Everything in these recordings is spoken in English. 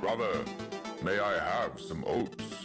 Brother, may I have some oats?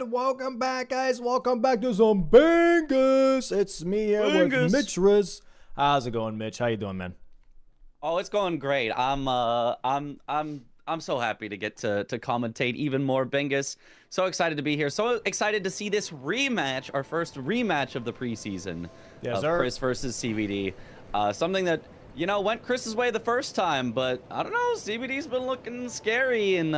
And welcome back, guys. Welcome back to some Bingus. It's me here with Mitch Riz. How's it going, Mitch? How you doing, man? Oh, it's going great. I'm so happy to get to commentate even more Bingus. So excited to be here. So excited to see this rematch, our first rematch of the preseason of Chris versus CBD. Something that, you know, went Chris's way the first time, but I don't know, CBD's been looking scary in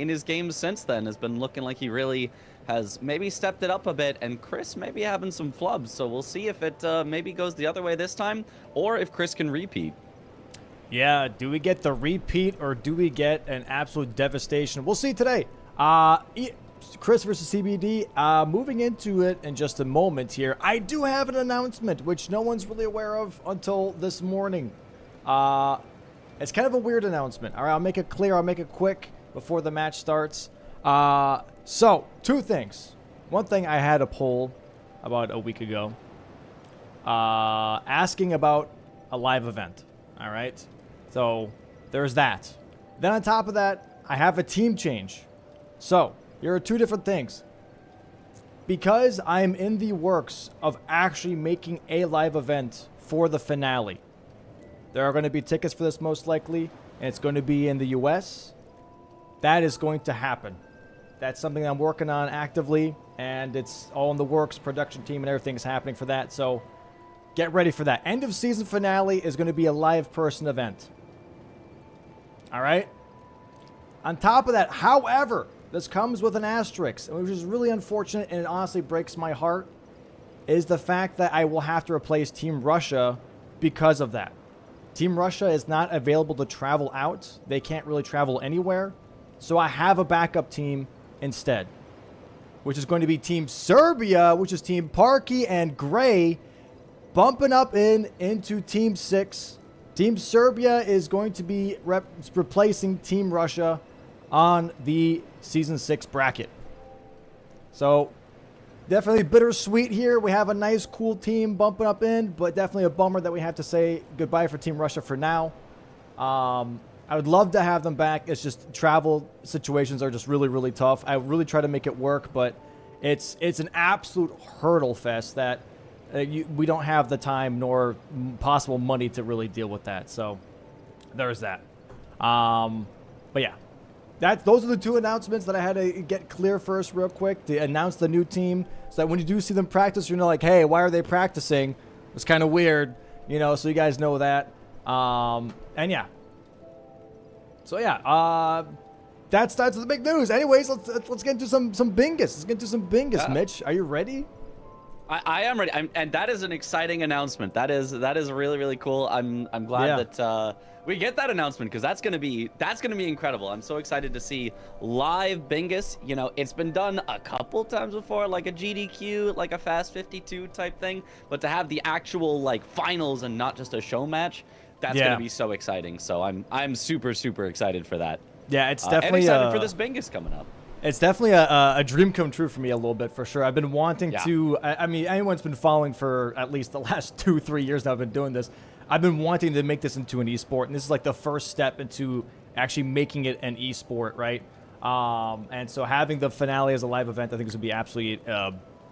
his games since then. Has been looking like he really has maybe stepped it up a bit, and Chris maybe having some flubs. So we'll see if it maybe goes the other way this time, or if Chris can repeat. Yeah, do we get the repeat or do we get an absolute devastation? We'll see today. Chris versus CBD, moving into it in just a moment here. I do have an announcement, which no one's really aware of until this morning. It's kind of a weird announcement. All right, I'll make it clear. I'll make it quick before the match starts. So, two things. One thing, I had a poll about a week ago asking about a live event. All right, so there's that. Then on top of that, I have a team change. So here are two different things. Because I'm in the works of actually making a live event for the finale. There are going to be tickets for this most likely, and it's going to be in the US. That is going to happen. That's something I'm working on actively, and it's all in the works. Production team and everything's happening for that, so get ready for that. End of season finale is going to be a live person event. All right? On top of that, however, this comes with an asterisk, which is really unfortunate, and it honestly breaks my heart, is the fact that I will have to replace Team Russia because of that. Team Russia is not available to travel out. They can't really travel anywhere. So I have a backup team instead, which is going to be Team Serbia, which is Team Parky and Gray, bumping up into Team 6. Team Serbia is going to be replacing Team Russia on the Season 6 bracket. So, definitely bittersweet here. We have a nice, cool team bumping up in, but definitely a bummer that we have to say goodbye for Team Russia for now. I would love to have them back. It's just travel situations are just really, really tough. I really try to make it work, but it's an absolute hurdle fest that we don't have the time nor possible money to really deal with that. So there's that. But yeah, those are the two announcements that I had to get clear first real quick to announce the new team so that when you do see them practice, you know, like, hey, why are they practicing? It's kind of weird, you know, so you guys know that. And yeah. So yeah, that's the big news. Anyways, let's get into some Bingus. Let's get into some Bingus, Mitch. Are you ready? I am ready, and that is an exciting announcement. That is really, really cool. I'm glad that we get that announcement, because that's gonna be incredible. I'm so excited to see live Bingus. You know, it's been done a couple times before, like a GDQ, like a Fast 52 type thing, but to have the actual like finals and not just a show match, that's gonna be so exciting. So I'm super, super excited for that. Yeah, it's definitely and excited for this Bingus coming up. It's definitely a dream come true for me a little bit, for sure. I've been wanting to, I mean, anyone's been following for at least the last 2-3 years that I've been doing this. I've been wanting to make this into an esport, and this is like the first step into actually making it an esport, right? And so having the finale as a live event, I think is going to be absolutely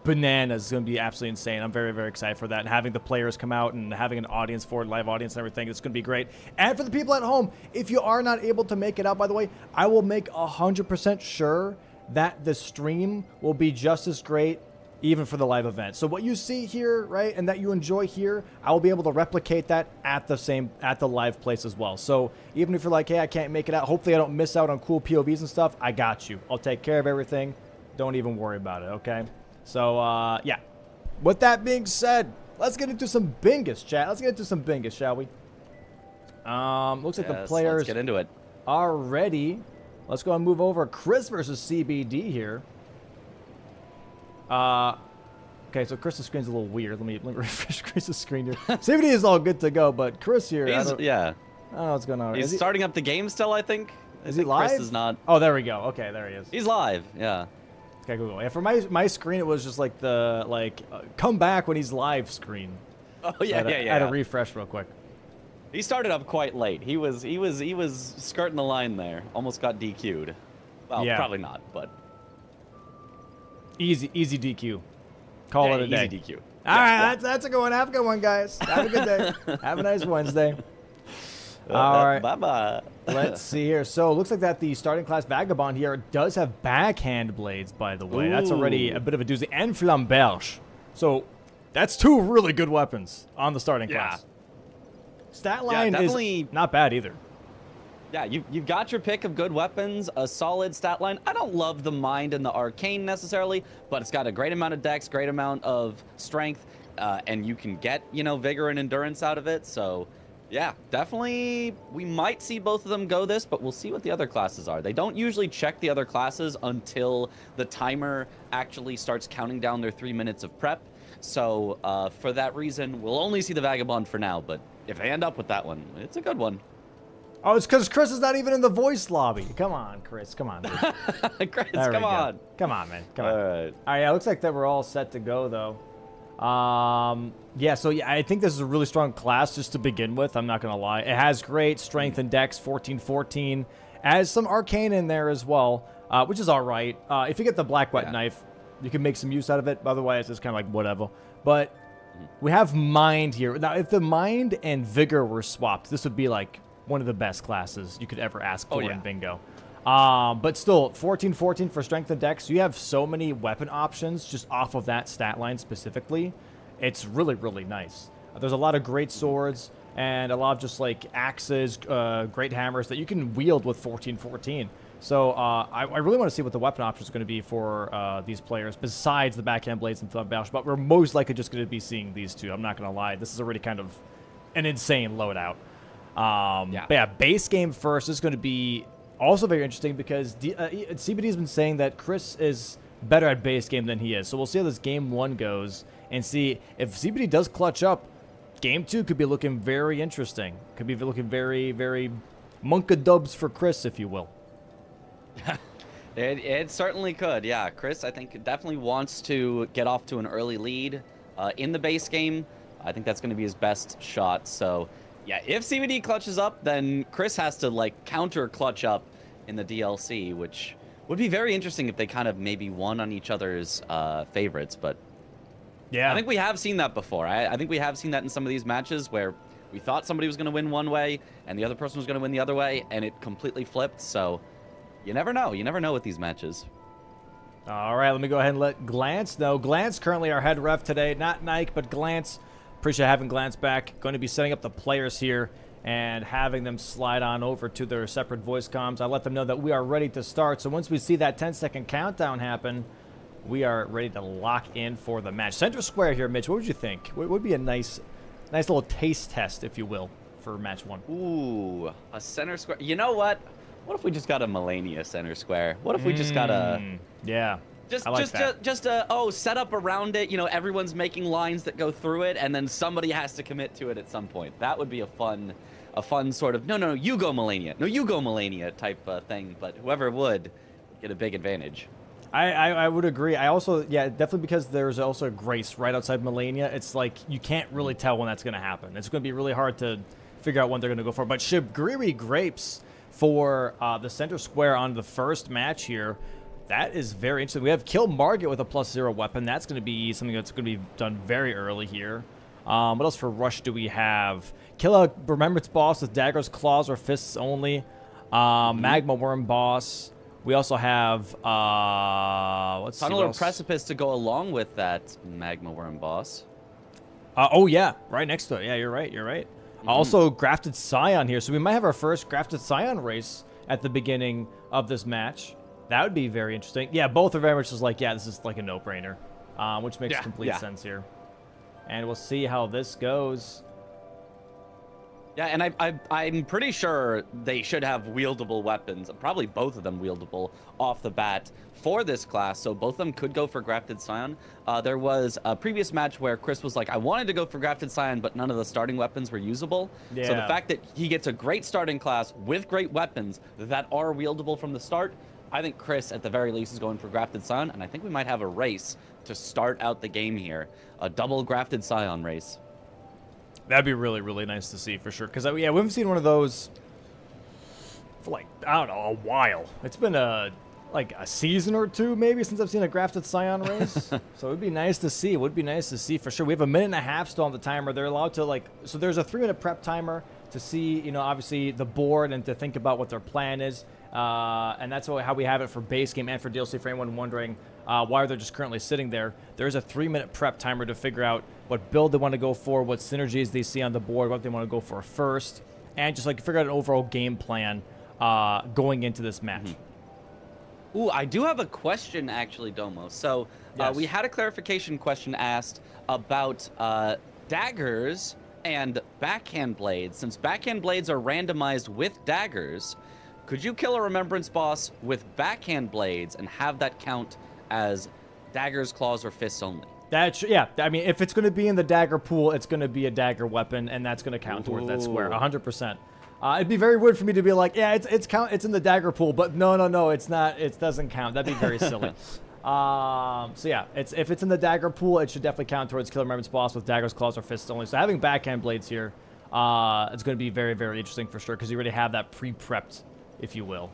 bananas. It's going to be absolutely insane. I'm very, very excited for that. And having the players come out and having an audience for it, live audience and everything, it's going to be great. And for the people at home, if you are not able to make it out, by the way, I will make 100% sure that the stream will be just as great even for the live event. So what you see here, right, and that you enjoy here, I will be able to replicate that at the live place as well. So even if you're like, hey, I can't make it out, hopefully I don't miss out on cool POVs and stuff, I got you. I'll take care of everything. Don't even worry about it, okay? So, yeah. With that being said, let's get into some Bingus, chat. Let's get into some Bingus, shall we? Looks like the players let's get into it. are ready. Let's go and move over. Chris versus CBD here. Okay, so Chris's screen's a little weird. Let me refresh Chris's screen here. CBD is all good to go, but Chris here, I don't know what's going on. He's starting up the game still, I think. Is he live? Chris is not. Oh, there we go. Okay, there he is. He's live, yeah. Okay, Google. Yeah, for my screen, it was just like the come back when he's live screen. Oh yeah, I had to refresh real quick. He started up quite late. He was skirting the line there. Almost got DQ'd. Well, probably not, but. Easy DQ. Call it a day. Easy DQ. All right, that's a good one. Have a good one, guys. Have a good day. Have a nice Wednesday. All right. Bye-bye. Let's see here. So it looks like that the starting class Vagabond here does have backhand blades, by the way. Ooh. That's already a bit of a doozy. And flamberge. So that's 2 really good weapons on the starting class. Stat line is not bad either. Yeah, you've got your pick of good weapons, a solid stat line. I don't love the Mind and the Arcane necessarily, but it's got a great amount of dex, great amount of strength, and you can get, you know, vigor and endurance out of it. So, yeah, definitely we might see both of them go this, but we'll see what the other classes are. They don't usually check the other classes until the timer actually starts counting down their 3 minutes of prep. So, for that reason, we'll only see the Vagabond for now, but if they end up with that one, it's a good one. Oh, it's because Chris is not even in the voice lobby. Come on, Chris. Come on, dude. Chris, come on. Come on, man. Come on. All right. All right, yeah, it looks like that we're all set to go, though. Yeah, so yeah, I think this is a really strong class just to begin with. I'm not going to lie. It has great strength and dex, 14-14. Has some arcane in there as well, which is all right. If you get the black wet knife, you can make some use out of it. Otherwise, it's kind of like whatever. But we have mind here. Now, if the mind and vigor were swapped, this would be like one of the best classes you could ever ask for in bingo. But still, 14-14 for strength and dex. You have so many weapon options just off of that stat line specifically. It's really, really nice. There's a lot of great swords and a lot of just like axes, great hammers that you can wield with 14-14. So I really want to see what the weapon options are going to be for these players besides the backhand blades and flamberge. But we're most likely just going to be seeing these 2. I'm not going to lie. This is already kind of an insane loadout. But yeah, base game first is going to be also very interesting because CBD has been saying that Chris is better at base game than he is. So we'll see how this game 1 goes and see if CBD does clutch up. Game 2 could be looking very interesting. Could be looking very, very monka-dubs for Chris, if you will. It certainly could. Yeah, Chris, I think, definitely wants to get off to an early lead in the base game. I think that's going to be his best shot. So, yeah, if CBD clutches up, then Chris has to, like, counter clutch up in the DLC, which would be very interesting if they kind of maybe won on each other's favorites. But yeah, I think we have seen that before. I think we have seen that in some of these matches where we thought somebody was going to win one way and the other person was going to win the other way, and it completely flipped. So you never know. You never know with these matches. All right, let me go ahead and let Glance know. Glance currently our head ref today. Not Nike, but Glance. Appreciate having Glance back. Going to be setting up the players here and having them slide on over to their separate voice comms. I let them know that we are ready to start. So once we see that 10-second countdown happen, we are ready to lock in for the match. Center square here, Mitch. What would you think? What would be a nice little taste test, if you will, for match 1? Ooh, a center square. You know what? What if we just got a Melania center square? What if we just got a... Yeah. Just set up around it. You know, everyone's making lines that go through it, and then somebody has to commit to it at some point. That would be a fun sort of no, you go Melania, no, you go Melania type thing. But whoever would get a big advantage. I would agree. I also, yeah, definitely because there's also Grace right outside Melania. It's like you can't really tell when that's going to happen. It's going to be really hard to figure out when they're going to go for. But Shibriri Grapes for the center square on the first match here. That is very interesting. We have Kill Margit with a +0 weapon. That's going to be something that's going to be done very early here. What else for Rush do we have? Kill a Remembrance boss with daggers, claws, or fists only. Magma Worm boss. We also have Tunnel or Precipice to go along with that Magma Worm boss. Oh yeah, right next to it. Yeah, you're right. You're right. Also Grafted Scion here, so we might have our first Grafted Scion race at the beginning of this match. That would be very interesting. Yeah, both are very much just like, yeah, this is like a no-brainer, which makes complete sense here. And we'll see how this goes. Yeah, and I'm pretty sure they should have wieldable weapons, probably both of them wieldable off the bat for this class, so both of them could go for Grafted Scion. There was a previous match where Chris was like, I wanted to go for Grafted Scion, but none of the starting weapons were usable. Yeah. So the fact that he gets a great starting class with great weapons that are wieldable from the start, I think Chris, at the very least, is going for Grafted Scion, and I think we might have a race to start out the game here. A double Grafted Scion race. That'd be really, really nice to see, for sure. Because, yeah, we haven't seen one of those for, like, I don't know, a while. It's been a like a season or two maybe since I've seen a grafted Scion race. So it would be nice to see. It would be nice to see for sure. We have a minute and a half still on the timer. They're allowed to like, so there's a 3-minute prep timer to see, you know, obviously the board and to think about what their plan is. And that's how we have it for base game and for DLC for anyone wondering why they're just currently sitting there. There's a 3-minute prep timer to figure out what build they want to go for, what synergies they see on the board, what they want to go for first, and just like figure out an overall game plan going into this match. Ooh, I do have a question actually, Domo. So Yes. we had a clarification question asked about daggers and backhand blades. Since backhand blades are randomized with daggers, could you kill a remembrance boss with backhand blades and have that count as daggers, claws, or fists only? Yeah, I mean, if it's going to be in the dagger pool, it's going to be a dagger weapon, and that's going to count towards that square, 100%. It'd be very weird for me to be like, yeah, it's in the dagger pool, but no, it's not. It doesn't count. That'd be very silly. So yeah, if it's in the dagger pool, it should definitely count towards kill remembrance boss with daggers, claws, or fists only. So having backhand blades here, it's going to be very, very interesting for sure because you already have that pre-prepped, if you will.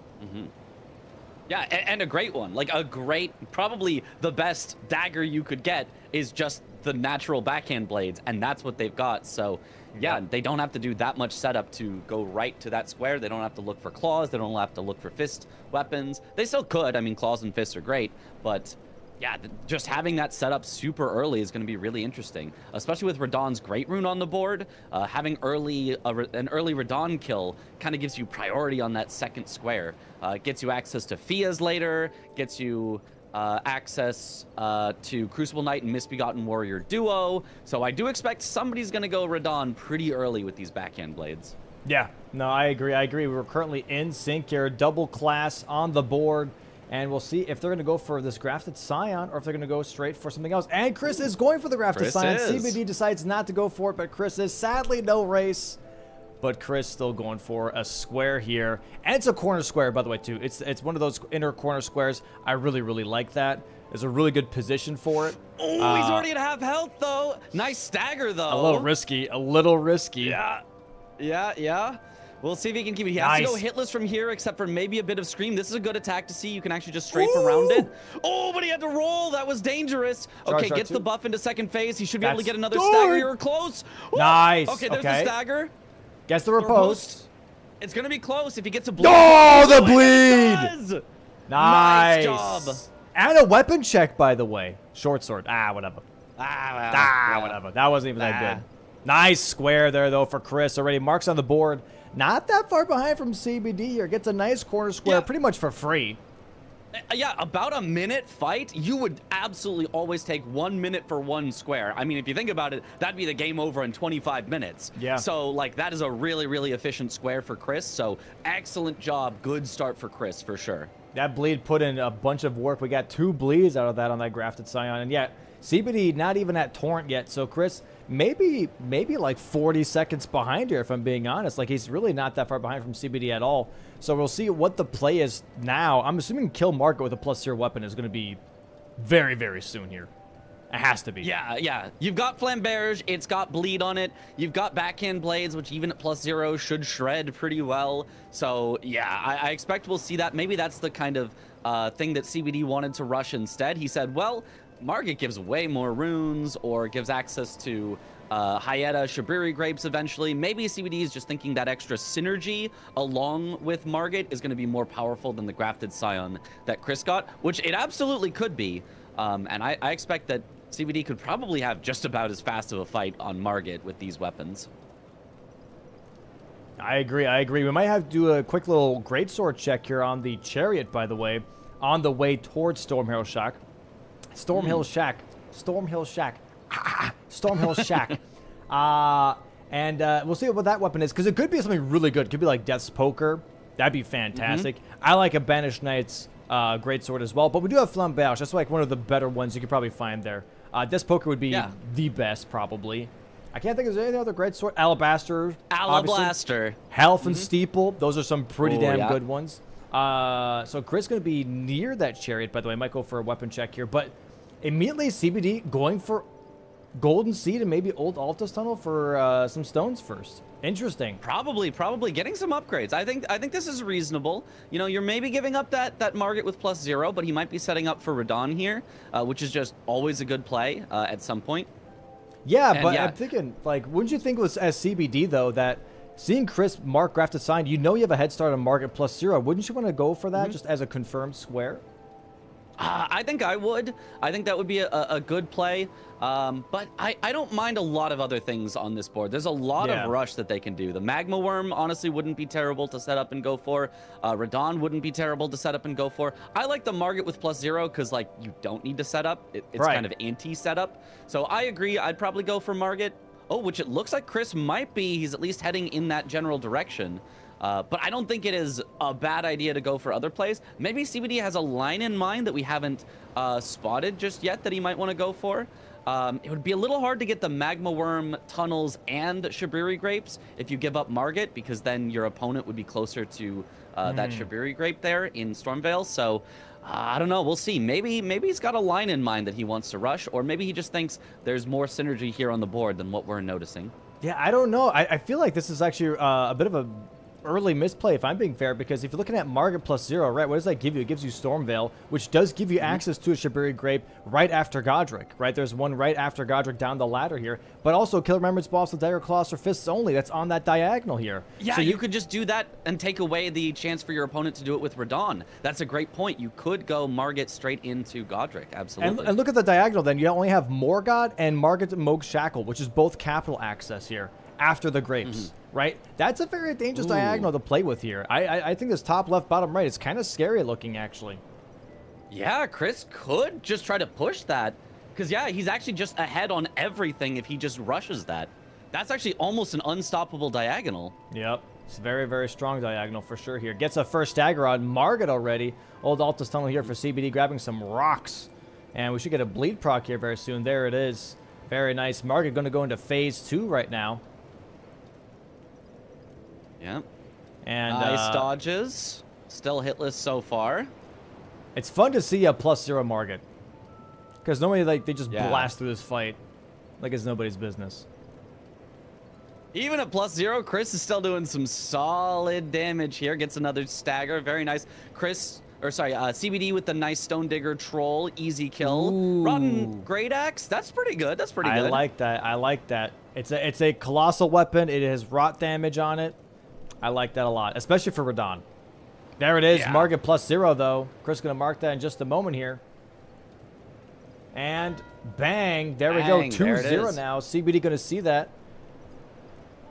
Yeah, and a great one. Like a great, probably the best dagger you could get is just the natural backhand blades, and that's what they've got. So yeah, they don't have to do that much setup to go right to that square. They don't have to look for claws. They don't have to look for fist weapons. They still could. I mean, claws and fists are great, but yeah, just having that set up super early is going to be really interesting, especially with Radahn's Great Rune on the board. Having an early Radahn kill kind of gives you priority on that second square. Gets you access to Fia's later, gets you access to Crucible Knight and Misbegotten Warrior duo. So I do expect somebody's going to go Radahn pretty early with these backhand blades. Yeah, no, I agree. We're currently in sync here, double class on the board. And we'll see if they're going to go for this grafted Scion or if they're going to go straight for something else. And Chris is going for the grafted Scion. CBD decides not to go for it, but Chris is. Sadly, no race. But Chris still going for a square here. And it's a corner square, by the way, too. It's one of those inner corner squares. I really, really like that. There's a really good position for it. Oh, he's already at half health, though. Nice stagger, though. A little risky. A little risky. Yeah. We'll see if he can keep it. He has to go hitless from here, except for maybe a bit of Scream. This is a good attack to see. You can actually just strafe around it. Oh, but he had to roll. That was dangerous. Okay, gets the buff into second phase. He should be able to get another stagger here close. Ooh. Nice. Okay, there's the stagger. Gets the riposte. It's going to be close if he gets a bleed. Oh, the bleed. Nice job. And a weapon check, by the way. Short sword. Whatever. Whatever. That wasn't even that good. Nice square there, though, for Chris. Already marks on the board. Not that far behind from CBD here. Gets a nice corner square pretty much for free. Yeah, about a minute fight, you would absolutely always take 1 minute for one square. I mean, if you think about it, that'd be the game over in 25 minutes. Yeah. So, like, that is a really, really efficient square for Chris. So, excellent job. Good start for Chris, for sure. That bleed put in a bunch of work. We got 2 bleeds out of that on that grafted Scion. And yet, CBD not even at Torrent yet. So, Chris, maybe like 40 seconds behind here, if I'm being honest. Like, he's really not that far behind from CBD at all. So we'll see what the play is now. I'm assuming kill Market with a +0 weapon is going to be very, very soon here. It has to be. Yeah. You've got Flamberge. It's got bleed on it. You've got backhand blades, which even at +0 should shred pretty well. So, yeah, I expect we'll see that. Maybe that's the kind of thing that CBD wanted to rush instead. He said, well, Margit gives way more runes or gives access to Hyetta, Shabriri grapes eventually. Maybe CBD is just thinking that extra synergy along with Margit is going to be more powerful than the grafted Scion that Chris got, which it absolutely could be. And I expect that CBD could probably have just about as fast of a fight on Margit with these weapons. I agree. We might have to do a quick little greatsword check here on the Chariot, by the way, on the way towards Stormhill Shack. Stormhill Shack. And we'll see what that weapon is, because it could be something really good. It could be like Death's Poker. That'd be fantastic. I like a Banished Knight's greatsword as well, but we do have Flamberge. That's like one of the better ones you could probably find there. Death's Poker would be the best, probably. I can't think of any other greatsword. Alabaster. Health and Steeple. Those are some pretty damn good ones. So Chris going to be near that Chariot, by the way. Might go for a weapon check here, but immediately CBD going for Golden Seed and maybe Old Altus Tunnel for some stones first. Interesting. Probably getting some upgrades. I think this is reasonable. You know, you're maybe giving up that Margit with +0, but he might be setting up for Radon here, which is just always a good play at some point. Yeah, And but yeah. I'm thinking, like, wouldn't you think was as CBD though that seeing Chris mark grafted sign, you know you have a head start on Margit +0. Wouldn't you want to go for that just as a confirmed square? I think I would. I think that would be a good play. But I don't mind a lot of other things on this board. There's a lot of rush that they can do. The Magma Worm, honestly, wouldn't be terrible to set up and go for. Radon wouldn't be terrible to set up and go for. I like the Margit with +0 because, like, you don't need to set up. It's kind of anti-setup. So I agree. I'd probably go for Margit. Oh, which it looks like Chris might be. He's at least heading in that general direction. But I don't think it is a bad idea to go for other plays. Maybe CBD has a line in mind that we haven't spotted just yet that he might want to go for. It would be a little hard to get the Magma Worm, Tunnels, and Shibiri Grapes if you give up Margit, because then your opponent would be closer to that Shibiri Grape there in Stormveil. So I don't know. We'll see. Maybe he's got a line in mind that he wants to rush, or maybe he just thinks there's more synergy here on the board than what we're noticing. Yeah, I don't know. I feel like this is actually a bit of a early misplay, if I'm being fair, because if you're looking at Margit +0, right, what does that give you? It gives you Stormveil, which does give you access to a Shibiri Grape right after Godric, right? There's one right after Godric down the ladder here, but also Kill Remembrance Boss with Dagger Claws or Fists only. That's on that diagonal here. Yeah, so you could just do that and take away the chance for your opponent to do it with Radon. That's a great point. You could go Margit straight into Godric, absolutely. And look at the diagonal then. You only have Morgott and Margit Moog Shackle, which is both capital access here after the Grapes. Right? That's a very dangerous diagonal to play with here. I think this top left, bottom right is kind of scary looking, actually. Yeah, Chris could just try to push that. Because, yeah, he's actually just ahead on everything if he just rushes that. That's actually almost an unstoppable diagonal. Yep. It's a very, very strong diagonal for sure here. Gets a first stagger on Margit already. Old Altus Tunnel here for CBD grabbing some rocks. And we should get a bleed proc here very soon. There it is. Very nice. Margit going to go into phase 2 right now. Yeah. And nice dodges. Still hitless so far. It's fun to see a +0 Margit. Because normally they just blast through this fight like it's nobody's business. Even at +0, Chris is still doing some solid damage here. Gets another stagger. Very nice. CBD with the nice Stone Digger Troll. Easy kill. Rotten Great Axe. That's pretty good. That's pretty good. I like that. I like that. It's a colossal weapon. It has rot damage on it. I like that a lot, especially for Radon. There it is. Yeah. Margit +0, though. Chris going to mark that in just a moment here. And bang. There we go. 2-0 now. CBD going to see that.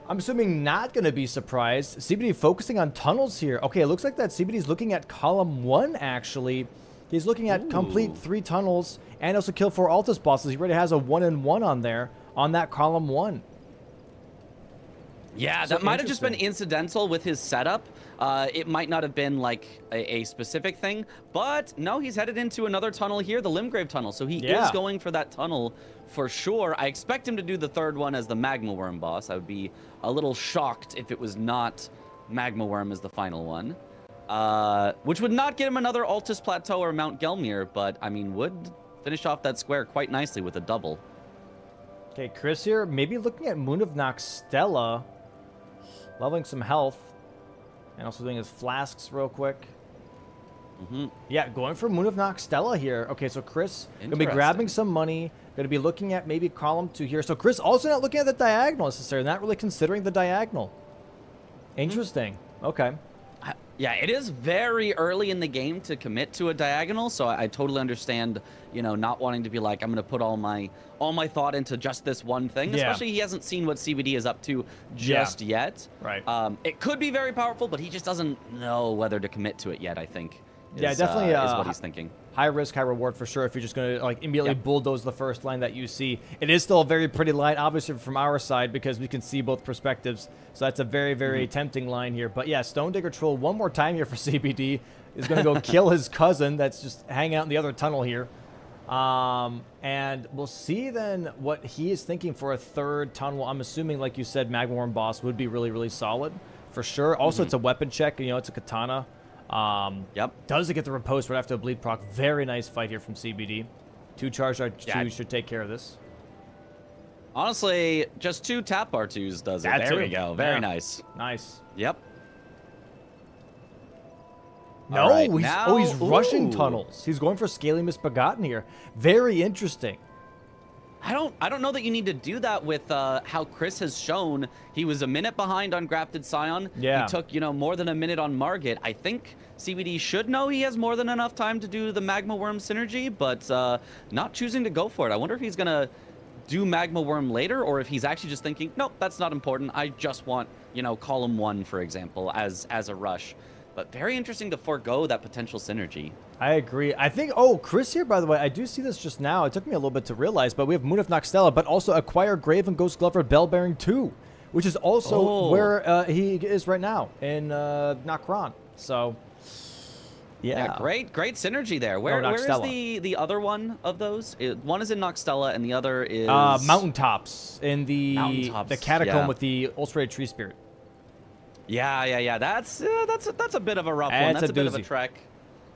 I'm assuming not going to be surprised. CBD focusing on tunnels here. Okay, it looks like that CBD's looking at column 1, actually. He's looking at complete 3 tunnels and also kill 4 Altus bosses. He already has a 1-in-1 on there on that column 1. Yeah, that might have just been incidental with his setup. It might not have been like a specific thing, but no, he's headed into another tunnel here, the Limgrave tunnel. So he is going for that tunnel for sure. I expect him to do the third one as the Magma Worm boss. I would be a little shocked if it was not Magma Worm as the final one, which would not get him another Altus Plateau or Mount Gelmir, but I mean, would finish off that square quite nicely with a double. Okay, Chris here, maybe looking at Moon of Noxtella. Leveling some health. And also doing his flasks real quick. Yeah, going for Moon of Noxtella here. Okay, so Chris going to be grabbing some money. Going to be looking at maybe column 2 here. So Chris also not looking at the diagonal necessarily. Not really considering the diagonal. Interesting. Okay. Yeah, it is very early in the game to commit to a diagonal, so I totally understand, you know, not wanting to be like, I'm going to put all my thought into just this one thing. Yeah. Especially he hasn't seen what CBD is up to just yet. Right. It could be very powerful, but he just doesn't know whether to commit to it yet, I think. Definitely is what he's thinking. High risk, high reward for sure if you're just going to like immediately bulldoze the first line that you see. It is still a very pretty line, obviously from our side, because we can see both perspectives. So that's a very, very tempting line here. But yeah, Stone Digger Troll one more time here for CBD. Is going to go kill his cousin that's just hanging out in the other tunnel here. And we'll see then what he is thinking for a third tunnel. I'm assuming, like you said, Magma Worm boss would be really, really solid for sure. Also, it's a weapon check. You know, it's a katana. Does it get the riposte right after a bleed proc? Very nice fight here from CBD. 2 charge R2 should take care of this. Honestly, just 2 tap R2s does it. There we go. Very nice. Nice. Yep. No, right, he's rushing tunnels. He's going for Scaly Misbegotten here. Very interesting. I don't know that you need to do that with how Chris has shown. He was a minute behind on Grafted Scion. Yeah. He took, more than a minute on Margit. I think CBD should know he has more than enough time to do the Magma Worm synergy, but not choosing to go for it. I wonder if he's going to do Magma Worm later, or if he's actually just thinking, nope, that's not important. I just want, column 1, for example, as a rush. But very interesting to forego that potential synergy. I agree. I think, Chris here, by the way, I do see this just now. It took me a little bit to realize, but we have Moon of Noxtella, but also acquire Graven Ghost Glover Bell Bearing 2, which is also where he is right now in Nokron. So, yeah. Great synergy there. Where is the other one of those? One is in Noxtella, and the other is... Mountaintops, in the catacomb with the Ulstrated Tree Spirit. Yeah. That's a bit of a rough one. That's a bit of a trek.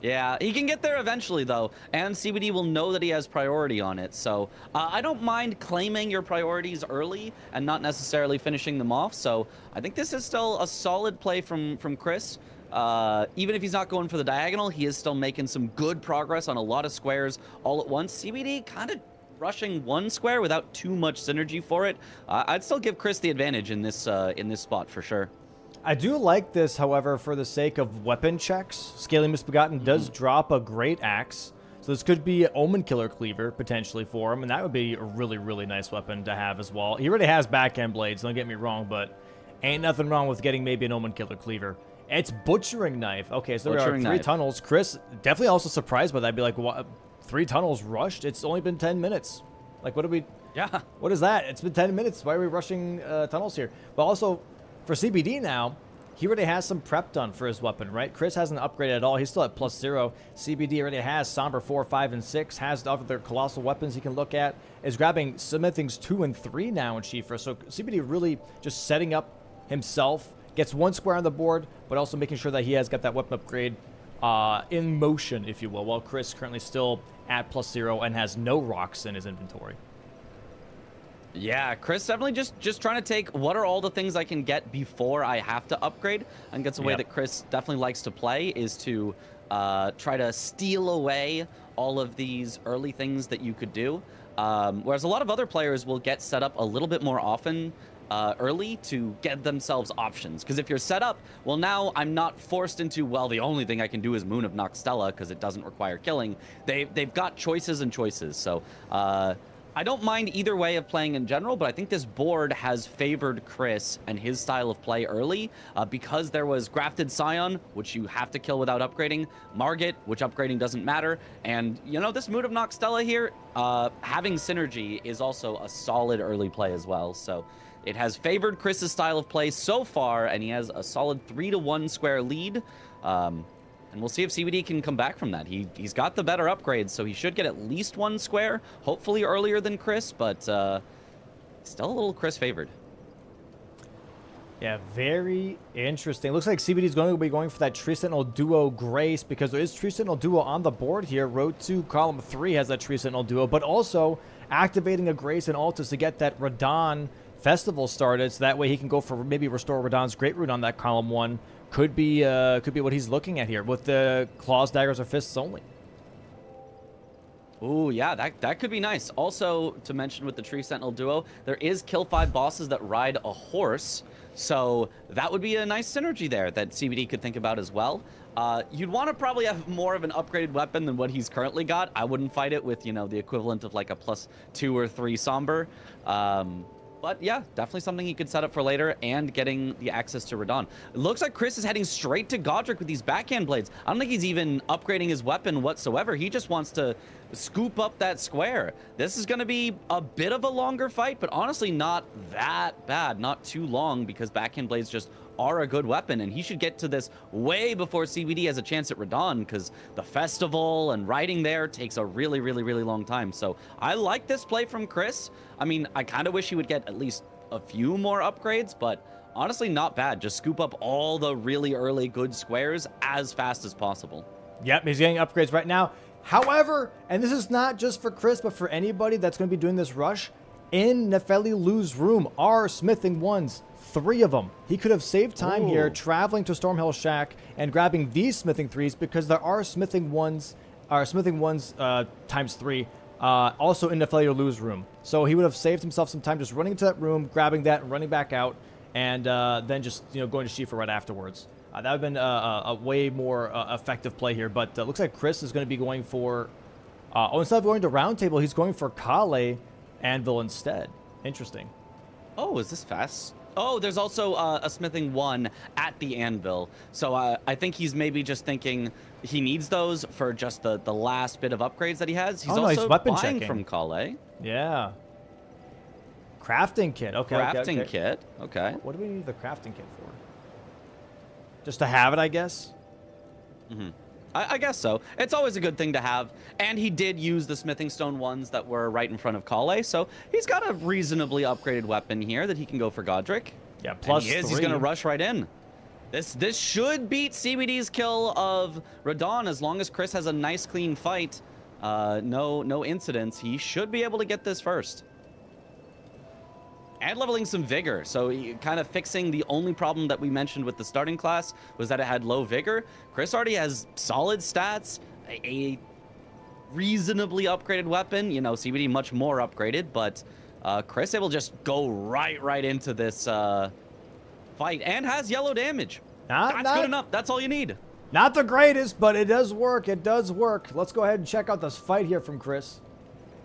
Yeah, he can get there eventually, though, and CBD will know that he has priority on it. So I don't mind claiming your priorities early and not necessarily finishing them off. So I think this is still a solid play from Chris. Even if he's not going for the diagonal, he is still making some good progress on a lot of squares all at once. CBD kind of rushing 1 square without too much synergy for it. I'd still give Chris the advantage in this spot for sure. I do like this, however, for the sake of weapon checks. Scaly Misbegotten does drop a great axe. So this could be an Omen Killer Cleaver, potentially, for him. And that would be a really, really nice weapon to have as well. He already has backhand blades, don't get me wrong, but ain't nothing wrong with getting maybe an Omen Killer Cleaver. It's Butchering Knife. Okay, so there are 3 tunnels. Chris, definitely also surprised by that. I'd be like, what, 3 tunnels rushed? It's only been 10 minutes. Like, what are we... Yeah. What is that? It's been 10 minutes. Why are we rushing tunnels here? But also... For CBD now, he already has some prep done for his weapon, right? Chris hasn't upgraded at all. He's still at +0. CBD already has Somber 4, 5, and 6. Has the other colossal weapons he can look at. Is grabbing Smithings 2 and 3 now in Shifa. So CBD really just setting up himself. Gets 1 square on the board, but also making sure that he has got that weapon upgrade in motion, if you will. While Chris currently still at +0 and has no rocks in his inventory. Yeah, Chris definitely just trying to take what are all the things I can get before I have to upgrade. I think that's the way that Chris definitely likes to play, is to try to steal away all of these early things that you could do. Whereas a lot of other players will get set up a little bit more often early to get themselves options. Because if you're set up, well, now I'm not forced into, well, the only thing I can do is Moon of Noxtella because it doesn't require killing. They've got choices and choices. So I don't mind either way of playing in general, but I think this board has favored Chris and his style of play early because there was Grafted Scion, which you have to kill without upgrading, Margit, which upgrading doesn't matter, and, this Moon of Noxtella here, having synergy is also a solid early play as well, so it has favored Chris's style of play so far, and he has a solid 3-1 square lead. And we'll see if CBD can come back from that. He's got the better upgrades, so he should get at least 1 square, hopefully earlier than Chris, but still a little Chris favored. Yeah, very interesting. Looks like CBD is going to be going for that Tree Sentinel Duo Grace, because there is Tree Sentinel Duo on the board here. Road 2, column 3 has that Tree Sentinel Duo, but also activating a Grace and Altus to get that Radon Festival started, so that way he can go for maybe Restore Radon's Great Rune on that column 1. Could be what he's looking at here with the claws, daggers, or fists only. Ooh, yeah, that could be nice. Also, to mention with the Tree Sentinel Duo, there is kill 5 bosses that ride a horse, so that would be a nice synergy there that CBD could think about as well. You'd want to probably have more of an upgraded weapon than what he's currently got. I wouldn't fight it with, the equivalent of like a +2 or 3 Somber. But yeah, definitely something he could set up for later and getting the access to Radon. It looks like Chris is heading straight to Godric with these backhand blades. I don't think he's even upgrading his weapon whatsoever. He just wants to scoop up that square. This is going to be a bit of a longer fight, but honestly not that bad. Not too long, because backhand blades just are a good weapon, and he should get to this way before CBD has a chance at Radon, because the festival and riding there takes a really, really, really long time. So I like this play from Chris. I mean, I kind of wish he would get at least a few more upgrades, but honestly, not bad. Just scoop up all the really early good squares as fast as possible. Yep, he's getting upgrades right now. However, and this is not just for Chris, but for anybody that's going to be doing this rush, in Nefeli Lu's room are smithing ones. 3 of them. He could have saved time here traveling to Stormhill Shack and grabbing these smithing 3s because there are smithing ones times 3 also in Nefeli Lu's room. So he would have saved himself some time just running into that room, grabbing that, and running back out, and then just going to Shifa right afterwards. That would have been a way more effective play here, but looks like Chris is going to be going for... instead of going to Round Table, he's going for Kale Anvil instead. Interesting. Oh, is this fast? Oh, there's also a smithing 1 at the anvil. So I think he's maybe just thinking he needs those for just the last bit of upgrades that he has. He's he's also weapon buying checking from Kale. Yeah. Crafting kit. Okay. Crafting kit. Okay. What do we need the crafting kit for? Just to have it, I guess? Mm-hmm. I guess so. It's always a good thing to have. And he did use the smithing stone ones that were right in front of Kale, so he's got a reasonably upgraded weapon here that he can go for Godric. Yeah, plus and 3. He's going to rush right in. This should beat CBD's kill of Radon as long as Chris has a nice clean fight. No incidents. He should be able to get this first. And leveling some vigor, so kind of fixing the only problem that we mentioned with the starting class was that it had low vigor. Chris already has solid stats, a reasonably upgraded weapon. CBD much more upgraded, but Chris able to just go right into this fight and has yellow damage. That's good enough. That's all you need. Not the greatest, but it does work. It does work. Let's go ahead and check out this fight here from Chris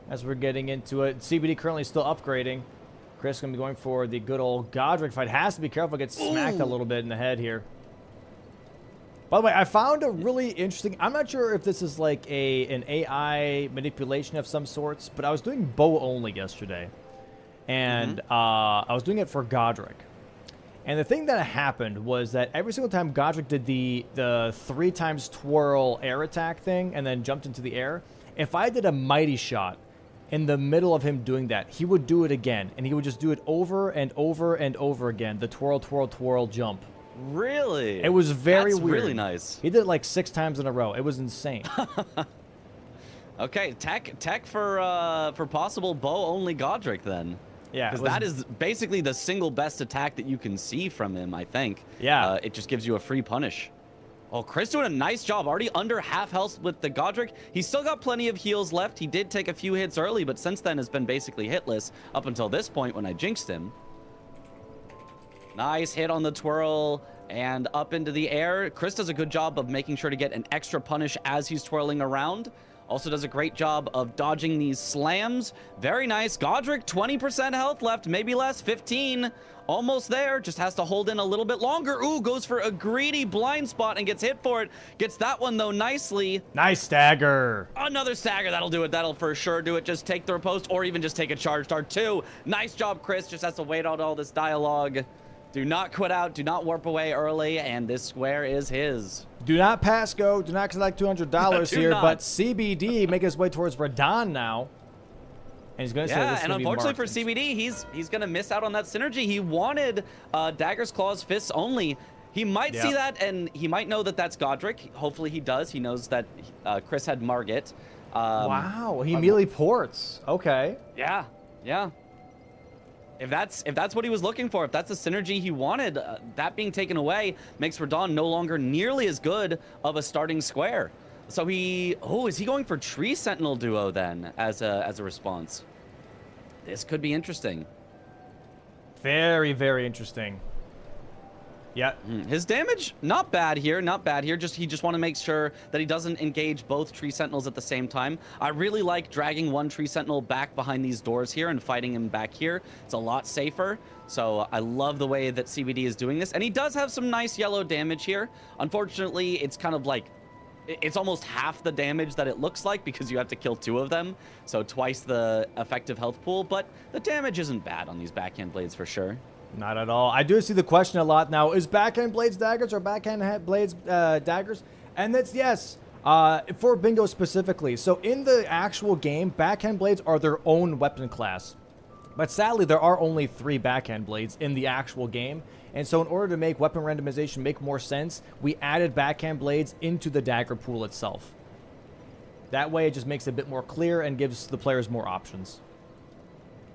as we're getting into it. CBD currently still upgrading. Chris going to be going for the good old Godric fight. Has to be careful, gets smacked a little bit in the head here. By the way, I found a really interesting... I'm not sure if this is like an AI manipulation of some sorts, but I was doing bow only yesterday. And I was doing it for Godric. And the thing that happened was that every single time Godric did the 3 times twirl air attack thing and then jumped into the air, if I did a mighty shot in the middle of him doing that, he would do it again, and he would just do it over and over and over again, the twirl, twirl, twirl jump. Really? It was very That's weird. Really nice. He did it like 6 times in a row. It was insane. Okay, tech for possible bow-only Godric then. Yeah. Because that is basically the single best attack that you can see from him, I think. Yeah. It just gives you a free punish. Oh, Chris doing a nice job. Already under half health with the Godric. He's still got plenty of heals left. He did take a few hits early, but since then has been basically hitless up until this point when I jinxed him. Nice hit on the twirl and up into the air. Chris does a good job of making sure to get an extra punish as he's twirling around. Also does a great job of dodging these slams. Very nice. Godric, 20% health left, maybe less, 15. Almost there, just has to hold in a little bit longer. Ooh, goes for a greedy blind spot and gets hit for it. Gets that one, though, nicely. Nice stagger. Another stagger, that'll do it. That'll for sure do it. Just take the riposte or even just take a charge dart, too. Nice job, Chris. Just has to wait out all this dialogue. Do not quit out. Do not warp away early, and this square is his. Do not pass go. Do not collect $200 here, but CBD making his way towards Radon now. And he's going to say this is and unfortunately for CBD, he's going to miss out on that synergy. He wanted Daggers, Claws, Fists only. He might see that, and he might know that that's Godric. Hopefully he does. He knows that Chris had Margit. Wow, he immediately ports. Okay. Yeah. If that's what he was looking for, if that's the synergy he wanted, that being taken away makes Radon no longer nearly as good of a starting square. So is he going for Tree Sentinel duo then as a response? This could be interesting. Very, very interesting. Yeah. His damage, not bad here, He just want to make sure that he doesn't engage both Tree Sentinels at the same time. I really like dragging one Tree Sentinel back behind these doors here and fighting him back here. It's a lot safer. So I love the way that CBD is doing this. And he does have some nice yellow damage here. Unfortunately, it's kind of like, it's almost half the damage that it looks like because you have to kill 2 of them. So twice the effective health pool. But the damage isn't bad on these backhand blades for sure. Not at all. I do see the question a lot now. Is backhand blades daggers or backhand blades daggers? And that's yes. For Bingo specifically. So in the actual game, backhand blades are their own weapon class. But sadly, there are only 3 backhand blades in the actual game. And so in order to make weapon randomization make more sense, we added backhand blades into the dagger pool itself. That way it just makes it a bit more clear and gives the players more options.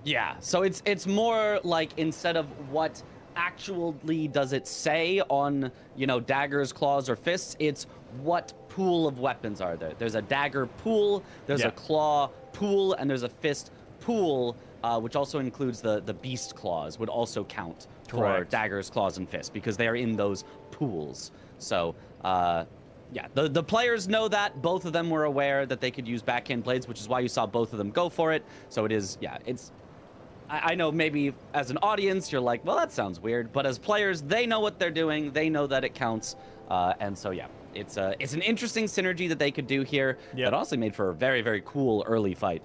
Yeah, so it's more like instead of what actually does it say on, you know, daggers, claws, or fists, it's what pool of weapons are there. There's a dagger pool, there's a claw pool, and there's a fist pool, which also includes the beast claws would also count for daggers, claws, and fists because they are in those pools. So, yeah, the players know that. Both of them were aware that they could use backhand blades, which is why you saw both of them go for it. So it is, yeah, it's... I know maybe as an audience, you're like, well, that sounds weird. But as players, they know what they're doing. They know that it counts. And so, yeah, it's an interesting synergy that they could do here. That also made for a very, very cool early fight.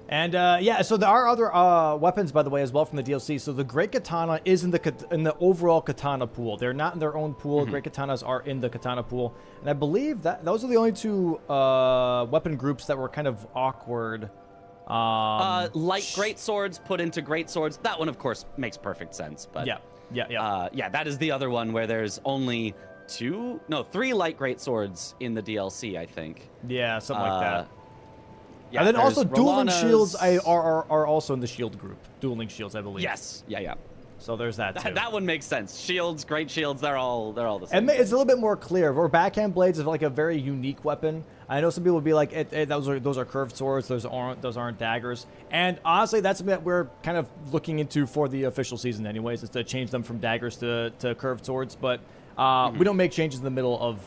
And yeah, so there are other weapons, by the way, as well from the DLC. So the Great Katana is in the overall Katana pool. They're not in their own pool. Great Katanas are in the Katana pool. And I believe that those are the only two weapon groups that were kind of awkward. Light great swords put into great swords. That one, of course, makes perfect sense. But yeah, that is the other one where there's only three light great swords in the DLC, I think. Yeah, something like that. Yeah, and then also dueling Rolana's... shields are also in the shield group. Dueling shields, I believe. Yes. Yeah. So there's that too. That one makes sense. Shields, great shields, they're all the same. And it's a little bit more clear. Where backhand blades is like a very unique weapon. I know some people would be like, those are curved swords. Those aren't daggers. And honestly, that's something that we're kind of looking into for the official season, anyways, is to change them from daggers to curved swords. But we don't make changes in the middle of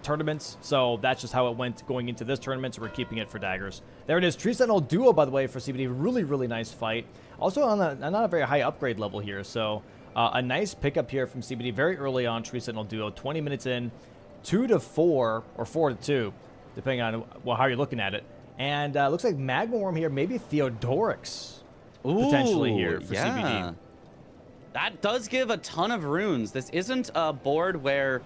tournaments, so that's just how it went going into this tournament, so we're keeping it for daggers. There it is, Tree Sentinel Duo, by the way, for CBD. Really, really nice fight. Also on not a very high upgrade level here, so a nice pickup here from CBD very early on. Tree Sentinel Duo, 20 minutes in, 2-4, or 4-2, depending on how you're looking at it. And looks like Magma Worm here, maybe Theodorix potentially here for CBD. That does give a ton of runes. This isn't a board where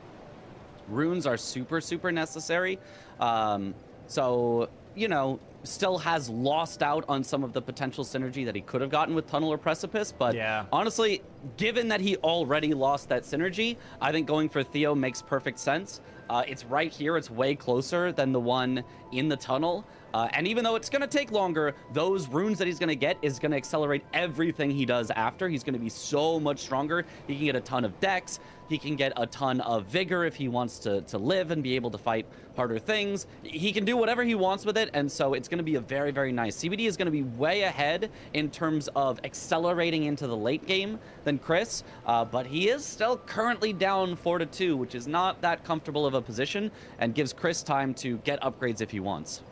runes are super, super necessary. So, you know, still has lost out on some of the potential synergy that he could have gotten with Tunnel or Precipice. But honestly, given that he already lost that synergy, I think going for Theo makes perfect sense. It's right here. It's way closer than the one in the tunnel. And even though it's going to take longer, those runes that he's going to get is going to accelerate everything he does after. He's going to be so much stronger. He can get a ton of dex. He can get a ton of vigor if he wants to live and be able to fight harder things. He can do whatever he wants with it, and so it's going to be a very, very nice. CBD is going to be way ahead in terms of accelerating into the late game than Chris, but he is still currently down 4-2, which is not that comfortable of a position, and gives Chris time to get upgrades if he wants.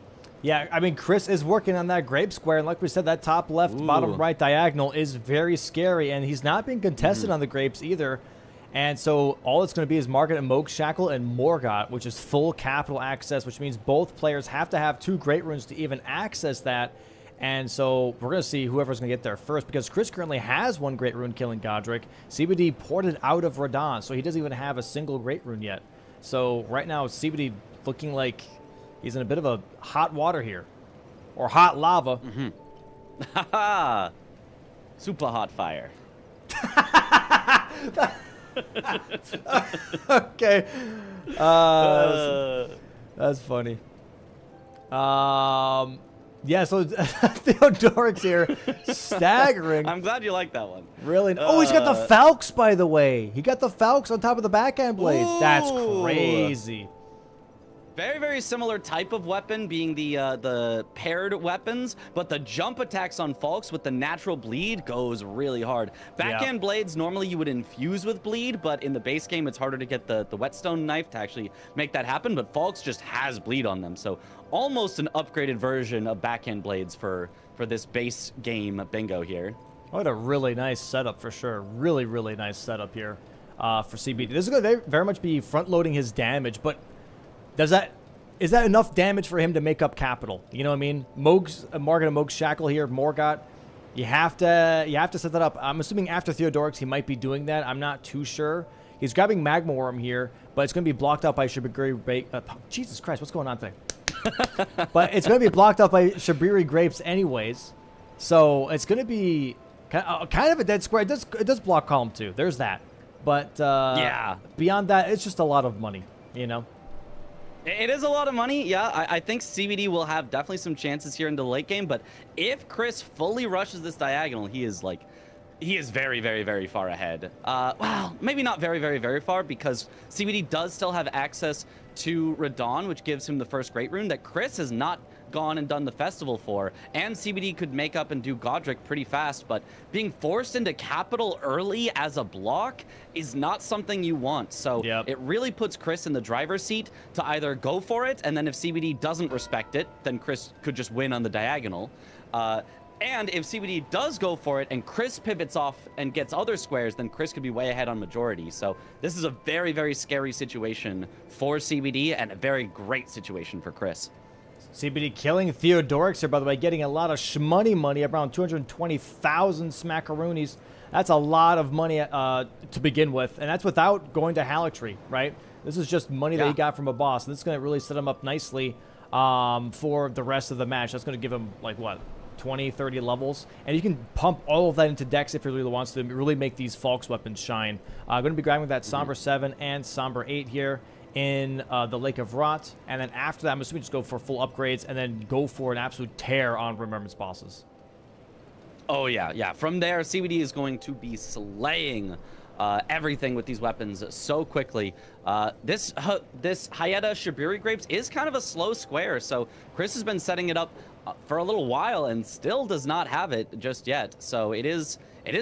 Yeah, I mean, Chris is working on that grape square, and like we said, that top left, bottom right diagonal is very scary, and he's not being contested on the grapes either. And so all it's going to be is Margaret and Moog Shackle and Morgott, which is full capital access, which means both players have to have 2 great runes to even access that. And so we're going to see whoever's going to get there first, because Chris currently has 1 great rune killing Godric. CBD ported out of Radon, so he doesn't even have a single great rune yet. So right now, CBD looking like he's in a bit of a hot water here, or hot lava. Haha, super hot fire. Okay. That's funny. Yeah, so Theodorix here, staggering. I'm glad you like that one. Really? Oh, he's got the Falx, by the way. He got the Falx on top of the backhand blades. That's crazy. Very, very similar type of weapon, being the paired weapons, but the jump attacks on Falx with the natural bleed goes really hard. Backhand blades, normally you would infuse with bleed, but in the base game, it's harder to get the whetstone knife to actually make that happen, but Falx just has bleed on them, so almost an upgraded version of backhand blades for this base game bingo here. What a really nice setup for sure. Really, really nice setup here for CBD. This is going to very much be front-loading his damage, but is that enough damage for him to make up capital? You know what I mean? Margaret and Moog Shackle here, Morgott. You have to set that up. I'm assuming after Theodorix he might be doing that. I'm not too sure. He's grabbing Magma Worm here, but it's going to be blocked out by Shabiri. Jesus Christ, what's going on today? But it's going to be blocked out by Shabiri Grapes anyways. So it's going to be kind of a dead square. It does block column 2. There's that. But beyond that, it's just a lot of money, you know? It is a lot of money. Yeah, I think CBD will have definitely some chances here in the late game. But if Chris fully rushes this diagonal, he is very, very, very far ahead. Well, maybe not very, very, very far, because CBD does still have access to Radon, which gives him the first Great Rune that Chris has not gone and done the festival for. And CBD could make up and do Godric pretty fast, but being forced into Capital early as a block is not something you want. So it really puts Chris in the driver's seat to either go for it, and then if CBD doesn't respect it, then Chris could just win on the diagonal. And if CBD does go for it and Chris pivots off and gets other squares, then Chris could be way ahead on majority. So this is a very, very scary situation for CBD and a very great situation for Chris. CBD killing Theodorix here, by the way, getting a lot of shmoney money, around 220,000 smackaroonies. That's a lot of money to begin with, and that's without going to Halletree, right? This is just money that he got from a boss, and this is going to really set him up nicely for the rest of the match. That's going to give him, like, what, 20, 30 levels, and you can pump all of that into Dex if he really wants to really make these Falx weapons shine. Going to be grabbing that Somber 7 and Somber 8 here in the Lake of Rot, and then after that, I'm assuming just go for full upgrades and then go for an absolute tear on Remembrance bosses. Oh, yeah. From there, CBD is going to be slaying everything with these weapons so quickly. This Hyeta Shiburi Grapes is kind of a slow square, so Chris has been setting it up for a little while and still does not have it just yet. So it is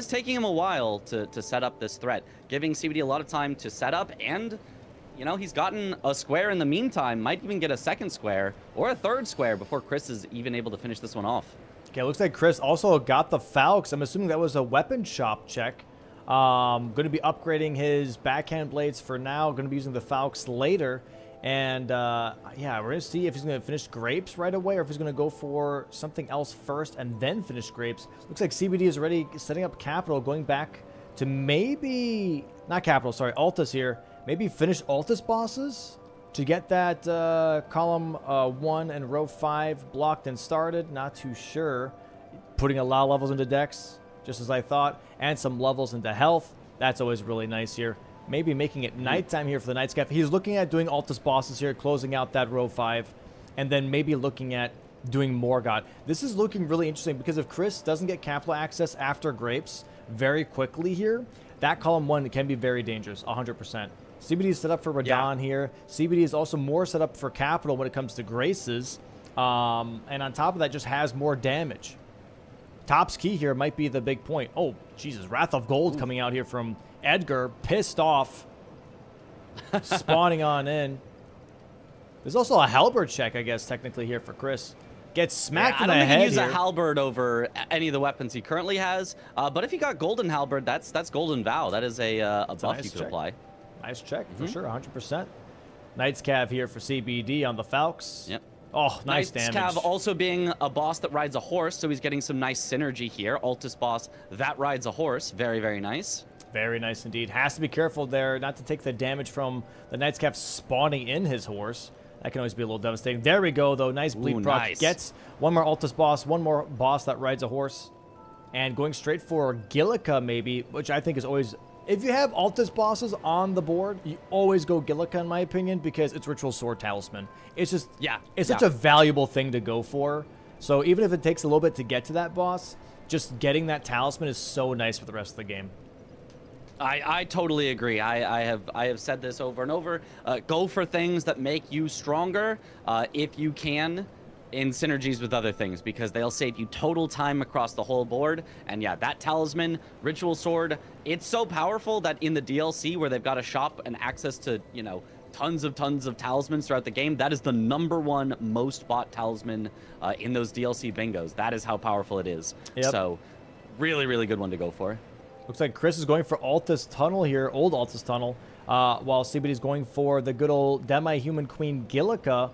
taking him a while to set up this threat, giving CBD a lot of time to set up, and you know, he's gotten a square in the meantime, might even get a second square or a third square before Chris is even able to finish this one off. Okay, looks like Chris also got the Falx. I'm assuming that was a weapon shop check. Going to be upgrading his backhand blades for now. Going to be using the Falx later. And, yeah, we're going to see if he's going to finish Grapes right away or if he's going to go for something else first and then finish Grapes. Looks like CBD is already setting up Capital, going back to maybe... Not Capital, sorry, Altus here. Maybe finish Altus bosses to get that column 1 and row 5 blocked and started. Not too sure. Putting a lot of levels into Dex, just as I thought, and some levels into health. That's always really nice here. Maybe making it nighttime here for the Night Scav. He's looking at doing Altus bosses here, closing out that row 5, and then maybe looking at doing Morgott. This is looking really interesting because if Chris doesn't get Capital access after Grapes very quickly here, that column 1 can be very dangerous, 100%. CBD is set up for Radon here. CBD is also more set up for Capital when it comes to Graces. And on top of that, just has more damage. Top's key here might be the big point. Oh, Jesus. Wrath of Gold coming out here from Edgar. Pissed off. Spawning on in. There's also a Halberd check, I guess, technically here for Chris. Gets smacked in the head. I don't think he can use a Halberd over any of the weapons he currently has. But if he got Golden Halberd, that's Golden Vow. That is a buff nice you could check. apply. Nice check, for sure, 100%. Knight's Cav here for CBD on the Falx. Yep. Oh, nice Knight's damage. Cav also being a boss that rides a horse, so he's getting some nice synergy here. Altus boss that rides a horse. Very, very nice. Very nice indeed. Has to be careful there not to take the damage from the Knight's Cav spawning in his horse. That can always be a little devastating. There we go, though. Nice bleed proc. Nice. Gets one more Altus boss, one more boss that rides a horse. And going straight for Gillica, maybe, which I think is always... If you have Altus bosses on the board, you always go Gillica, in my opinion, because it's Ritual Sword Talisman. It's just... It's such a valuable thing to go for. So even if it takes a little bit to get to that boss, just getting that talisman is so nice for the rest of the game. I totally agree. I have said this over and over. Go for things that make you stronger if you can in synergies with other things, because they'll save you total time across the whole board. And yeah, that talisman, Ritual Sword, it's so powerful that in the DLC where they've got a shop and access to, you know, tons of talismans throughout the game, that is the #1 most bought talisman in those DLC bingos. That is how powerful it is. Yep. So really, really good one to go for. Looks like Chris is going for Altus Tunnel here, old Altus Tunnel, while CBD is going for the good old Demi-Human Queen Gillica.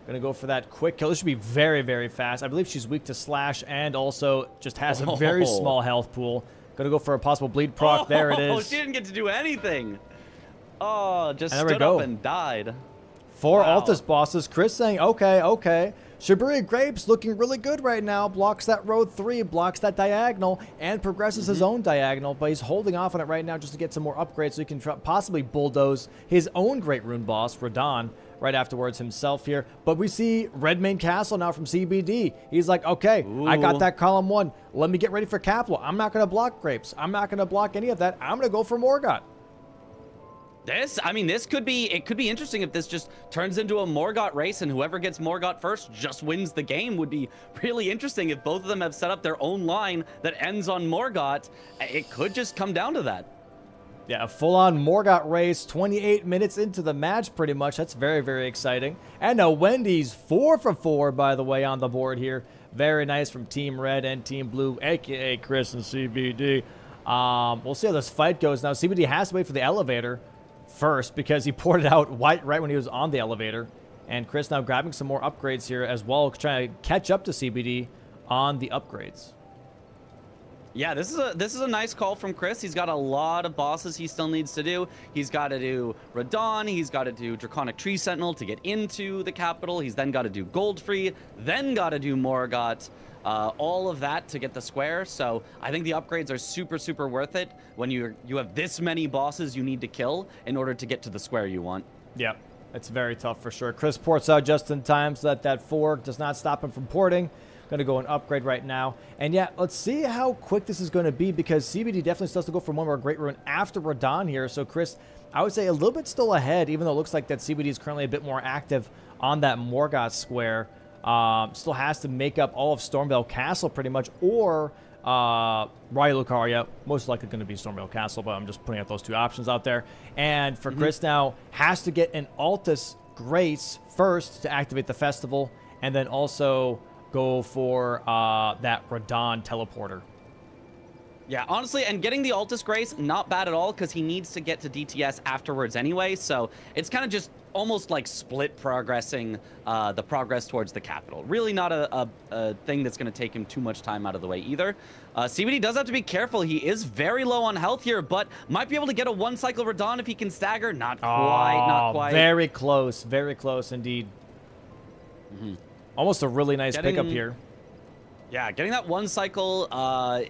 Going to go for that quick kill. This should be very, very fast. I believe she's weak to slash and also just has a very small health pool. Going to go for a possible bleed proc. There it is. Oh, she didn't get to do anything. Oh, just stood up and died. 4 Altus bosses. Chris saying, okay, okay. Shiburi Grapes looking really good right now. Blocks that road 3, blocks that diagonal, and progresses his own diagonal. But he's holding off on it right now just to get some more upgrades so he can possibly bulldoze his own Great Rune boss, Radon, right afterwards himself here. But we see Redmane Castle now from CBD. He's like, okay, I got that column 1. Let me get ready for capital. I'm not going to block grapes. I'm not going to block any of that. I'm going to go for Morgott. I mean, it could be interesting if this just turns into a Morgott race and whoever gets Morgott first just wins the game. Would be really interesting if both of them have set up their own line that ends on Morgott. It could just come down to that. Yeah, a full-on Morgott race, 28 minutes into the match pretty much. That's very, very exciting. And a Wendy's 4 for 4, by the way, on the board here. Very nice from Team Red and Team Blue, a.k.a. Chris and CBD. We'll see how this fight goes. Now, CBD has to wait for the elevator first because he poured it out right when he was on the elevator. And Chris now grabbing some more upgrades here as well, trying to catch up to CBD on the upgrades. Yeah, this is a nice call from Chris. He's got a lot of bosses he still needs to do. He's got to do Radon. He's got to do Draconic Tree Sentinel to get into the capital. He's then got to do Goldfree, then got to do Morgott. All of that to get the square. So I think the upgrades are super, super worth it when you have this many bosses you need to kill in order to get to the square you want. Yep, it's very tough for sure. Chris ports out just in time so that 4 does not stop him from porting. Going to go and upgrade right now. And yeah, let's see how quick this is going to be because CBD definitely still has to go for one more Great Rune after Radon here. So Chris, I would say a little bit still ahead, even though it looks like that CBD is currently a bit more active on that Morgott square. Still has to make up all of Stormveil Castle pretty much, or Raya Lucaria. Most likely going to be Stormveil Castle, but I'm just putting out those 2 options out there. And for Chris now, has to get an Altus Grace first to activate the festival, and then also go for that Radon teleporter. Yeah, honestly, and getting the Altus Grace, not bad at all, because he needs to get to DTS afterwards anyway, so it's kind of just almost like split progressing the progress towards the capital. Really not a thing that's going to take him too much time out of the way either. CBD does have to be careful. He is very low on health here, but might be able to get a 1-cycle Radon if he can stagger. Not quite. Very close indeed. Almost a really nice pickup here. Yeah, getting that 1-cycle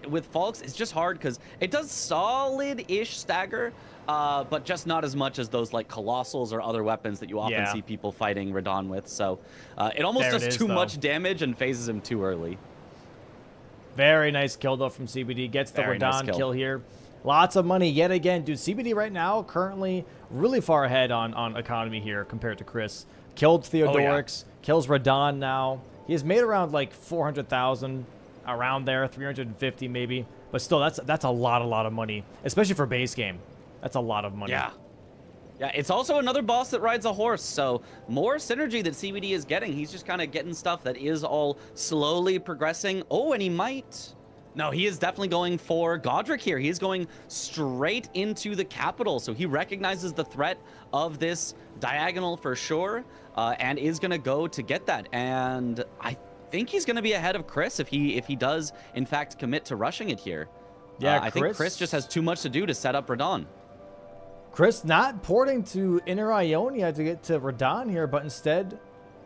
with Falks is just hard because it does solid-ish stagger, but just not as much as those like Colossals or other weapons that you often see people fighting Radon with. So it almost does too much damage and phases him too early. Very nice kill though from CBD. Gets the Radon kill here. Lots of money yet again. Dude, CBD right now currently really far ahead on economy here compared to Chris. Killed Theodorix, kills Radon now. He has made around like 400,000, around there, 350 maybe. But still, that's a lot of money, especially for base game. That's a lot of money. Yeah. Yeah, it's also another boss that rides a horse, so more synergy that CBD is getting. He's just kind of getting stuff that is all slowly progressing. Oh, and he might... No, he is definitely going for Godric here. He's going straight into the capital, so he recognizes the threat of this diagonal for sure, and is going to go to get that. And I think he's going to be ahead of Chris if he does, in fact, commit to rushing it here. Yeah, I think Chris just has too much to do to set up Radon. Chris not porting to Inner Ionia to get to Radon here, but instead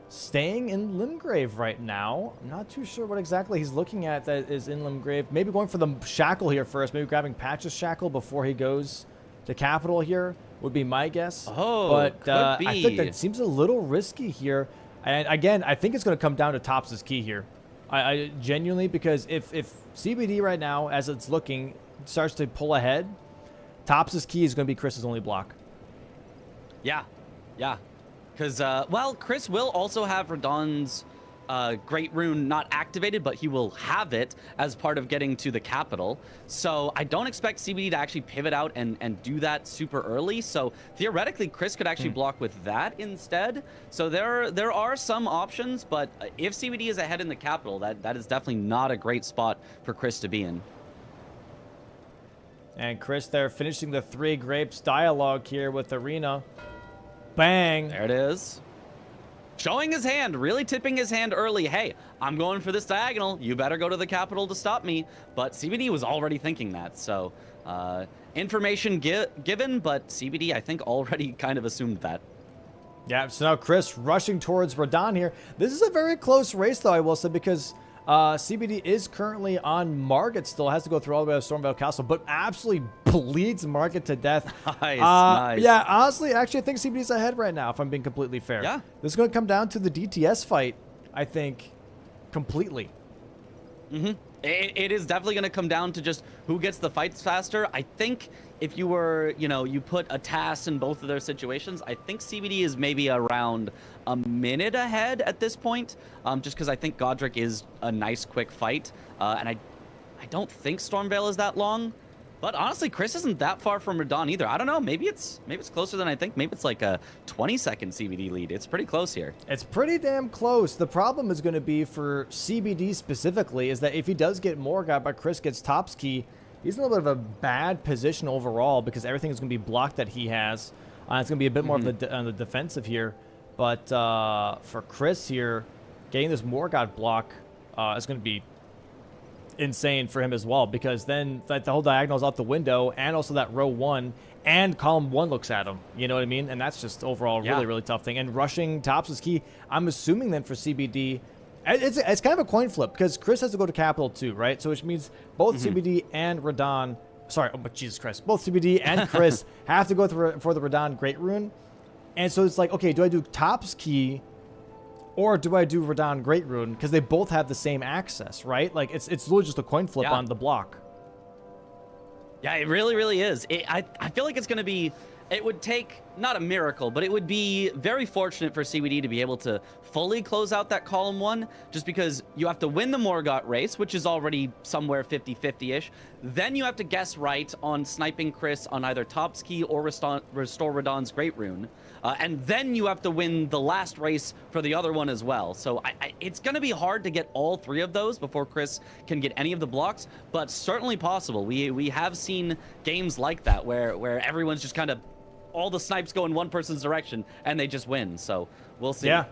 staying in Limgrave right now. I'm not too sure what exactly he's looking at that is in Limgrave. Maybe going for the Shackle here first. Maybe grabbing Patch's Shackle before he goes to Capital here would be my guess. Oh, but I think that seems a little risky here. And again, I think it's going to come down to Tops' key here. I genuinely, because if CBD right now, as it's looking, starts to pull ahead, Tops' key is going to be Chris's only block. Yeah. Because, well, Chris will also have Radon's Great Rune not activated, but he will have it as part of getting to the capital. So I don't expect CBD to actually pivot out and do that super early. So theoretically, Chris could actually block with that instead. So there are some options, but if CBD is ahead in the capital, that is definitely not a great spot for Chris to be in. And Chris there finishing the 3 grapes dialogue here with Arena. Bang. There it is. Showing his hand, really tipping his hand early. Hey, I'm going for this diagonal. You better go to the capital to stop me. But CBD was already thinking that. So information given, but CBD, I think, already kind of assumed that. Yeah, so now Chris rushing towards Radon here. This is a very close race, though, I will say, because CBD is currently on Margit still. Has to go through all the way to Stormvale Castle, but absolutely bleeds Margit to death. Nice. Yeah, honestly, actually, I think CBD's ahead right now, if I'm being completely fair. Yeah. This is going to come down to the DTS fight, I think, completely. Mm-hmm. It is definitely going to come down to just who gets the fights faster. I think if you were, you put a task in both of their situations, I think CBD is maybe around a minute ahead at this point, just because I think Godric is a nice, quick fight. And I don't think Stormvale is that long. But honestly, Chris isn't that far from Radon either. I don't know. Maybe it's closer than I think. Maybe it's like a 20-second CBD lead. It's pretty close here. It's pretty damn close. The problem is going to be for CBD specifically is that if he does get Morgat, but Chris gets Topski, he's in a little bit of a bad position overall because everything is going to be blocked that he has. It's going to be a bit more of on the defensive here. But for Chris here, getting this Morgat block is going to be insane for him as well, because then the whole diagonal is out the window, and also that row 1 and column 1 looks at him. You know what I mean? And that's just overall really, really tough thing. And rushing tops is key. I'm assuming then for CBD, it's kind of a coin flip because Chris has to go to capital too, right? So which means both CBD and Radon, sorry, oh, Jesus Christ, both CBD and Chris have to go for the Radon Great Rune. And so it's like, okay, do I do tops key or do I do Radon Great Rune? Because they both have the same access, right? Like, it's literally just a coin flip on the block. Yeah, it really, really is. I feel like it's going to be... It would take, not a miracle, but it would be very fortunate for CBD to be able to fully close out that column 1, just because you have to win the Morgott race, which is already somewhere 50-50-ish. Then you have to guess right on sniping Chris on either Topski or Restore Radon's Great Rune. And then you have to win the last race for the other one as well. So it's going to be hard to get all 3 of those before Chris can get any of the blocks, but certainly possible. We have seen games like that where everyone's just kind of, all the snipes go in one person's direction and they just win. So we'll see. Yeah.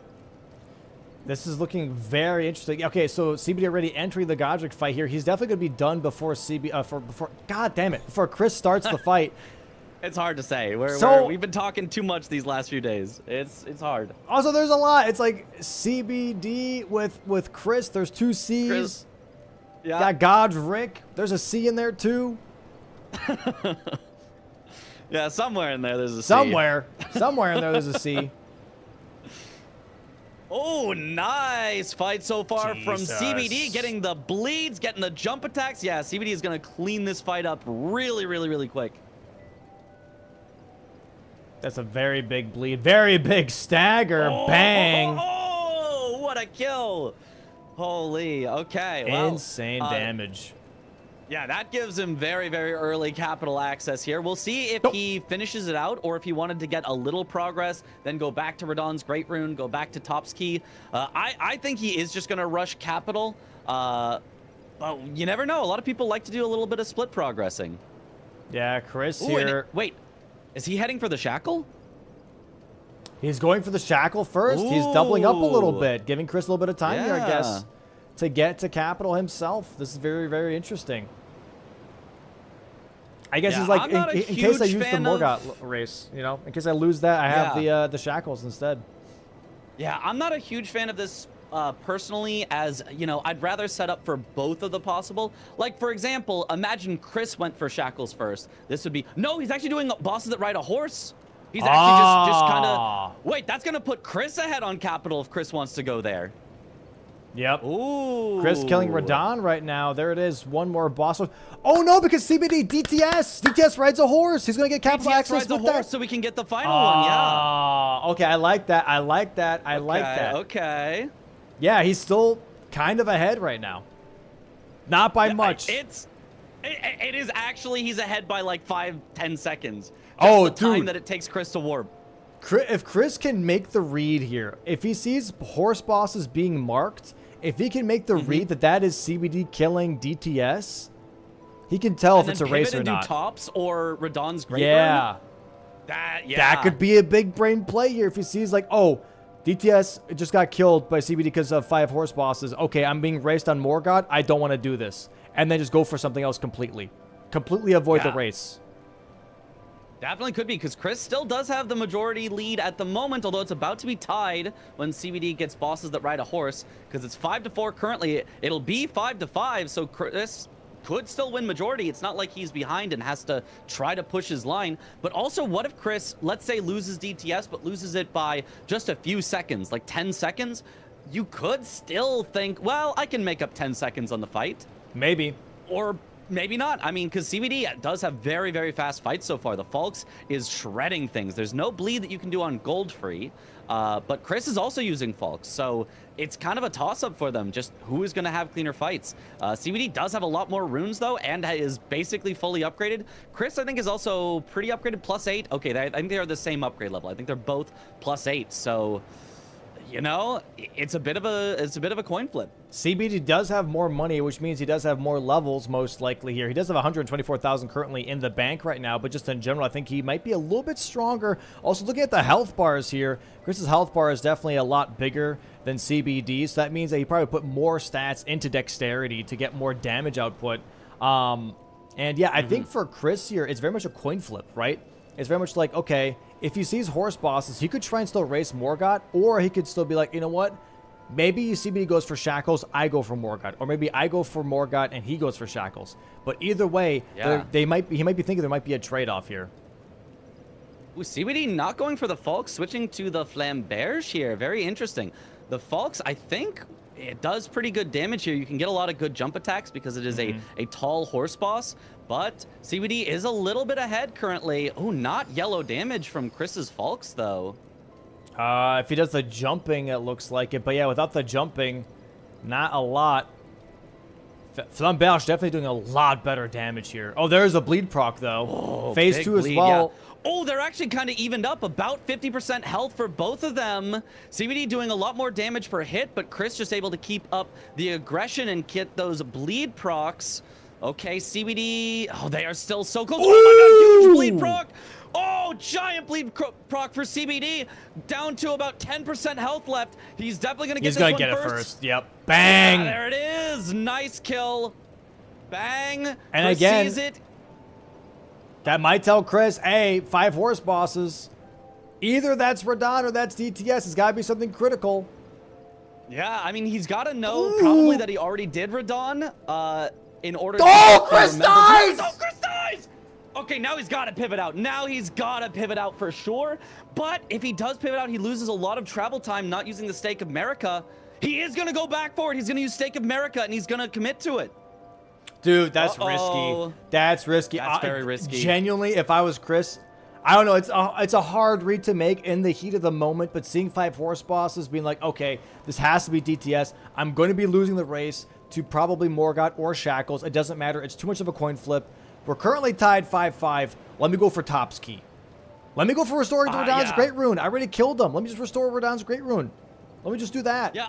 This is looking very interesting. Okay, so CBD already entering the Godric fight here. He's definitely going to be done before God damn it, before Chris starts the fight. It's hard to say. We've been talking too much these last few days. It's hard. Also, there's a lot. It's like CBD with Chris. There's 2 C's. Chris. Yeah. Got Godric. There's a C in there too. Yeah, somewhere in there there's a C. Somewhere in there there's a C. Oh, nice fight so far from Jesus. CBD, getting the bleeds, getting the jump attacks. Yeah, CBD is going to clean this fight up really, really, really quick. That's a very big bleed. Very big stagger. Bang. Oh, what a kill. Holy. Okay. Well, insane damage. Yeah, that gives him very, very early capital access here. We'll see if he finishes it out or if he wanted to get a little progress, then go back to Radon's Great Rune, go back to Topski. I think he is just going to rush capital. But you never know. A lot of people like to do a little bit of split progressing. Yeah, Chris here. Wait, is he heading for the shackle? He's going for the shackle first. He's doubling up a little bit, giving Chris a little bit of time here, I guess, to get to capital himself. This is very, very interesting. I guess he's like, in case I use the Morgott race, you know, in case I lose that, I have the shackles instead. Yeah, I'm not a huge fan of this personally, as, you know, I'd rather set up for both of the possible. Like, for example, imagine Chris went for shackles first. This would be, no, he's actually doing bosses that ride a horse. He's actually just kind of, wait, that's going to put Chris ahead on capital if Chris wants to go there. Yep. Ooh. Chris killing Radon right now. There it is. One more boss. Oh, no, because CBD, DTS. DTS rides a horse. He's going to get capital access with that. So we can get the final one, yeah. Okay, I like that. I like that. I like that. Okay. Yeah, he's still kind of ahead right now. Not by much. It is actually, he's ahead by like 5-10 seconds. Just the time that it takes Chris to warp. If Chris can make the read here, if he sees horse bosses being marked, if he can make the read that is CBD killing DTS, he can tell if it's a race or not. Do tops or Radon's Great Rune? That could be a big brain play here if he sees like, oh, DTS just got killed by CBD because of 5 horse bosses. Okay, I'm being raced on Morgott. I don't want to do this. And then just go for something else completely. Completely avoid the race. Definitely could be, because Chris still does have the majority lead at the moment, although it's about to be tied when CBD gets bosses that ride a horse, because it's 5-4 currently. It'll be 5-5, so Chris could still win majority. It's not like he's behind and has to try to push his line. But also, what if Chris, let's say, loses DTS, but loses it by just a few seconds, like 10 seconds? You could still think, well, I can make up 10 seconds on the fight. Maybe. Or maybe not. I mean, because CBD does have very, very fast fights so far. The Falks is shredding things. There's no bleed that you can do on gold free, but Chris is also using Falks, so it's kind of a toss-up for them, just who is going to have cleaner fights. CBD does have a lot more runes, though, and is basically fully upgraded. Chris, I think, is also pretty upgraded, +8. Okay, I think they are the same upgrade level. I think they're both +8, so... You know, it's a bit of a coin flip. CBD does have more money, which means he does have more levels, most likely here. He does have 124,000 currently in the bank right now, but just in general, I think he might be a little bit stronger. Also, looking at the health bars here, Chris's health bar is definitely a lot bigger than CBD, so that means that he probably put more stats into dexterity to get more damage output. And yeah, I think for Chris here, it's very much a coin flip, right? It's very much like, okay, if he sees horse bosses, he could try and still race Morgott, or he could still be like, you know what? Maybe CBD goes for Shackles, I go for Morgott. Or maybe I go for Morgott and he goes for Shackles. But either way, yeah, he might be thinking there might be a trade-off here. Ooh, CBD not going for the Falks, switching to the Flamberge here. Very interesting. The Falks, I think... It does pretty good damage here. You can get a lot of good jump attacks because it is a tall horse boss. But CBD is a little bit ahead currently. Oh, not yellow damage from Chris's Falks, though. If he does the jumping, it looks like it. But yeah, without the jumping, not a lot. Flamberge definitely doing a lot better damage here. Oh, there's a bleed proc, though. Oh, Phase 2 as well. Yeah. Oh, they're actually kind of evened up. About 50% health for both of them. CBD doing a lot more damage per hit, but Chris just able to keep up the aggression and get those bleed procs. Okay, CBD. Oh, they are still so close. Oh my god, huge bleed proc. Oh, giant bleed proc for CBD. Down to about 10% health left. He's definitely going to get this one first. He's going to get it first. Yep. Bang. Yeah, there it is. Nice kill. Bang. And Chris again, sees it. That might tell Chris, hey, 5 horse bosses. Either that's Radon or that's DTS. It's got to be something critical. Yeah, I mean, he's got to know probably that he already did Radon in order to... Oh, Chris dies! Oh, Chris dies! Okay, now he's got to pivot out. Now he's got to pivot out for sure. But if he does pivot out, he loses a lot of travel time not using the Stake of America. He is going to go back for it. He's going to use Stake of America, and he's going to commit to it. Dude, that's risky. That's risky. That's very risky. Genuinely, if I was Chris, I don't know. It's a hard read to make in the heat of the moment, but seeing 5 horse bosses being like, okay, this has to be DTS. I'm going to be losing the race to probably Morgott or Shackles. It doesn't matter. It's too much of a coin flip. We're currently tied 5-5. Let me go for Top's Key. Let me go for restoring Radon's Great Rune. I already killed him. Let me just restore Radon's Great Rune. Let me just do that. Yeah,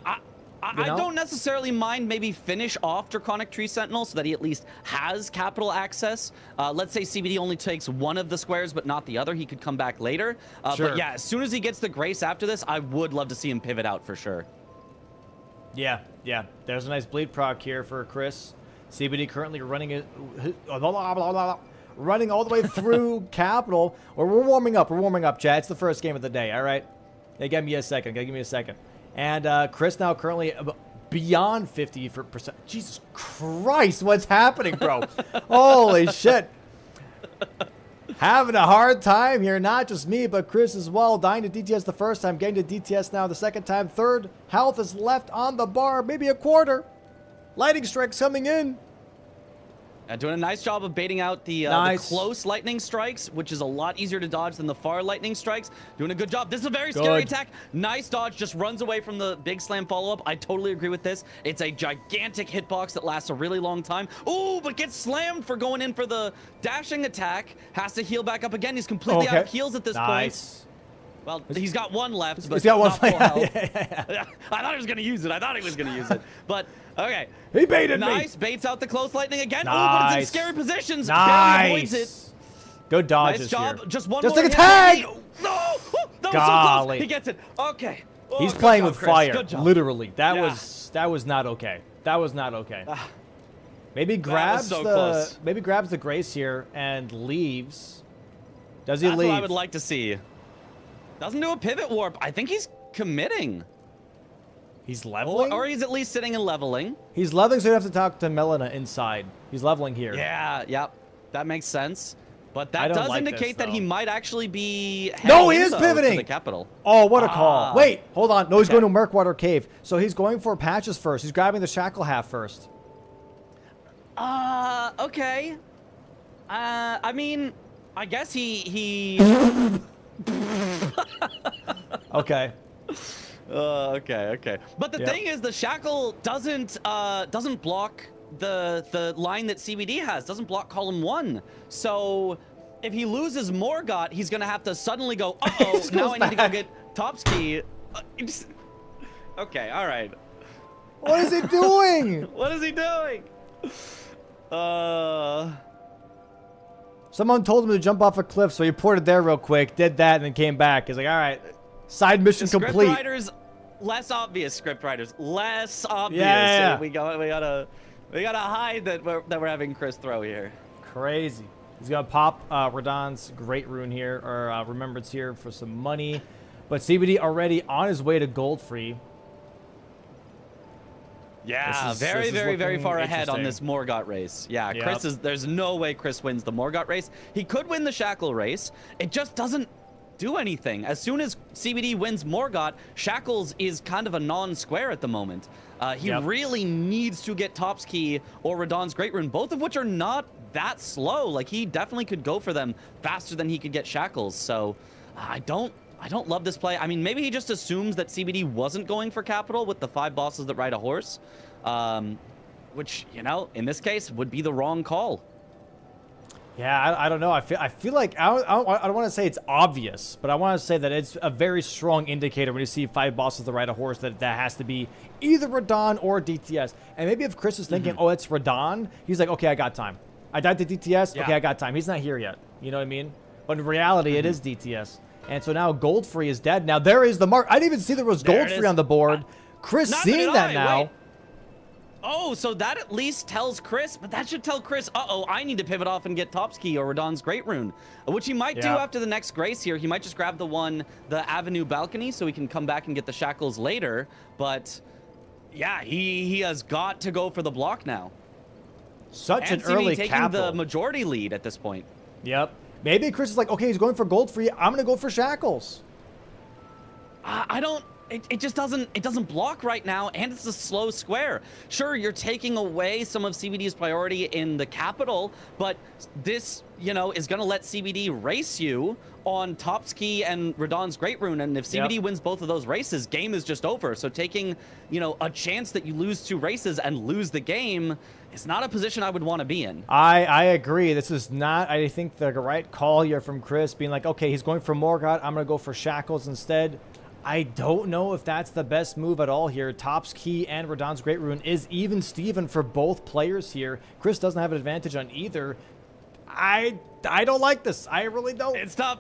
I don't necessarily mind maybe finish off Draconic Tree Sentinel so that he at least has capital access. Let's say CBD only takes one of the squares but not the other. He could come back later. Sure. But yeah, as soon as he gets the Grace after this, I would love to see him pivot out for sure. Yeah. There's a nice bleed proc here for Chris. CBD currently running it, running all the way through capital. We're warming up. We're warming up, Chad. It's the first game of the day. All right. Hey, give me a second. Give me a second. And Chris now currently beyond 50%. Jesus Christ, what's happening, bro? Holy shit. Having a hard time here. Not just me, but Chris as well. Dying to DTS the first time. Getting to DTS now the second time. Third health is left on the bar. Maybe a quarter. Lightning strikes coming in. Doing a nice job of baiting out the close lightning strikes, which is a lot easier to dodge than the far lightning strikes. Doing a good job. This is a very scary attack. Nice dodge. Just runs away from the big slam follow-up. I totally agree with this. It's a gigantic hitbox that lasts a really long time. Ooh, but gets slammed for going in for the dashing attack. Has to heal back up again. He's completely out of heals at this point. Well, he's got one left, but he's got one full health. I thought he was going to use it. But, okay. He baited me. Nice. Baits out the close lightning again. Nice. Ooh, but it's in scary positions. Nice. Avoids it. Good dodges nice job. Here. Just one Just more like a tag. No. That was so close. He gets it. Okay. Oh, he's playing with fire. Literally. That was not okay. That was not okay. Maybe grabs the Grace here and leaves. Does he That's leave? what I would like to see. Doesn't do a pivot warp. I think he's committing. He's leveling? Or he's at least sitting and leveling. He's leveling, so you have to talk to Melina inside. He's leveling here. Yeah, yep. That makes sense. But I that don't does like indicate this, that he though. might actually be No, he heading is though, pivoting. to the capital. Oh, what a call. Wait, hold on. No, he's Okay. going to Murkwater Cave. So he's going for patches first. He's grabbing the shackle half first. Okay. I mean, I guess he Okay. Okay. But the thing is, the shackle doesn't block the line that CBD has. Doesn't block column 1. So if he loses Morgott, he's gonna have to suddenly go. Uh-oh, now I need to go get Topski. Okay, all right. What is he doing? What is he doing? Someone told him to jump off a cliff, so he ported there real quick, did that, and then came back. He's like, all right, side mission complete. Script writers, less obvious. Script writers, less obvious. Yeah. We gotta hide that we're having Chris throw here. Crazy. He's gonna pop Radon's Great Rune here, or Remembrance here for some money. But CBD already on his way to gold free. Yeah, This very is far ahead on interesting. this Morgott race. Yeah, Yep. there's no way Chris wins the Morgott race. He could win the Shackle race. It just doesn't do anything. As soon as CBD wins Morgott, Shackles is kind of a non-square at the moment. He really needs to get Topski or Radon's Great Rune, both of which are not that slow. Like, he definitely could go for them faster than he could get Shackles. So I don't love this play. I mean, maybe he just assumes that CBD wasn't going for capital with the 5 bosses that ride a horse, which, you know, in this case would be the wrong call. Yeah, I don't know. I feel like I don't want to say it's obvious, but I want to say that it's a very strong indicator when you see 5 bosses that ride a horse that has to be either Radon or DTS. And maybe if Chris is thinking, oh, it's Radon, he's like, okay, I got time. I died to DTS. Yeah. Okay, I got time. He's not here yet. You know what I mean? But in reality, it is DTS. And so now gold free is dead. Now there is the mark. I didn't even see there was There gold it free is. on the board. Chris Not seeing did that I. now. Wait. Oh, so that at least tells Chris, but that should tell Chris, uh-oh, I need to pivot off and get Topski or Radon's Great Rune, which he might do after the next Grace here. He might just grab the Avenue balcony so he can come back and get the Shackles later. But yeah, he has got to go for the block now. Such And an early taking capital. the majority lead at this point. Yep. Maybe Chris is like, okay, he's going for gold free. I'm going to go for Shackles. I don't. It just doesn't block right now, and it's a slow square. Sure, you're taking away some of CBD's priority in the capital, but this, you know, is gonna let CBD race you on Topski and Radon's Great Rune, and if CBD wins both of those races, game is just over. So taking, you know, a chance that you lose 2 races and lose the game is not a position I would want to be in. I agree. This is not, I think, the right call here from Chris, being like, okay, he's going for Morgott. I'm going to go for Shackles instead. I don't know if that's the best move at all here. Topski and Radon's Great Rune is even Steven for both players here. Chris doesn't have an advantage on either. I don't like this. I really don't. It's tough.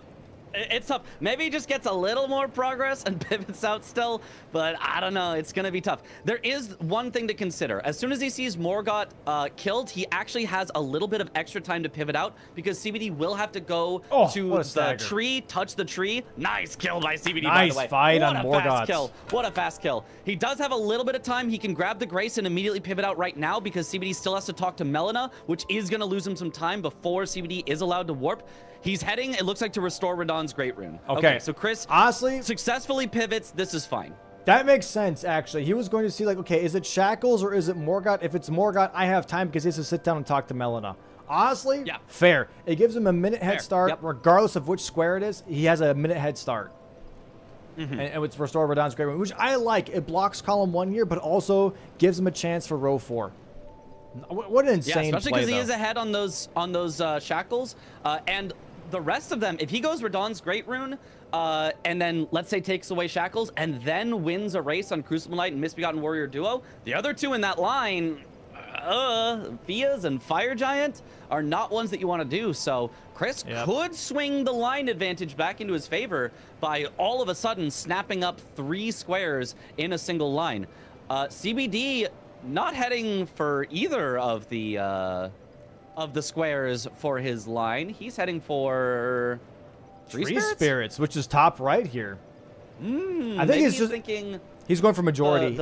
It's tough. Maybe he just gets a little more progress and pivots out still, but I don't know. It's going to be tough. There is one thing to consider. As soon as he sees Morgott killed, he actually has a little bit of extra time to pivot out because CBD will have to go to the tree, touch the tree. Nice kill by CBD, by the way. Nice fight on What a Morgott. fast kill. What a fast kill. He does have a little bit of time. He can grab the Grace and immediately pivot out right now because CBD still has to talk to Melina, which is going to lose him some time before CBD is allowed to warp. He's heading, it looks like, to restore Radon's Great Rune. Okay, So Chris honestly successfully pivots. This is fine. That makes sense, actually. He was going to see, like, okay, is it Shackles or is it Morgott? If it's Morgott, I have time because he has to sit down and talk to Melina. Honestly, fair. It gives him a minute head start, regardless of which square it is. He has a minute head start. And it's restore Radon's Great Rune, which I like. It blocks column 1 here, but also gives him a chance for row 4. What an insane especially play, because he is ahead on those Shackles. And the rest of them, if he goes Radon's Great Rune, and then, let's say, takes away Shackles, and then wins a race on Crucible Knight and Misbegotten Warrior Duo, the other 2 in that line, Fias and Fire Giant, are not ones that you want to do. So Chris could swing the line advantage back into his favor by all of a sudden snapping up 3 squares in a single line. CBD not heading for either of the squares for his line. He's heading for Tree Spirits, which is top right here. I think he's just thinking. He's going for majority.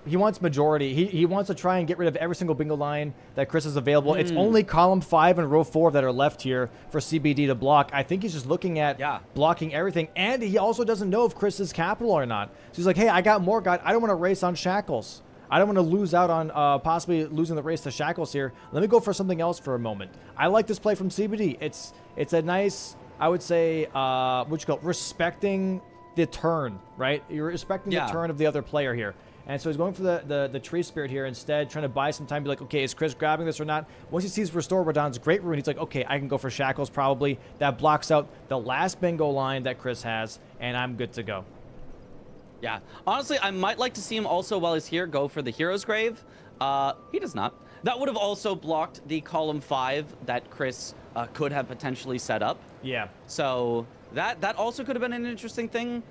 He wants majority. He wants to try and get rid of every single bingo line that Chris is available. It's only column 5 and row 4 that are left here for CBD to block. I think he's just looking at blocking everything. And he also doesn't know if Chris is capital or not. So he's like, hey, I got more God. I don't want to race on Shackles. I don't want to lose out on possibly losing the race to Shackles here. Let me go for something else for a moment. I like this play from CBD. It's a nice, I would say, what you call it, respecting the turn, right? You're respecting the turn of the other player here. And so he's going for the Tree Spirit here instead, trying to buy some time, be like, okay, is Chris grabbing this or not? Once he sees Restore Radon's Great Rune, he's like, okay, I can go for Shackles probably. That blocks out the last bingo line that Chris has, and I'm good to go. Yeah. Honestly, I might like to see him also, while he's here, go for the Hero's Grave. He does not. That would have also blocked the column 5 that Chris could have potentially set up. Yeah. So that also could have been an interesting thing.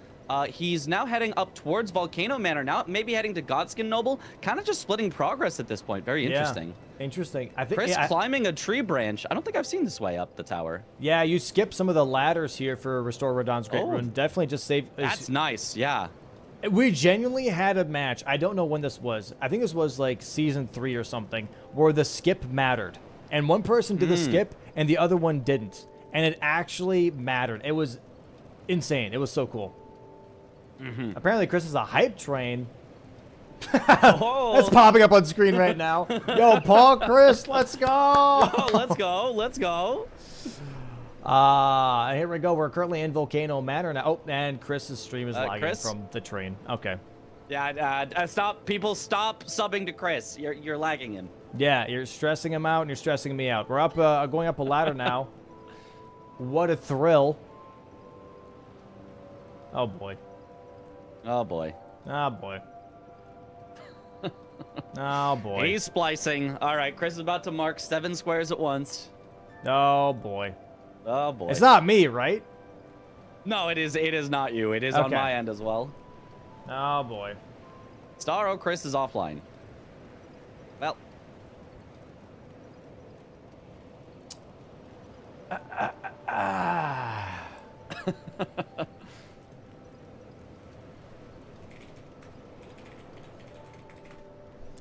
He's now heading up towards Volcano Manor now, maybe heading to Godskin Noble, kind of just splitting progress at this point. Very interesting. Interesting. I think Chris climbing a tree branch. I don't think I've seen this way up the tower. Yeah, you skip some of the ladders here for Restore Radon's Great Rune. Definitely just save. That's nice. Yeah. We genuinely had a match. I don't know when this was. I think this was like season 3 or something, where the skip mattered. And one person did the skip and the other one didn't. And it actually mattered. It was insane. It was so cool. Apparently Chris is a hype train. That's popping up on screen right now. Yo, Paul, Chris, let's go. Yo, let's go. Let's go. Here we go. We're currently in Volcano Manor now. Oh, and Chris's stream is lagging from the train. Okay. Yeah, stop. People, stop subbing to Chris. You're lagging him. Yeah, you're stressing him out and you're stressing me out. We're up, going up a ladder now. What a thrill. Oh, boy. Oh, boy. Oh, boy. Oh, boy. He's splicing. All right, Chris is about to mark 7 squares at once. Oh, boy. Oh, boy. It's not me, right? No, it is not you. It is on my end as well. Oh, boy. Starro, Chris is offline. Well.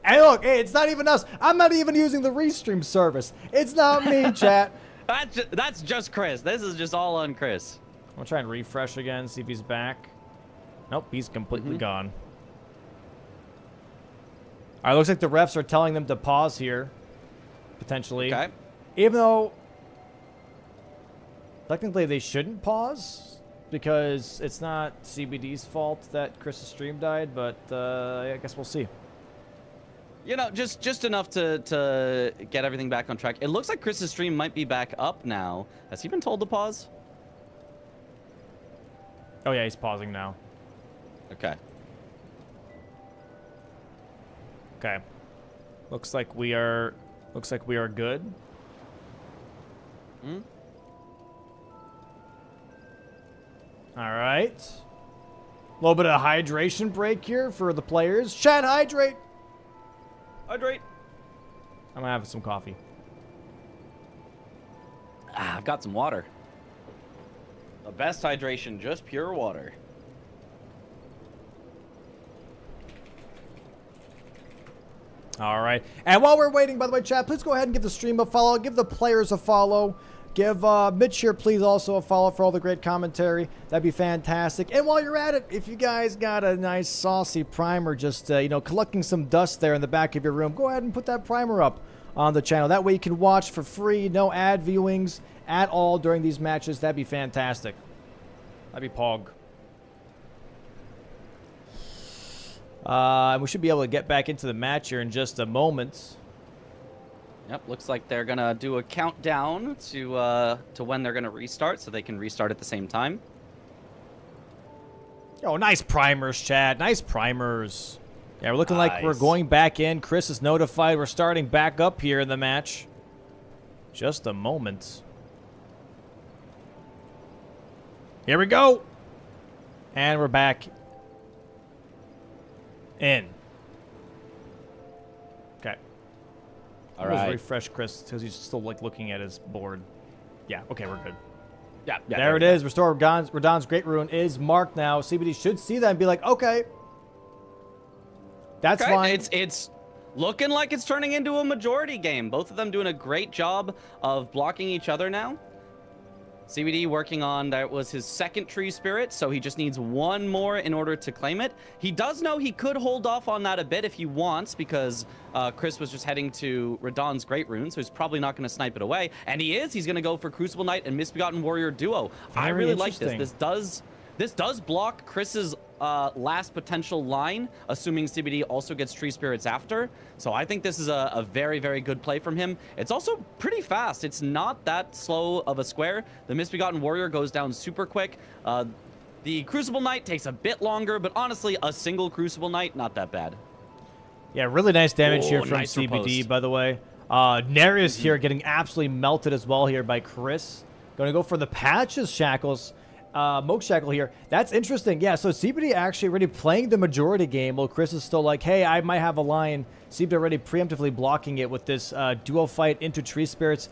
Hey, look, hey, it's not even us. I'm not even using the restream service. It's not me, chat. That's just Chris. This is just all on Chris. I'm gonna try and refresh again, see if he's back. Nope, he's completely gone. All right, looks like the refs are telling them to pause here, potentially. Okay. Even though technically they shouldn't pause because it's not CBD's fault that Chris's stream died, but I guess we'll see. You know, just enough to get everything back on track. It looks like Chris's stream might be back up now. Has he been told to pause? Oh yeah, he's pausing now. Okay. Okay. Looks like we are good. All right. A little bit of hydration break here for the players. Chat, hydrate. Hydrate. I'm gonna have some coffee. I've got some water. The best hydration, just pure water. All right. And while we're waiting, by the way, chat, please go ahead and give the stream a follow. Give the players a follow. Give Mitch here, please, also a follow for all the great commentary. That'd be fantastic. And while you're at it, if you guys got a nice saucy primer just, you know, collecting some dust there in the back of your room, go ahead and put that primer up on the channel. That way you can watch for free, no ad viewings at all during these matches. That'd be fantastic. That'd be pog. And we should be able to get back into the match here in just a moment. Yep, looks like they're gonna do a countdown to when they're gonna restart, so they can restart at the same time. Oh, nice primers, Chad. Nice primers. Yeah, we're looking like we're going back in. Chris is notified we're starting back up here in the match. Just a moment. Here we go. And we're back in. Okay. All right. Refresh Chris because he's still like looking at his board. Yeah. Okay, we're good. Yeah, there it is. Restore Radon's Great Rune is marked now. CBD should see that and be like, okay. That's fine. It's looking like it's turning into a majority game. Both of them doing a great job of blocking each other now. CBD working on, that was his second tree spirit, so he just needs one more in order to claim it. He does know he could hold off on that a bit if he wants, because Chris was just heading to Radon's Great Rune, so he's probably not going to snipe it away. And he's going to go for Crucible Knight and Misbegotten Warrior duo. I really like this. This does block Chris's last potential line, assuming CBD also gets tree spirits after. So I think this is a very, very good play from him. It's also pretty fast. It's not that slow of a square. The Misbegotten Warrior goes down super quick. The Crucible Knight takes a bit longer, but honestly, a single Crucible Knight, not that bad. Yeah, really nice damage here from nice CBD, riposte. by the way. Narius here getting absolutely melted as well here by Chris. Going to go for the Patches Shackles. Moke Shackle here. That's interesting. Yeah, so CBD actually already playing the majority game while Chris is still like, hey, I might have a line. CBD already preemptively blocking it with this duo fight into Tree Spirits.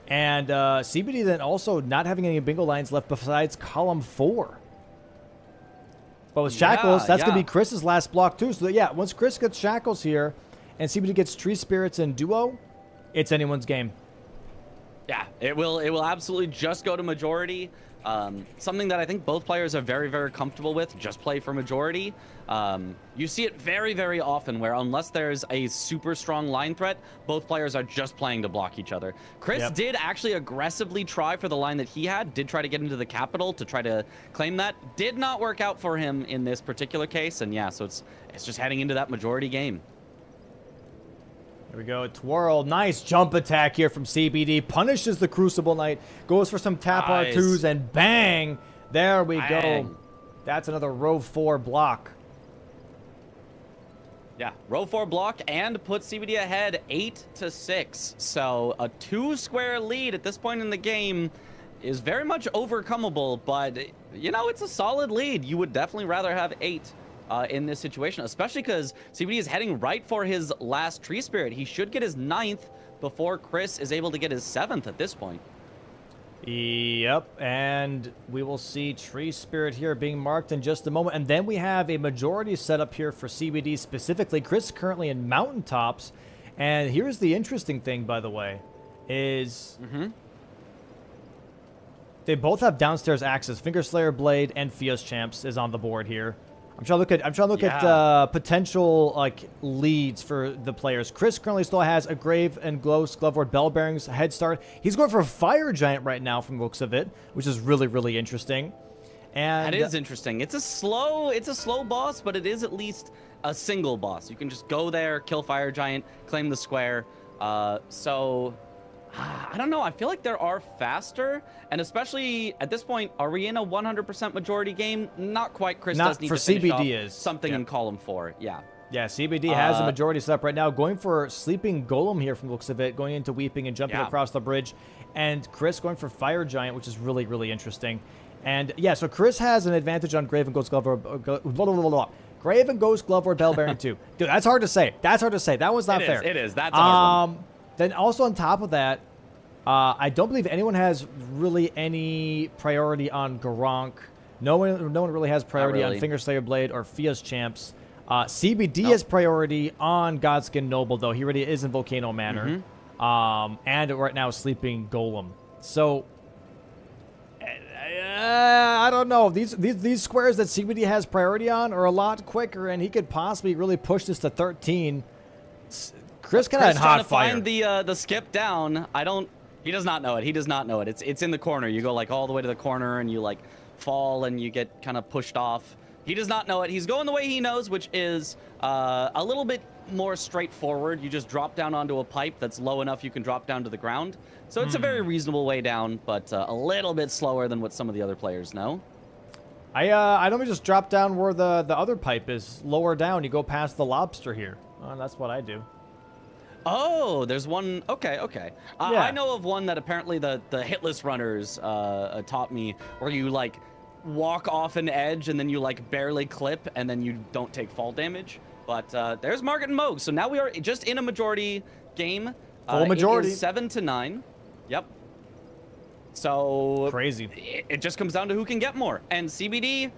And CBD then also not having any bingo lines left besides column 4. But with Shackles, that's going to be Chris's last block too. So yeah, once Chris gets Shackles here and CBD gets Tree Spirits and duo, it's anyone's game. Yeah, it will absolutely just go to majority. Something that I think both players are very, very comfortable with. Just play for majority. You see it very, very often where unless there's a super strong line threat, both players are just playing to block each other. Chris did actually aggressively try for the line that he had, did try to get into the capital to try to claim that. Did not work out for him in this particular case. And yeah, so it's just heading into that majority game. Here we go. Twirl. Nice jump attack here from CBD. Punishes the Crucible Knight. Goes for some tap R2s and bang. There we go. That's another row 4 block. Yeah, row 4 block and puts CBD ahead 8-6. So a 2-square lead at this point in the game is very much overcomeable, but you know, it's a solid lead. You would definitely rather have 8. In this situation, especially because CBD is heading right for his last tree spirit. He should get his 9th before Chris is able to get his 7th at this point. Yep, and we will see tree spirit here being marked in just a moment. And then we have a majority set up here for CBD specifically. Chris currently in mountaintops. And here's the interesting thing, by the way, is they both have downstairs axes. Fingerslayer Blade and Fios Champs is on the board here. I'm trying to look at potential like leads for the players. Chris currently still has a Grave and Ghost Gloveward Bell Bearings head start. He's going for a Fire Giant right now from looks of it, which is really, really interesting. And that is interesting. It's a slow boss, but it is at least a single boss. You can just go there, kill Fire Giant, claim the square. So I don't know. I feel like there are faster, and especially at this point, are we in a 100% majority game? Not quite. Chris does need to finish off something in column 4. Yeah. Yeah, CBD has a majority set up right now. Going for Sleeping Golem here from the looks of it. Going into Weeping and jumping across the bridge. And Chris going for Fire Giant, which is really, really interesting. And yeah, so Chris has an advantage on Grave and Ghost Gloveward. Grave and Ghost Gloveward Bell Bearing 2. Dude, that's hard to say. That's hard to say. That was not fair. It is. That's a hard one. Then also on top of that, I don't believe anyone has really any priority on Garunk. No one really has priority on Fingerslayer Blade or Fios Champs. CBD has priority on Godskin Noble, though. He already is in Volcano Manor. And right now Sleeping Golem. So, I don't know. These squares that CBD has priority on are a lot quicker, and he could possibly really push this to 13. Chris kind of in hot fire. Find the skip down. He does not know it. He does not know it. It's in the corner. You go like all the way to the corner and you like fall and you get kind of pushed off. He does not know it. He's going the way he knows, which is a little bit more straightforward. You just drop down onto a pipe that's low enough you can drop down to the ground. So it's a very reasonable way down, but a little bit slower than what some of the other players know. I normally just drop down where the other pipe is, lower down. You go past the lobster here. That's what I do. Oh, there's one. Okay. Yeah. I know of one that apparently the hitless runners taught me, where you like walk off an edge and then you like barely clip and then you don't take fall damage. But there's Margaret and Moog. So now we are just in a majority game. Full majority. It is 7-9. Yep. So Crazy. it just comes down to who can get more. And CBD,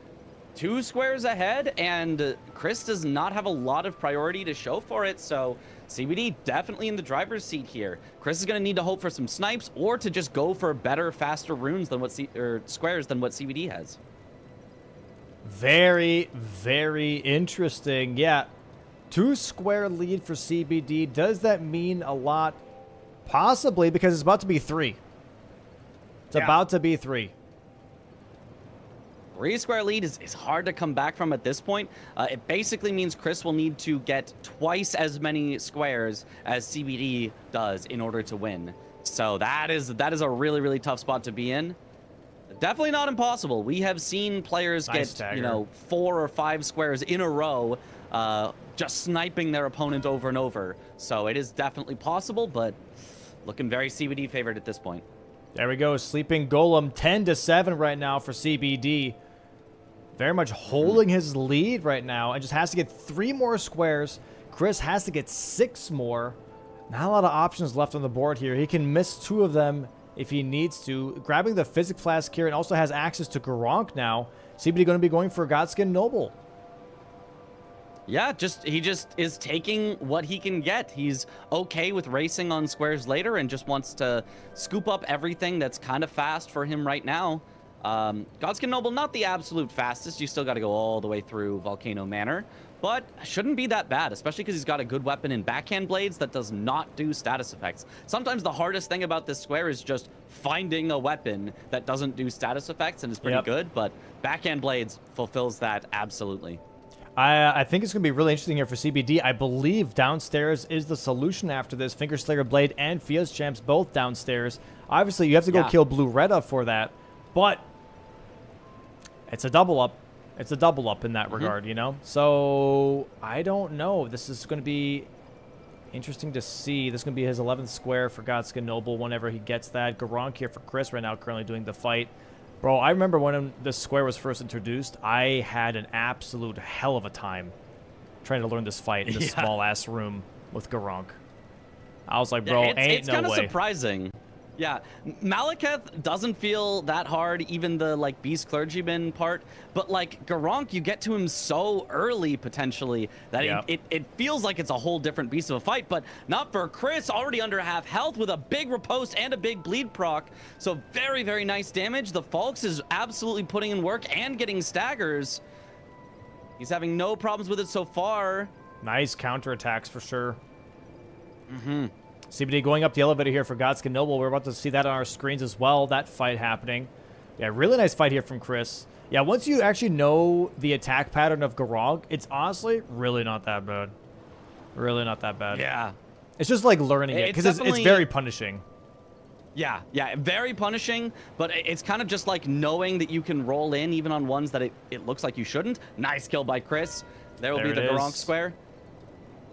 2 squares ahead, and Chris does not have a lot of priority to show for it. So CBD definitely in the driver's seat here. Chris is going to need to hope for some snipes or to just go for better, faster runes than what squares than what CBD has. Very, very interesting. Yeah, 2 square lead for CBD. Does that mean a lot? Possibly, because it's about to be 3. It's about to be 3. 3 square lead is hard to come back from at this point. It basically means Chris will need to get twice as many squares as CBD does in order to win. So that is a really, really tough spot to be in. Definitely not impossible. We have seen players get, 4 or 5 squares in a row, just sniping their opponent over and over. So it is definitely possible, but looking very CBD favored at this point. There we go. Sleeping Golem 10-7 right now for CBD. Very much holding his lead right now and just has to get 3 more squares. Chris has to get 6 more. Not a lot of options left on the board here. He can miss 2 of them if he needs to. Grabbing the Physic Flask here and also has access to Garronk now. CBD going to be going for Godskin Noble. Yeah, he just is taking what he can get. He's okay with racing on squares later and just wants to scoop up everything that's kind of fast for him right now. Godskin Noble, not the absolute fastest. You still got to go all the way through Volcano Manor, but shouldn't be that bad, especially because he's got a good weapon in Backhand Blades that does not do status effects. Sometimes the hardest thing about this square is just finding a weapon that doesn't do status effects and is pretty good, but Backhand Blades fulfills that absolutely. I think it's going to be really interesting here for CBD. I believe downstairs is the solution after this. Finger Slayer Blade and Fia's Champs both downstairs. Obviously, you have to go kill Blue Retta for that, but it's a double up. It's a double up in that regard, you know? So, I don't know. This is going to be interesting to see. This is going to be his 11th square for Godskin Noble whenever he gets that. Garronk here for Chris right now, currently doing the fight. Bro, I remember when this square was first introduced, I had an absolute hell of a time trying to learn this fight in this small-ass room with Garronk. I was like, bro, ain't no way. It's kind of surprising. Yeah, Malekith doesn't feel that hard, even the, like, Beast Clergyman part. But, like, Garronk, you get to him so early, potentially, that it feels like it's a whole different beast of a fight. But not for Chris, already under half health with a big riposte and a big bleed proc. So very, very nice damage. The Falx is absolutely putting in work and getting staggers. He's having no problems with it so far. Nice counterattacks for sure. CBD going up the elevator here for Godskin Noble. We're about to see that on our screens as well. That fight happening. Yeah, really nice fight here from Chris. Yeah, once you actually know the attack pattern of Garronk, it's honestly really not that bad. Really not that bad. Yeah. It's just like learning it because it's very punishing. Yeah, very punishing, but it's kind of just like knowing that you can roll in even on ones that it looks like you shouldn't. Nice kill by Chris. There will be the Garronk square.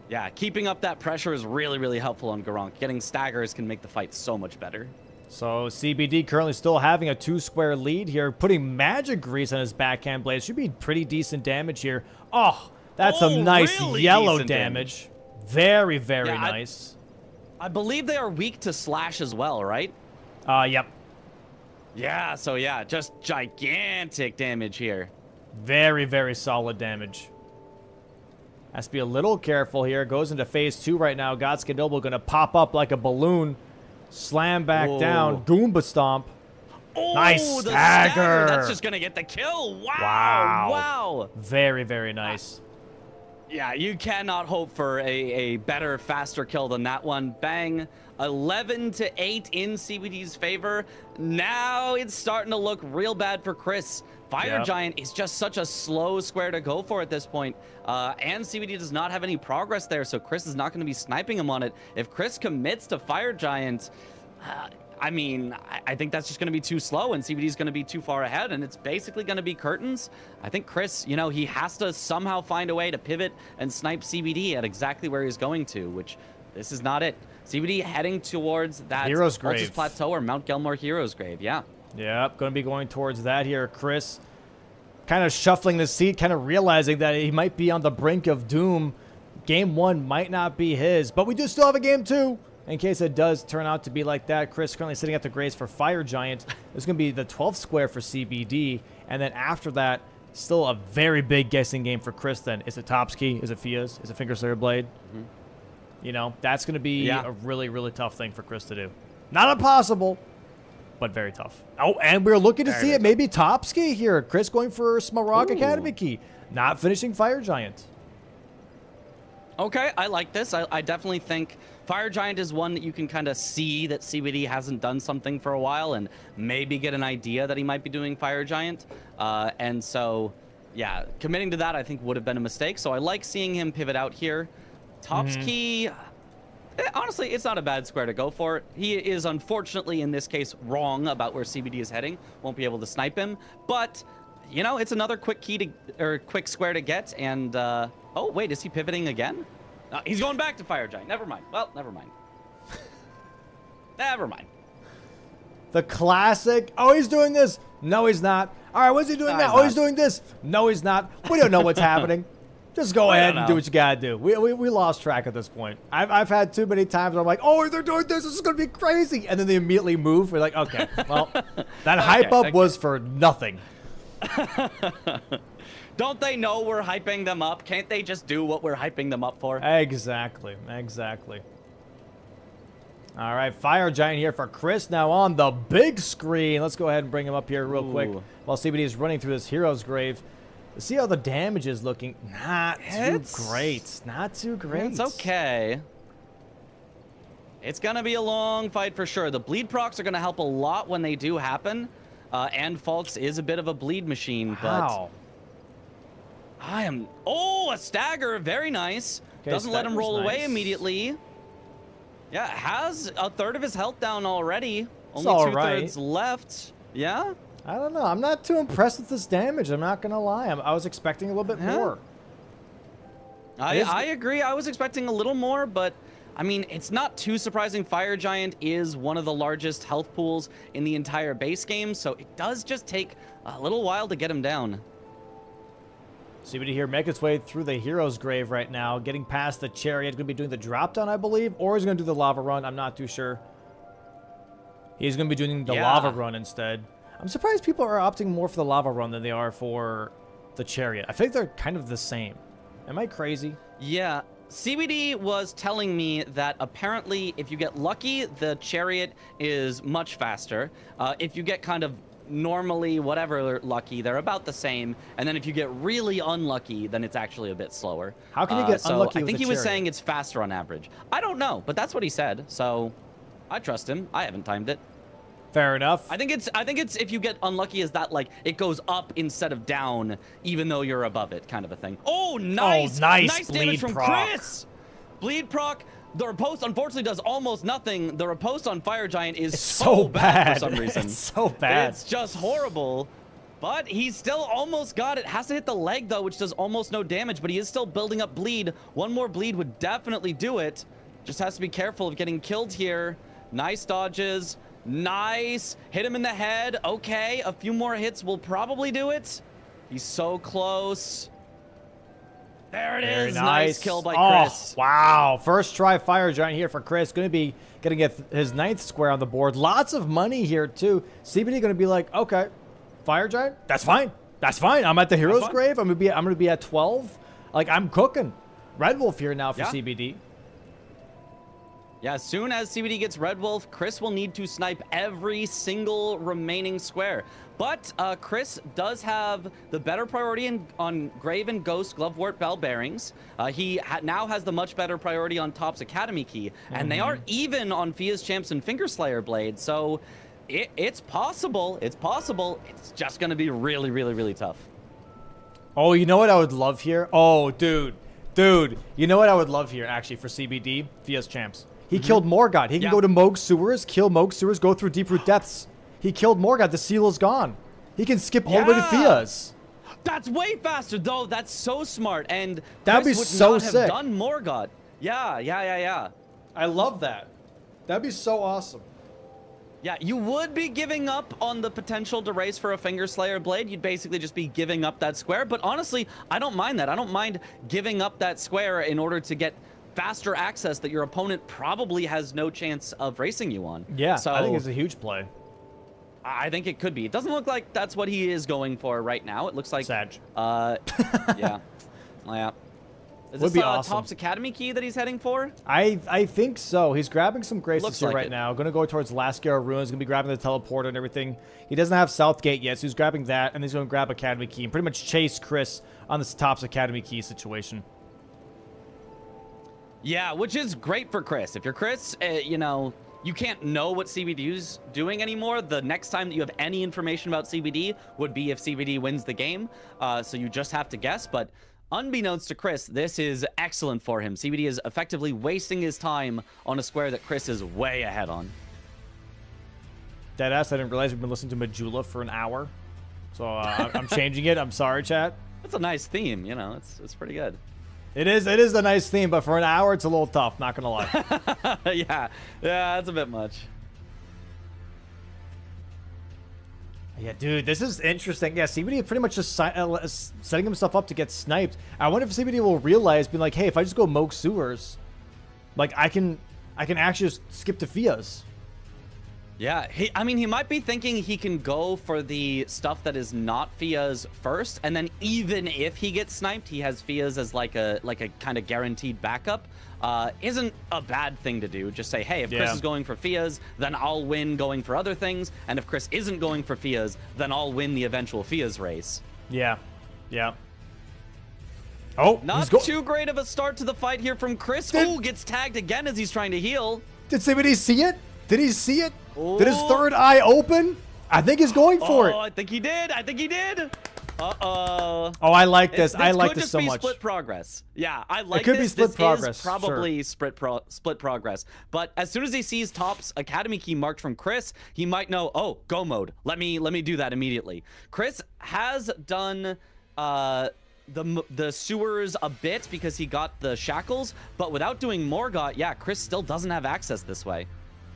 Yeah, keeping up that pressure is really, really helpful on Garronk. Getting staggers can make the fight so much better. So CBD currently still having a 2-square lead here, putting Magic Grease on his Backhand Blade. Should be pretty decent damage here. Oh, that's some nice really yellow damage. Very, very nice. I believe they are weak to slash as well, right? Yep. Yeah, so yeah, just gigantic damage here. Very, very solid damage. Has to be a little careful here. Goes into phase 2 right now. Godskin Noble going to pop up like a balloon. Slam back down. Goomba Stomp. Oh, nice stagger. That's just going to get the kill. Wow. Wow. Very, very nice. Yeah, you cannot hope for a better, faster kill than that one. Bang. 11-8 in CBD's favor. Now it's starting to look real bad for Chris. Fire Giant is just such a slow square to go for at this point. And CBD does not have any progress there, so Chris is not going to be sniping him on it. If Chris commits to Fire Giant, I mean, I think that's just going to be too slow, and CBD is going to be too far ahead, and it's basically going to be curtains. I think Chris, you know, he has to somehow find a way to pivot and snipe CBD at exactly where he's going to, which this is not it. CBD heading towards that Hero's Grave. Altus Plateau or Mount Gelmore Hero's Grave, yeah. Yep, going to be going towards that here. Chris kind of shuffling the seat, kind of realizing that he might be on the brink of doom. Game 1 might not be his, but we do still have a game 2. in case it does turn out to be like that. Chris currently sitting at the grays for Fire Giant. It's going to be the 12th square for CBD. And then after that, still a very big guessing game for Chris then. Is it Topsky? Is it Fia's? Is it Finger Slayer Blade? You know, that's going to be a really, really tough thing for Chris to do. Not impossible, but very tough. Oh, and we're looking to see it. Maybe Topsky here. Chris going for Smaragd Academy Key. Not finishing Fire Giant. Okay, I like this. I definitely think Fire Giant is one that you can kind of see that CBD hasn't done something for a while and maybe get an idea that he might be doing Fire Giant. And so, yeah, committing to that I think would have been a mistake. So I like seeing him pivot out here. Topsky, honestly, it's not a bad square to go for. He is unfortunately in this case wrong about where CBD is heading. Won't be able to snipe him, but you know, it's another quick key to, or quick square to get. And oh wait, is he pivoting again? No, he's going back to Fire Giant. Never mind. Well, never mind. Never mind. The classic. Oh, he's doing this. No, he's not. All right, what's he doing now? Oh, he's doing this. No, he's not. We don't know what's happening. Just go ahead and do what you gotta do. We lost track at this point. I've had too many times where I'm like, oh, they're doing this. This is gonna be crazy, and then they immediately move. We're like, okay, well, that hype up was for nothing. Don't they know we're hyping them up? Can't they just do what we're hyping them up for? Exactly. Exactly. All right, Fire Giant here for Chris now on the big screen. Let's go ahead and bring him up here real quick while CBD is running through this Hero's Grave. See how the damage is looking. Not too great. Not too great. It's okay. It's going to be a long fight for sure. The bleed procs are going to help a lot when they do happen. And Falks is a bit of a bleed machine, but I am... Oh, a stagger. Very nice. Okay, doesn't let him roll away immediately. Yeah, has a third of his health down already. Only two-thirds left. Yeah? I don't know. I'm not too impressed with this damage. I'm not going to lie. I was expecting a little bit more. I agree. I was expecting a little more, but I mean, it's not too surprising. Fire Giant is one of the largest health pools in the entire base game, so it does just take a little while to get him down. CBD here make its way through the Hero's Grave right now, getting past the Chariot. Going to be doing the drop down, I believe, or he's going to do the lava run. I'm not too sure. He's going to be doing the lava run instead. I'm surprised people are opting more for the lava run than they are for the Chariot. I think they're kind of the same. Am I crazy? Yeah. CBD was telling me that apparently if you get lucky, the Chariot is much faster. If you get kind of normally whatever lucky, they're about the same. And then if you get really unlucky, then it's actually a bit slower. How can you get unlucky with I think the he was Chariot? saying it's faster on average. I don't know, but that's what he said. So I trust him. I haven't timed it. Fair enough. I think it's if you get unlucky is that like it goes up instead of down, even though you're above it, kind of a thing. Oh, nice! Oh, nice damage from proc. Chris. Bleed proc. The riposte unfortunately does almost nothing. The riposte on Fire Giant is so bad for some reason. It's so bad. It's just horrible. But he still almost got it. Has to hit the leg though, which does almost no damage. But he is still building up bleed. One more bleed would definitely do it. Just has to be careful of getting killed here. Nice dodges. Nice. Hit him in the head. Okay, a few more hits will probably do it. He's so close. There it is. Nice kill by Chris. Oh, wow. First try Fire Giant here for Chris. Going to be getting his 9th square on the board. Lots of money here, too. CBD going to be like, okay, Fire Giant, that's fine. That's fine. I'm at the Hero's Grave. I'm going to be at 12. Like, I'm cooking. Red Wolf here now for CBD. Yeah, as soon as CBD gets Red Wolf, Chris will need to snipe every single remaining square. But Chris does have the better priority on Grave and Ghost Glovewort Bell Bearings. He now has the much better priority on Top's Academy Key. And they are even on Fia's Champs and Finger Slayer Blade. So it's possible. It's possible. It's just going to be really, really, really tough. Oh, you know what I would love here? Oh, dude. Dude, you know what I would love here, actually, for CBD? Fia's Champs. He killed Morgott. He can go to Moog Sewers, kill Moog Sewers, go through Deep Root Depths. He killed Morgott. The seal is gone. He can skip all the way to Fia's. That's way faster, though. That's so smart. And that'd be so sick. Have done Morgott. Yeah. I love that. That'd be so awesome. Yeah, you would be giving up on the potential to race for a Finger Slayer Blade. You'd basically just be giving up that square. But honestly, I don't mind that. I don't mind giving up that square in order to get faster access that your opponent probably has no chance of racing you on. Yeah, so I think it's a huge play. I think it could be. It doesn't look like that's what he is going for right now. It looks like Sag. Yeah. Yeah. Is Would this be awesome. Topps Academy key that he's heading for? I think so. He's grabbing some graces Looks here like right it. now. Going to go towards Lascar Ruins. Going to be grabbing the teleporter and everything. He doesn't have Southgate yet, so he's grabbing that, and he's going to grab Academy key and pretty much chase Chris on this Topps Academy key situation. Yeah, which is great for Chris. If you're Chris, you know, you can't know what CBD's doing anymore. The next time that you have any information about CBD would be if CBD wins the game. So you just have to guess. But unbeknownst to Chris, this is excellent for him. CBD is effectively wasting his time on a square that Chris is way ahead on. Deadass, I didn't realize we've been listening to Majula for an hour. So I'm changing it. I'm sorry, chat. That's a nice theme, you know. It's pretty good. It is a nice theme, but for an hour, it's a little tough. Not gonna lie. Yeah, that's a bit much. Yeah, dude, this is interesting. Yeah, CBD pretty much just setting himself up to get sniped. I wonder if CBD will realize, being like, hey, if I just go Moog Sewers, like I can actually just skip to Fia's. Yeah, I mean, he might be thinking he can go for the stuff that is not Fia's first, and then even if he gets sniped, he has Fia's as like a kind of guaranteed backup. Isn't a bad thing to do. Just say, hey, if Chris is going for Fia's, then I'll win going for other things, and if Chris isn't going for Fia's, then I'll win the eventual Fia's race. Yeah, yeah. Oh, not too great of a start to the fight here from Chris. Oh, gets tagged again as he's trying to heal. Did CBD see it? Did he see it? Ooh. Did his third eye open? I think he's going for it. Oh, I think he did. I think he did. Uh-oh. Oh, I like this. I like this so much. This could be split progress. Yeah, I like this. It could be split progress. This is probably split progress. But as soon as he sees Topps Academy key marked from Chris, he might know, oh, go mode. Let me do that immediately. Chris has done the sewers a bit because he got the shackles, but without doing Morgott, yeah, Chris still doesn't have access this way.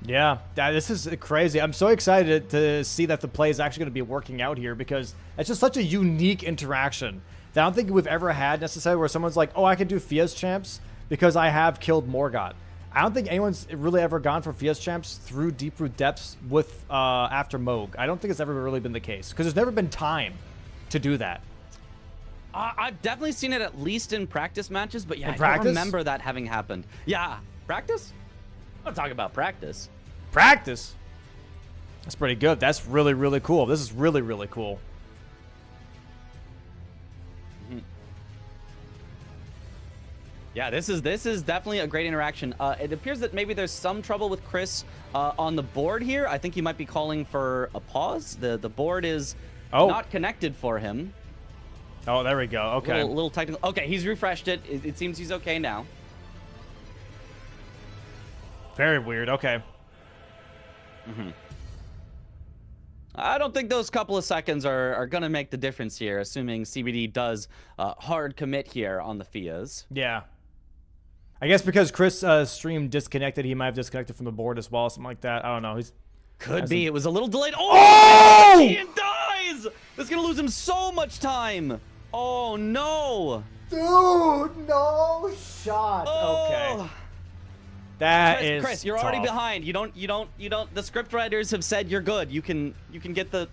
Yeah, this is crazy. I'm so excited to see that the play is actually going to be working out here because it's just such a unique interaction that I don't think we've ever had necessarily where someone's like, oh, I can do Fia's champs because I have killed Morgott. I don't think anyone's really ever gone for Fia's champs through deep root depths with after Moog. I don't think it's ever really been the case because there's never been time to do that. I've definitely seen it at least in practice matches, but yeah, I don't remember that having happened. Yeah, practice? I'm talking about practice. Practice? That's pretty good. That's really, really cool. This is really, really cool. Mm-hmm. Yeah, this is definitely a great interaction. It appears that maybe there's some trouble with Chris on the board here. I think he might be calling for a pause. The board is not connected for him. Oh, there we go. Okay. A little technical. Okay, he's refreshed it. It seems he's okay now. Very weird. Okay. I don't think those couple of seconds are going to make the difference here, assuming CBD does hard commit here on the Fias. Yeah. I guess because Chris' stream disconnected, he might have disconnected from the board as well, something like that. I don't know. Could be. It was a little delayed. Oh! Ian dies! That's going to lose him so much time. Oh, no. Dude, no shot. Oh. Okay. That is Chris, you're already behind. You don't. The script writers have said you're good. You can get the.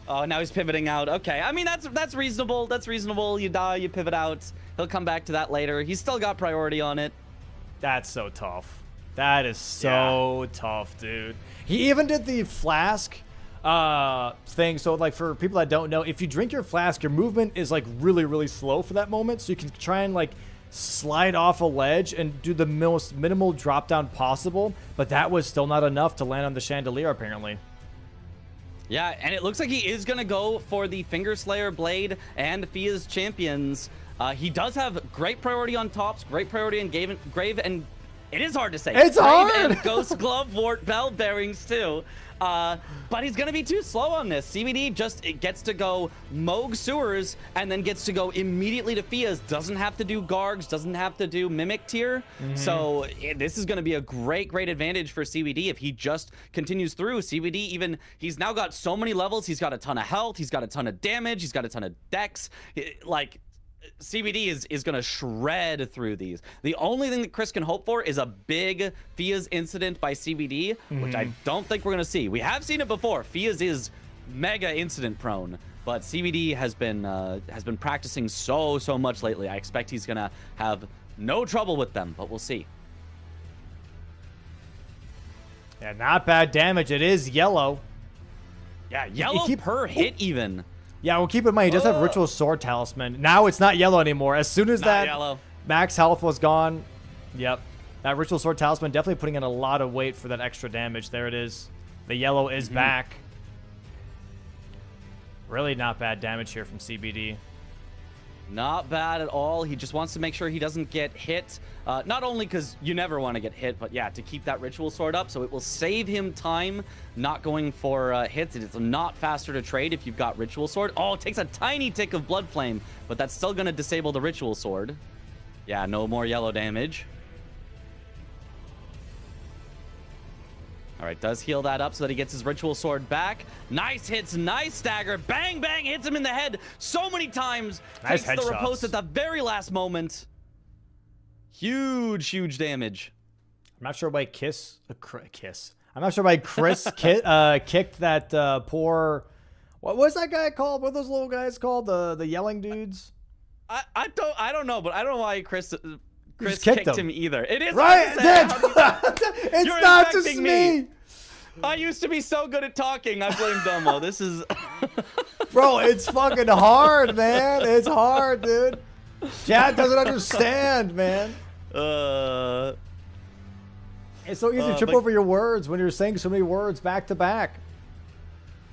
Oh, now he's pivoting out. Okay, I mean that's reasonable. That's reasonable. You die, you pivot out. He'll come back to that later. He's still got priority on it. That's so tough. That is so tough, dude. He even did the flask thing. So like for people that don't know, if you drink your flask, your movement is like really, really slow for that moment. So you can try and like slide off a ledge and do the most minimal drop down possible, but that was still not enough to land on the chandelier apparently. Yeah, and it looks like he is gonna go for the Finger Slayer Blade and Fia's Champions. He does have great priority on Topps, great priority on Grave, and it is hard to say. It's hard! And Ghost Glove Wart Bell Bearings too. But he's going to be too slow on this. CBD just gets to go Moog Sewers and then gets to go immediately to Fia's. Doesn't have to do Gargs, doesn't have to do Mimic Tier. So this is going to be a great advantage for CBD if he just continues through. CBD he's now got so many levels. He's got a ton of health. He's got a ton of damage. He's got a ton of dex. Like, CBD is going to shred through these. The only thing that Chris can hope for is a big Fia's incident by CBD, which I don't think we're going to see. We have seen it before. Fia's is mega incident prone, but CBD has been practicing so much lately. I expect he's going to have no trouble with them, but we'll see. Yeah, not bad damage. It is yellow. Yeah, yellow per hit even. Yeah, well, keep in mind, he does have Ritual Sword Talisman. Now it's not yellow anymore. As soon as that max health was gone, yep. That Ritual Sword Talisman definitely putting in a lot of weight for that extra damage. There it is. The yellow is back. Really not bad damage here from CBD. Not bad at all. He just wants to make sure he doesn't get hit. Not only because you never want to get hit, but yeah, to keep that Ritual Sword up. So it will save him time not going for hits. It is not faster to trade if you've got Ritual Sword. Oh, it takes a tiny tick of Blood Flame, but that's still going to disable the Ritual Sword. Yeah, no more yellow damage. All right, does heal that up so that he gets his Ritual Sword back. Nice hits, nice stagger. Bang, bang, hits him in the head so many times. Nice takes the riposte at the very last moment. Huge damage. I'm not sure why I'm not sure why Chris kicked that poor... What was that guy called? What are those little guys called? The yelling dudes? I don't know, but I don't know why Chris kicked him either. It is right. It's You're not just me. I used to be so good at talking. I blame Domo. This is bro. It's fucking hard, man. It's hard, dude. Chad doesn't understand, man. It's so easy to trip over your words when you're saying so many words back to back.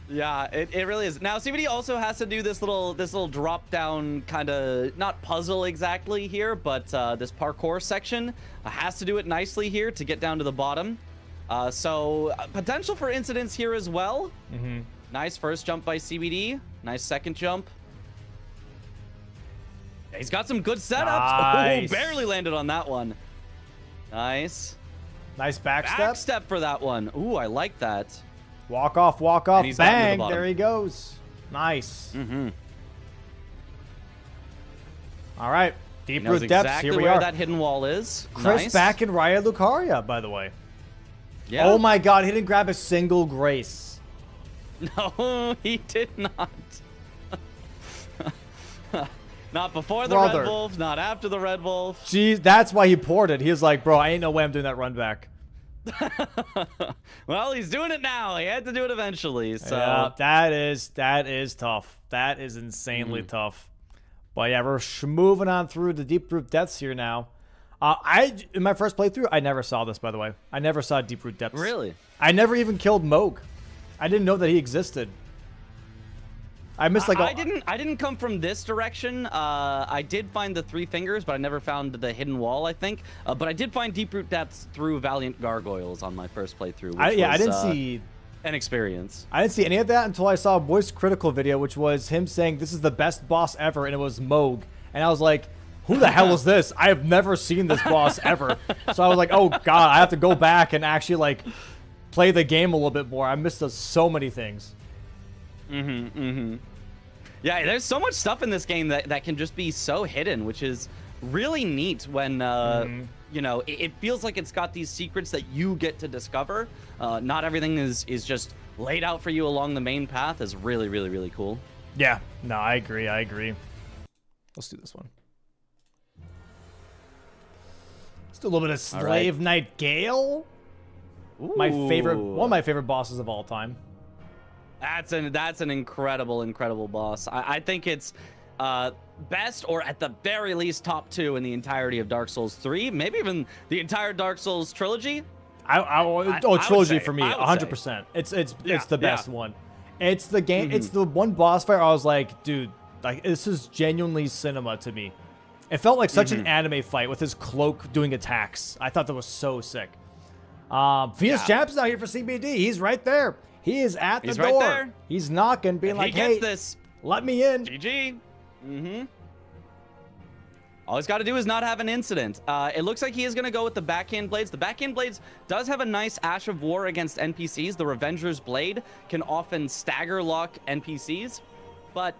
Yeah, it really is. Now CBD also has to do this little drop down kind of, not puzzle exactly here, but this parkour section has to do it nicely here to get down to the bottom. So potential for incidents here as well. Nice first jump by CBD. Nice second jump. He's got some good setups. Nice. Oh, barely landed on that one. Nice. Nice backstep. Backstep for that one. Ooh, I like that. Walk off, bang. There he goes. Nice. All right. Deep root depths. Exactly Here we where are. that hidden wall is. Chris Nice. back in Raya Lucaria, by the way. Yeah. Oh my god, he didn't grab a single grace. No, he did not. Not before the Red Wolf, not after the Red Wolf. Jeez, that's why he poured it. He was like, bro, I ain't no way I'm doing that run back. Well, he's doing it now. He had to do it eventually. So yeah, that is tough. That is insanely tough. But yeah, we're moving on through the deep root depths here now. In my first playthrough, I never saw this, by the way. I never saw deep root depths. Really? I never even killed Moog. I didn't know that he existed. I missed like I didn't come from this direction. I did find the three fingers, but I never found the hidden wall, I think. But I did find deep root depths through Valiant Gargoyles on my first playthrough. I didn't see an experience. I didn't see any of that until I saw a Voice Critical video, which was him saying this is the best boss ever, and it was Moog. And I was like, who the hell is this? I have never seen this boss ever. So I was like, oh god, I have to go back and actually like play the game a little bit more. I missed so many things. Yeah, there's so much stuff in this game that can just be so hidden, which is really neat when, you know, it feels like it's got these secrets that you get to discover. Not everything is just laid out for you along the main path is really cool. Yeah, no, I agree. Let's do this one. Let's do a little bit of Slave Knight Gale. Ooh. One of my favorite bosses of all time. That's an incredible boss. I think it's best, or at the very least top 2 in the entirety of Dark Souls 3, maybe even the entire Dark Souls trilogy. Trilogy for me, 100%. It's the best one. It's the game. It's the one boss fight I was like, dude, like this is genuinely cinema to me. It felt like such an anime fight with his cloak doing attacks. I thought that was so sick. Fia's Champ's out here for CBD. He's right there. He is at the door. Right there. He's knocking, being like, hey, this. Let me in. GG. All he's got to do is not have an incident. It looks like he is going to go with the backhand blades. The backhand blades does have a nice Ash of War against NPCs. The Revenger's Blade can often stagger lock NPCs, but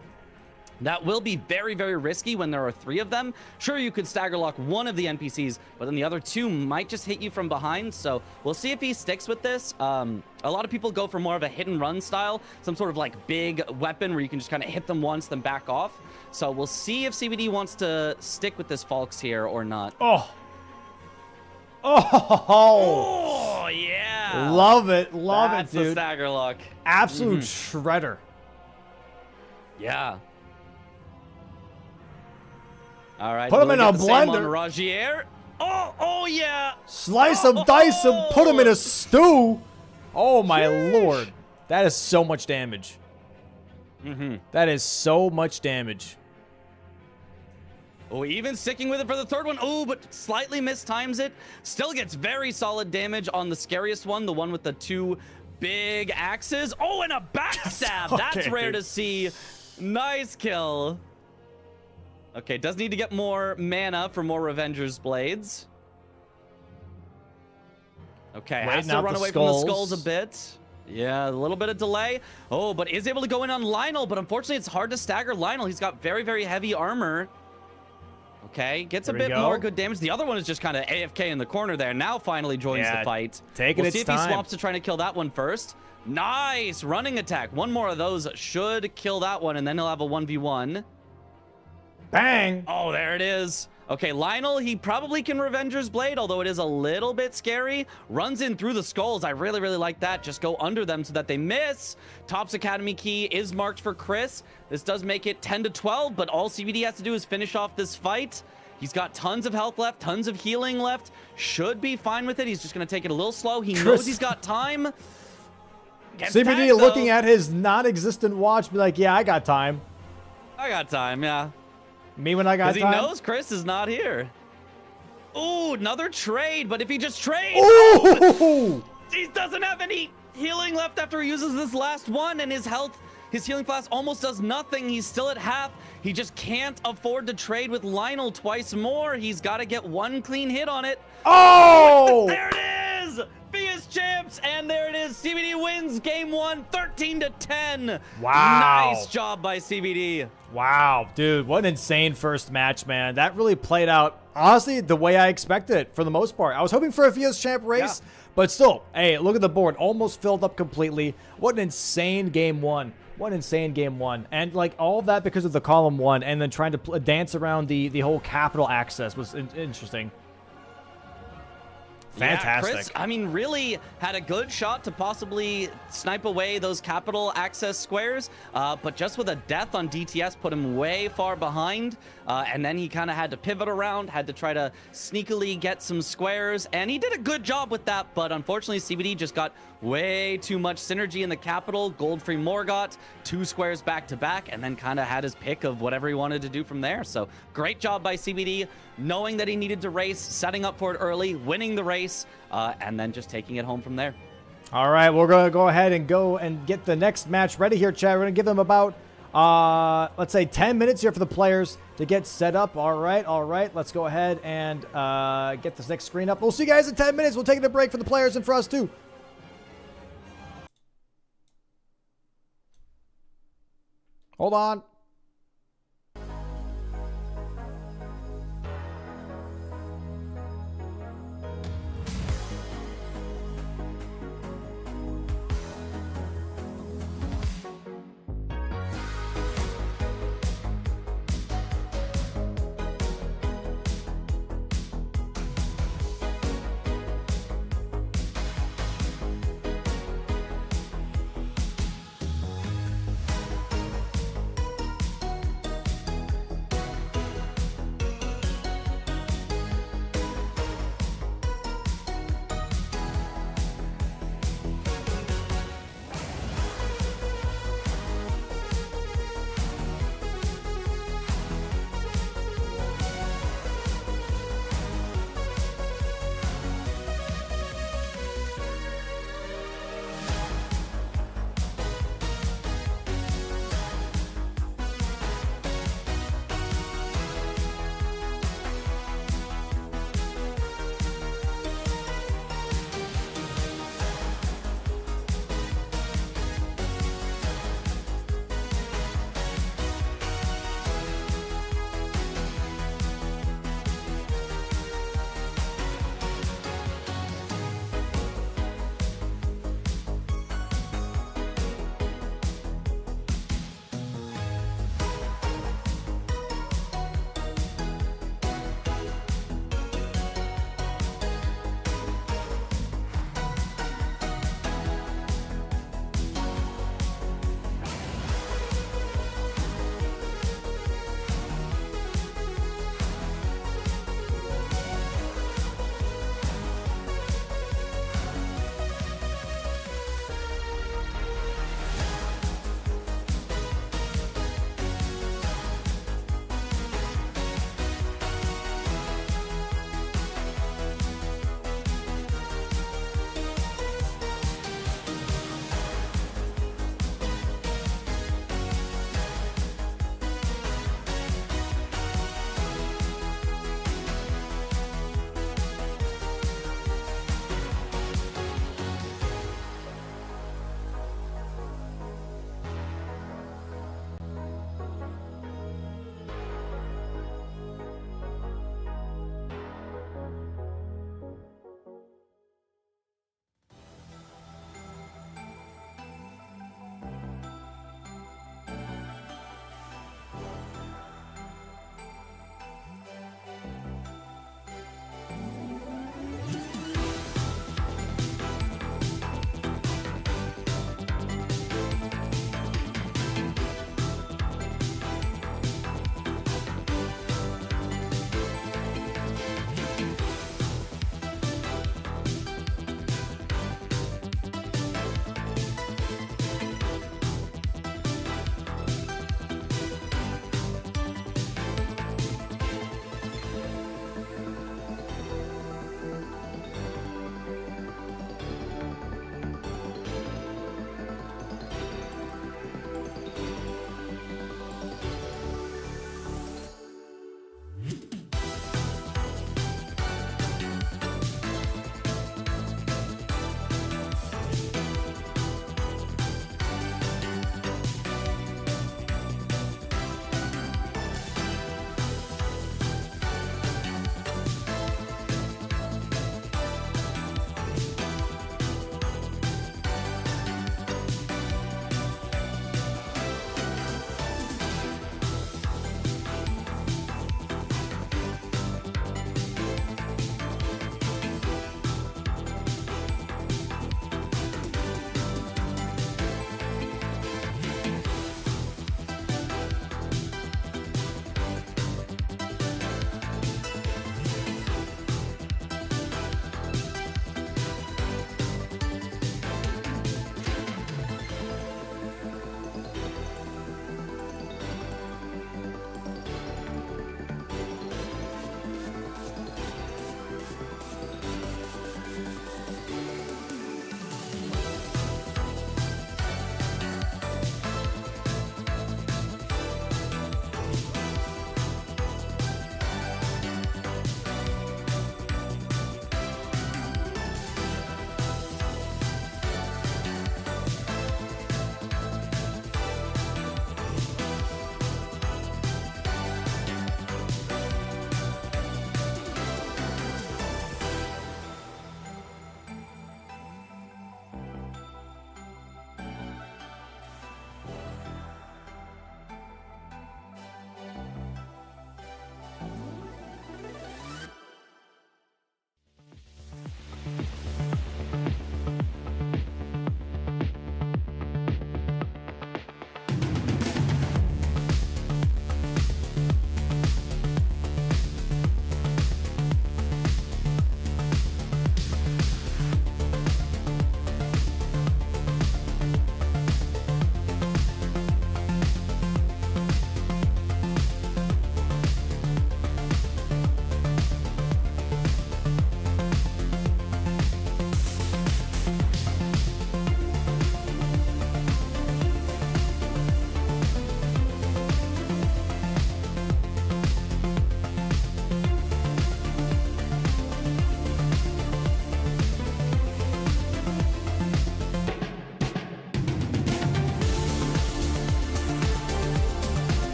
That will be very, very risky when there are 3 of them. Sure, you could stagger lock one of the NPCs, but then the other 2 might just hit you from behind. So we'll see if he sticks with this. A lot of people go for more of a hit and run style, some sort of like big weapon where you can just kind of hit them once, then back off. So we'll see if CBD wants to stick with this Falx here or not. Oh, yeah. Love it, love That's it, dude. the stagger lock. Absolute shredder. Yeah. All right. Put him in a On blender. Rogier. Oh yeah. Slice him, dice him, put him in a stew. Oh my lord, that is so much damage. That is so much damage. Oh, even sticking with it for the 3rd one. Oh, but slightly mistimes it. Still gets very solid damage on the scariest one, the one with the 2 big axes. Oh, and a backstab. That's rare to see. Nice kill. Okay, does need to get more mana for more Revenger's Blades. Okay, has to run away from the skulls a bit. Yeah, a little bit of delay. Oh, but is able to go in on Lionel, but unfortunately it's hard to stagger Lionel. He's got very, very heavy armor. Okay, gets a bit more good damage. The other one is just kind of AFK in the corner there. Now finally joins the fight. We'll see if he swaps to trying to kill that one first. Nice running attack. One more of those should kill that one, and then he'll have a 1v1. Bang! Oh, there it is. Okay, Lionel, he probably can Revenger's Blade, although it is a little bit scary. Runs in through the skulls. I really, really like that. Just go under them so that they miss. Topps Academy key is marked for Chris. This does make it 10 to 12, but all CBD has to do is finish off this fight. He's got tons of health left, tons of healing left. Should be fine with it. He's just going to take it a little slow. He knows he's got time. CBD looking at his non-existent watch, be like, yeah, I got time. I got time, yeah. Me when I got time? Because he knows Chris is not here. Ooh, another trade, but if he just trades... Ooh! He doesn't have any healing left after he uses this last one, and his healing flask almost does nothing. He's still at half. He just can't afford to trade with Lionel twice more. He's got to get 1 clean hit on it. Oh! There it is! Biggest champs, and there it is. CBD wins game 1, 13 to 10. Wow. Nice job by CBD. Wow, dude, what an insane first match, man. That really played out, honestly, the way I expected it for the most part. I was hoping for a Vios champ race, but still, hey, look at the board. Almost filled up completely. What an insane game 1. What an insane game 1. And, like, all of that because of the column 1 and then trying to dance around the whole capital access was interesting. Fantastic. Yeah, Chris, I mean, really had a good shot to possibly snipe away those capital access squares, but just with a death on DTS put him way far behind, and then he kind of had to pivot around, had to try to sneakily get some squares, and he did a good job with that, but unfortunately CBD just got way too much synergy in the capital. Gold-free Morgott, 2 squares back-to-back, and then kind of had his pick of whatever he wanted to do from there. So great job by CBD, knowing that he needed to race, setting up for it early, winning the race, and then just taking it home from there. All right, we're going to go ahead and get the next match ready here, Chad. We're going to give them about, let's say, 10 minutes here for the players to get set up. All right. Let's go ahead and get this next screen up. We'll see you guys in 10 minutes. We'll take a break for the players and for us, too. Hold on.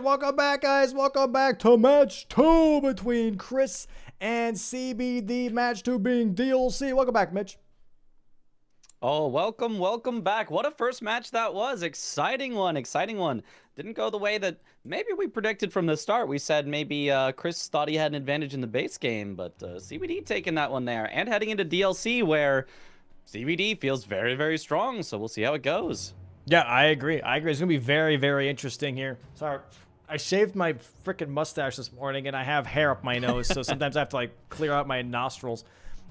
welcome back, guys. Welcome back to match 2 between Chris and CBD. Match 2 being DLC. Welcome back, Mitch. Oh, welcome back. What a first match that was. Exciting one. Didn't go the way that maybe we predicted from the start. We said maybe Chris thought he had an advantage in the base game, but CBD taking that one there and heading into DLC where CBD feels very, very strong. So we'll see how it goes. Yeah, I agree. It's going to be very, very interesting here. Sorry. I shaved my freaking mustache this morning and I have hair up my nose. So sometimes I have to like clear out my nostrils.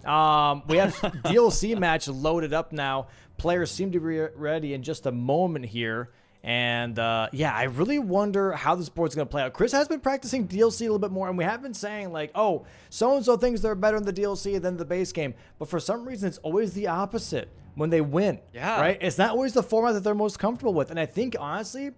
We have DLC match loaded up now. Players seem to be ready in just a moment here. And yeah, I really wonder how this board's going to play out. Chris has been practicing DLC a little bit more, and we have been saying like, oh, so-and-so thinks they're better in the DLC than the base game. But for some reason, it's always the opposite when they win. Yeah. Right? It's not always the format that they're most comfortable with. And I think, honestly,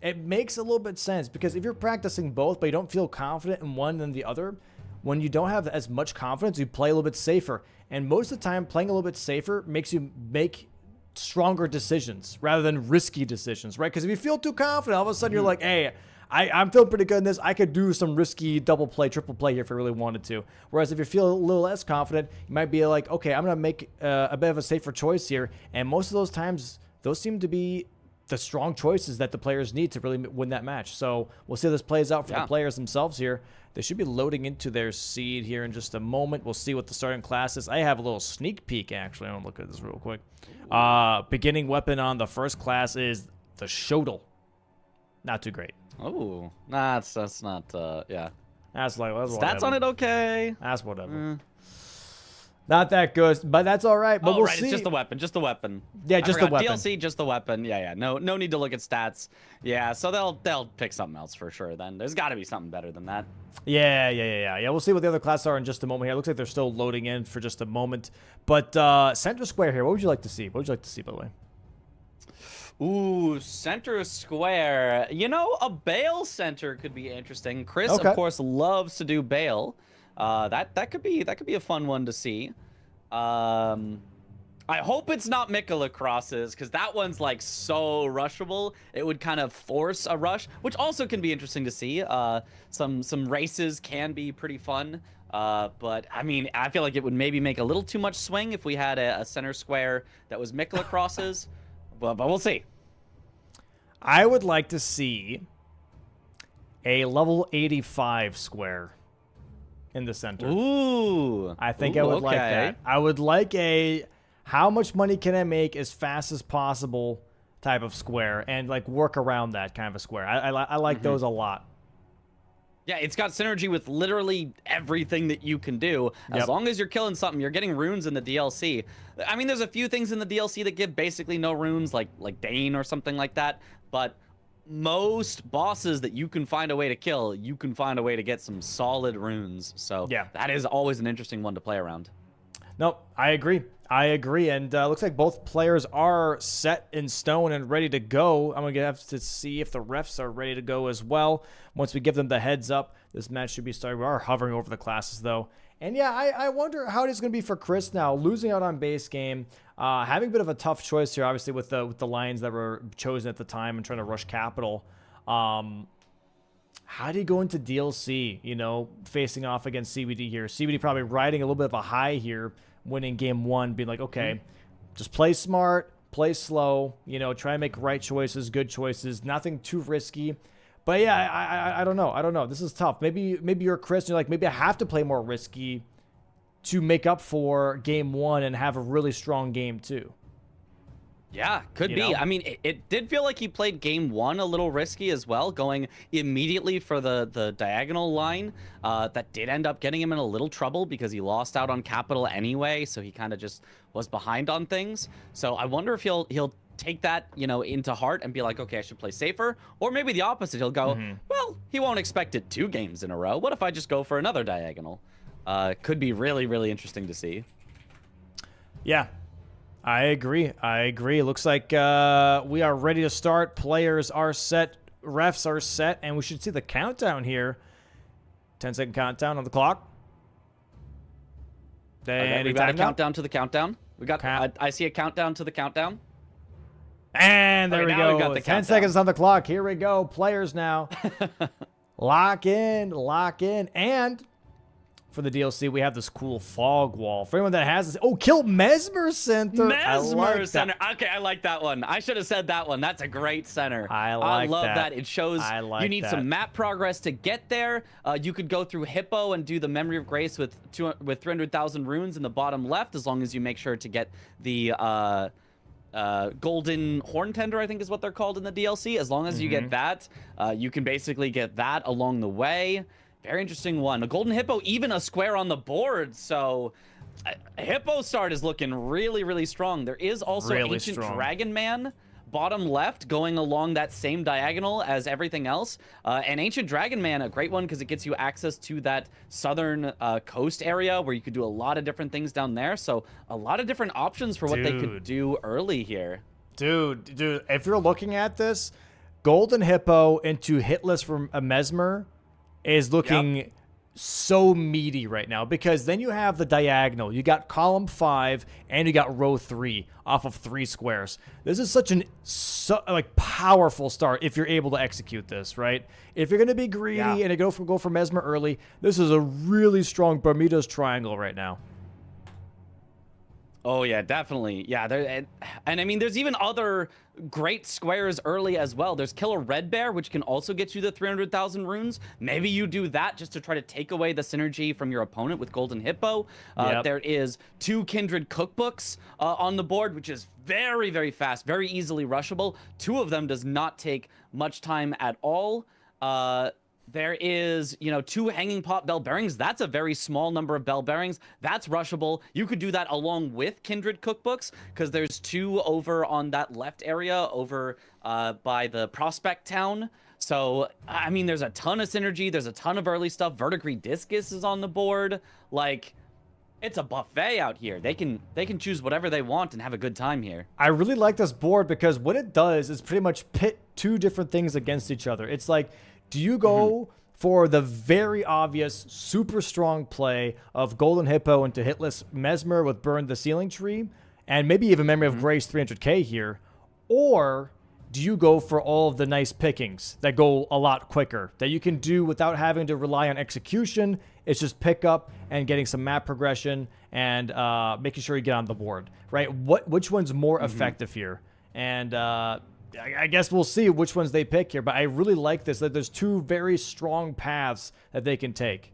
it makes a little bit sense because if you're practicing both, but you don't feel confident in one than the other, when you don't have as much confidence, you play a little bit safer. And most of the time, playing a little bit safer makes you make stronger decisions rather than risky decisions, right? Because if you feel too confident, all of a sudden you're like, hey, I'm feeling pretty good in this. I could do some risky double play, triple play here if I really wanted to. Whereas if you feel a little less confident, you might be like, okay, I'm going to make a bit of a safer choice here. And most of those times, those seem to be the strong choices that the players need to really win that match. So we'll see how this plays out for the players themselves here. They should be loading into their seed here in just a moment. We'll see what the starting class is. I have a little sneak peek, actually. I want to look at this real quick. Beginning weapon on the first class is the Shodel. Not too great. Oh, nah, that's not, yeah. That's like, that's Stats whatever. on it okay. That's whatever. Not that good, but that's all right. But we'll see. It's just the weapon, Yeah, just the weapon. DLC, just the weapon. Yeah. No need to look at stats. Yeah, so they'll pick something else for sure. Then there's got to be something better than that. Yeah. We'll see what the other classes are in just a moment here. It looks like they're still loading in for just a moment. But center square here. What would you like to see? What would you like to see, by the way? Ooh, center square. You know, a Bale center could be interesting. Chris, of course, loves to do Bale. That could be a fun one to see. I hope it's not Mikola crosses because that one's like so rushable. It would kind of force a rush, which also can be interesting to see. Some races can be pretty fun. But I mean, I feel like it would maybe make a little too much swing if we had a center square that was Mikola crosses. but we'll see. I would like to see a level 85 square in the center. Ooh. I think I would like that. I would like a how much money can I make as fast as possible type of square and like work around that kind of a square. I like those a lot. Yeah, it's got synergy with literally everything that you can do. As long as you're killing something, you're getting runes in the DLC. I mean, there's a few things in the DLC that give basically no runes, like Dane or something like that. But most bosses that you can find a way to kill, you can find a way to get some solid runes. So yeah, that is always an interesting one to play around. Nope, I agree. And looks like both players are set in stone and ready to go. I'm going to have to see if the refs are ready to go as well. Once we give them the heads up, this match should be started. We are hovering over the classes, though. And yeah, I wonder how it is going to be for Chris now, losing out on base game, having a bit of a tough choice here, obviously, with the lines that were chosen at the time and trying to rush capital. How do you go into DLC, you know, facing off against CBD here? CBD probably riding a little bit of a high here, winning game one, being like, okay, just play smart, play slow, you know, try and make right choices, good choices, nothing too risky. But yeah, I don't know. This is tough. Maybe you're Chris and you're like, maybe I have to play more risky to make up for game one and have a really strong game two. Yeah, could be. I mean, it did feel like he played game one a little risky as well, going immediately for the diagonal line. That did end up getting him in a little trouble because he lost out on capital anyway, so he kind of just was behind on things. So I wonder if he'll take that, you know, into heart and be like, okay, I should play safer. Or maybe the opposite. He'll go, well, he won't expect it 2 games in a row. What if I just go for another diagonal? Could be really, really interesting to see. Yeah. I agree. It looks like we are ready to start. Players are set. Refs are set. And we should see the countdown here. 10-second countdown on the clock. Okay, we got a countdown to the countdown. We got. I see a countdown to the countdown. And there Okay, we now go. we got the 10 countdown. seconds on the clock. Here we go. Players now. Lock in, lock in. And for the DLC, we have this cool fog wall. For anyone that has this. Oh, kill Mesmer Center. Mesmer Center. Okay, I like that one. I should have said that one. That's a great center. I love that. It shows you need some map progress to get there. You could go through Hippo and do the Memory of Grace with 300,000 runes in the bottom left, as long as you make sure to get the golden horn tender, I think is what they're called in the DLC. As long as you get that, you can basically get that along the way. Very interesting one. A golden hippo, even a square on the board. So Hippo start is looking really, really strong. There is also Ancient Dragon Man bottom left going along that same diagonal as everything else. And Ancient Dragon Man, a great one because it gets you access to that southern coast area where you could do a lot of different things down there. So a lot of different options for what they could do early here. Dude, if you're looking at this, Golden Hippo into Hitless from a Mesmer is looking so meaty right now, because then you have the diagonal. You got column 5 and you got row 3 off of 3 squares. This is such an powerful start if you're able to execute this, right? If you're going to be greedy and go for Mesmer early, this is a really strong Bermuda's Triangle right now. Oh, yeah, definitely. Yeah, and I mean, there's even other great squares early as well. There's Killer Red Bear, which can also get you the 300,000 runes. Maybe you do that just to try to take away the synergy from your opponent with Golden Hippo. There is 2 Kindred Cookbooks on the board, which is very, very fast, very easily rushable. 2 of them does not take much time at all. There is, 2 Hanging Pot Bell Bearings. That's a very small number of bell bearings. That's rushable. You could do that along with Kindred Cookbooks, because there's 2 over on that left area over by the Prospect Town. So, I mean, there's a ton of synergy. There's a ton of early stuff. Verdigris Discus is on the board. Like, it's a buffet out here. They can choose whatever they want and have a good time here. I really like this board because what it does is pretty much pit 2 different things against each other. It's like, do you go for the very obvious, super strong play of Golden Hippo into Hitless Mesmer with Burn the Ceiling Tree, and maybe even Memory of Grace 300k here? Or do you go for all of the nice pickings that go a lot quicker, that you can do without having to rely on execution? It's just pick up and getting some map progression and making sure you get on the board, right? Which one's more effective here? And I guess we'll see which ones they pick here, but I really like this, that there's 2 very strong paths that they can take.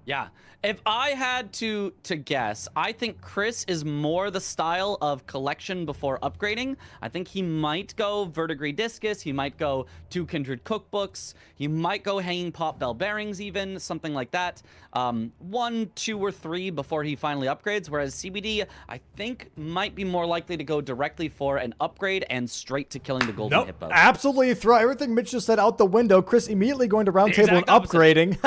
Yeah. If I had to guess, I think Chris is more the style of collection before upgrading. I think he might go Verdigris Discus. He might go 2 Kindred Cookbooks. He might go Hanging Pot Bell Bearings even, something like that. 1, 2, or 3 before he finally upgrades, whereas CBD, I think, might be more likely to go directly for an upgrade and straight to killing the Golden Hippo. Absolutely. Throw everything Mitch just said out the window. Chris immediately going to roundtable and upgrading.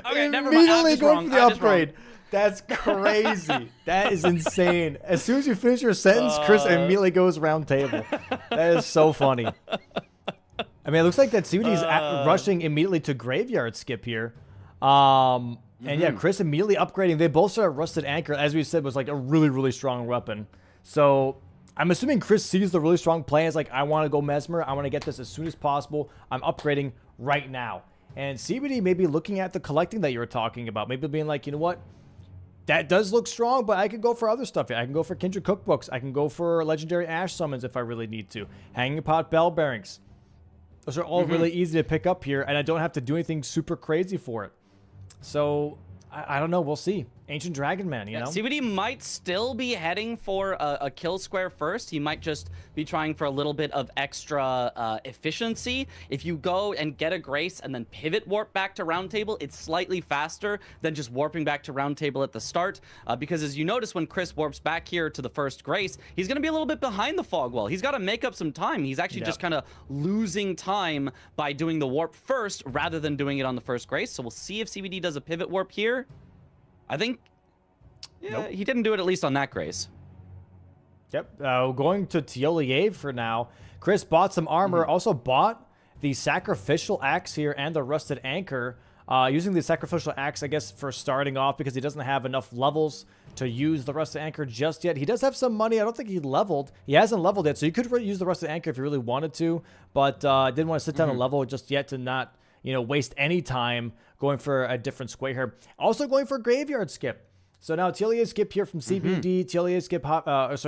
Okay, never mind. Immediately going for the upgrade. That's crazy. That is insane. As soon as you finish your sentence, Chris immediately goes round table. That is so funny. I mean, it looks like that CBD's rushing immediately to Graveyard Skip here. And yeah, Chris immediately upgrading. They both start Rusted Anchor, as we said, was like a really, really strong weapon. So I'm assuming Chris sees the really strong play. It's like, I want to go Mesmer. I want to get this as soon as possible. I'm upgrading right now. And CBD may be looking at the collecting that you were talking about. Maybe being like, you know what? That does look strong, but I could go for other stuff. I can go for Kindred Cookbooks. I can go for Legendary Ash Summons if I really need to. Hanging Pot Bell Bearings. Those are all really easy to pick up here, and I don't have to do anything super crazy for it. So, I don't know. We'll see. Ancient Dragon Man, you know? CBD might still be heading for a kill square first. He might just be trying for a little bit of extra efficiency. If you go and get a Grace and then pivot warp back to Round Table, it's slightly faster than just warping back to Round Table at the start. Because as you notice, when Chris warps back here to the first Grace, he's going to be a little bit behind the fog wall. He's got to make up some time. He's actually just kind of losing time by doing the warp first rather than doing it on the first Grace. So we'll see if CBD does a pivot warp here. I think, he didn't do it at least on that Grace. Yep, going to Tioliev for now. Chris bought some armor, also bought the Sacrificial Axe here and the Rusted Anchor. Using the sacrificial axe, I guess, for starting off because he doesn't have enough levels to use the rusted anchor just yet. He does have some money. I don't think he leveled. He hasn't leveled yet, so you could use the rusted anchor if you really wanted to, but didn't want to sit down and level just yet to not, waste any time going for a different square here. Also going for graveyard skip. So now TLA skip here from CBD, TLA skip,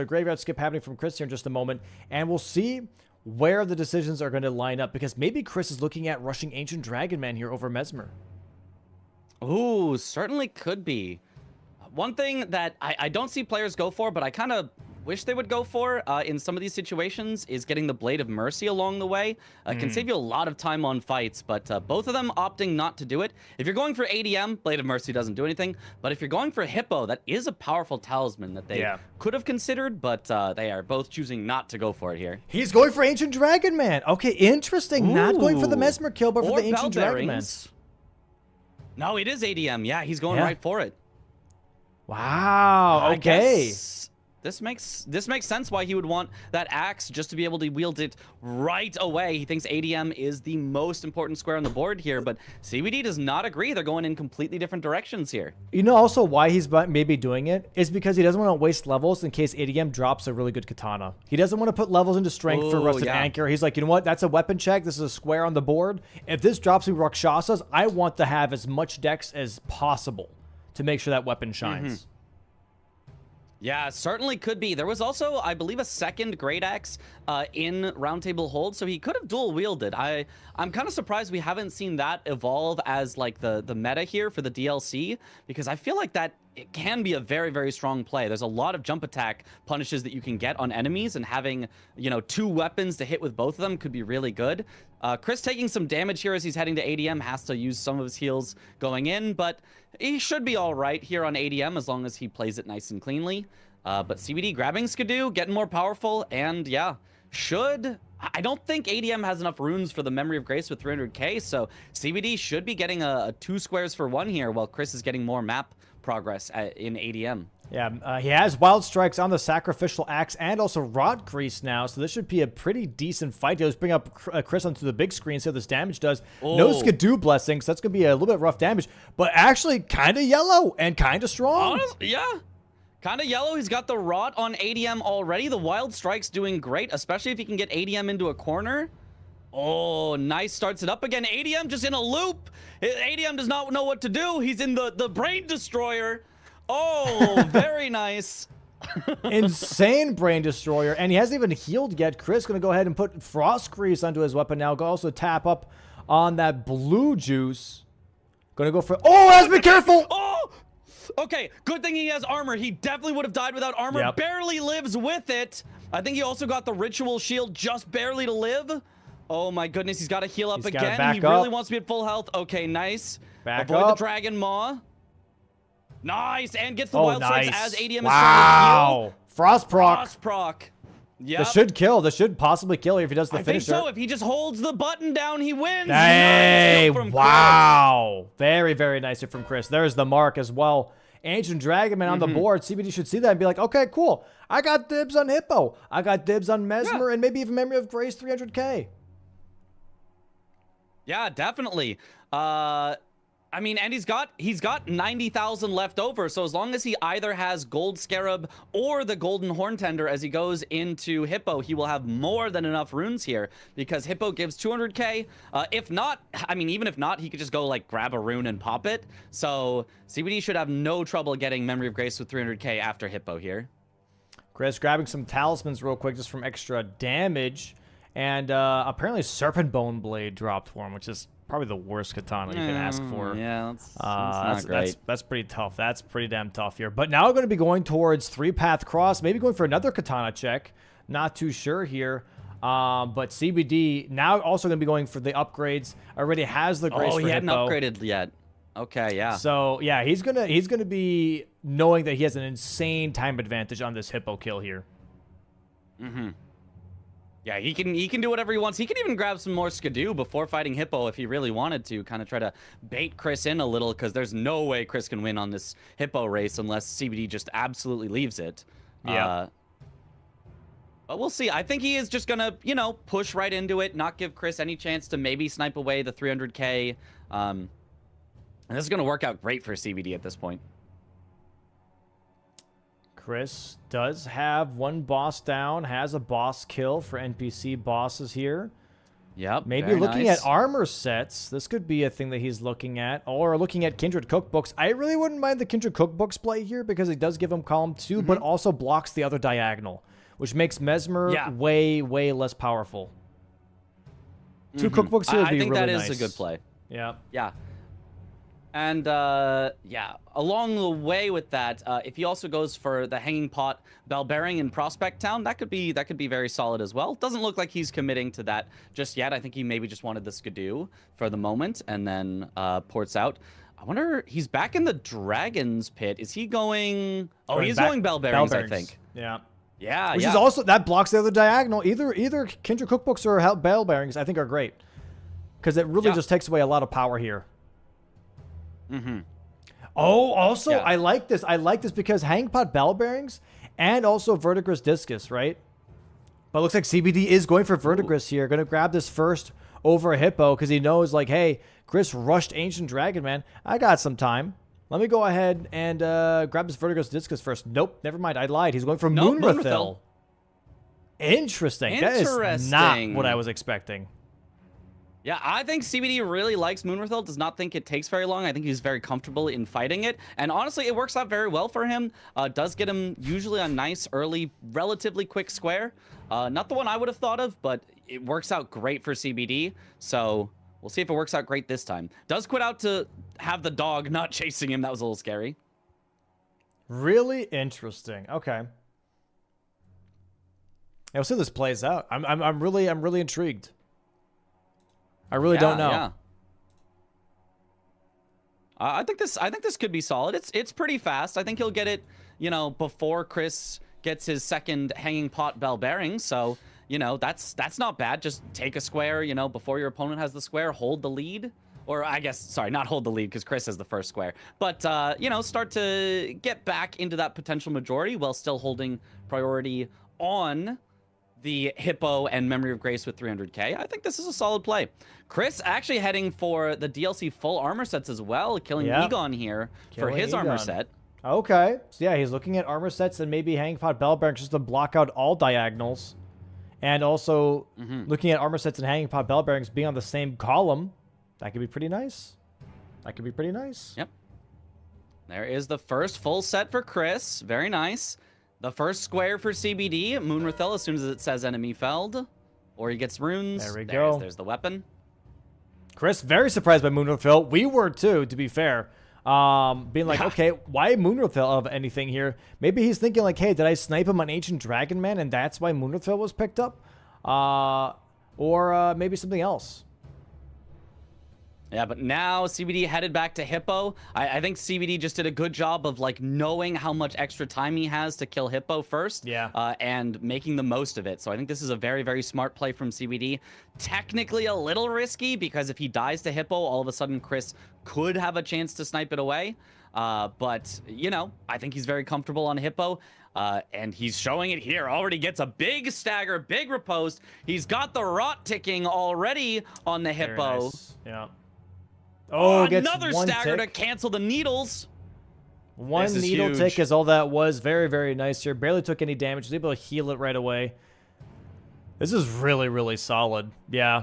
graveyard skip happening from Chris here in just a moment, and we'll see where the decisions are going to line up because maybe Chris is looking at rushing Ancient Dragon Man here over Mesmer. Ooh, certainly could be. One thing that I don't see players go for, but I kind of wish they would go for in some of these situations is getting the Blade of Mercy along the way. Can save you a lot of time on fights, but both of them opting not to do it. If you're going for ADM, Blade of Mercy doesn't do anything, but if you're going for Hippo, that is a powerful talisman that they could have considered, but they are both choosing not to go for it here. He's going for Ancient Dragon Man. Okay, interesting. Ooh. Not going for the Mesmer kill, but for the Ancient Dragon Man. No, it is ADM. Yeah, he's going right for it. Wow. Okay. This makes sense why he would want that axe just to be able to wield it right away. He thinks ADM is the most important square on the board here, but CBD does not agree. They're going in completely different directions here. You know also why he's maybe doing it is because he doesn't want to waste levels in case ADM drops a really good katana. He doesn't want to put levels into strength for Rusted Anchor. He's like, you know what? That's a weapon check. This is a square on the board. If this drops me Rakshasas, I want to have as much dex as possible to make sure that weapon shines. Yeah, certainly could be. There was also, I believe, a second Great Axe in Roundtable Hold, so he could have dual wielded. I'm kind of surprised we haven't seen that evolve as like the meta here for the DLC, because I feel like that it can be a very, very strong play. There's a lot of jump attack punishes that you can get on enemies, and having, two weapons to hit with both of them could be really good. Chris taking some damage here as he's heading to ADM, has to use some of his heals going in, but he should be all right here on ADM as long as he plays it nice and cleanly. But CBD grabbing Skidoo, getting more powerful, and yeah, I don't think ADM has enough runes for the Memory of Grace with 300k, so CBD should be getting a 2 squares for 1 here, while Chris is getting more map progress in ADM. Yeah, he has Wild Strikes on the Sacrificial Axe and also Rot Grease now, so this should be a pretty decent fight. Let's bring up Chris onto the big screen, see how this damage does. No Skidoo Blessing, so that's going to be a little bit rough damage, but actually kind of yellow and kind of strong. Honestly, yeah. Kind of yellow. He's got the Rot on ADM already. The Wild Strike's doing great, especially if he can get ADM into a corner. Oh, nice. Starts it up again. ADM just in a loop. ADM does not know what to do. He's in the Brain Destroyer. Oh, very nice. Insane Brain Destroyer. And he hasn't even healed yet. Chris going to go ahead and put Frost Grease onto his weapon now. Go also tap up on that blue juice. Going to go for... Oh, has to be careful. Oh! Okay, good thing he has armor. He definitely would have died without armor. Yep. Barely lives with it. I think he also got the Ritual Shield just barely to live. Oh my goodness, he's got to heal up again. He really wants to be at full health. Okay, nice. Avoid the Dragon Maw. Nice, and gets the Wild Strikes as ADM is trying to heal. Frost proc. Frost proc. Yeah. This should kill. This should possibly kill if he does the finisher. I think so. If he just holds the button down, he wins. Hey, wow. Chris. Very, very nice from Chris. There's the mark as well. Ancient Dragon Man on the board. CBD should see that and be like, okay, cool. I got dibs on Hippo. I got dibs on Mesmer and maybe even Memory of Grace 300k. Yeah, definitely. I mean, and he's got 90,000 left over, so as long as he either has Gold Scarab or the Golden Horn Tender as he goes into Hippo, he will have more than enough runes here, because Hippo gives 200k. If not, I mean, even if not, he could just go, like, grab a rune and pop it. So CBD should have no trouble getting Memory of Grace with 300k after Hippo here. Chris grabbing some talismans real quick just from extra damage. And apparently Serpent Bone Blade dropped for him, which is probably the worst katana you can ask for. Yeah, that's not great. That's pretty tough. That's pretty damn tough here. But now we're going to be going towards 3-Path Cross, maybe going for another katana check. Not too sure here. But CBD now also going to be going for the upgrades. Already has the Grace for Hippo. He hadn't upgraded yet. Okay, yeah. So, yeah, he's gonna be knowing that he has an insane time advantage on this Hippo kill here. Yeah, he can do whatever he wants. He can even grab some more Skidoo before fighting Hippo if he really wanted to, kind of try to bait Chris in a little, because there's no way Chris can win on this Hippo race unless CBD just absolutely leaves it. Yeah. But we'll see. I think he is just gonna, push right into it, not give Chris any chance to maybe snipe away the 300k. And this is going to work out great for CBD at this point. Chris does have one boss down, has a boss kill for NPC bosses here. Yep. Maybe looking at armor sets. This could be a thing that he's looking at. Or looking at Kindred cookbooks. I really wouldn't mind the Kindred cookbooks play here because it does give him column 2, but also blocks the other diagonal, which makes Mesmer way, way less powerful. 2 cookbooks here would be really nice. I think that is a good play. Yeah. Yeah. And yeah, along the way with that, if he also goes for the Hanging Pot Bell Bearing in Prospect Town, that could be very solid as well. Doesn't look like he's committing to that just yet. I think he maybe just wanted the Skidoo for the moment and then ports out. I wonder, he's back in the Dragon's Pit. Is he going? Oh, he's going Bell Bearings, I think. Yeah. Yeah, Which is also, that blocks the other diagonal. Either Kindred cookbooks or Bell Bearings, I think, are great. Because it really just takes away a lot of power here. Oh, also, I like this. I like this because Hanging Pot Bell Bearings and also Verdigris Discus, right? But it looks like CBD is going for Verdigris here. Going to grab this first over Hippo because he knows, like, hey, Chris rushed Ancient Dragon, man. I got some time. Let me go ahead and grab this Verdigris Discus first. Nope, never mind. I lied. He's going for Moonrathil. Interesting. That is not what I was expecting. Yeah, I think CBD really likes Moonrathil, does not think it takes very long. I think he's very comfortable in fighting it. And honestly, it works out very well for him. Does get him usually a nice, early, relatively quick square. Not the one I would have thought of, but it works out great for CBD. So we'll see if it works out great this time. Does quit out to have the dog not chasing him. That was a little scary. Really interesting. Okay. We'll see how this plays out. I'm really intrigued. I really don't know. Yeah. I think this could be solid. It's pretty fast. I think he'll get it, you know, before Chris gets his second Hanging Pot Bell Bearing. So, you know, that's not bad. Just take a square, you know, before your opponent has the square, hold the lead. Or I guess, sorry, not hold the lead because Chris has the first square. But, you know, start to get back into that potential majority while still holding priority on the Hippo and Memory of Grace with 300k. I think this is a solid play. Chris actually heading for the DLC full armor sets as well, killing Egon here for his armor set. Okay. So yeah, he's looking at armor sets and maybe Hanging Pot Bell Bearings just to block out all diagonals. And also looking at armor sets and Hanging Pot Bell Bearings being on the same column. That could be pretty nice. That could be pretty nice. Yep. There is the first full set for Chris. Very nice. The first square for CBD, Moonrathil, as soon as it says enemy felled. Or he gets runes. There we go. There's the weapon. Chris, very surprised by Moonrathil. We were too, to be fair. Being like, okay, why Moonrathil of anything here? Maybe he's thinking like, hey, did I snipe him on Ancient Dragon Man and that's why Moonrathil was picked up? Or maybe something else. Yeah, but now CBD headed back to Hippo. I think CBD just did a good job of like knowing how much extra time he has to kill Hippo first. Yeah. And making the most of it. So I think this is a very, very smart play from CBD. Technically a little risky because if he dies to Hippo, all of a sudden Chris could have a chance to snipe it away. But, you know, I think he's very comfortable on Hippo. And he's showing it here. Already gets a big stagger, big riposte. He's got the rot ticking already on the Hippo. Nice. Yeah. Oh, another stagger to cancel the needles. One needle tick is all that was. Very, very nice here. Barely took any damage. Was able to heal it right away. This is really, really solid. Yeah.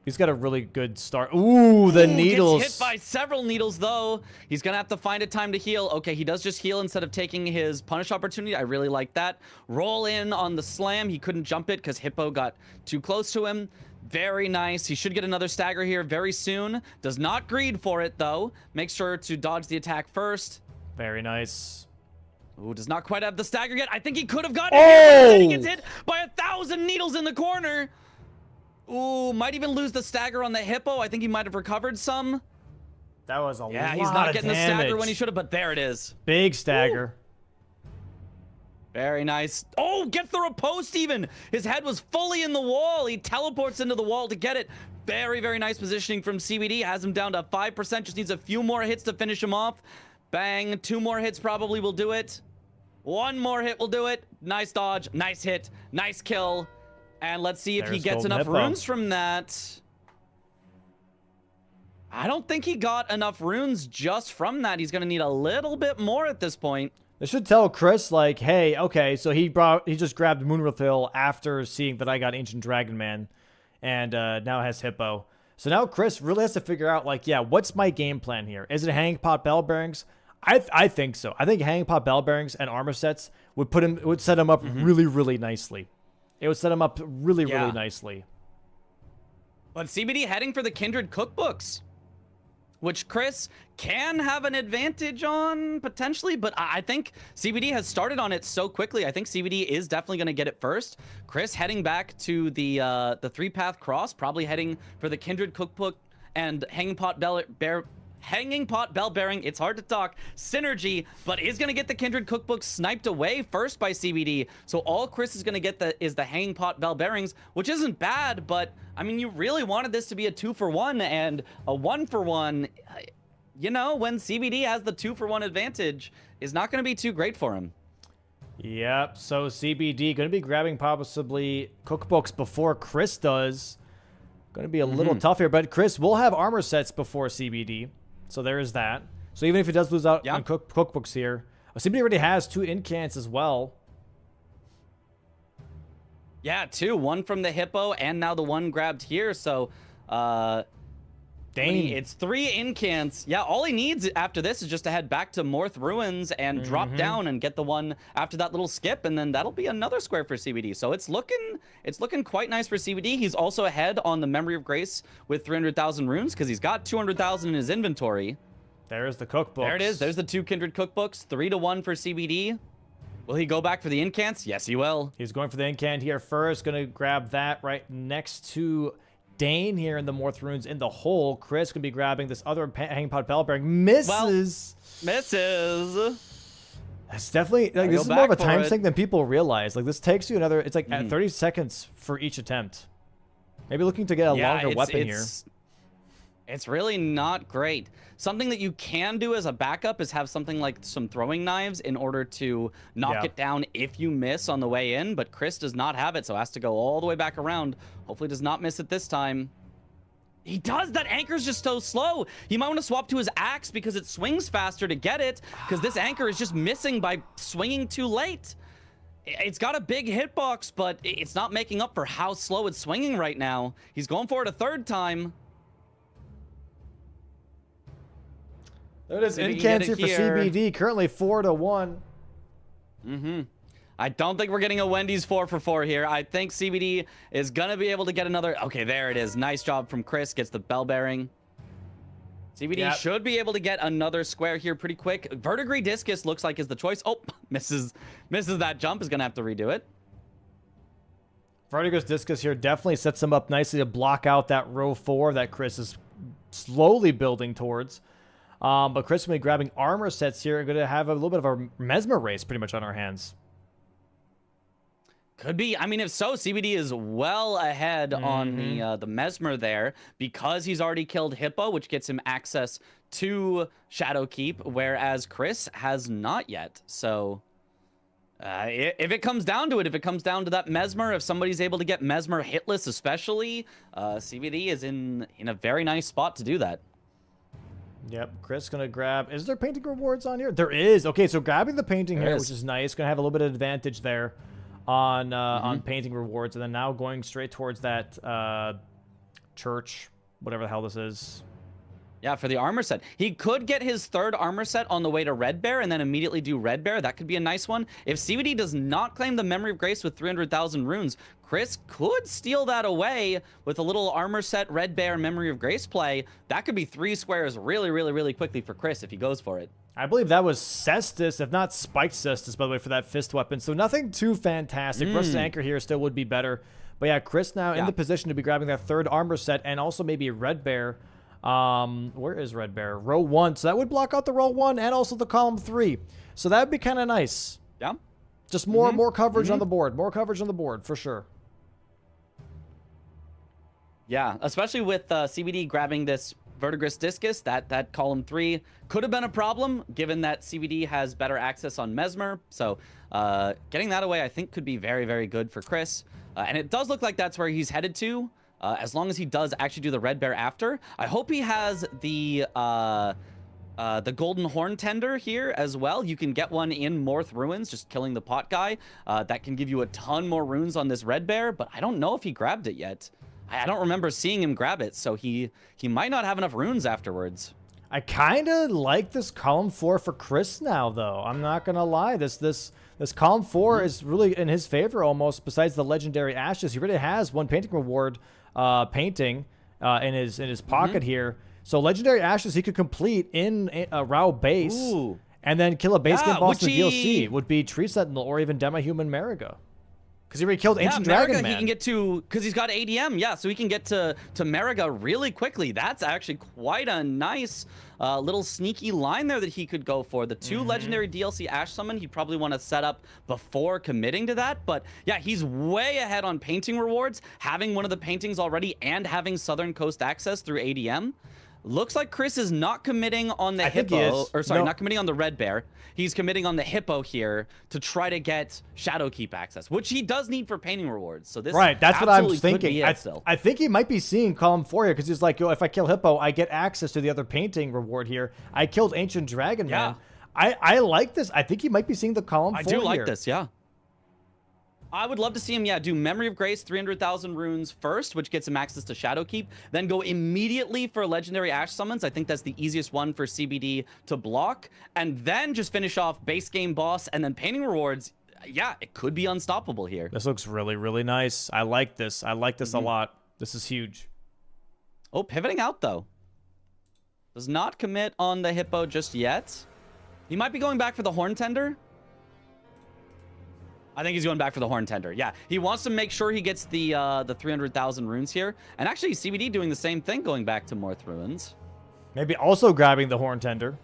He's got a really good start. Ooh, the needles. Gets hit by several needles, though. He's going to have to find a time to heal. Okay, he does just heal instead of taking his punish opportunity. I really like that. Roll in on the slam. He couldn't jump it because Hippo got too close to him. Very nice. He should get another stagger here very soon. Does not greed for it, though. Make sure to dodge the attack first. Very nice. Ooh, does not quite have the stagger yet. I think he could have gotten it here. He gets hit by 1,000 needles in the corner. Ooh, might even lose the stagger on the Hippo. I think he might have recovered some. That was a lot of damage. Yeah, he's not getting the stagger when he should have, but there it is. Big stagger. Ooh. Very nice. Oh, gets the riposte even. His head was fully in the wall. He teleports into the wall to get it. Very, very nice positioning from CBD. Has him down to 5%. Just needs a few more hits to finish him off. Bang. 2 more hits probably will do it. 1 more hit will do it. Nice dodge. Nice hit. Nice kill. And let's see if he gets enough runes from that. I don't think he got enough runes just from that. He's going to need a little bit more at this point. This should tell Chris, like, hey, okay, so he just grabbed Moonrefill after seeing that I got Ancient Dragon Man, and now has Hippo. So now Chris really has to figure out, like, yeah, what's my game plan here? Is it Hanging Pot Bell Bearings? I think so. I think Hanging Pot Bell Bearings and armor sets would set him up really, really nicely. It would set him up really, really nicely. But CBD heading for the Kindred cookbooks, which Chris can have an advantage on potentially, but I think CBD has started on it so quickly. I think CBD is definitely going to get it first. Chris heading back to the 3-path cross, probably heading for the Kindred cookbook and Hanging Pot Bell Bearing, it's hard to talk, synergy, but is going to get the Kindred cookbook sniped away first by CBD. So all Chris is going to get is the Hanging Pot Bell Bearings, which isn't bad, but I mean, you really wanted this to be a 2-for-1 and a 1-for-1. You know, when CBD has the 2-for-1 advantage, is not going to be too great for him. Yep, so CBD going to be grabbing possibly cookbooks before Chris does. Going to be a little tough here, but Chris will have armor sets before CBD. So there is that. So even if he does lose out on cookbooks here, CBD already has 2 incants as well. Yeah, 2. 1 from the Hippo and now the 1 grabbed here. So, Dane. It's 3 incants. Yeah, all he needs after this is just to head back to Morth Ruins and drop down and get the 1 after that little skip, and then that'll be another square for CBD. So it's looking quite nice for CBD. He's also ahead on the Memory of Grace with 300,000 runes because he's got 200,000 in his inventory. There's the cookbooks. There it is. There's the 2 Kindred cookbooks. 3-1 for CBD. Will he go back for the incants? Yes, he will. He's going for the incant here first. Going to grab that right next to Dane here in the Morth Runes in the hole. Chris going to be grabbing this other Hanging Pot Bell Bearing. Misses. Misses. That's definitely, like, this is more of a time sink than people realize. Like, this takes you another, it's like at 30 seconds for each attempt. Maybe looking to get a longer weapon here. It's really not great. Something that you can do as a backup is have something like some throwing knives in order to knock it down if you miss on the way in, but Chris does not have it, so has to go all the way back around. Hopefully does not miss it this time. He does! That anchor's just so slow! He might want to swap to his axe because it swings faster to get it, because this anchor is just missing by swinging too late. It's got a big hitbox, but it's not making up for how slow it's swinging right now. He's going for it a 3rd time. There it is. Incants here for CBD. Currently 4-1. I don't think we're getting a Wendy's 4-for-4 here. I think CBD is going to be able to get another. Okay, there it is. Nice job from Chris. Gets the bell bearing. CBD should be able to get another square here pretty quick. Verdigris Discus looks like is the choice. Oh, misses that jump. Is going to have to redo it. Verdigris Discus here definitely sets him up nicely to block out that row 4 that Chris is slowly building towards. But Chris will be grabbing armor sets here. We're going to have a little bit of a Mesmer race pretty much on our hands. Could be. I mean, if so, CBD is well ahead on the Mesmer there because he's already killed Hippo, which gets him access to Shadowkeep, whereas Chris has not yet. So if it comes down to it, if it comes down to that Mesmer, if somebody's able to get Mesmer hitless especially, CBD is in a very nice spot to do that. Yep, Chris gonna grab. Is there painting rewards on here? There is. Okay, so grabbing the painting here, which is nice. Gonna have a little bit of advantage there on painting rewards, and then now going straight towards that church, whatever the hell this is. Yeah, for the armor set. He could get his 3rd armor set on the way to Red Bear and then immediately do Red Bear. That could be a nice one. If CBD does not claim the Memory of Grace with 300,000 runes, Chris could steal that away with a little armor set, Red Bear, Memory of Grace play. That could be 3 squares really, really, really quickly for Chris if he goes for it. I believe that was Cestus, if not Spiked Cestus, by the way, for that fist weapon. So nothing too fantastic. Rusted Anchor here still would be better. But yeah, Chris now in the position to be grabbing that 3rd armor set and also maybe a Red Bear. Where is Red Bear? Row 1. So that would block out the row 1 and also the column 3. So that would be kind of nice. Yeah. Just more coverage on the board. More coverage on the board, for sure. Yeah, especially with CBD grabbing this Verdigris Discus, that column 3 could have been a problem, given that CBD has better access on Mesmer. So getting that away, I think, could be very, very good for Chris. And it does look like that's where he's headed to. as long as he does actually do the red bear after. I hope he has the golden horn tender here as well. You can get one in Morth Ruins, just killing the pot guy. That can give you a ton more runes on this red bear, but I don't know if he grabbed it yet. I don't remember seeing him grab it, so he might not have enough runes afterwards. I kind of like this column 4 for Chris now, though. I'm not gonna lie. This column 4 is really in his favor almost. Besides the legendary ashes, he really has one painting reward, painting in his pocket here. So legendary ashes he could complete in a Rao base, and then kill a base game boss in the DLC. Would be Tree Sentinel or even Demi-Human Mariga. Because he already killed Ancient Dragon Man. He can get to, because he's got ADM, yeah, so he can get to Mariga really quickly. That's actually quite a nice little sneaky line there that he could go for. The 2 legendary DLC Ash Summon, he'd probably want to set up before committing to that. But yeah, he's way ahead on painting rewards, having one of the paintings already and having Southern Coast access through ADM. Looks like Chris is not committing on the hippo, or sorry, not committing on the red bear. He's committing on the hippo here to try to get Shadowkeep access, which he does need for painting rewards. So this that's what I'm thinking. I think he might be seeing column 4 here because he's like, yo, if I kill hippo, I get access to the other painting reward here. I killed Ancient Dragon Man. I like this. I think he might be seeing the column 4 I do like this, yeah. I would love to see him, do Memory of Grace, 300,000 runes first, which gets him access to Shadowkeep, then go immediately for Legendary Ash Summons. I think that's the easiest one for CBD to block, and then just finish off base game boss and then painting rewards. Yeah, it could be unstoppable here. This looks really, really nice. I like this. I like this a lot. This is huge. Oh, pivoting out, though. Does not commit on the hippo just yet. He might be going back for the Horn Tender. I think he's going back for the Horn Tender. Yeah, he wants to make sure he gets the 300,000 runes here. And actually, CBD doing the same thing, going back to Morth Ruins. Maybe also grabbing the Horn Tender.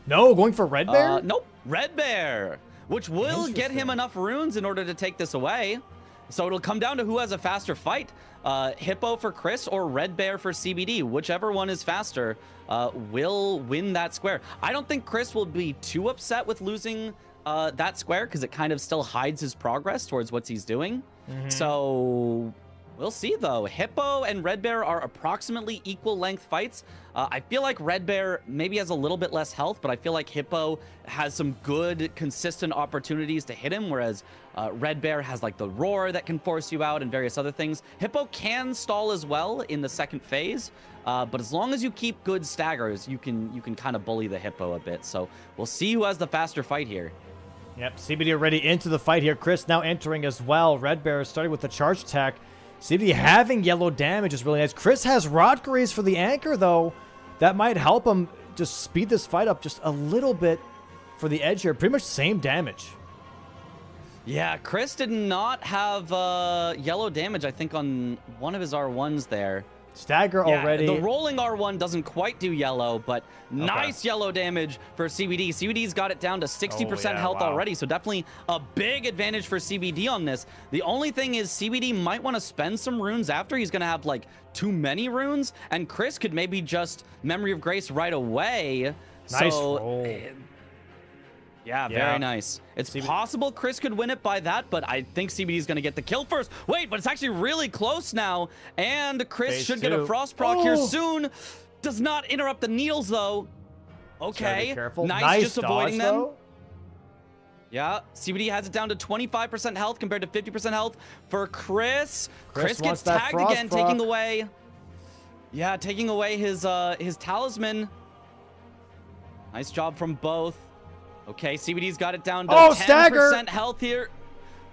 No, going for Red Bear? Nope, Red Bear, which will get him enough runes in order to take this away. So it'll come down to who has a faster fight. Hippo for Chris or Red Bear for CBD. Whichever one is faster will win that square. I don't think Chris will be too upset with losing that square because it kind of still hides his progress towards what he's doing. So we'll see, though. Hippo and Red Bear are approximately equal length fights. I feel like Red Bear maybe has a little bit less health, but I feel like Hippo has some good, consistent opportunities to hit him, whereas Red Bear has like the roar that can force you out and various other things. Hippo can stall as well in the second phase, but as long as you keep good staggers, you can kind of bully the Hippo a bit. So we'll see who has the faster fight here. Yep, CBD already into the fight here. Chris now entering as well. Red Bear starting with the charge attack. CBD having yellow damage is really nice. Chris has Rotgraze for the anchor, though. That might help him just speed this fight up just a little bit for the edge here. Pretty much same damage. Yeah, Chris did not have yellow damage, I think, on one of his R1s there. Stagger already. The rolling R1 doesn't quite do yellow, but nice yellow damage for CBD. CBD's got it down to 60% health already, so definitely a big advantage for CBD on this. The only thing is CBD might want to spend some runes after. He's going to have, like, too many runes, and Chris could maybe just Memory of Grace right away. Nice roll. Yeah, very nice. It's possible Chris could win it by that, but I think CBD is going to get the kill first. Wait, but it's actually really close now, and Chris should get a Frost proc here soon. Does not interrupt the needles, though. Okay, nice just avoiding them. Though. Yeah, CBD has it down to 25% health compared to 50% health for Chris. Chris gets tagged again, taking away his talisman. Nice job from both. Okay, CBD's got it down to 10% health here.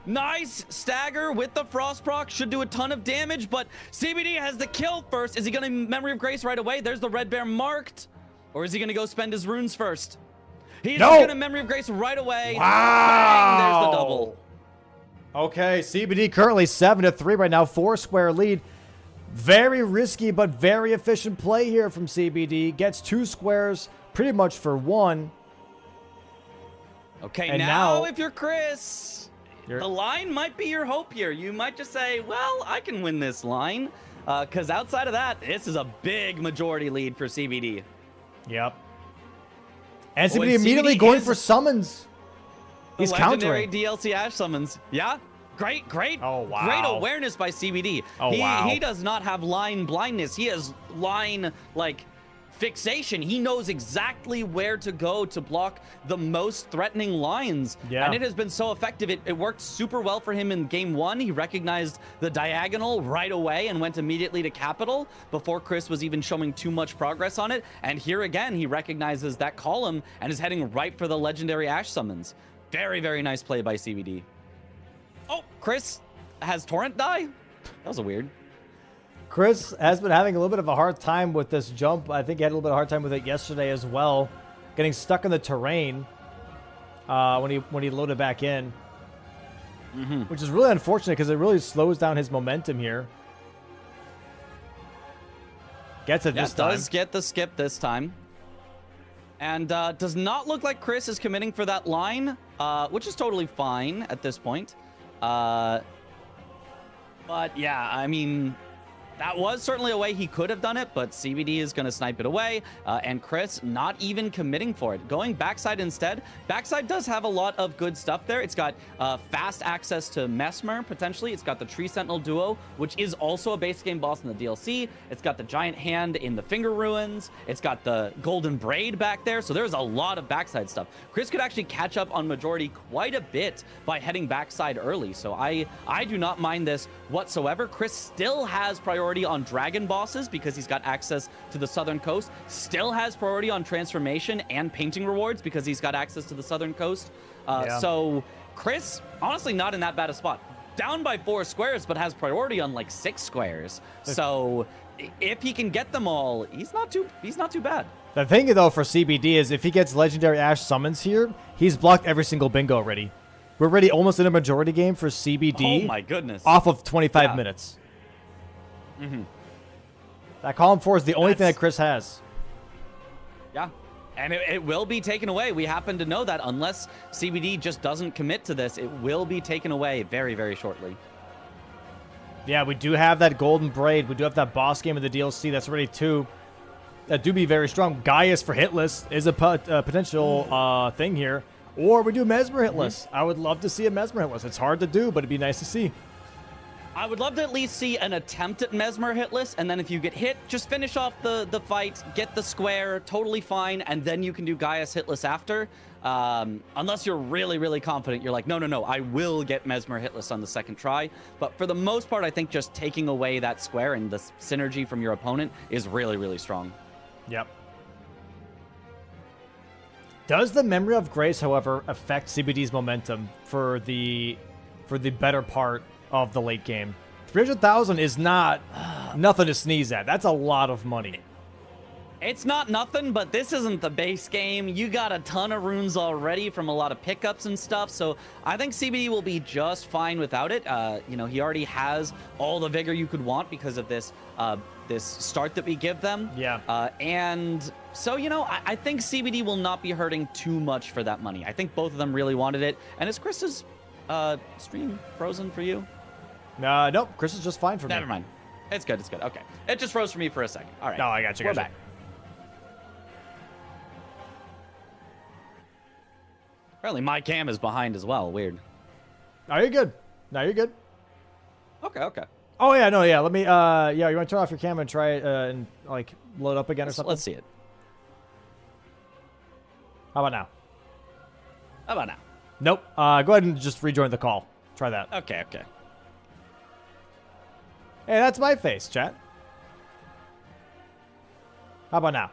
Nice stagger with the Frost proc. Should do a ton of damage, but CBD has the kill first. Is he going to Memory of Grace right away? There's the Red Bear marked. Or is he going to go spend his runes first? He's going to Memory of Grace right away. Wow. Bang, there's the double. Okay, CBD currently 7-3 right now. 4-square lead. Very risky, but very efficient play here from CBD. Gets 2 squares pretty much for 1. Okay, and now if you're Chris, the line might be your hope here. You might just say, well, I can win this line. Because outside of that, this is a big majority lead for CBD. Yep. And CBD immediately going for summons. He's countering. Legendary DLC Ash summons. Yeah. Great Oh, wow. great awareness by CBD. Oh, wow. He does not have line blindness. He has line like fixation. He knows exactly where to go to block the most threatening lines. Yeah. And it has been so effective. It worked super well for him in game 1. He recognized the diagonal right away and went immediately to capital before Chris was even showing too much progress on it. And here again, he recognizes that column and is heading right for the legendary Ash summons. Very, very nice play by CBD. Oh, Chris has Torrent die? That was a weird. Chris has been having a little bit of a hard time with this jump. I think he had a little bit of a hard time with it yesterday as well. Getting stuck in the terrain when he loaded back in. Which is really unfortunate because it really slows down his momentum here. Gets it this time. Does get the skip this time. And does not look like Chris is committing for that line, which is totally fine at this point. But yeah, I mean, that was certainly a way he could have done it, but CBD is going to snipe it away, and Chris not even committing for it. Going backside instead. Backside does have a lot of good stuff there. It's got fast access to Mesmer, potentially. It's got the Tree Sentinel duo, which is also a base game boss in the DLC. It's got the Giant Hand in the Finger Ruins. It's got the Golden Braid back there, so there's a lot of backside stuff. Chris could actually catch up on majority quite a bit by heading backside early, so I do not mind this whatsoever. Chris still has priority on dragon bosses because he's got access to the southern coast, still has priority on transformation and painting rewards because he's got access to the southern coast. So Chris, honestly, not in that bad a spot. Down by 4 squares, but has priority on like 6 squares. So if he can get them all, he's not too bad. The thing though for CBD is if he gets legendary Ash summons here, he's blocked every single bingo already. We're already almost in a majority game for CBD. Oh my goodness. Off of 25 minutes. That column 4 is the only thing that Chris has. Yeah, and it will be taken away. We happen to know that unless CBD just doesn't commit to this, it will be taken away very, very shortly. Yeah, we do have that Golden Braid. We do have that boss game of the DLC. That's already 2. That do be very strong. Gaius for hitless is a potential thing here. Or we do Mesmer hitless. I would love to see a Mesmer hitless. It's hard to do, but it'd be nice to see. I would love to at least see an attempt at Mesmer hitless, and then if you get hit, just finish off the fight, get the square, totally fine, and then you can do Gaius hitless after. Unless you're really, really confident. You're like, no, I will get Mesmer hitless on the second try. But for the most part, I think just taking away that square and the synergy from your opponent is really, really strong. Yep. Does the Memory of Grace, however, affect CBD's momentum for the better part of the late game? 300,000 is not nothing to sneeze at. That's a lot of money. It's not nothing, but this isn't the base game. You got a ton of runes already from a lot of pickups and stuff, so I think CBD will be just fine without it. You know, he already has all the vigor you could want because of this this start that we give them. Yeah. And so, you know, I think CBD will not be hurting too much for that money. I think both of them really wanted it. And is Chris's stream frozen for you? Nope. Chris is just fine for me. Never mind. It's good. It's good. Okay. It just froze for me for a second. All right. No, I got you. We're back. Apparently my cam is behind as well. Weird. Are you good? No, you're good. Okay. Okay. Oh, yeah. No, yeah. Let me, yeah, you want to turn off your camera and try it and, like, load up again or something? Let's see it. How about now? How about now? Nope. Go ahead and just rejoin the call. Try that. Okay. Okay. Hey, that's my face, chat. How about now?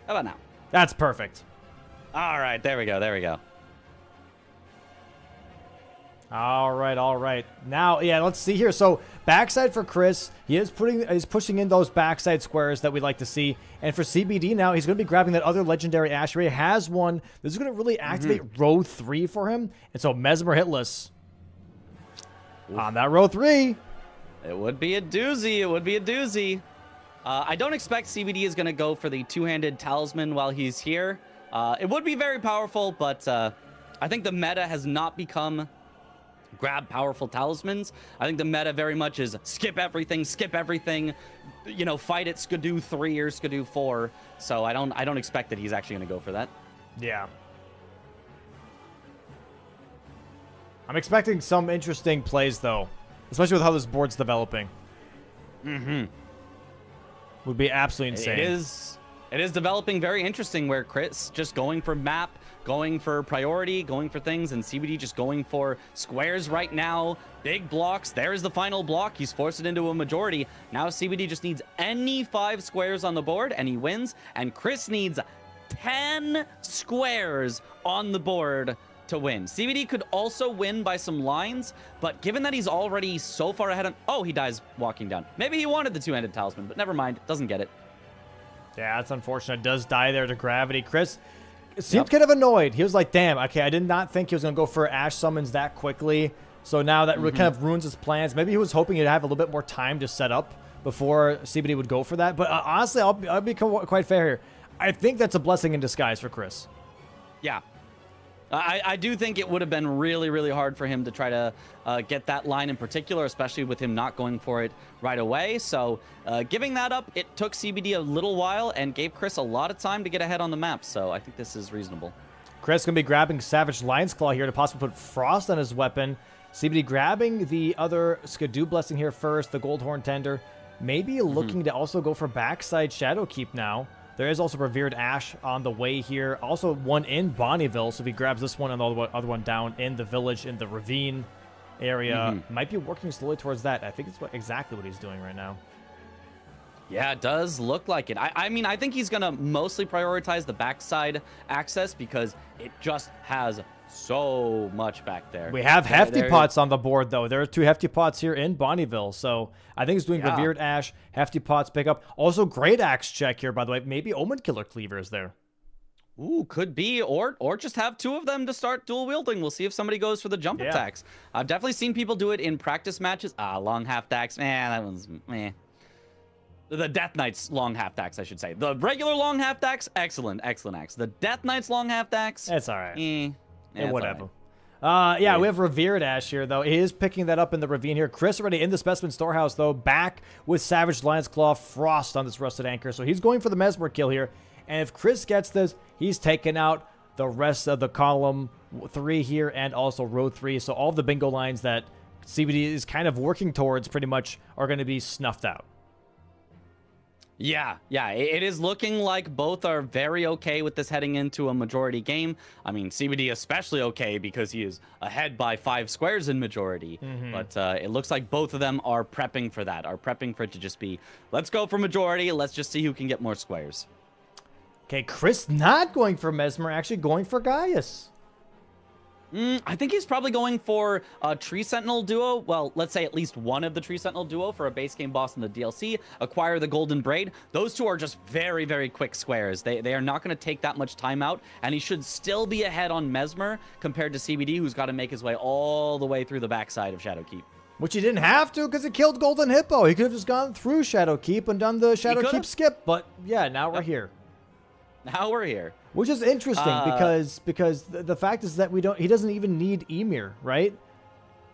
How about now? That's perfect. All right. There we go. There we go. All right. Now, yeah, let's see here. So, backside for Chris, he's pushing in those backside squares that we like to see. And for CBD now, he's going to be grabbing that other legendary Ash. He has one. This is going to really activate row 3 for him. And so, Mesmer hitless on that row 3. It would be a doozy. It would be a doozy. I don't expect CBD is going to go for the two-handed talisman while he's here. It would be very powerful, but I think the meta has not become grab powerful talismans. I think the meta very much is skip everything, you know, fight at Skidoo 3 or Skidoo 4. So I don't expect that he's actually going to go for that. Yeah. I'm expecting some interesting plays, though. Especially with how this board's developing. Mm-hmm. Would be absolutely insane. It is developing very interesting where Chris just going for map, going for priority, going for things, and CBD just going for squares right now. Big blocks. There's the final block. He's forced it into a majority. Now CBD just needs any 5 squares on the board, and he wins. And Chris needs 10 squares on the board to win. CBD could also win by some lines, but given that he's already so far ahead on... Oh, he dies walking down. Maybe he wanted the 2-handed talisman, but never mind. Doesn't get it. Yeah, that's unfortunate. Does die there to gravity. Chris seemed kind of annoyed. He was like, damn, okay, I did not think he was going to go for Ash summons that quickly. So now that really kind of ruins his plans. Maybe he was hoping he'd have a little bit more time to set up before CBD would go for that. But honestly, I'll be quite fair here. I think that's a blessing in disguise for Chris. Yeah. I do think it would have been really, really hard for him to try to get that line in particular, especially with him not going for it right away. So giving that up, it took CBD a little while and gave Chris a lot of time to get ahead on the map. So I think this is reasonable. Chris going to be grabbing Savage Lion's Claw here to possibly put Frost on his weapon. CBD grabbing the other Skidoo Blessing here first, the Goldhorn Tender. Maybe looking to also go for backside Shadowkeep now. There is also Revered Ash on the way here. Also one in Bonnieville, so if he grabs this one and the other one down in the village, in the ravine area, might be working slowly towards that. I think it's exactly what he's doing right now. Yeah, it does look like it. I mean, I think he's going to mostly prioritize the backside access because it just has so much back there. We have Hefty Pots on the board, though. There are 2 Hefty Pots here in Bonnieville. So I think he's doing Revered Ash, Hefty Pots pickup. Also, Great Axe check here, by the way. Maybe Omen Killer Cleaver is there. Ooh, could be. Or just have 2 of them to start dual wielding. We'll see if somebody goes for the jump attacks. I've definitely seen people do it in practice matches. Long half dacks. Man, that one's meh. The Death Knight's long half dacks, I should say. The regular long half dacks, excellent axe. The Death Knight's long half dacks, it's all right. Whatever. Right. Yeah, we have Revered Ash here, though. He is picking that up in the ravine here. Chris already in the Specimen Storehouse, though, back with Savage Lion's Claw, Frost on this Rusted Anchor. So he's going for the Mesmer kill here. And if Chris gets this, he's taking out the rest of the column 3 here and also row 3. So all the bingo lines that CBD is kind of working towards pretty much are going to be snuffed out. Yeah, it is looking like both are very okay with this heading into a majority game. I mean, CBD especially okay because he is ahead by 5 squares in majority. But it looks like both of them are prepping for that, are prepping for it to just be, let's go for majority, let's just see who can get more squares. Okay, Chris not going for Mesmer, actually going for Gaius. I think he's probably going for a Tree Sentinel duo. Well, let's say at least one of the Tree Sentinel duo for a base game boss in the DLC. Acquire the Golden Braid. Those 2 are just very, very quick squares. They are not going to take that much time out, and he should still be ahead on Mesmer compared to CBD, who's got to make his way all the way through the backside of Shadowkeep. Which he didn't have to because he killed Golden Hippo. He could have just gone through Shadowkeep and done the Shadowkeep skip, but yeah, now we're here. Now we're here. Which is interesting because the fact is that he doesn't even need Emir, right?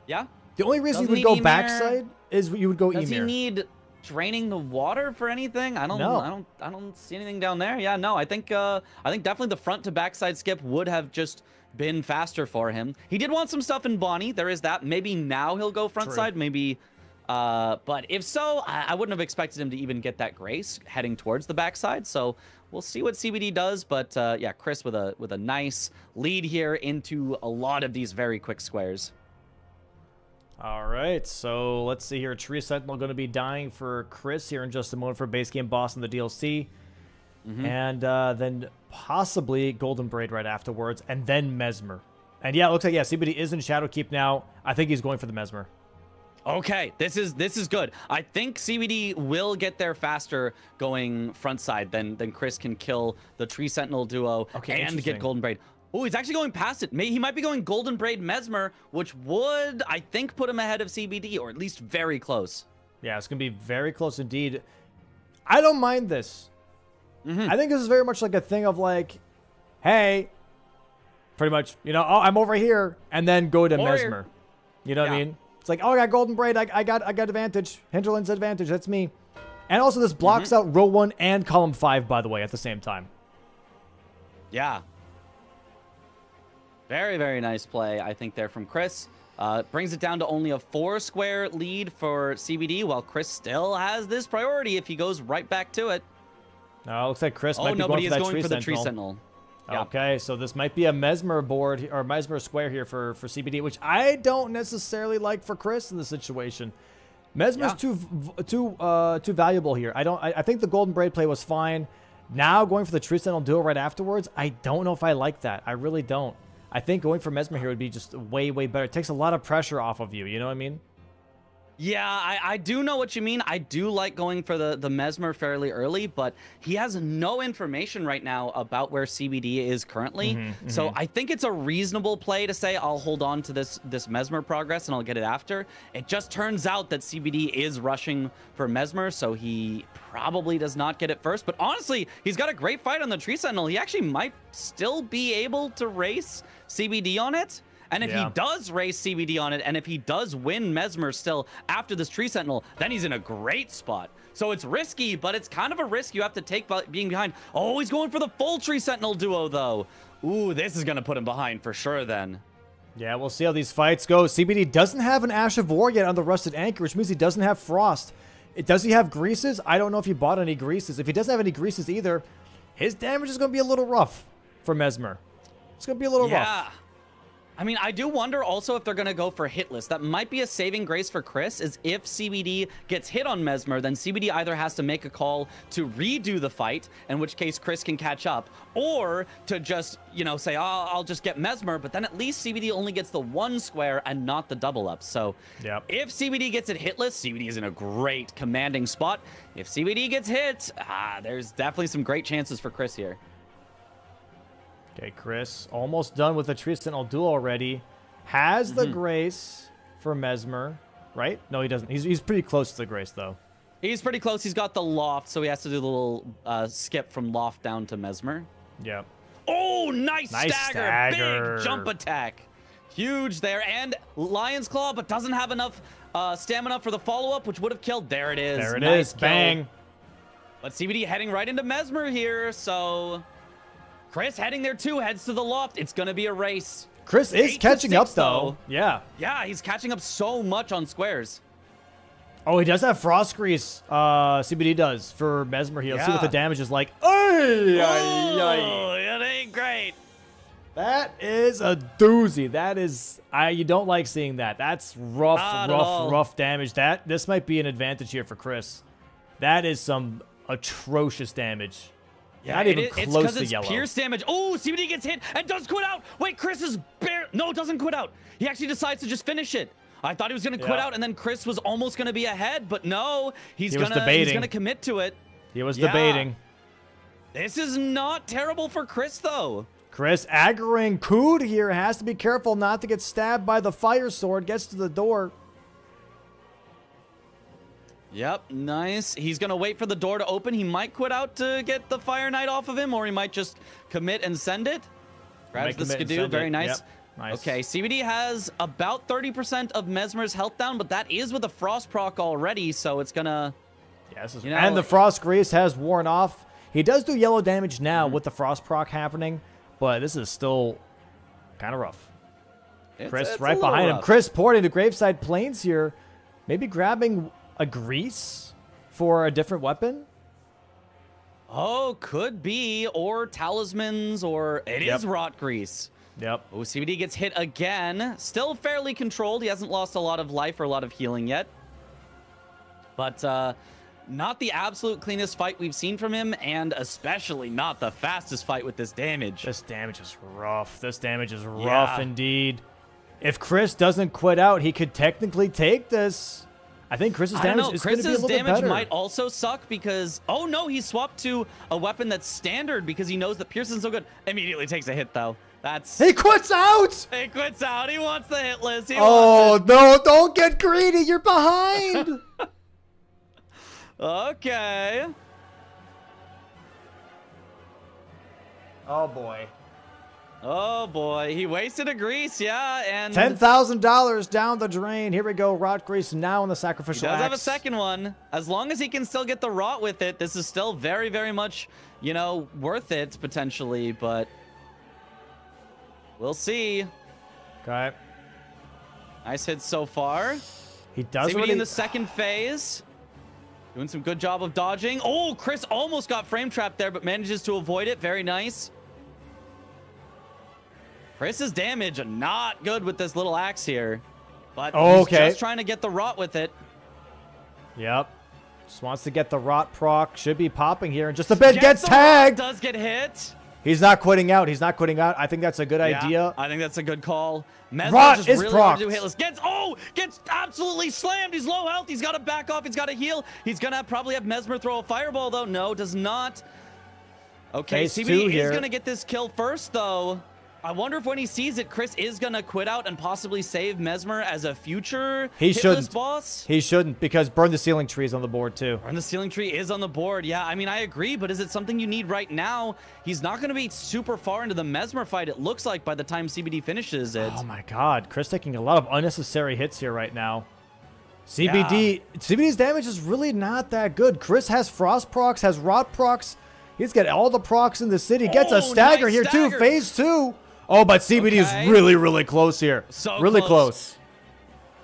Yeah. The only reason you would go backside is you would go Emir. Does he need draining the water for anything? I don't see anything down there. Yeah, no. I think definitely the front to backside skip would have just been faster for him. He did want some stuff in Bonnie. There is that. Maybe now he'll go front side. Maybe. But if so, I wouldn't have expected him to even get that grace heading towards the backside. So we'll see what CBD does. But yeah, Chris with a nice lead here into a lot of these very quick squares. All right, so let's see here. Tree Sentinel going to be dying for Chris here in just a moment for base game boss in the DLC. And then possibly Golden Braid right afterwards, and then Mesmer. And yeah, it looks like, CBD is in Shadowkeep now. I think he's going for the Mesmer. Okay, this is good. I think CBD will get there faster going front side than Chris can kill the Tree Sentinel duo and get Golden Braid. Oh, he's actually going past it. He might be going Golden Braid Mesmer, which would, I think, put him ahead of CBD, or at least very close. Yeah, it's going to be very close indeed. I don't mind this. I think this is very much like a thing of like, hey, pretty much, I'm over here, and then go to Mesmer. You know what I mean? It's like, I got Golden Braid. I got advantage. Hinterland's advantage. That's me. And also, this blocks out row 1 and column 5, by the way, at the same time. Yeah. Very, very nice play, I think, there from Chris. Brings it down to only a 4-square lead for CBD, while Chris still has this priority if he goes right back to it. Looks like Chris might be nobody going is for going for the that Tree Sentinel. Yeah. Okay, so this might be a Mesmer board or Mesmer square here for CBD, which I don't necessarily like for Chris in this situation. Mesmer's too valuable here. I think the Golden Braid play was fine. Now going for the Tree Sentinel duo right afterwards, I don't know if I like that. I really don't. I think going for Mesmer here would be just way, way better. It takes a lot of pressure off of you. You know what I mean? Yeah, I do know what you mean. I do like going for the Mesmer fairly early, but he has no information right now about where CBD is currently. So I think it's a reasonable play to say I'll hold on to this Mesmer progress and I'll get it after. It just turns out that CBD is rushing for Mesmer, so he probably does not get it first. But honestly, he's got a great fight on the Tree Sentinel. He actually might still be able to race CBD on it. And if he does race CBD on it, and if he does win Mesmer still after this Tree Sentinel, then he's in a great spot. So it's risky, but it's kind of a risk you have to take by being behind. Oh, he's going for the full Tree Sentinel duo, though. Ooh, this is going to put him behind for sure, then. Yeah, we'll see how these fights go. CBD doesn't have an Ash of War yet on the Rusted Anchor, which means he doesn't have Frost. Does he have Greases? I don't know if he bought any Greases. If he doesn't have any Greases either, his damage is going to be a little rough for Mesmer. It's going to be a little rough. I mean, I do wonder also if they're going to go for hitless. That might be a saving grace for Chris, is if CBD gets hit on Mesmer, then CBD either has to make a call to redo the fight, in which case Chris can catch up, or to just, you know, say, oh, I'll just get Mesmer, but then at least CBD only gets the 1 square and not the double up. So if CBD gets it hitless, CBD is in a great commanding spot. If CBD gets hit, there's definitely some great chances for Chris here. Okay, Chris, almost done with the Tree Sentinel duel already. Has the Grace for Mesmer, right? No, he doesn't. He's pretty close to the Grace, though. He's pretty close. He's got the Loft, so he has to do the little skip from Loft down to Mesmer. Yep. Oh, nice stagger. Big jump attack. Huge there. And Lion's Claw, but doesn't have enough stamina for the follow-up, which would have killed. There it is. There it nice is. Bang. But CBD heading right into Mesmer here, so... Chris heading there too, heads to the Loft. It's going to be a race. Chris is catching up, though. Yeah. Yeah, he's catching up so much on squares. Oh, he does have Frost Grease. CBD does for Mesmer here. Let's see what the damage is like. Oh, it ain't great. That is a doozy. That is... you don't like seeing that. That's rough damage. This might be an advantage here for Chris. That is some atrocious damage. Yeah, not even close to yellow. It's pierce damage. Oh, CBD gets hit and does quit out. Wait, Chris is no, doesn't quit out. He actually decides to just finish it. I thought he was going to quit out, and then Chris was almost going to be ahead, but no, he's going to commit to it. He was debating. This is not terrible for Chris, though. Chris aggroing Cood here. Has to be careful not to get stabbed by the fire sword. Gets to the door. Yep, nice. He's going to wait for the door to open. He might quit out to get the Fire Knight off of him, or he might just commit and send it. Grabs the Skidoo. Very nice. Yep. Nice. Okay, CBD has about 30% of Mesmer's health down, but that is with a Frost proc already, so it's going to... Yeah, and the Frost Grease has worn off. He does do yellow damage now with the Frost proc happening, but this is still kind of rough. Chris right behind him. Chris porting to Graveside Plains here. Maybe grabbing... a Grease for a different weapon? Oh, could be. Or Talismans, or it is Rot Grease. Yep. Oh, CBD gets hit again. Still fairly controlled. He hasn't lost a lot of life or a lot of healing yet. But not the absolute cleanest fight we've seen from him, and especially not the fastest fight with this damage. This damage is rough. This damage is rough indeed. If Chris doesn't quit out, he could technically take this. I think Chris's damage is going to be a little bit better. Chris's damage might also suck because... Oh, no, he swapped to a weapon that's standard because he knows that Pearson's so good. Immediately takes a hit, though. That's... He quits out! He quits out. He wants the hit list. No, don't get greedy. You're behind. Okay. Oh, boy. Oh, boy. He wasted a Grease, yeah, and... $10,000 down the drain. Here we go. Rot Grease now in the sacrificial axe. He does have a second one. As long as he can still get the Rot with it, this is still very, very much, you know, worth it, potentially, but... We'll see. Okay. Nice hits so far. He does CBD really... in the second phase. Doing some good job of dodging. Oh, Chris almost got frame trapped there, but manages to avoid it. Very nice. Chris's damage not good with this little axe here. But he's just trying to get the rot with it. Yep. Just wants to get the rot proc. Should be popping here in just a bit. Gets tagged. Does get hit. He's not quitting out. He's not quitting out. I think that's a good idea. I think that's a good call. Mesmer Rot just is really hard to procced. do hitless. Gets absolutely slammed. He's low health. He's got to back off. He's got to heal. He's going to probably have Mesmer throw a fireball, though. No, does not. Okay, Phase CBD 2 is here. going to get this kill first, though. I wonder if when he sees it, Chris is going to quit out and possibly save Mesmer as a future hitless boss. He shouldn't, because Burn the Ceiling Tree is on the board, too. Burn the Ceiling Tree is on the board. Yeah, I mean, I agree, but is it something you need right now? He's not going to be super far into the Mesmer fight, it looks like, by the time CBD finishes it. Oh, my God. Chris taking a lot of unnecessary hits here right now. CBD's damage is really not that good. Chris has Frost procs, has Rot procs. He's got all the procs in the city. Gets a stagger nice here, stagger. too. Phase 2. Oh, but CBD is really, really close here. So really close.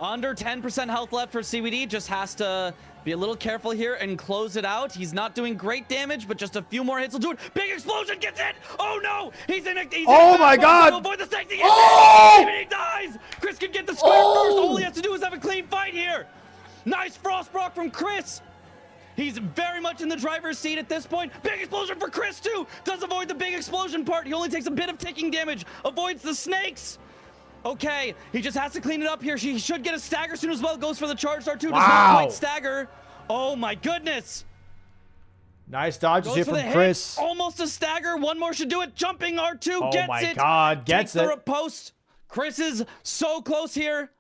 Under 10% health left for CBD. Just has to be a little careful here and close it out. He's not doing great damage, but just a few more hits will do it. Big explosion gets hit. Oh, no. He's in a oh, my God. Avoid the stakes. Oh! CBD dies. Chris can get the square first. All he has to do is have a clean fight here. Nice frost proc from Chris. He's very much in the driver's seat at this point. Big explosion for Chris, too. Does avoid the big explosion part. He only takes a bit of ticking damage. Avoids the snakes. Okay, he just has to clean it up here. He should get a stagger soon as well. Goes for the charge star, too. Does not quite stagger. Oh, my goodness. Nice dodges here from Chris. Almost a stagger. One more should do it. Jumping R2 oh gets it. Oh, my God. Gets it. Takes the riposte. Chris is so close here.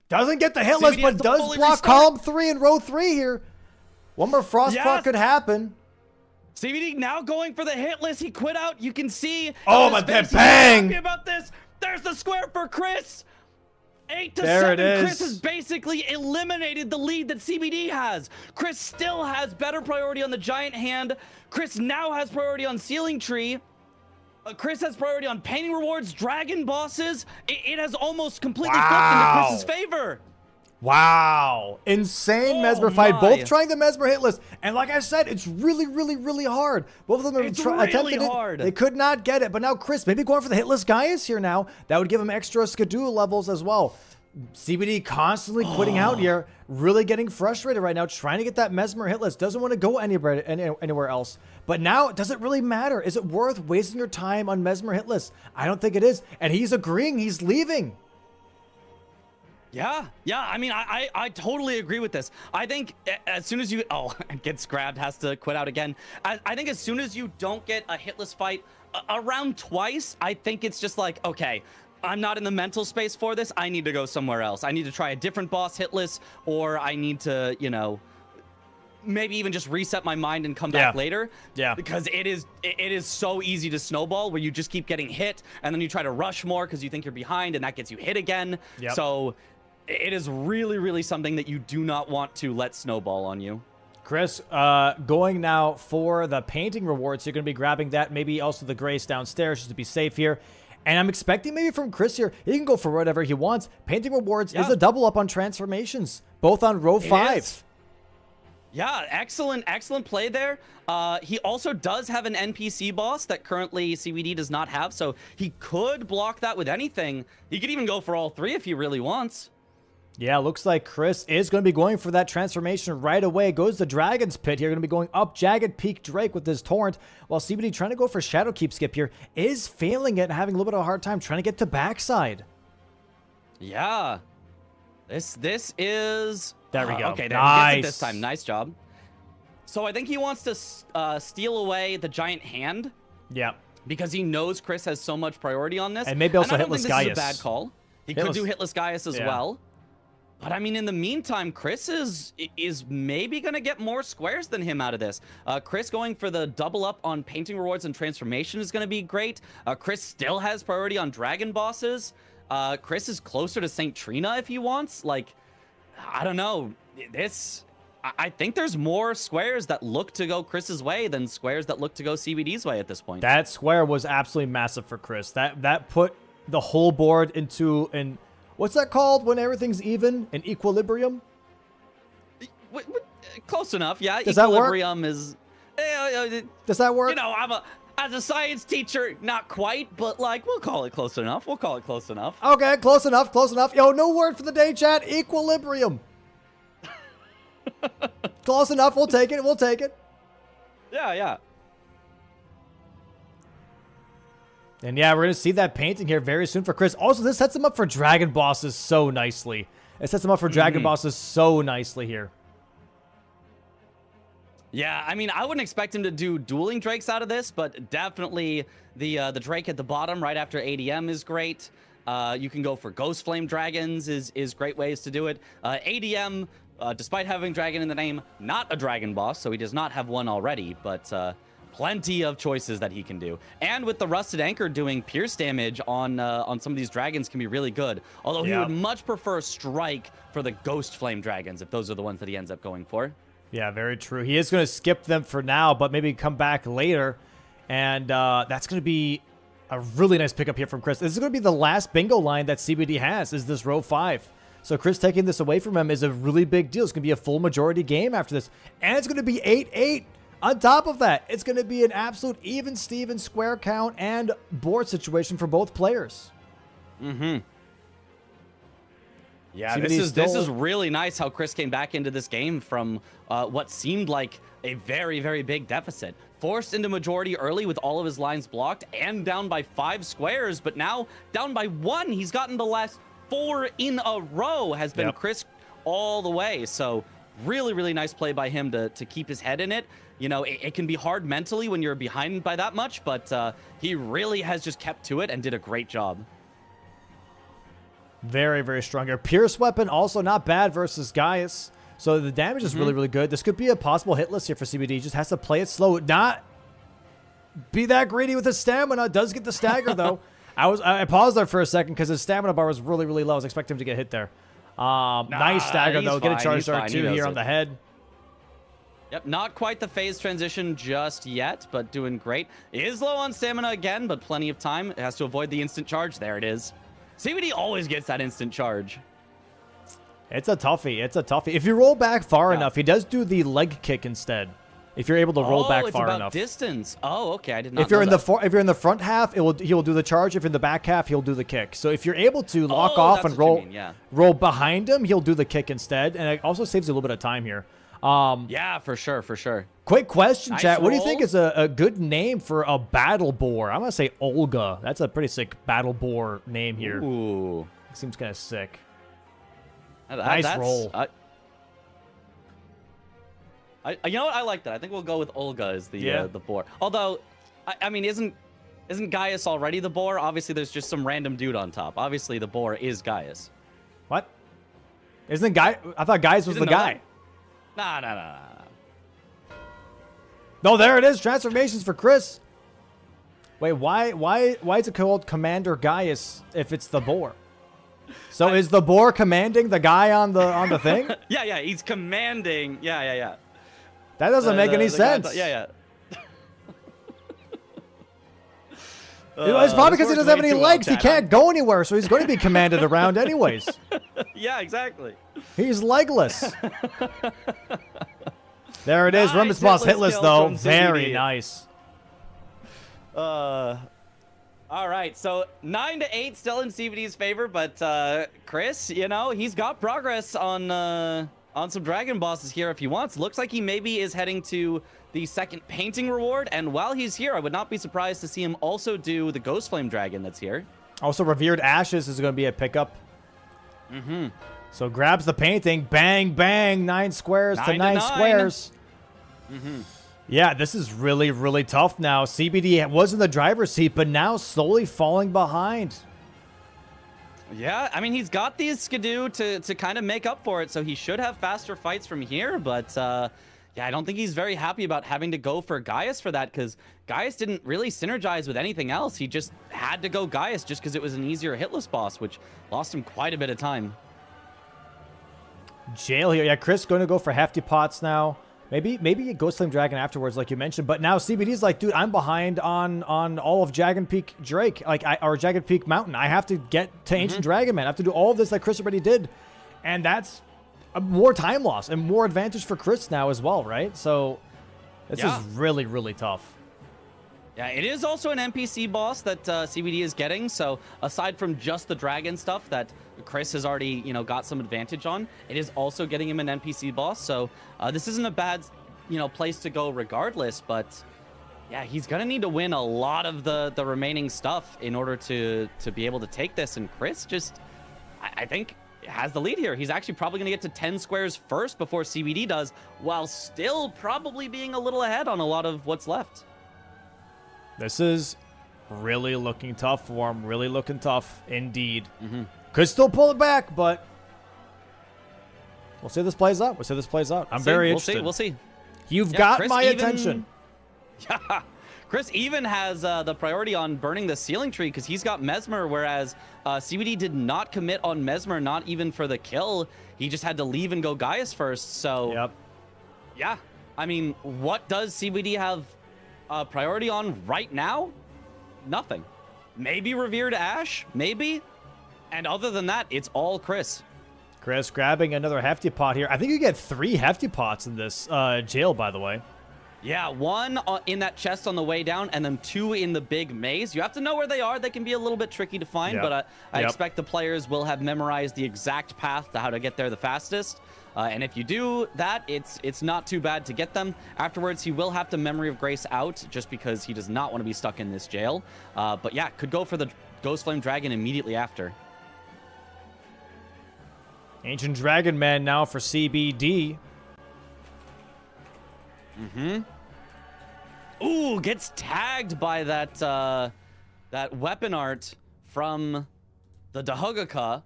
Doesn't get the hitless, but does block column 3 and row 3 here. One more frost proc could happen. CBD now going for the hitless. He quit out. You can see. Oh, my God. Bang. Happy about this. There's the square for Chris. 8 to there 7. It is. Chris has basically eliminated the lead that CBD has. Chris still has better priority on the giant hand. Chris now has priority on ceiling tree. Chris has priority on painting rewards, dragon bosses. It has almost completely flipped into Chris's favor. Wow. Insane Mesmer fight. Both trying the Mesmer hit list. And like I said, it's really, really, really hard. Both of them attempted it. They could not get it. But now Chris maybe going for the hitless Gaius here now. That would give him extra Skidoo levels as well. CBD constantly quitting out here. Really getting frustrated right now. Trying to get that Mesmer hit list. Doesn't want to go anywhere else. But now, does it really matter? Is it worth wasting your time on Mesmer hit list? I don't think it is. And he's agreeing. He's leaving. Yeah. I mean, I totally agree with this. I think as soon as you... Oh, gets grabbed, has to quit out again. I think as soon as you don't get a hitless fight around twice, I think it's just like, okay, I'm not in the mental space for this. I need to go somewhere else. I need to try a different boss hitless, or I need to, you know, maybe even just reset my mind and come back later. Yeah. Because it is so easy to snowball where you just keep getting hit, and then you try to rush more because you think you're behind, and that gets you hit again. Yep. So... it is really, really something that you do not want to let snowball on you. Chris, going now for the painting rewards. You're going to be grabbing that. Maybe also the grace downstairs just to be safe here. And I'm expecting maybe from Chris here, he can go for whatever he wants. Painting rewards is a double up on transformations, both on row 5. Yeah, excellent play there. He also does have an NPC boss that currently CBD does not have, so he could block that with anything. He could even go for all 3 if he really wants. Yeah, looks like Chris is going to be going for that transformation right away. Goes the Dragon's Pit here. Going to be going up Jagged Peak Drake with his Torrent. While CBD trying to go for Shadow Keep Skip here is failing it and having a little bit of a hard time trying to get to backside. Yeah. This is... there we go. Okay, there he gets it this time. Nice job. So I think he wants to steal away the giant hand. Yeah. Because he knows Chris has so much priority on this. And maybe also Hitless Gaius. This is a bad call. He could do Hitless Gaius as well. But I mean, in the meantime, Chris is maybe going to get more squares than him out of this. Chris going for the double up on painting rewards and transformation is going to be great. Chris still has priority on dragon bosses. Chris is closer to St. Trina if he wants. Like, I don't know. This I think there's more squares that look to go Chris's way than squares that look to go CBD's way at this point. That square was absolutely massive for Chris. That put the whole board into an, what's that called when everything's even? An equilibrium? Close enough, yeah. Does that work? Equilibrium is... Does that work? You know, as a science teacher, not quite, but like, we'll call it close enough. We'll call it close enough. Okay, close enough, close enough. Yo, no word for the day, chat. Equilibrium. Close enough. We'll take it. We'll take it. Yeah. And yeah, we're going to see that painting here very soon for Chris. Also, this sets him up for Dragon Bosses so nicely. It sets him up for Dragon Bosses so nicely here. Yeah, I mean, I wouldn't expect him to do dueling Drakes out of this, but definitely the Drake at the bottom right after ADM is great. You can go for Ghost Flame Dragons is great ways to do it. ADM, despite having dragon in the name, not a dragon boss, so he does not have one already, but plenty of choices that he can do. And with the Rusted Anchor doing pierce damage on some of these dragons can be really good. Although he would much prefer Strike for the Ghost Flame Dragons if those are the ones that he ends up going for. Yeah, very true. He is going to skip them for now, but maybe come back later. And that's going to be a really nice pickup here from Chris. This is going to be the last bingo line that CBD has, is this row 5. So Chris taking this away from him is a really big deal. It's going to be a full majority game after this. And it's going to be 8-8. On top of that, it's going to be an absolute even Steven square count and board situation for both players. Yeah, this is really nice how Chris came back into this game from what seemed like a very, very big deficit. Forced into majority early with all of his lines blocked and down by 5 squares, but now down by 1. He's gotten the last 4 in a row has been Chris all the way. So really, really nice play by him to keep his head in it. You know, it can be hard mentally when you're behind by that much, but he really has just kept to it and did a great job. Very, very strong here. Pierce weapon also not bad versus Gaius. So the damage is really, really good. This could be a possible hit list here for CBD. Just has to play it slow. Not be that greedy with his stamina. Does get the stagger, though. I paused there for a second because his stamina bar was really, really low. I was expecting him to get hit there. Nice stagger, though. Get a charge dart, too, here on the head. Yep, not quite the phase transition just yet, but doing great. Is low on stamina again, but plenty of time. It has to avoid the instant charge. There it is. CBD always gets that instant charge. It's a toughie. It's a toughie. If you roll back far enough, he does do the leg kick instead. If you're able to roll back far enough. Distance. Oh, okay. I did not know that. If you're in the front half, he'll do the charge. If you're in the back half, he'll do the kick. So if you're able to lock off and roll behind him, he'll do the kick instead, and it also saves you a little bit of time here. Yeah, for sure, for sure. Quick question, chat. What do you think is a good name for a battle boar? I'm gonna say Olga. That's a pretty sick battle boar name here. Ooh, seems kind of sick. Nice roll. You know what? I like that. I think we'll go with Olga as the boar. Although, I mean, isn't Gaius already the boar? Obviously, there's just some random dude on top. Obviously, the boar is Gaius. What? Isn't Guy? I thought Gaius was the guy. Nah. No, there it is. Transformations for Chris. Wait, why is it called Commander Gaius if it's the boar? So is the boar commanding the guy on the thing? Yeah, he's commanding. Yeah. That doesn't make any sense. It's probably because he doesn't have any legs. He can't go anywhere, so he's going to be commanded around anyways. Yeah, exactly. He's legless. There it is. Nice. Rumbus Boss hitless, though. Very nice. All right, so 9-8 still in CVD's favor, but Chris, you know, he's got progress on some dragon bosses here if he wants. Looks like he maybe is heading to the second painting reward, and while he's here, I would not be surprised to see him also do the Ghost Flame Dragon that's here. Also, Revered Ashes is going to be a pickup. So grabs the painting, bang, bang, 9 squares to 9 squares. Yeah, this is really, really tough now. CBD was in the driver's seat, but now slowly falling behind. Yeah, I mean, he's got these Skidoo to kind of make up for it, so he should have faster fights from here, but yeah, I don't think he's very happy about having to go for Gaius for that, because Gaius didn't really synergize with anything else. He just had to go Gaius just because it was an easier hitless boss, which lost him quite a bit of time. Jail here. Yeah, Chris going to go for hefty pots now. Maybe a Ghost Flame Dragon afterwards, like you mentioned. But now CBD's like, dude, I'm behind on all of Jagged Peak Drake, or Jagged Peak Mountain. I have to get to Ancient Dragon Man. I have to do all of this that Chris already did, and that's more time loss and more advantage for Chris now as well, right? So this is really, really tough. Yeah, it is also an NPC boss that CBD is getting. So aside from just the dragon stuff that Chris has already, got some advantage on, it is also getting him an NPC boss. So this isn't a bad, place to go regardless. But yeah, he's gonna need to win a lot of the remaining stuff in order to be able to take this. And Chris just, I think, has the lead here. He's actually probably gonna get to 10 squares first before CBD does, while still probably being a little ahead on a lot of what's left. This is really looking tough for him. Really looking tough indeed. Could still pull it back, but we'll see how this plays out. I'm very interested. We'll see. You've got my attention. Yeah. Chris even has the priority on burning the ceiling tree because he's got Mesmer, whereas CBD did not commit on Mesmer, not even for the kill. He just had to leave and go Gaius first. So, yeah. I mean, what does CBD have priority on right now? Nothing. Maybe Revered Ash, maybe. And other than that, it's all Chris. Chris grabbing another hefty pot here. I think you get 3 hefty pots in this jail, by the way. Yeah, 1 in that chest on the way down, and then 2 in the big maze. You have to know where they are. They can be a little bit tricky to find, but I expect the players will have memorized the exact path to how to get there the fastest. And if you do that, it's not too bad to get them. Afterwards, he will have to Memory of Grace out just because he does not want to be stuck in this jail. But yeah, could go for the Ghost Flame Dragon immediately after. Ancient Dragon Man now for CBD. Ooh, gets tagged by that weapon art from the Dahugaka.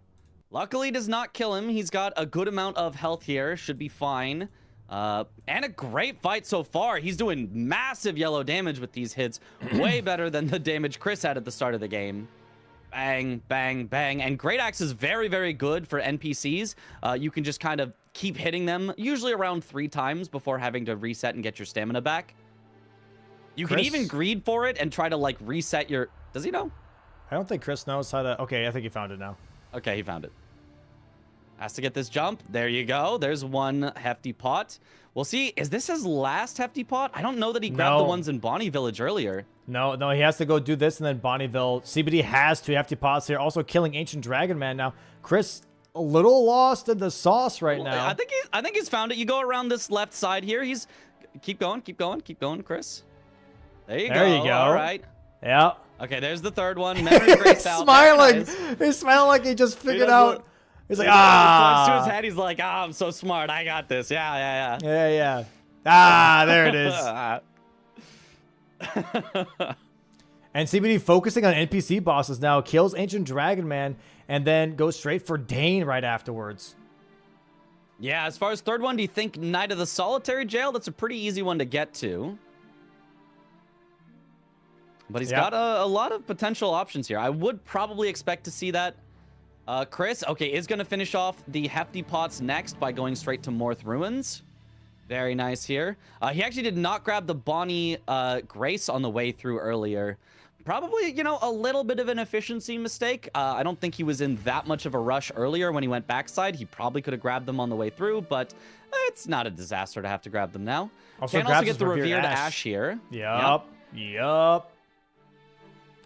Luckily does not kill him. He's got a good amount of health here. Should be fine. And a great fight so far. He's doing massive yellow damage with these hits. Way better than the damage Chris had at the start of the game. Bang, bang, bang. And Great Axe is very, very good for NPCs. You can just kind of keep hitting them, usually around 3 times before having to reset and get your stamina back. You can even greed for it and try to, like, reset your... Does he know? I don't think Chris knows how to... Okay, I think he found it now. Okay, he found it. Has to get this jump. There you go. There's 1 hefty pot. We'll see. Is this his last hefty pot? I don't know that he grabbed the ones in Bonnie Village earlier. No, he has to go do this and then Bonnieville. CBD has 2 hefty pots here. Also killing Ancient Dragon Man now. Chris, a little lost in the sauce right now. I think he's found it. You go around this left side here. He's... Keep going, Chris. There you go. All right. Yeah. Okay, there's the 3rd one. Memory Grace out. Smiling. He's smiling like he just figured out. He's like, points to his head. He's like, I'm so smart. I got this. Yeah. There it is. And CBD focusing on NPC bosses now. Kills Ancient Dragon Man and then goes straight for Dane right afterwards. Yeah, as far as 3rd one, do you think Knight of the Solitary Jail? That's a pretty easy one to get to. But he's got a lot of potential options here. I would probably expect to see that. Chris, okay, is going to finish off the hefty pots next by going straight to Morth Ruins. Very nice here. He actually did not grab the Bonnie Grace on the way through earlier. Probably, a little bit of an efficiency mistake. I don't think he was in that much of a rush earlier when he went backside. He probably could have grabbed them on the way through, but it's not a disaster to have to grab them now. Also, can also get the Revered Ash here. Yup.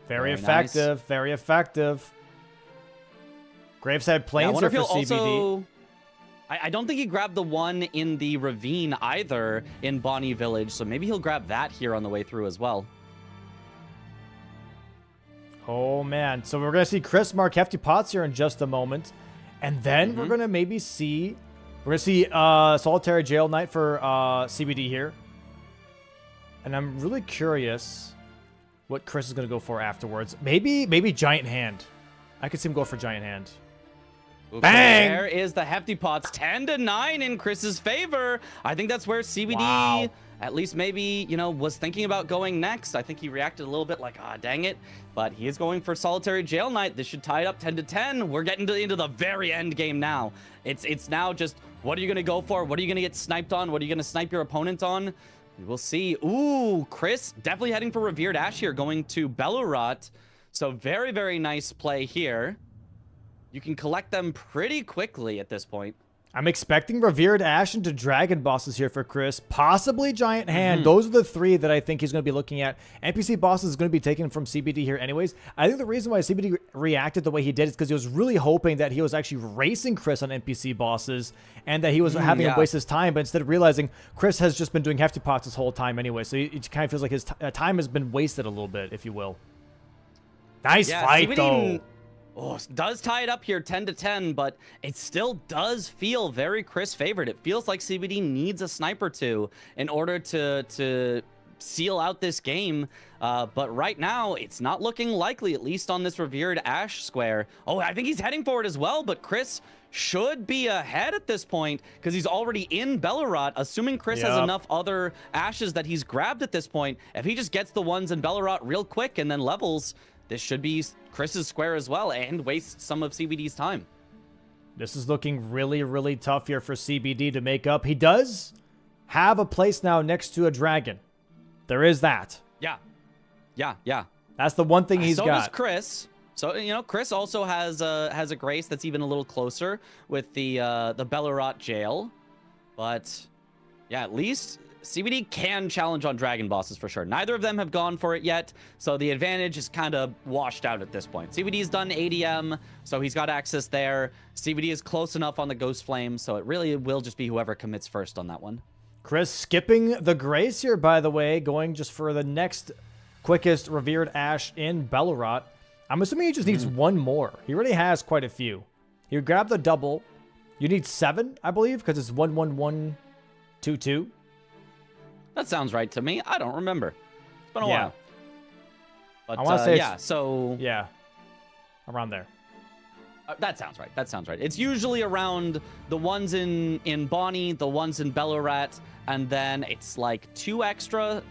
Very effective. Nice. Very effective. Graveside Plains here for CBD. I don't think he grabbed the one in the ravine either in Bonnie Village, so maybe he'll grab that here on the way through as well. Oh, man. So we're going to see Chris mark hefty pots here in just a moment. And then we're going to maybe see... We're going to see Solitary Jail Knight for CBD here. And I'm really curious what Chris is going to go for afterwards. Maybe Giant Hand. I could see him go for Giant Hand. Okay, bang! There is the hefty pots. 10-9 in Chris's favor. I think that's where CBD at least maybe, you know, was thinking about going next. I think he reacted a little bit like, ah, dang it. But he is going for Solitary Jail Knight. This should tie it up 10-10. We're getting into the very end game now. It's now just, what are you going to go for? What are you going to get sniped on? What are you going to snipe your opponent on? We will see. Ooh, Chris definitely heading for Revered Ash here, going to Belurot. So very, very nice play here. You can collect them pretty quickly at this point. I'm expecting Revered Ash into Dragon bosses here for Chris. Possibly Giant Hand. Those are the three that I think he's going to be looking at. NPC bosses is going to be taken from CBD here anyways. I think the reason why CBD reacted the way he did is because he was really hoping that he was actually racing Chris on NPC bosses and that he was having him waste his time. But instead of realizing Chris has just been doing hefty pots this whole time anyway. So it kind of feels like his time has been wasted a little bit, if you will. Nice fight, CBD though. Oh, does tie it up here 10-10, but it still does feel very Chris favored. It feels like CBD needs a sniper two in order to seal out this game. But right now, it's not looking likely, at least on this Revered Ash square. Oh, I think he's heading for it as well, but Chris should be ahead at this point because he's already in Belurot, assuming Chris has enough other ashes that he's grabbed at this point. If he just gets the ones in Belurot real quick and then levels, this should be Chris's square as well and waste some of CBD's time. This is looking really, really tough here for CBD to make up. He does have a place now next to a dragon. There is that. Yeah. That's the one thing he's got. So does Chris. So, you know, Chris also has a grace that's even a little closer with the Belurot jail. But yeah, at least CBD can challenge on dragon bosses for sure. Neither of them have gone for it yet, so the advantage is kind of washed out at this point. CBD's done ADM, so he's got access there. CBD is close enough on the Ghost Flame, so it really will just be whoever commits first on that one. Chris skipping the Grace here, by the way, going just for the next quickest Revered Ash in Belurot. I'm assuming he just needs one more. He already has quite a few. You grab the double. You need 7, I believe, because it's 11122. That sounds right to me. I don't remember. It's been a while. But I want to say yeah, around there. That sounds right. That sounds right. It's usually around the ones in Bonnie, the ones in Belurot, and then it's like 2 extra.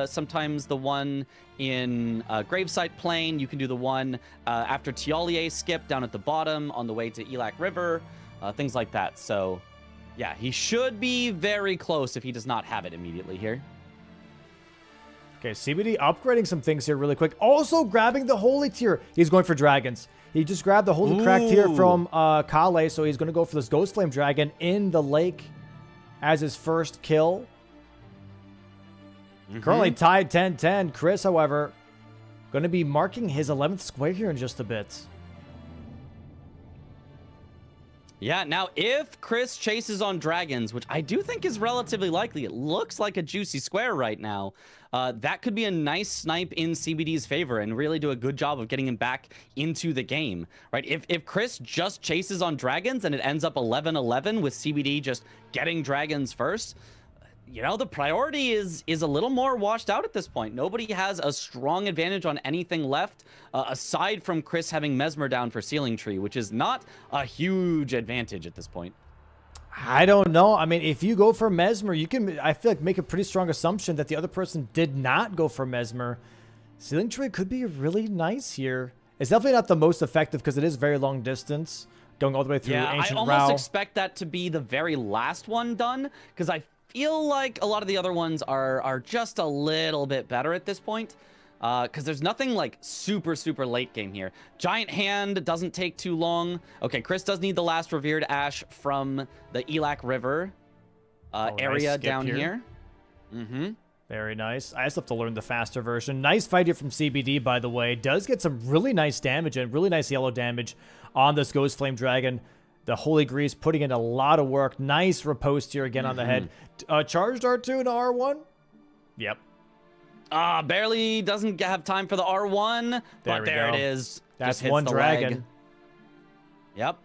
Sometimes the one in Gravesite Plain. You can do the one after Tialier skip down at the bottom on the way to Elac River. Things like that. So yeah, he should be very close if he does not have it immediately here. Okay, CBD upgrading some things here really quick. Also grabbing the Holy Tier. He's going for dragons. He just grabbed the Holy Crack Tier from Kale, so he's going to go for this Ghost Flame Dragon in the lake as his first kill. Currently tied 10-10. Chris, however, going to be marking his 11th square here in just a bit. Yeah, now if Chris chases on dragons, which I do think is relatively likely, it looks like a juicy square right now, that could be a nice snipe in CBD's favor and really do a good job of getting him back into the game, right? If Chris just chases on dragons and it ends up 11-11 with CBD just getting dragons first, you know, the priority is a little more washed out at this point. Nobody has a strong advantage on anything left, aside from Chris having Mesmer down for Sealing Tree, which is not a huge advantage at this point. I don't know. I mean, if you go for Mesmer, you can, I feel like, make a pretty strong assumption that the other person did not go for Mesmer. Sealing Tree could be really nice here. It's definitely not the most effective because it is very long distance, going all the way through Ancient Rao. I almost expect that to be the very last one done, because I feel like a lot of the other ones are just a little bit better at this point, because there's nothing like super late game here. Giant Hand doesn't take too long. Okay, Chris does need the last Revered Ash from the Elac River area nice down here. Very nice. I just have to learn the faster version. Nice fight here from CBD, by the way. Does get some really nice damage and really nice yellow damage on this Ghost Flame Dragon. The Holy Grease putting in a lot of work. Nice riposte here again on the head. Charged R2 and R1? Yep. Barely doesn't have time for the R1, but there it is. That's just one dragon. Leg. Yep.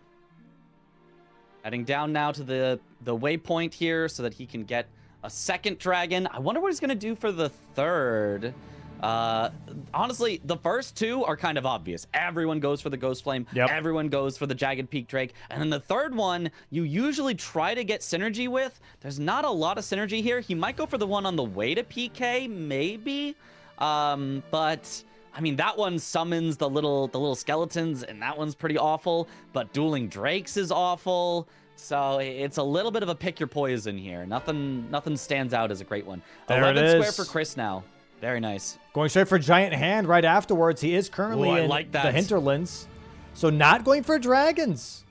Heading down now to the waypoint here so that he can get a second dragon. I wonder what he's going to do for the third. Honestly, the first two are kind of obvious. Everyone goes for the Ghost Flame. Yep. Everyone goes for the Jagged Peak Drake. And then the third one, you usually try to get synergy with. There's not a lot of synergy here. He might go for the one on the way to PK, maybe. But I mean, that one summons the little skeletons, and that one's pretty awful. But Dueling Drakes is awful. So it's a little bit of a pick your poison here. Nothing stands out as a great one. There 11 it is. square for Chris now. Very nice. Going straight for Giant Hand right afterwards. He is currently in the hinterlands. So not going for dragons.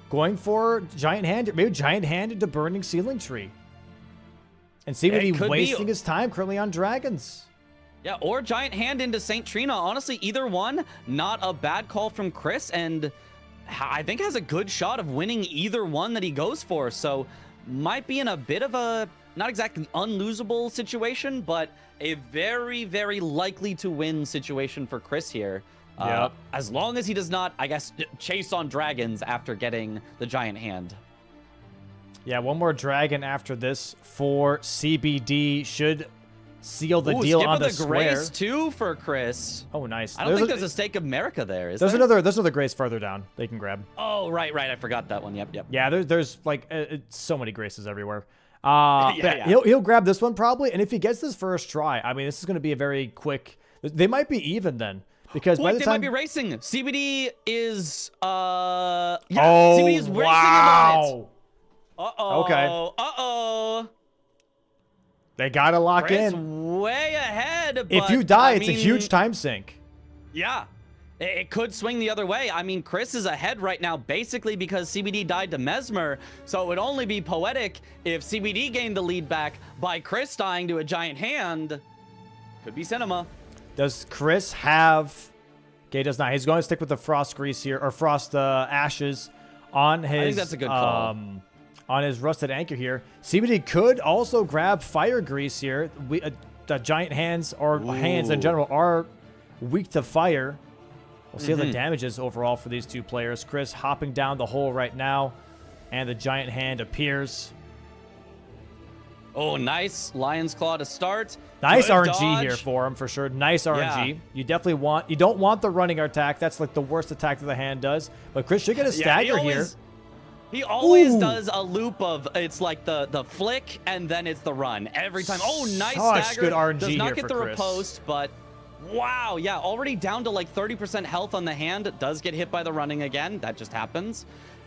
Going for Giant Hand. Maybe Giant Hand into Burning Ceiling Tree. And CBD wasting his time currently on dragons. Yeah, or Giant Hand into St. Trina. Honestly, either one, not a bad call from Chris. And I think has a good shot of winning either one that he goes for. So might be in a bit of a, not exactly unlosable situation, but a very, very likely to win situation for Chris here. Yep. As long as he does not, I guess, chase on dragons after getting the Giant Hand. Yeah, one more dragon after this for CBD should seal the deal on the square. Grace too for Chris. Oh, nice. I don't think there's a Stake of America there, is there's there? another Grace further down they can grab. Oh, right. I forgot that one. Yep. Yeah, there's like so many Graces everywhere. Yeah. He'll grab this one probably, and if he gets this first try, I mean, this is going to be a very quick. They might be even then because by the they time might be racing. CBD is oh, CBD is racing wow. Okay. They gotta lock Chris in. Way ahead. But, if you die, it's a huge time sink. Yeah. It could swing the other way. I mean, Chris is ahead right now basically because CBD died to Mesmer. So it would only be poetic if CBD gained the lead back by Chris dying to a Giant Hand. Could be cinema. Does Chris have... Okay, does not. He's going to stick with the Frost Grease here, or Frost Ashes on his... I think that's a good call. On his Rusted Anchor here. CBD could also grab Fire Grease here. The Giant Hands, or hands in general, are weak to fire. We'll see how the damage is overall for these two players. Chris hopping down the hole right now, and the Giant Hand appears. Oh, nice Lion's Claw to start. Nice Good RNG dodge. here for him, for sure. Nice RNG. Yeah. You definitely want... You don't want the running attack. That's like the worst attack that the hand does. But Chris should get a stagger here. He always does a loop of, it's like the flick, and then it's the run. Every time. Oh, nice Such stagger. good RNG does not here get for the Chris. riposte, but... Wow, yeah, already down to like 30% health on the hand. Does get hit by the running again. That just happens.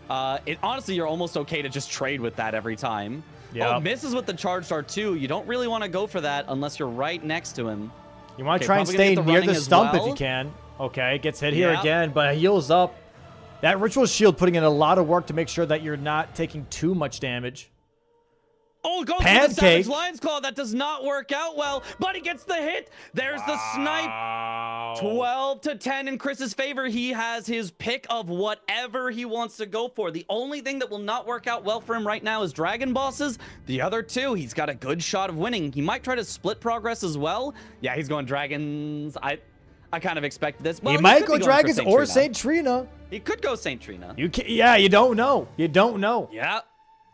Honestly, you're almost okay to just trade with that every time. Yep. Oh, misses with the charged R2. You don't really want to go for that unless you're right next to him. You want to try and stay near the stump if you can. Okay, gets hit here again, but heals up. That Ritual Shield putting in a lot of work to make sure that you're not taking too much damage. Oh, goes for the Savage Lion's Claw. That does not work out well, but he gets the hit. There's the snipe. 12 to 10 in Chris's favor. He has his pick of whatever he wants to go for. The only thing that will not work out well for him right now is Dragon Bosses. The other two, he's got a good shot of winning. He might try to split progress as well. Yeah, he's going Dragons. I kind of expected this. Well, he might go Dragons or St. Trina. He could go St. Trina. Yeah, you don't know. You don't know.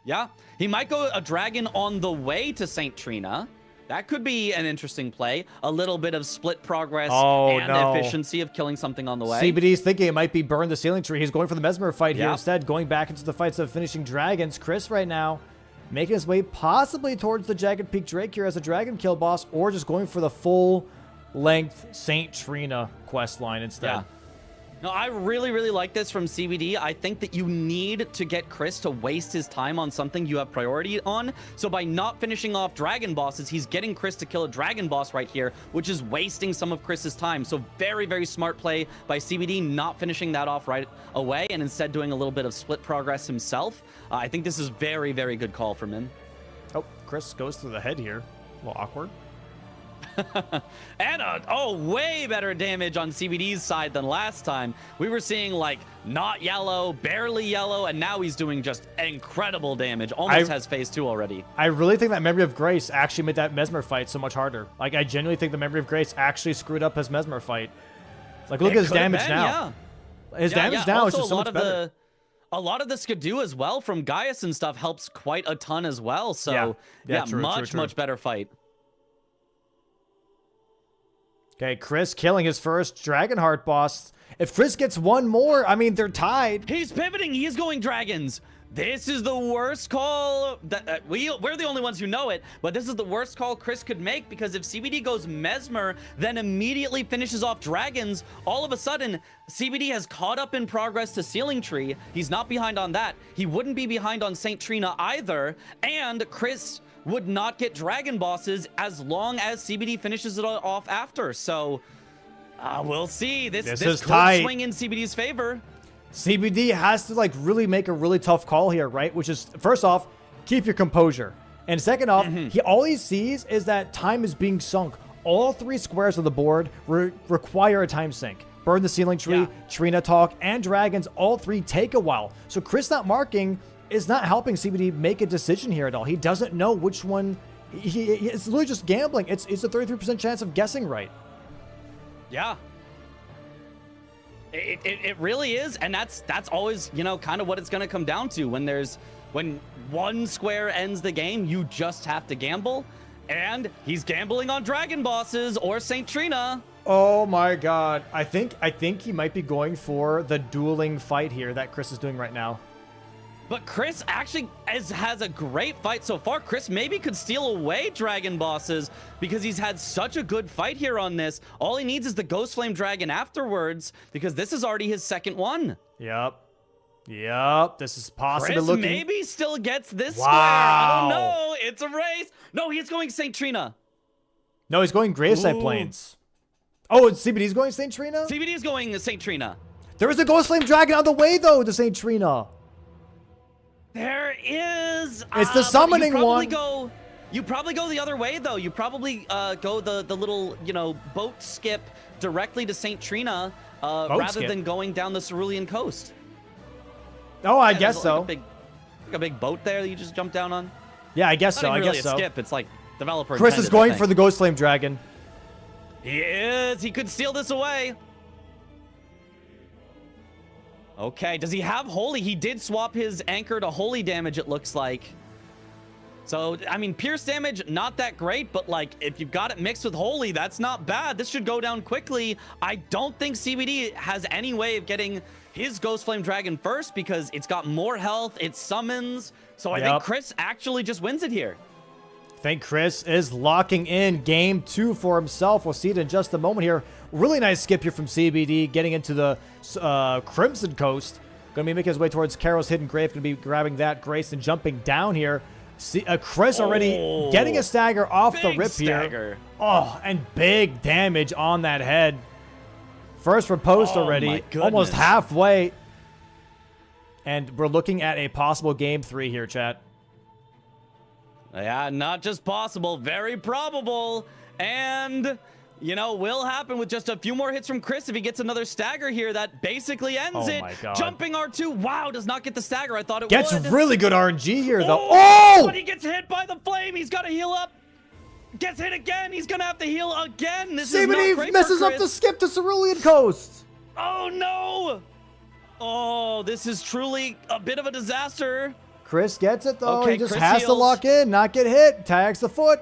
Yeah. He might go a dragon on the way to St. Trina. That could be an interesting play. A little bit of split progress and efficiency of killing something on the way. CBD's thinking it might be burn the Ceiling Tree. He's going for the Mesmer fight here instead, going back into the fights of finishing dragons. Chris right now making his way possibly towards the Jagged Peak Drake here as a dragon kill boss, or just going for the full-length St. Trina quest line instead. Yeah. No, I really, really like this from CBD. I think that you need to get Chris to waste his time on something you have priority on. So by not finishing off dragon bosses, he's getting Chris to kill a dragon boss right here, which is wasting some of Chris's time. So very, very smart play by CBD, not finishing that off right away and instead doing a little bit of split progress himself. I think this is very, very good call from him. Oh, Chris goes through the head here. A little awkward. And way better damage on CBD's side than last time. We were seeing like not yellow, barely yellow, and now he's doing just incredible damage. Almost has phase 2 already. I really think that Memory of Grace actually made that Mesmer fight so much harder. Like, I genuinely think the Memory of Grace actually screwed up his Mesmer fight. Like, look at his damage now. His damage now is just so much better. A lot of the Skidoo as well from Gaius and stuff helps quite a ton as well. So, true, much better fight. Okay, Chris killing his first Dragonheart boss. If Chris gets one more, I mean, they're tied. He's pivoting. He is going dragons. This is the worst call. That we're the only ones who know it, but this is the worst call Chris could make, because if CBD goes Mesmer, then immediately finishes off dragons, all of a sudden, CBD has caught up in progress to Ceiling Tree. He's not behind on that. He wouldn't be behind on Saint Trina either, and Chris would not get dragon bosses as long as CBD finishes it off after. So we'll see. This is could tight. swing in CBD's favor. CBD has to like really make a really tough call here, right? Which is, first off, keep your composure. And second off, all he sees is that time is being sunk. All 3 squares of the board require a time sink. Burn the Ceiling Tree, Trina Talk, and Dragons, all 3 take a while. So Chris not marking is not helping CBD make a decision here at all. He doesn't know which one. It's literally just gambling. It's a 33% chance of guessing right. Yeah. It really is, and that's always, you know, kind of what it's gonna come down to. When one square ends the game, you just have to gamble, and he's gambling on dragon bosses or Saint Trina. Oh my god. I think he might be going for the dueling fight here that Chris is doing right now. But Chris actually has a great fight so far. Chris maybe could steal away dragon bosses because he's had such a good fight here on this. All he needs is the Ghost Flame Dragon afterwards, because this is already his second one. Yep. This is possibly Chris looking. maybe still gets this square. I don't know. It's a race. No, he's going Saint Trina. No, he's going Graveside Plains. Oh, and CBD's going Saint Trina? CBD is going Saint Trina. There is a Ghost Flame Dragon on the way, though, to Saint Trina. There is. It's the summoning one. You probably go the other way, though. You probably go the little, you know, boat skip directly to Saint Trina rather than going down the Cerulean coast. Oh, I guess so. Like a big boat there that you just jump down on. Yeah, I guess so. Not I even guess really so. A skip. It's like developer. Chris is going for the Ghost Flame Dragon. He is. He could steal this away. Okay, does he have holy? He did swap his anchor to holy damage, it looks like. So, I mean, pierce damage, not that great, but like, if you've got it mixed with holy, that's not bad. This should go down quickly. I don't think CBD has any way of getting his Ghost Flame Dragon first, because it's got more health, it summons. So I think Chris actually just wins it here. I think Chris is locking in game 2 for himself. We'll see it in just a moment here. Really nice skip here from CBD, getting into the Crimson Coast. Going to be making his way towards Carol's Hidden Grave. Going to be grabbing that. Grayson jumping down here. Chris already getting a stagger off the rip here. Oh, and big damage on that head. First riposte already. Almost halfway. And we're looking at a possible game 3 here, chat. Yeah, not just possible, very probable. And, you know, will happen with just a few more hits from Chris. If he gets another stagger here, that basically ends it. My God. Jumping R2. Wow, does not get the stagger. I thought it Gets would. really good RNG here, though. Oh! But he gets hit by the flame. He's got to heal up. Gets hit again. He's going to have to heal again. This is not great messes for up the skip to Cerulean Coast. Oh, no. Oh, this is truly a bit of a disaster. Chris gets it, though. Okay, he just Chris has to heals. lock in, not get hit. Tags the foot.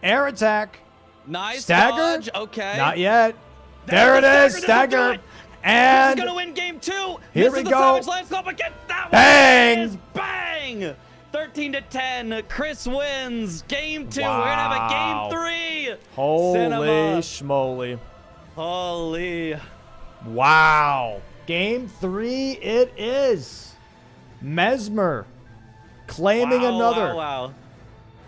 Air attack. Nice Stagger. dodge. Okay. Not yet. There it is. Stagger. And Chris is going to win game 2. Here this we is the go. Savage Lions Club against that Bang. one. Is bang. 13-10. Chris wins game 2. Wow. We're going to have a game 3. Holy Cinema. schmoly. Holy. Wow. Game 3 it is. Mesmer claiming another. Wow.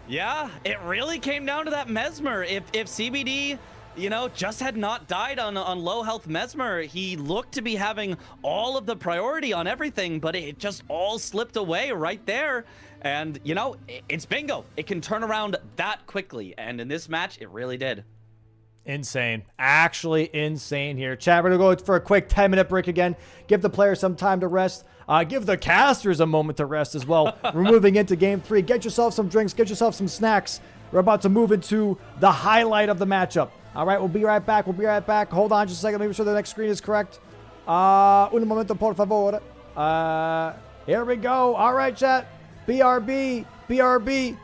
Yeah, it really came down to that Mesmer. If CBD, you know, just had not died on low health Mesmer, he looked to be having all of the priority on everything, but it just all slipped away right there. And, you know, it's bingo. It can turn around that quickly. And in this match, it really did. Insane. Actually insane here. Chat, we're going to go for a quick 10-minute break again. Give the players some time to rest. Give the casters a moment to rest as well. We're moving into game 3. Get yourself some drinks. Get yourself some snacks. We're about to move into the highlight of the matchup. All right, we'll be right back. Hold on just a second. Make sure the next screen is correct. Un momento, por favor. Here we go. All right, chat. BRB. BRB.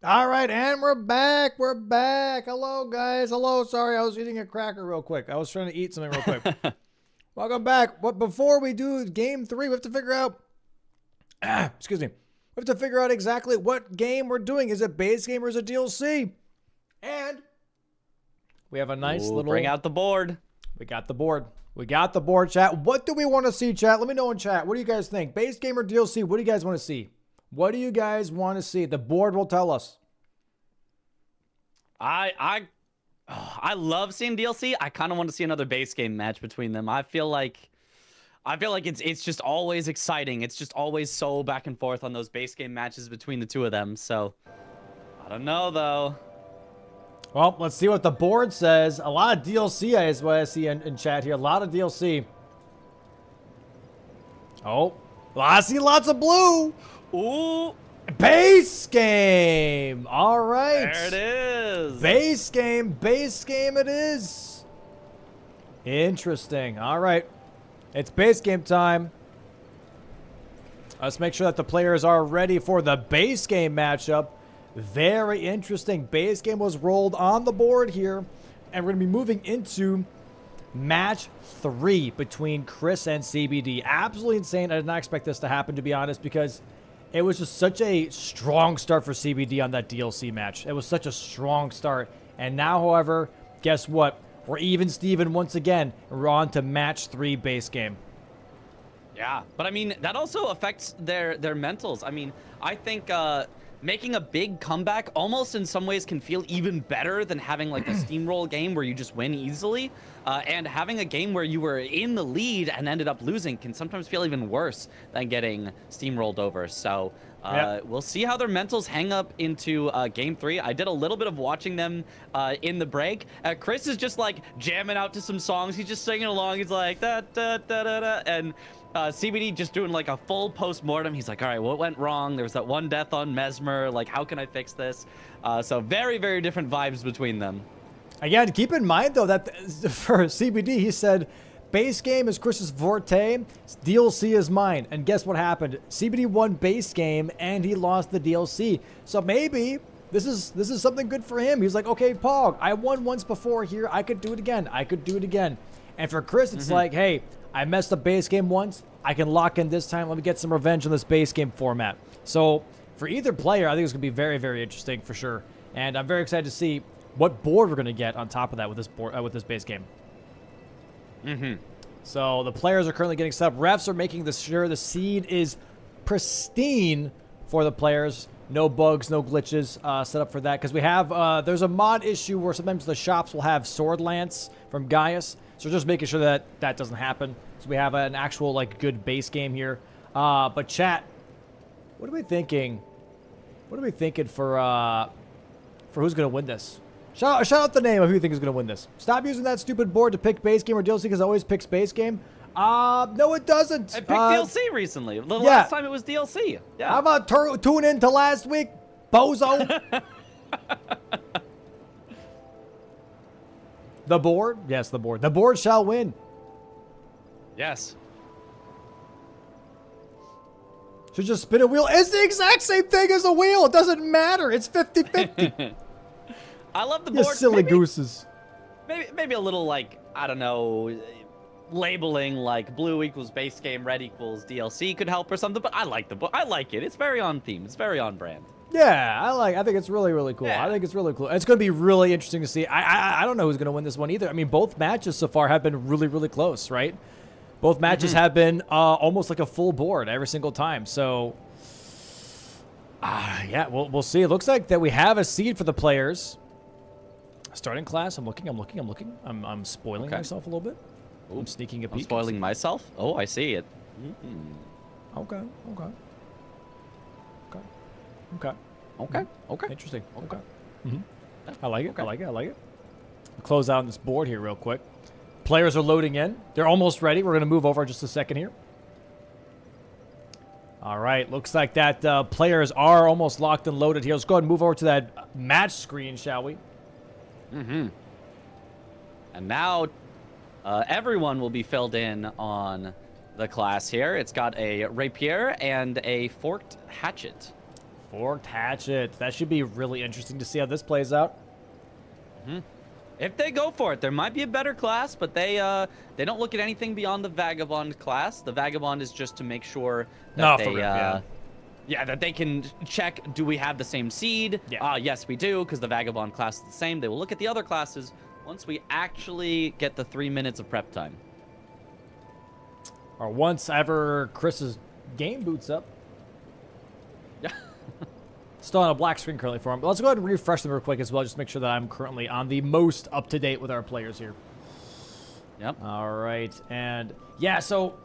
All right, and we're back. We're back. Hello, guys. Hello. Sorry, I was eating a cracker real quick. I was trying to eat something real quick. Welcome back. But before we do game 3, we have to figure out. Excuse me. We have to figure out exactly what game we're doing. Is it base game or is it DLC? And we have a nice little. Bring out the board. We got the board. We got the board, chat. What do we want to see, chat? Let me know in chat. What do you guys think? Base game or DLC? What do you guys want to see? What do you guys want to see? The board will tell us. I love seeing DLC. I kind of want to see another base game match between them. I feel like it's just always exciting. It's just always so back and forth on those base game matches between the two of them. So I don't know though. Well, let's see what the board says. A lot of DLC is what I see in chat here. A lot of DLC. Oh, I see lots of blue. Ooh. Base game. All right. There it is. Base game it is. Interesting. All right. It's base game time. Let's make sure that the players are ready for the base game matchup. Very interesting. Base game was rolled on the board here. And we're going to be moving into match 3 between Chris and CBD. Absolutely insane. I did not expect this to happen, to be honest, because it was just such a strong start for CBD on that DLC match. It was such a strong start. And now, however, guess what? We're even Steven once again. We're on to match 3 base game. Yeah, but I mean, that also affects their mentals. I mean, I think making a big comeback almost in some ways can feel even better than having like a steamroll game where you just win easily. And having a game where you were in the lead and ended up losing can sometimes feel even worse than getting steamrolled over. So we'll see how their mentals hang up into game 3. I did a little bit of watching them in the break. Chris is just like jamming out to some songs. He's just singing along. He's like da da da da da, and CBD just doing like a full post-mortem. He's like, all right, what went wrong? There was that one death on Mesmer. Like, how can I fix this? So very, very different vibes between them. Again, keep in mind, though, that for CBD, he said, base game is Chris's forte, DLC is mine. And guess what happened? CBD won base game, and he lost the DLC. So maybe this is something good for him. He's like, okay, Pog, I won once before here. I could do it again. I could do it again. And for Chris, it's like, hey, I messed up base game once. I can lock in this time. Let me get some revenge on this base game format. So for either player, I think it's going to be very, very interesting for sure. And I'm very excited to see what board we're going to get on top of that with this board, with this base game. So the players are currently getting set up. Refs are making sure the seed is pristine for the players. No bugs, no glitches set up for that. Because we have, there's a mod issue where sometimes the shops will have Sword Lance from Gaius. So just making sure that that doesn't happen. So we have an actual, like, good base game here. But chat, what are we thinking? What are we thinking for who's going to win this? Shout out the name of who you think is going to win this. Stop using that stupid board to pick base game or DLC because it always picks base game. No, it doesn't. I picked DLC recently. The last time it was DLC. Yeah. How about tune in to last week, bozo? The board? Yes, the board. The board shall win. Yes. Should just spin a wheel. It's the exact same thing as a wheel. It doesn't matter. It's 50-50. I love the board. You silly gooses. Maybe a little, like, I don't know, labeling like blue equals base game, red equals DLC could help or something. But I like the board. I like it. It's very on theme. It's very on brand. Yeah, I think it's really, really cool. Yeah. I think it's really cool. It's going to be really interesting to see. I don't know who's going to win this one either. I mean, both matches so far have been really, really close, right? Both matches have been almost like a full board every single time. So, yeah, we'll see. It looks like that we have a seed for the players. Starting class. I'm looking. I'm spoiling myself a little bit. Ooh, I'm sneaking a peek. I'm spoiling myself? Oh, I see it. Okay. Interesting. Okay. I like it. I like it. Close out on this board here real quick. Players are loading in. They're almost ready. We're going to move over just a second here. All right. Looks like that players are almost locked and loaded here. Let's go ahead and move over to that match screen, shall we? And now everyone will be filled in on the class here. It's got a rapier and a forked hatchet. Forked hatchet. That should be really interesting to see how this plays out. If they go for it, there might be a better class, but they don't look at anything beyond the Vagabond class. The Vagabond is just to make sure that that they can check, do we have the same seed? Yeah. Yes, we do, because the Vagabond class is the same. They will look at the other classes once we actually get the 3 minutes of prep time. Or once ever Chris's game boots up. Yeah. Still on a black screen currently for him. But let's go ahead and refresh them real quick as well, just to make sure that I'm currently on the most up-to-date with our players here. Yep. All right. And, yeah, so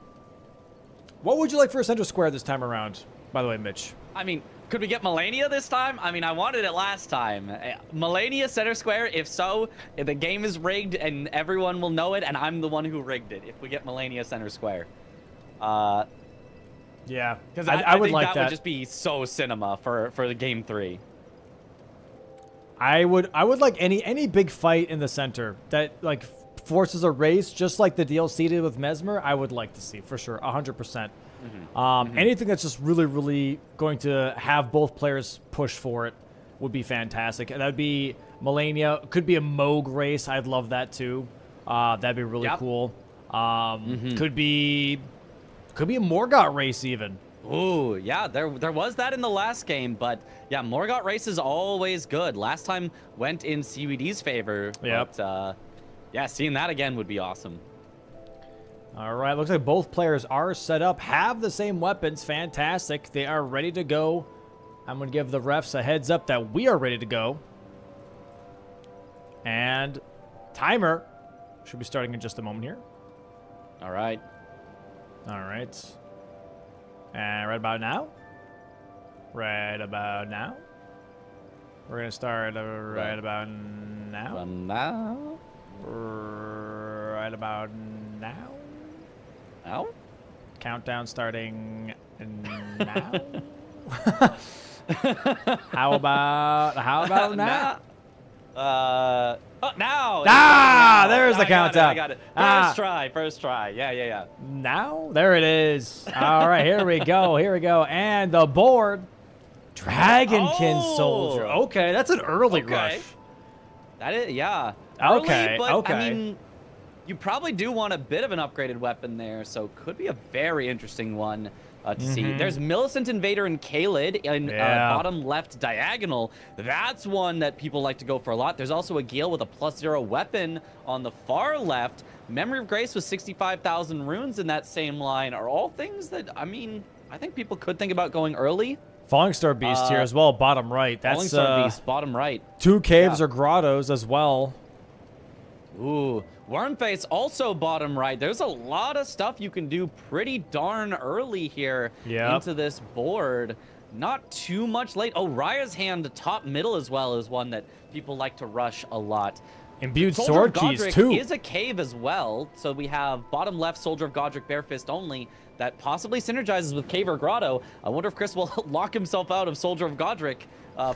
what would you like for a center square this time around, by the way, Mitch? I mean, could we get Melania this time? I mean, I wanted it last time. Melania center square, if so, the game is rigged and everyone will know it, and I'm the one who rigged it if we get Melania center square. Yeah, because I would think like that. Would just be so cinema for the game 3. I would like any big fight in the center that like forces a race, just like the DLC did with Mesmer. I would like to see for sure, 100%. Anything that's just really going to have both players push for it would be fantastic. And that'd be Melania. Could be a Moog race. I'd love that too. That'd be really cool. Could be a Morgott race even. Ooh, yeah, there was that in the last game, but yeah, Morgott race is always good. Last time went in CBD's favor. Yep. But, yeah, seeing that again would be awesome. All right, looks like both players are set up, have the same weapons. Fantastic. They are ready to go. I'm going to give the refs a heads up that we are ready to go. And timer should be starting in just a moment here. All right. All right. And right about now? Right about now? We're going to start right about now? Now? Right about now? Now? Countdown starting now? How about now? Now. Ah, there's the countdown. I got it. First try. Yeah. Now? There it is. All right, here we go. And the board. Dragonkin Soldier. Okay, that's an early rush. That is, yeah. Okay, early, but, okay. I mean, you probably do want a bit of an upgraded weapon there, so could be a very interesting one to see. There's Millicent Invader and Kaled in bottom left diagonal. That's one that people like to go for a lot. There's also a Gale with a +0 weapon on the far left. Memory of Grace with 65,000 runes in that same line are all things that, I mean, I think people could think about going early. Falling Star Beast here as well, bottom right. That's Falling Star Beast, bottom right. 2 caves or grottos as well. Ooh, Wormface also bottom right. There's a lot of stuff you can do pretty darn early here into this board. Not too much late. Oh, Raya's Hand top middle as well is one that people like to rush a lot. Imbued Soldier sword of Godric keys too. Is a cave as well. So we have bottom left Soldier of Godric bare fist only that possibly synergizes with cave or grotto. I wonder if Chris will lock himself out of Soldier of Godric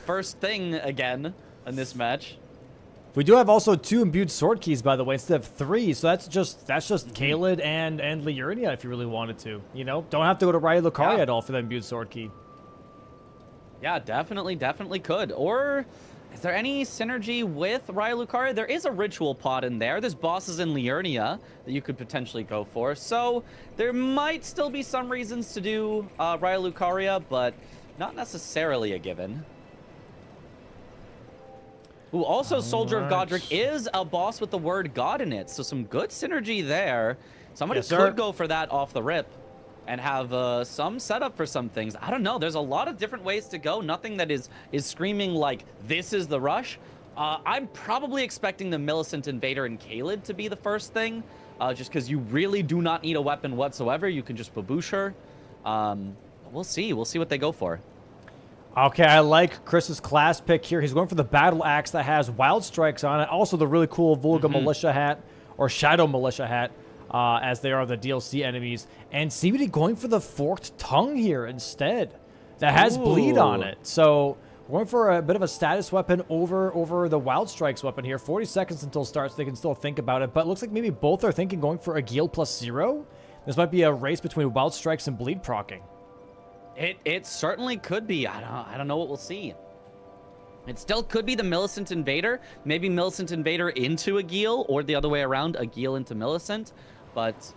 first thing again in this match. We do have also 2 imbued sword keys, by the way, instead of 3. So that's just Kaled and Liurnia if you really wanted to. You know, don't have to go to Raya Lucaria at all for the imbued sword key. Yeah, definitely could. Or is there any synergy with Raya Lucaria? There is a ritual pod in there. There's bosses in Liurnia that you could potentially go for. So there might still be some reasons to do Raya Lucaria, but not necessarily a given. Ooh, also, Soldier of Godric is a boss with the word God in it, so some good synergy there. Somebody could go for that off the rip and have some setup for some things. I don't know. There's a lot of different ways to go. Nothing that is screaming like, this is the rush. I'm probably expecting the Millicent Invader and Kaled to be the first thing, just because you really do not need a weapon whatsoever. You can just baboosh her. We'll see. We'll see what they go for. Okay, I like Chris's class pick here. He's going for the battle axe that has wild strikes on it. Also the really cool Vulga Militia hat or Shadow Militia hat, as they are the DLC enemies. And CBD going for the forked tongue here instead. That has bleed on it. So we're going for a bit of a status weapon over the wild strikes weapon here. 40 seconds until starts. They can still think about it. But it looks like maybe both are thinking going for a Gale +0. This might be a race between wild strikes and bleed proccing. It certainly could be. I don't know what we'll see. It still could be the Millicent Invader. Maybe Millicent Invader into Agheel, or the other way around, Agheel into Millicent. But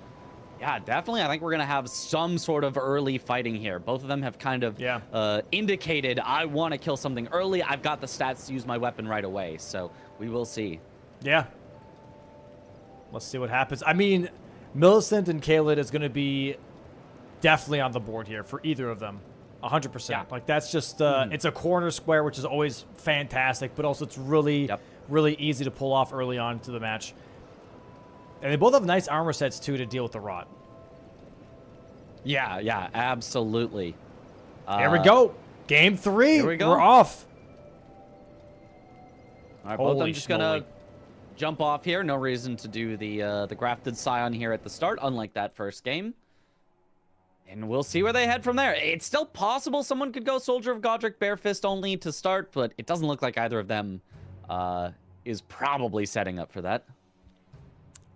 yeah, definitely, I think we're going to have some sort of early fighting here. Both of them have kind of indicated, I want to kill something early. I've got the stats to use my weapon right away. So we will see. Yeah. Let's see what happens. I mean, Millicent and Caelid is going to be definitely on the board here for either of them. 100%. Yeah. Like, that's just, it's a corner square, which is always fantastic, but also it's really, really easy to pull off early on to the match. And they both have nice armor sets, too, to deal with the rot. Yeah, absolutely. Here we go. Game 3. Here we go. We're off. All right, both of them just going to jump off here. No reason to do the grafted scion here at the start, unlike that first game. And we'll see where they head from there. It's still possible someone could go Soldier of Godric bare fist only to start, but it doesn't look like either of them is probably setting up for that.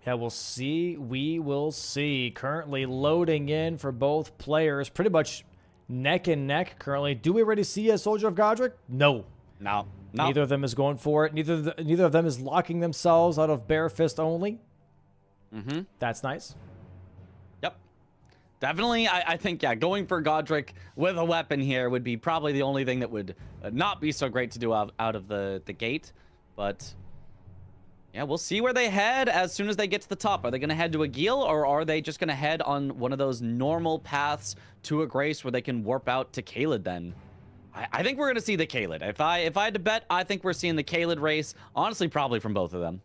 Yeah, we'll see. We will see. Currently loading in for both players. Pretty much neck and neck currently. Do we already see a Soldier of Godric? No. No. Neither of them is going for it. Neither of them is locking themselves out of bare fist only. Mm-hmm. That's nice. Yep. Definitely, I think, yeah, going for Godric with a weapon here would be probably the only thing that would not be so great to do out of the gate. But yeah, we'll see where they head as soon as they get to the top. Are they going to head to Agheel, or are they just going to head on one of those normal paths to a Grace where they can warp out to Caelid then? I think we're going to see the Caelid. If I had to bet, I think we're seeing the Caelid race. Honestly, probably from both of them.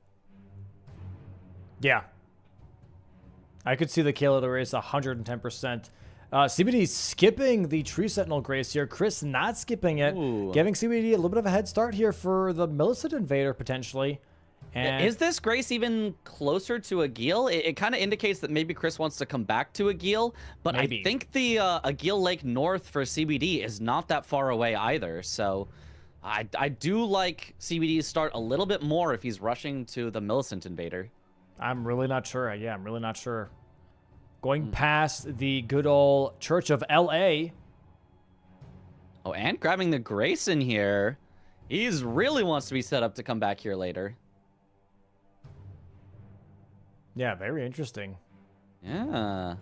Yeah. I could see the Caelid race 110%. CBD skipping the Tree Sentinel Grace here. Chris not skipping it. Ooh. Giving CBD a little bit of a head start here for the Millicent Invader, potentially. And is this Grace even closer to Agheel? It kind of indicates that maybe Chris wants to come back to Agheel, but maybe. I think the Agheel Lake North for CBD is not that far away either. So I do like CBD's start a little bit more if he's rushing to the Millicent Invader. I'm really not sure. Yeah, I'm really not sure. Going past the good old Church of LA. Oh, and grabbing the Grace in here. He's really wants to be set up to come back here later. Yeah, very interesting. Yeah.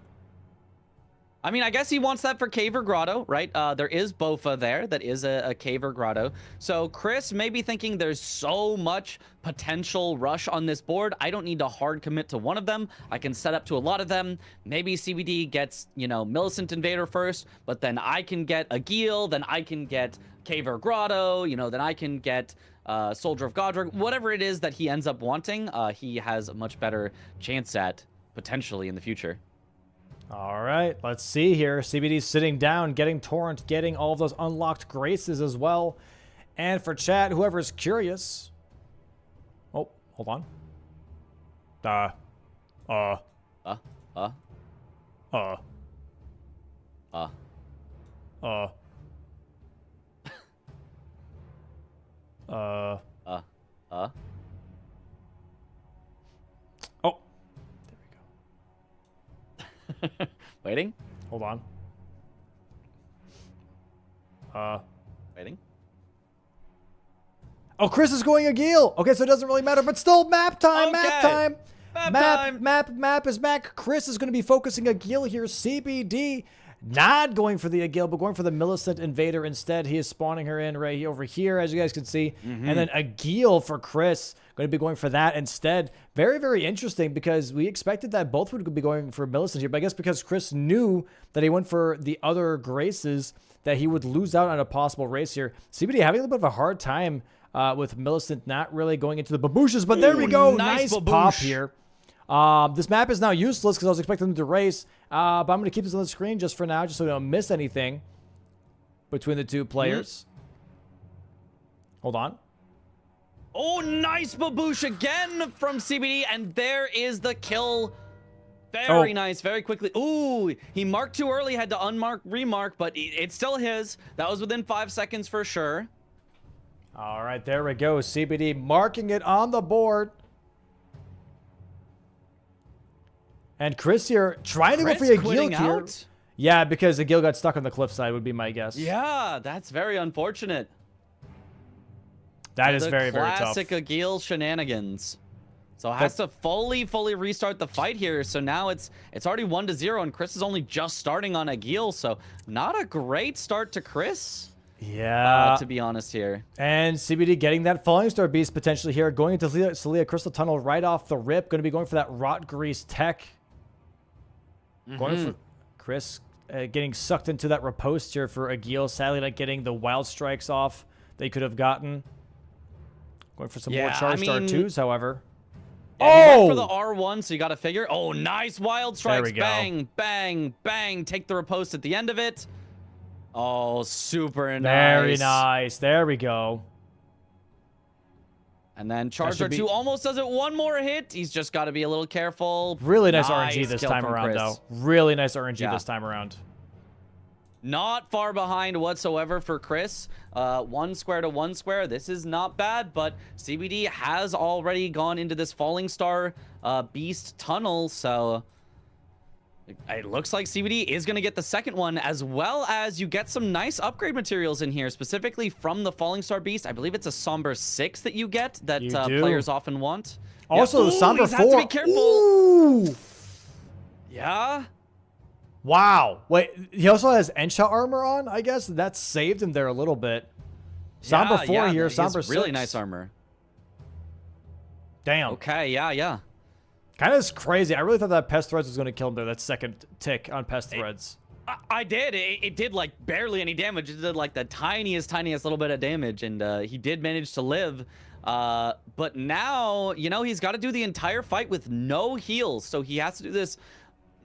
I mean, I guess he wants that for Cave or Grotto, right? There is Bofa there. That is a Cave or Grotto. So Chris may be thinking there's so much potential rush on this board. I don't need to hard commit to one of them. I can set up to a lot of them. Maybe CBD gets, you know, Millicent Invader first, but then I can get Agheel, then I can get Cave or Grotto, you know, then I can get Soldier of Godric. Whatever it is that he ends up wanting, he has a much better chance at potentially in the future. All right, let's see here. CBD's sitting down, getting Torrent, getting all of those unlocked Graces as well. And for chat, whoever's curious. Oh, hold on. Oh. Waiting? Hold on. Waiting? Oh, Chris is going Agheel. Okay, so it doesn't really matter, but still map time, Okay. map time. Map time. Map is back. Chris is going to be focusing Agheel here. CBD not going for the Agheel, but going for the Millicent Invader instead. He is spawning her in right over here, as you guys can see. And then Agheel for Chris. Going to be going for that instead. Very, very interesting because we expected that both would be going for Millicent here. But I guess because Chris knew that he went for the other Graces, that he would lose out on a possible race here. CBD having a little bit of a hard time with Millicent not really going into the babouches. But there we go. Nice pop here. This map is now useless because I was expecting them to race. But I'm going to keep this on the screen just for now, just so we don't miss anything between the two players. Hold on. Oh, nice babouche again from CBD, and there is the kill. Very nice, very quickly. Ooh, he marked too early, had to unmark, remark, but it's still his. That was within 5 seconds for sure. All right, there we go. CBD marking it on the board. And Chris here trying to go for Agheel here. Yeah, because the Gil got stuck on the cliffside would be my guess. Yeah, that's very unfortunate. That is very, very tough. Classic Agil shenanigans. So has to fully restart the fight here. So now it's already 1-0, and Chris is only just starting on Agil. So not a great start to Chris. Yeah. To be honest here. And CBD getting that Falling Star Beast potentially here. Going into Celia Crystal Tunnel right off the rip. Going to be going for that Rot Grease tech. Going for Chris getting sucked into that riposte here for Agil. Sadly not getting the Wild Strikes off they could have gotten. Going for some more Charge Star 2s, however. Yeah, he went for the R1, so you got to figure. Oh, nice Wild Strikes. There we go. Bang, bang, bang. Take the riposte at the end of it. Oh, super nice. Very nice. There we go. And then Charger 2 almost does it. One more hit. He's just got to be a little careful. Really nice RNG this time around, though. Really nice RNG this time around. Not far behind whatsoever for Chris. 1 square to 1 square. This is not bad, but CBD has already gone into this Falling Star Beast tunnel, so it looks like CBD is going to get the second one, as well as you get some nice upgrade materials in here, specifically from the Falling Star Beast. I believe it's a Somber 6 that you get that players often want. Also, the Somber 4. Has to be careful. Ooh. Yeah. Wow. Wait, he also has Ensha armor on, I guess. That saved him there a little bit. Somber 4 here, Somber 6. Really nice armor. Damn. Okay, yeah. Kind of crazy. I really thought that Pest Threads was going to kill him there, that second tick on Pest Threads. I did. It did, like, barely any damage. It did, like, the tiniest little bit of damage, and he did manage to live. But now, you know, he's got to do the entire fight with no heals, so he has to do this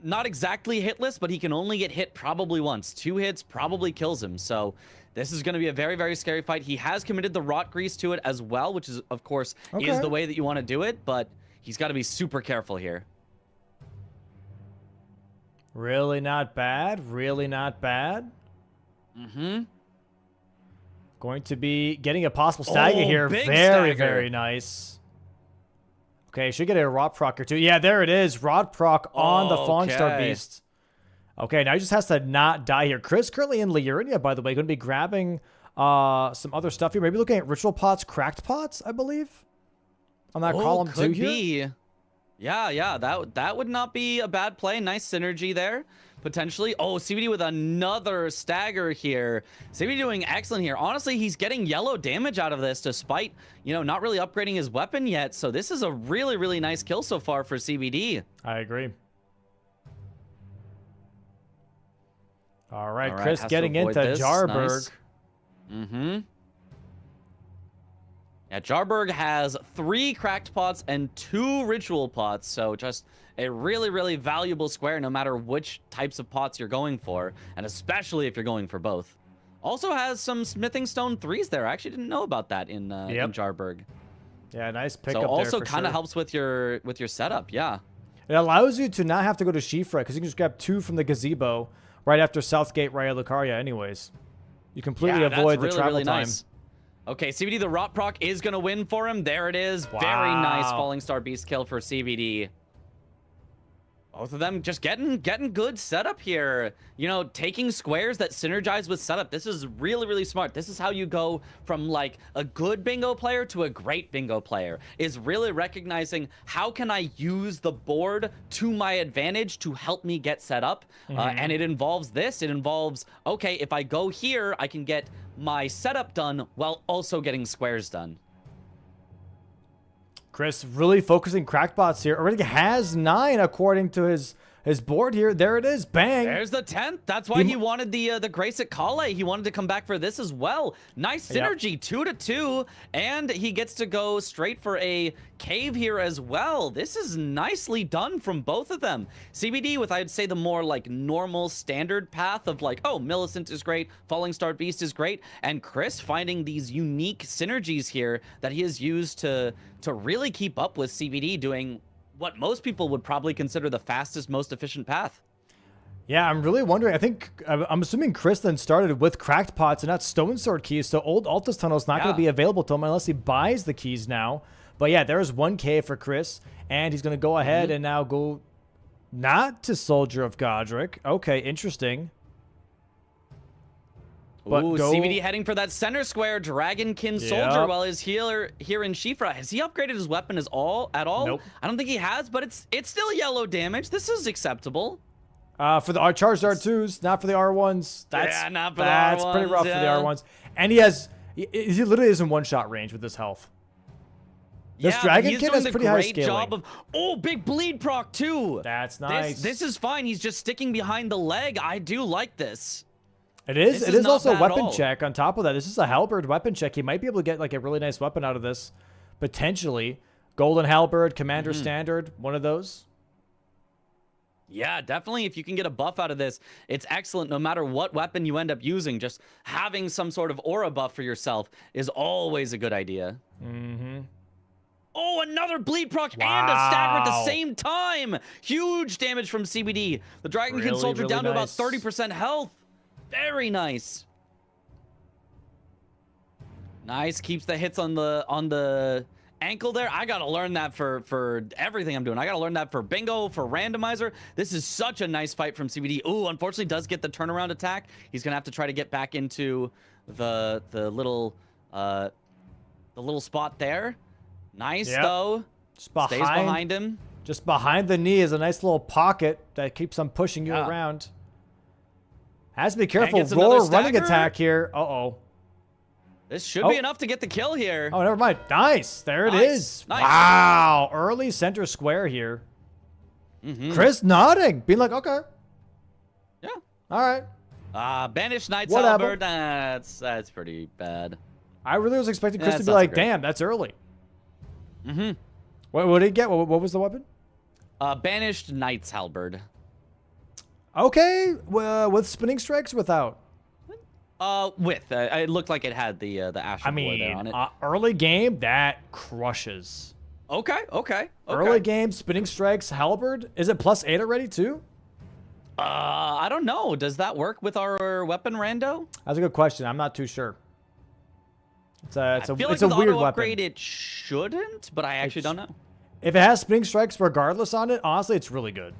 not exactly hitless, but he can only get hit probably once. 2 hits probably kills him, so this is going to be a very, very scary fight. He has committed the Rot Grease to it as well, which is, of course, is the way that you want to do it, but he's got to be super careful here. Really not bad. Really not bad. Going to be getting a possible stagger here. Very, very nice. Okay, should get a Rot Proc or 2. Yeah, there it is. Rot Proc on the Falling Star Beast. Okay, now he just has to not die here. Chris currently in Liurnia, by the way. Going to be grabbing some other stuff here. Maybe looking at Ritual Pots, Cracked Pots, I believe. On that column 2 here. Yeah, that would not be a bad play. Nice synergy there, potentially. Oh, CBD with another stagger here. CBD doing excellent here. Honestly, he's getting yellow damage out of this, despite, you know, not really upgrading his weapon yet. So this is a really, really nice kill so far for CBD. I agree. All right, Chris getting into Jarberg. Nice. Yeah, Jarberg has 3 Cracked Pots and 2 Ritual Pots, so just a really, really valuable square no matter which types of pots you're going for, and especially if you're going for both. Also has some Smithing Stone 3s there. I actually didn't know about that in Jarberg. Yeah, nice pickup there. So also kind of helps with your setup, yeah. It allows you to not have to go to Shifra, because you can just grab 2 from the gazebo right after Southgate Raya Lucaria anyways. You completely avoid the travel time. Nice. Okay, CBD, the Rot Proc is going to win for him. There it is. Wow. Very nice Falling Star Beast kill for CBD. Both of them just getting good setup here. You know, taking squares that synergize with setup. This is really, really smart. This is how you go from, like, a good bingo player to a great bingo player. Is really recognizing how can I use the board to my advantage to help me get set up. And it involves this. It involves, okay, if I go here, I can get my setup done while also getting squares done. Chris really focusing Crackbots here. Already has 9 according to his board here. There it is. Bang. There's the 10th. That's why he wanted the Grace at Kale. He wanted to come back for this as well. Nice synergy. 2-2. And he gets to go straight for a cave here as well. This is nicely done from both of them. CBD with, I'd say, the more like normal standard path of like, oh, Millicent is great. Falling Star Beast is great. And Chris finding these unique synergies here that he has used to really keep up with CBD doing what most people would probably consider the fastest, most efficient path. Yeah, I'm really wondering. I'm assuming Chris then started with Cracked Pots and not Stone Sword keys, so old Altus Tunnel is not going to be available to him unless he buys the keys now. But yeah, there's 1K for Chris, and he's going to go ahead and now go Not to Soldier of Godric. Okay, interesting. But Ooh, go... CBD heading for that center square. Dragonkin Soldier while his healer here in Shifra. Has he upgraded his weapon at all? Nope. I don't think he has, but it's still yellow damage. This is acceptable. For the charged R2s, not for the R1s. That's, not for the R1s. That's pretty rough for the R1s. And he literally is in one-shot range with this health. This Dragonkin has pretty high scaling. Job of, big bleed proc too. That's nice. This is fine. He's just sticking behind the leg. I do like this. It is also a weapon check on top of that. This is a halberd weapon check. He might be able to get like a really nice weapon out of this, potentially. Golden halberd, commander standard, one of those. Yeah, definitely. If you can get a buff out of this, it's excellent. No matter what weapon you end up using, just having some sort of aura buff for yourself is always a good idea. Oh, another bleed proc and a stagger at the same time. Huge damage from CBD. The Dragonkin Soldier down to about 30% health. Very nice. Nice. Keeps the hits on the ankle there. I gotta learn that for everything I'm doing. I gotta learn that for bingo, for randomizer. This is such a nice fight from CBD. Ooh, unfortunately does get the turnaround attack. He's gonna have to try to get back into the little spot there. Nice though. Stays behind him. Just behind the knee is a nice little pocket that keeps on pushing you around. Has to be careful. Roar running attack here. Uh-oh. This should be enough to get the kill here. Oh, never mind. Nice. There it is. Nice. Wow. Early center square here. Chris nodding. Being like, okay. Yeah. All right. Banished Knight's Halberd. That's pretty bad. I really was expecting Chris to be like, damn, that's early. What did he get? What was the weapon? Banished Knight's Halberd. Okay, with spinning strikes, without. With it looked like it had the Asher Boy there on it. Early game that crushes. Okay. Early game spinning strikes halberd. Is it +8 already too? I don't know. Does that work with our weapon rando? That's a good question. I'm not too sure. It's a weird auto weapon. Upgrade it shouldn't, but I actually don't know. If it has spinning strikes regardless on it, honestly, it's really good.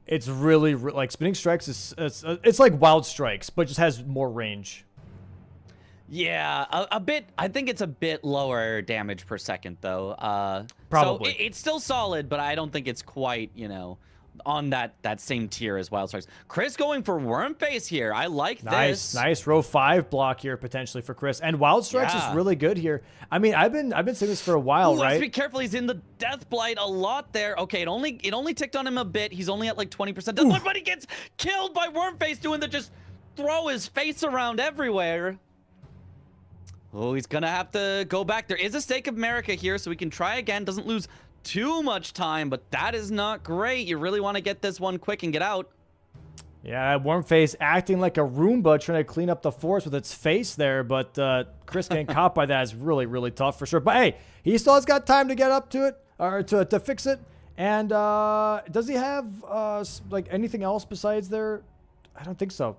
It's really like spinning strikes is it's like wild strikes, but just has more range. Yeah, a bit. I think it's a bit lower damage per second though. Probably. So it's still solid, but I don't think it's quite, on that same tier as wild strikes. Chris going for worm face here. I like this. Nice row 5 block here potentially for Chris. And wild strikes is really good here. I mean, I've been saying this for a while, right? Let's be careful. He's in the death blight a lot there. Okay, it only ticked on him a bit. He's only at like 20%. But he gets killed by worm face doing the just throw his face around everywhere. Oh, he's gonna have to go back. There is a Stake of America here, so we can try again. Doesn't lose too much time, but that is not great. You really want to get this one quick and get out. Yeah, Wormface acting like a Roomba trying to clean up the forest with its face there, but Chris getting caught by that is really, really tough for sure. But hey, he still has got time to get up to it, or to fix it. And does he have like anything else besides there? I don't think so.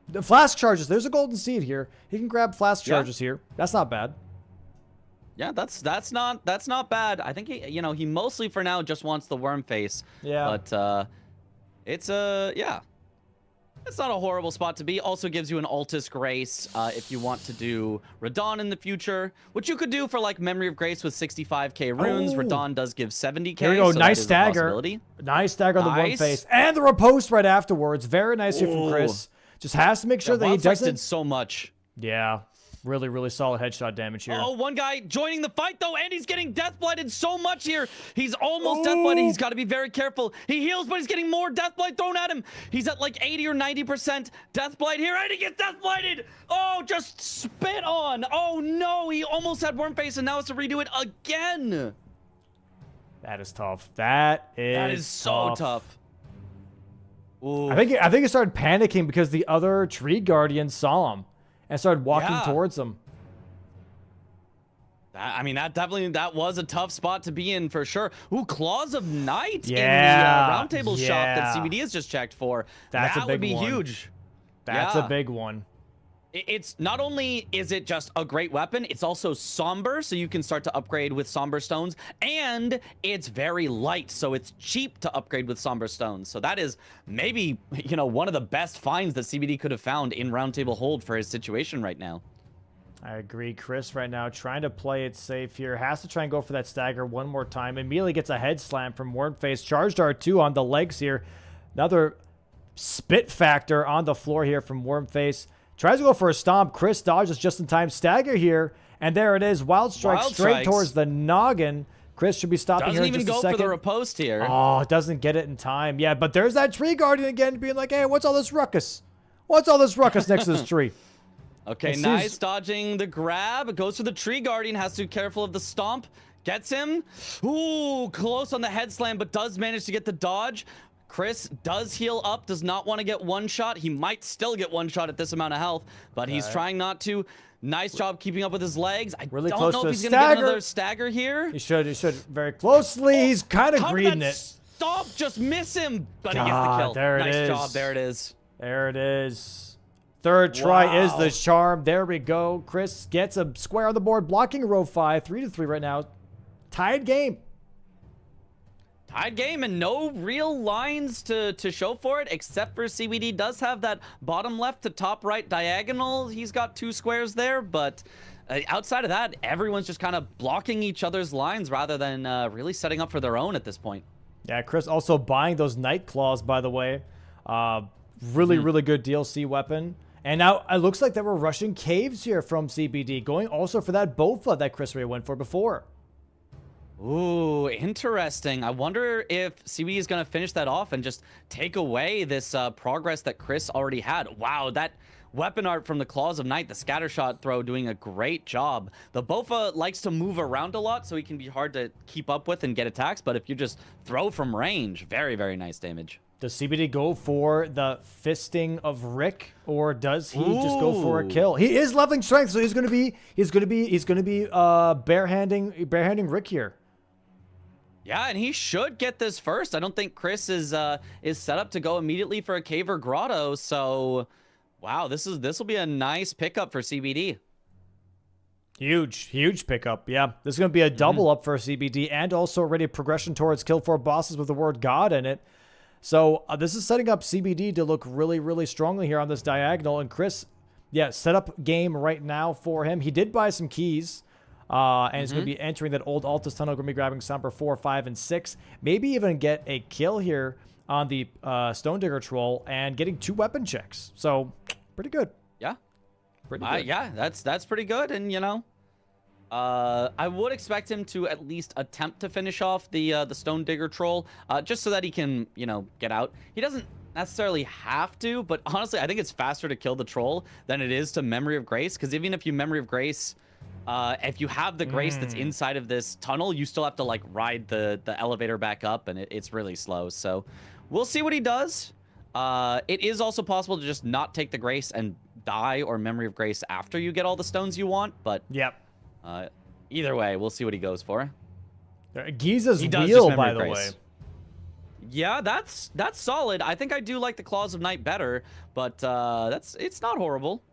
The flask charges. There's a golden seed here. He can grab flask charges here. That's not bad. Yeah, that's not bad. I think he mostly for now just wants the worm face. Yeah. But it's not a horrible spot to be. Also gives you an Altus Grace if you want to do Radon in the future, which you could do for like Memory of Grace with 65k runes. Radon does give 70k. There we go. So nice stagger. Nice stagger on the worm face and the riposte right afterwards. Very nice here from Chris. Just has to make sure that he doesn't. Did so much. Yeah. Really, really solid headshot damage here. Oh, one guy joining the fight, though, and he's getting death blighted so much here. He's almost death blighted. He's got to be very careful. He heals, but he's getting more death blight thrown at him. He's at like 80 or 90% death blight here, and he gets death blighted. Oh, just spit on. Oh, no. He almost had worm face, and now has to redo it again. That is tough. That is so tough. Ooh. I think he started panicking because the other tree guardian saw him and started walking towards him. I mean, that was a tough spot to be in for sure. Ooh, Claws of Night in the roundtable shop that CBD has just checked for. That would be huge. That's a big one. It's not only is it just a great weapon, it's also somber, so you can start to upgrade with somber stones, and it's very light, so it's cheap to upgrade with somber stones. So that is maybe, you know, one of the best finds that CBD could have found in Roundtable Hold for his situation right now. I agree. Chris right now trying to play it safe here. Has to try and go for that stagger one more time. Immediately gets a head slam from Wormface. Charged R2 on the legs here. Another spit factor on the floor here from Wormface. Tries to go for a stomp. Chris dodges just in time. Stagger here. And there it is. Wild strike straight towards the noggin. Chris should be stopping here in just a second. Doesn't even go for the riposte here. Oh, doesn't get it in time. Yeah, but there's that tree guardian again being like, hey, what's all this ruckus? What's all this ruckus next to this tree? Okay, nice dodging the grab. Goes for the tree guardian. Has to be careful of the stomp. Gets him. Ooh, close on the head slam, but does manage to get the dodge. Chris does heal up, does not want to get one shot. He might still get one shot at this amount of health, but he's trying not to. Nice job keeping up with his legs. I don't know if he's going to get another stagger here. He should very closely. He's kind of greeding it. Stop, just miss him, but he gets the kill. There it is. Nice job, there it is. There it is. Third try is the charm. There we go. Chris gets a square on the board, blocking row 5, 3-3 right now. Tied game. Tied game and no real lines to show for it, except for CBD does have that bottom left to top right diagonal. He's got 2 squares there, but outside of that, everyone's just kind of blocking each other's lines rather than really setting up for their own at this point. Yeah, Chris also buying those Night Claws, by the way. Really good DLC weapon. And now it looks like that we're rushing caves here from CBD, going also for that Bofa that Chris Ray went for before. Ooh, interesting. I wonder if CBD is going to finish that off and just take away this progress that Chris already had. Wow, that weapon art from the Claws of Night, the scatter shot throw, doing a great job. The Bofa likes to move around a lot, so he can be hard to keep up with and get attacks. But if you just throw from range, very nice damage. Does CBD go for the fisting of Rick, or does he just go for a kill? He is leveling strength, so he's gonna be barehanding Rick here. Yeah, and he should get this first. I don't think Chris is set up to go immediately for a cave or grotto. So, wow, this will be a nice pickup for CBD. Huge pickup. Yeah, this is gonna be a double up for CBD, and also already a progression towards kill 4 bosses with the word God in it. So this is setting up CBD to look really strongly here on this diagonal. And Chris, yeah, set up game right now for him. He did buy some keys. And he's going to be entering that old Altus tunnel. Going to be grabbing Somber 4, 5, and 6. Maybe even get a kill here on the Stone Digger Troll and getting 2 weapon checks. So pretty good. Yeah. Pretty good. Yeah, that's pretty good. And, you know, I would expect him to at least attempt to finish off the Stone Digger Troll, just so that he can, you know, get out. He doesn't necessarily have to, but honestly, I think it's faster to kill the Troll than it is to Memory of Grace, because even if you Memory of Grace, if you have the Grace that's inside of this tunnel, you still have to, like, ride the elevator back up, and it's really slow. So we'll see what he does. It is also possible to just not take the Grace and die or Memory of Grace after you get all the stones you want, but... Yep. Either way, we'll see what he goes for. Giza's wheel, by the way. Yeah, that's solid. I think I do like the Claws of Night better, but it's not horrible.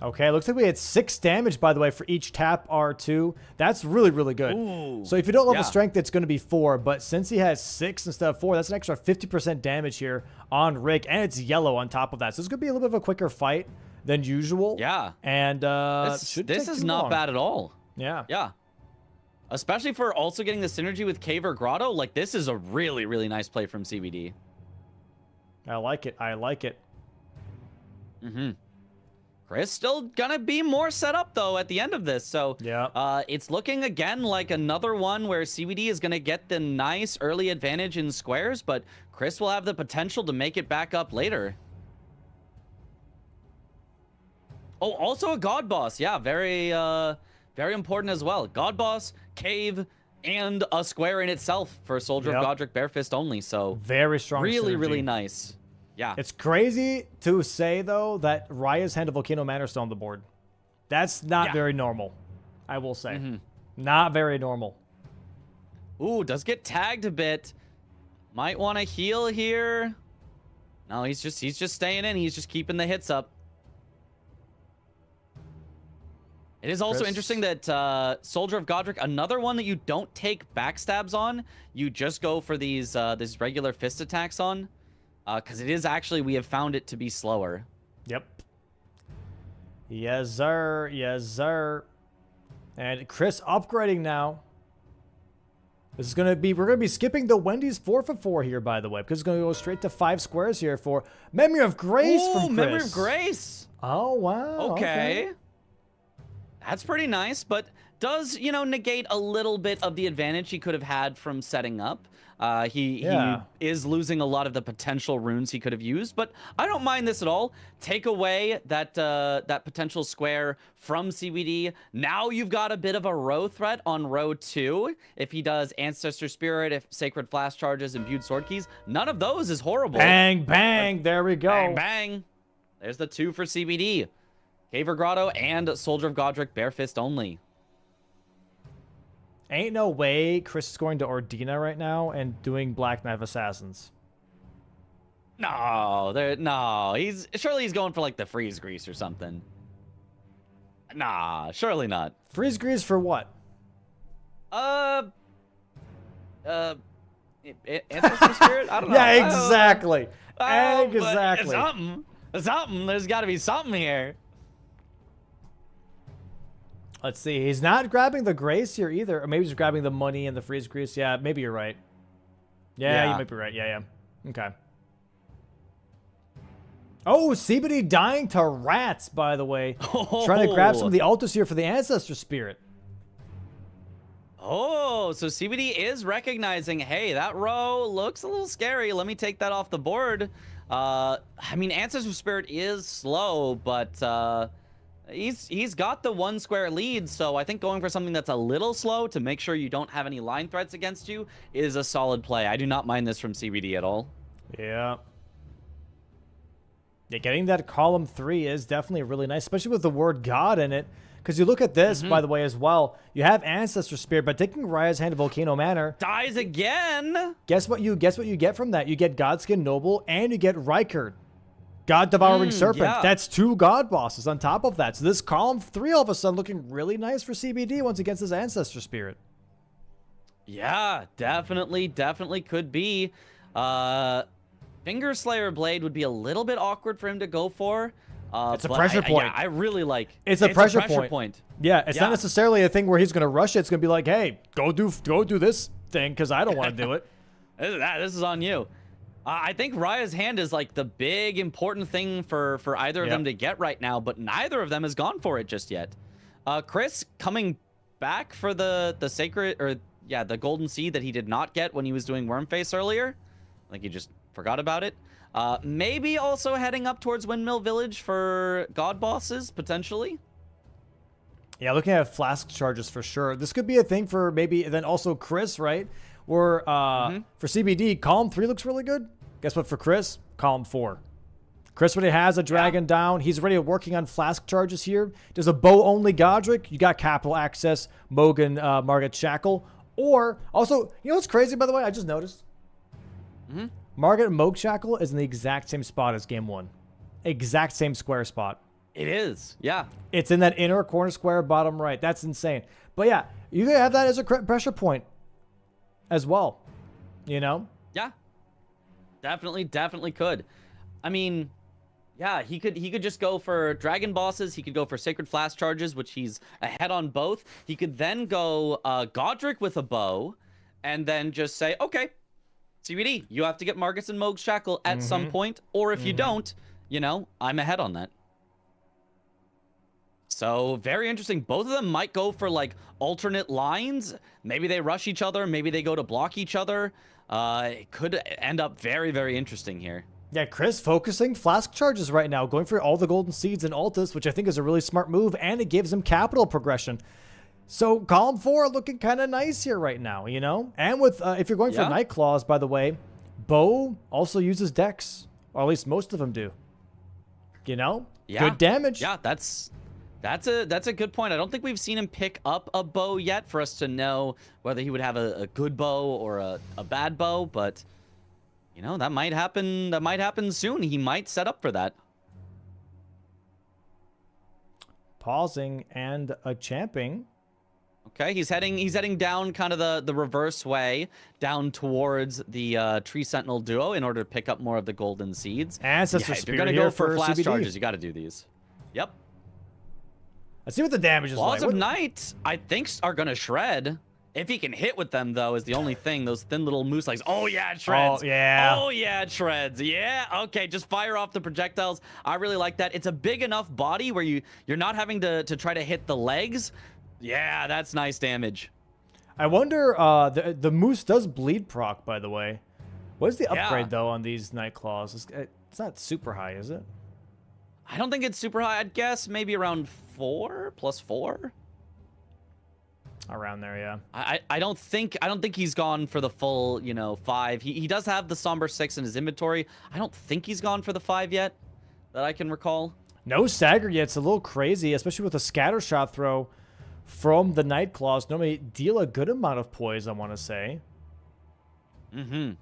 Okay, looks like we had 6 damage, by the way, for each tap R2. That's really good. Ooh, so if you don't level strength, it's going to be 4. But since he has 6 instead of 4, that's an extra 50% damage here on Rick. And it's yellow on top of that. So it's going to be a little bit of a quicker fight than usual. Yeah. And this is not bad at all. Yeah. Yeah. Especially for also getting the synergy with Cave or Grotto. Like, this is a really nice play from CBD. I like it. Chris still gonna be more set up, though, at the end of this. So, yeah, it's looking, again, like another one where CBD is gonna get the nice early advantage in squares, but Chris will have the potential to make it back up later. Oh, also a God Boss. Yeah, very important as well. God Boss, Cave, and a square in itself for Soldier of Godric Barefist only. So very strong. Really nice. Yeah. It's crazy to say, though, that Raya's Hand of Volcano Manor is still on the board. That's not very normal, I will say. Not very normal. Ooh, does get tagged a bit. Might want to heal here. No, he's just staying in. He's just keeping the hits up. It is also Chris. interesting that Soldier of Godric, another one that you don't take backstabs on, you just go for these regular fist attacks on, because it is actually, we have found it to be slower. Yep. Yes, sir. Yes, sir. And Chris upgrading now. This is gonna be, we're gonna be skipping the Wendy's 4 for 4 here, by the way, because it's gonna go straight to 5 squares here for Memory of Grace from Chris. Memory of Grace. Oh wow. Okay. That's pretty nice, but does, you know, negate a little bit of the advantage he could have had from setting up. He is losing a lot of the potential runes he could have used, but I don't mind this at all. Take away that that potential square from CBD. Now you've got a bit of a row threat on row 2. If he does Ancestor Spirit, if Sacred Flash charges, Imbued Sword Keys, none of those is horrible. Bang, bang. There we go. Bang, bang. There's the 2 for CBD. Caver Grotto and Soldier of Godric, bare fist only. Ain't no way Chris is going to Ordina right now and doing Black Knife Assassins. No, surely he's going for like the freeze grease or something. Nah, surely not. Freeze grease for what? Ancestor Spirit? I don't know. Yeah, exactly. Exactly. Something. There's got to be something here. Let's see. He's not grabbing the grace here either. Or maybe he's grabbing the money and the freeze grease. Yeah, maybe you're right. Yeah, you might be right. Yeah. Okay. Oh, CBD dying to rats, by the way. Trying to grab some of the altars here for the Ancestor Spirit. Oh, so CBD is recognizing, hey, that row looks a little scary. Let me take that off the board. I mean, Ancestor Spirit is slow, but he's got the 1 square lead, so I think going for something that's a little slow to make sure you don't have any line threats against you is a solid play. I do not mind this from CBD at all. Yeah. Yeah, getting that column 3 is definitely really nice, especially with the word God in it. Because you look at this, by the way, as well. You have Ancestor Spirit, but taking Raya's Hand of Volcano Manor dies again. Guess what you get from that? You get Godskin Noble and you get Rykard. God Devouring Serpent. Yeah. That's 2 God bosses on top of that. So this column 3 all of a sudden looking really nice for CBD once against his Ancestor Spirit. Yeah, definitely could be. Finger Slayer Blade would be a little bit awkward for him to go for. It's a pressure point. Yeah, I really like. It's a pressure point. point. Yeah, it's not necessarily a thing where he's going to rush it. It's going to be like, hey, go do this thing because I don't want to do it. This is on you. I think Raya's Hand is like the big important thing for either of them to get right now, but neither of them has gone for it just yet. Chris coming back for the sacred, or yeah, the golden seed that he did not get when he was doing Wormface earlier. I think he just forgot about it. Maybe also heading up towards Windmill Village for god bosses, potentially. Yeah, looking at flask charges for sure. This could be a thing for maybe then also Chris, right? Or for CBD, column 3 looks really good. Guess what for Chris? Column 4. Chris already has a dragon down. He's already working on flask charges here. There's a bow only Godric. You got capital access, Mogan, Margaret Shackle. Or also, you know what's crazy, by the way? I just noticed. Margaret Moog Shackle is in the exact same spot as game 1. Exact same square spot. It is, yeah. It's in that inner corner square, bottom right. That's insane. But yeah, you could have that as a pressure point as well, you know? Yeah, definitely could. I mean, yeah, he could just go for dragon bosses. He could go for sacred flash charges, which he's ahead on both. He could then go Godric with a bow, and then just say, okay, CBD, you have to get Marcus and Moog's Shackle at some point, or if you don't, you know, I'm ahead on that. So very interesting. Both of them might go for like alternate lines. Maybe they rush each other. Maybe they go to block each other. It could end up very interesting here. Yeah, Chris focusing flask charges right now, going for all the golden seeds and Altus, which I think is a really smart move, and it gives him capital progression. So column 4 looking kind of nice here right now, you know? And with if you're going for Night Claws, by the way, Bo also uses Dex, or at least most of them do. You know? Yeah. Good damage. Yeah, that's a good point. I don't think we've seen him pick up a bow yet for us to know whether he would have a good bow or a bad bow, but you know, that might happen. That might happen soon. He might set up for that. pausing and a champing. Okay, he's heading down kind of the reverse way, down towards the Tree Sentinel duo in order to pick up more of the golden seeds. Ancestor If you're Spear gonna here go for flash CBD. charges, you got to do these. Yep. Let's see what the damage is Laws like. of Night, I think, are gonna shred. If he can hit with them, though, is the only thing. Those thin little moose legs. Oh, yeah, it shreds. Oh, yeah. Oh, yeah, it shreds. Yeah, okay, just fire off the projectiles. I really like that. It's a big enough body where you're not having to try to hit the legs. Yeah, that's nice damage. I wonder, the moose does bleed proc, by the way. What is the upgrade, though, on these Night Claws? It's not super high, is it? I don't think it's super high. I'd guess maybe around 4 + 4. Around there, yeah. I don't think he's gone for the full, 5. He does have the Somber 6 in his inventory. I don't think he's gone for the 5 yet, that I can recall. No stagger yet. It's a little crazy, especially with a scatter shot throw from the Night Claws. Normally deal a good amount of poise, I want to say. Mm-hmm.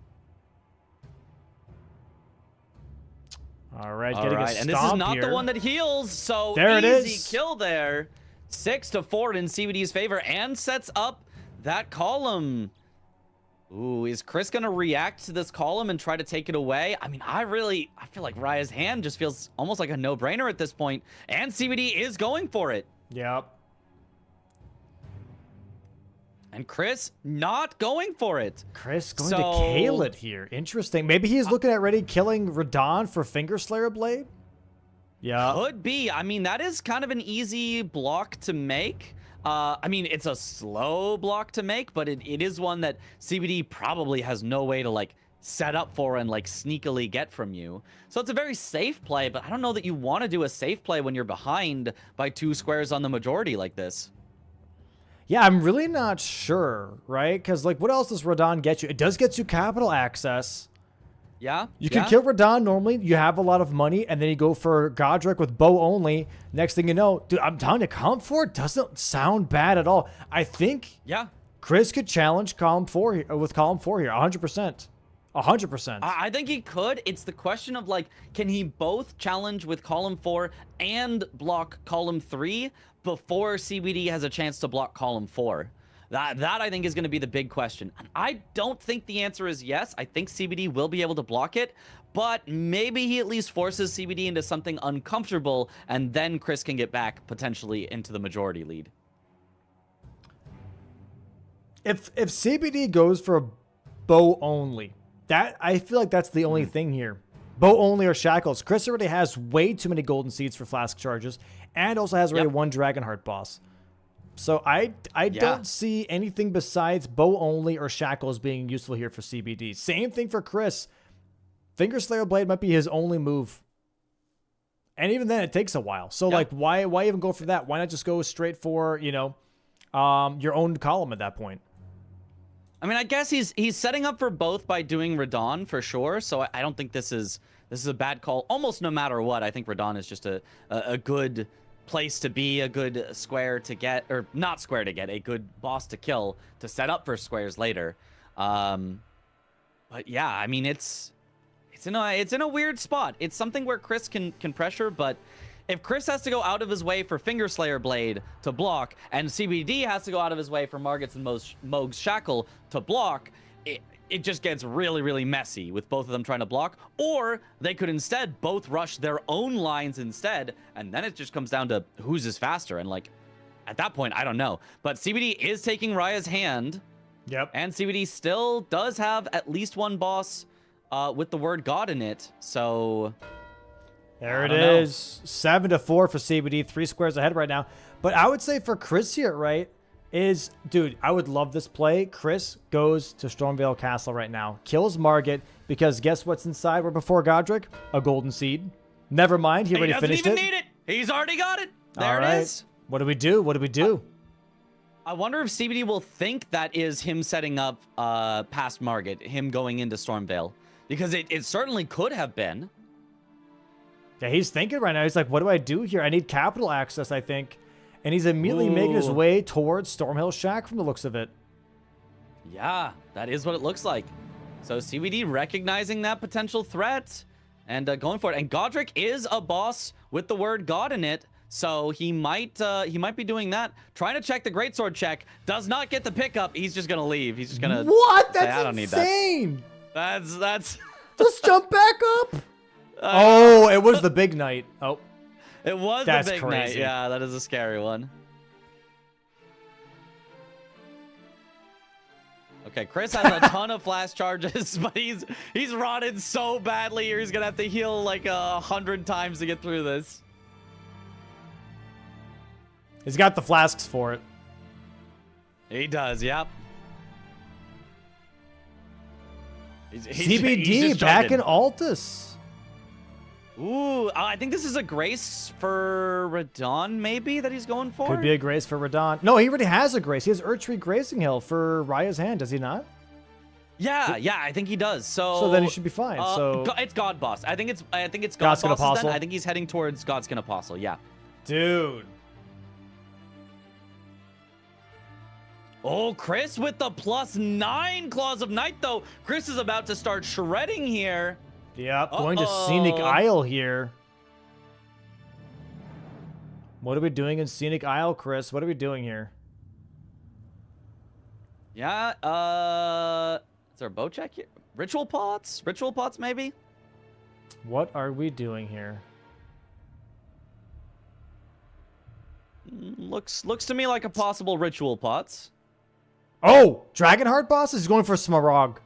All right, getting a stomp and this is not here. the one that heals, so there it easy is. Kill there. 6-4 in CBD's favor and sets up that column. Ooh, is Chris gonna react to this column and try to take it away? I mean, I feel like Raya's hand just feels almost like a no-brainer at this point, and CBD is going for it. Yep. And Chris not going for it. Chris going to Kale it here. Interesting. Maybe he's looking at ready killing Radon for Finger Slayer Blade? Yeah. Could be. I mean, that is kind of an easy block to make. I mean, it's a slow block to make, but it is one that CBD probably has no way to, like, set up for and, like, sneakily get from you. So it's a very safe play, but I don't know that you want to do a safe play when you're behind by 2 squares on the majority like this. Yeah, I'm really not sure, right? Because, like, what else does Radon get you? It does get you capital access. Yeah? You can kill Radon normally. You have a lot of money, and then you go for Godric with bow only. Next thing you know, dude, I'm telling you, Column 4 doesn't sound bad at all. I think Chris could challenge Column 4 here, with Column 4 here, 100%. 100%. I think he could. It's the question of, like, can he both challenge with Column 4 and block Column 3 before CBD has a chance to block Column 4? That I think is going to be the big question. I don't think the answer is yes. I think CBD will be able to block it, but maybe he at least forces CBD into something uncomfortable, and then Chris can get back potentially into the majority lead. If CBD goes for a bow only, I feel like that's the only thing here. Bow only or shackles. Chris already has way too many golden seeds for flask charges, and also has already one Dragonheart boss. So I don't see anything besides bow only or shackles being useful here for CBD. Same thing for Chris. Finger Slayer Blade might be his only move. And even then, it takes a while. So, like, why even go for that? Why not just go straight for, your own column at that point? I mean, I guess he's setting up for both by doing Radon for sure. So I don't think this is a bad call. Almost no matter what, I think Radon is just a good place to be, a good square to get, or not square to get, a good boss to kill to set up for squares later. But yeah, I mean, it's in a weird spot. It's something where Chris can pressure, but if Chris has to go out of his way for Finger Slayer Blade to block, and CBD has to go out of his way for Margits and Mohg's Shackle to block, it just gets really, really messy with both of them trying to block. Or they could instead both rush their own lines instead, and then it just comes down to whose is faster. And, like, at that point, I don't know. But CBD is taking Raya's hand. Yep. And CBD still does have at least one boss with the word God in it. So there it is. 7-4 for CBD. 3 squares ahead right now. But I would say for Chris here, right, is, dude, I would love this play. Chris goes to Stormveil Castle right now. Kills Margit, because guess what's inside right before Godric? A golden seed. Never mind, he already finished it. He doesn't even need it. He's already got it. There it is. What do we do? What do we do? I wonder if CBD will think that is him setting up past Margit, him going into Stormveil. Because it certainly could have been. Yeah, he's thinking right now. He's like, what do I do here? I need capital access, I think. And he's immediately making his way towards Stormhill Shack from the looks of it. Yeah, that is what it looks like. So CBD recognizing that potential threat and going for it. And Godric is a boss with the word God in it. So he might be doing that. Trying to check the greatsword check. Does not get the pickup. He's just gonna leave. He's just gonna. What? Say, That's I don't insane. Need that. That's. Just jump back up. Oh, it was the big night. Oh, it was that's the big crazy. night. Yeah, that is a scary one. Okay, Chris has a ton of flash charges, but he's rotted so badly here. He's gonna have to heal like 100 times to get through this. He's got the flasks for it. He does, yep. CBD back in Altus. Ooh, I think this is a grace for Radon, maybe, that he's going for? Could be a grace for Radon. No, he already has a grace. He has Earthtree Gracing Hill for Raya's hand, does he not? Yeah, I think he does. So then he should be fine. So it's God Boss. I think it's God Godskin Boss. Apostle. I think he's heading towards Godskin Apostle. Yeah. Dude. Oh, Chris with the +9 Claws of Night, though. Chris is about to start shredding here. Yep, going to Scenic Isle here. What are we doing in Scenic Isle, Chris? What are we doing here? Yeah, is there a bow check here? Ritual pots? Ritual pots, maybe? What are we doing here? Looks to me like a possible ritual pots. Oh, Dragonheart boss is going for Smaragd.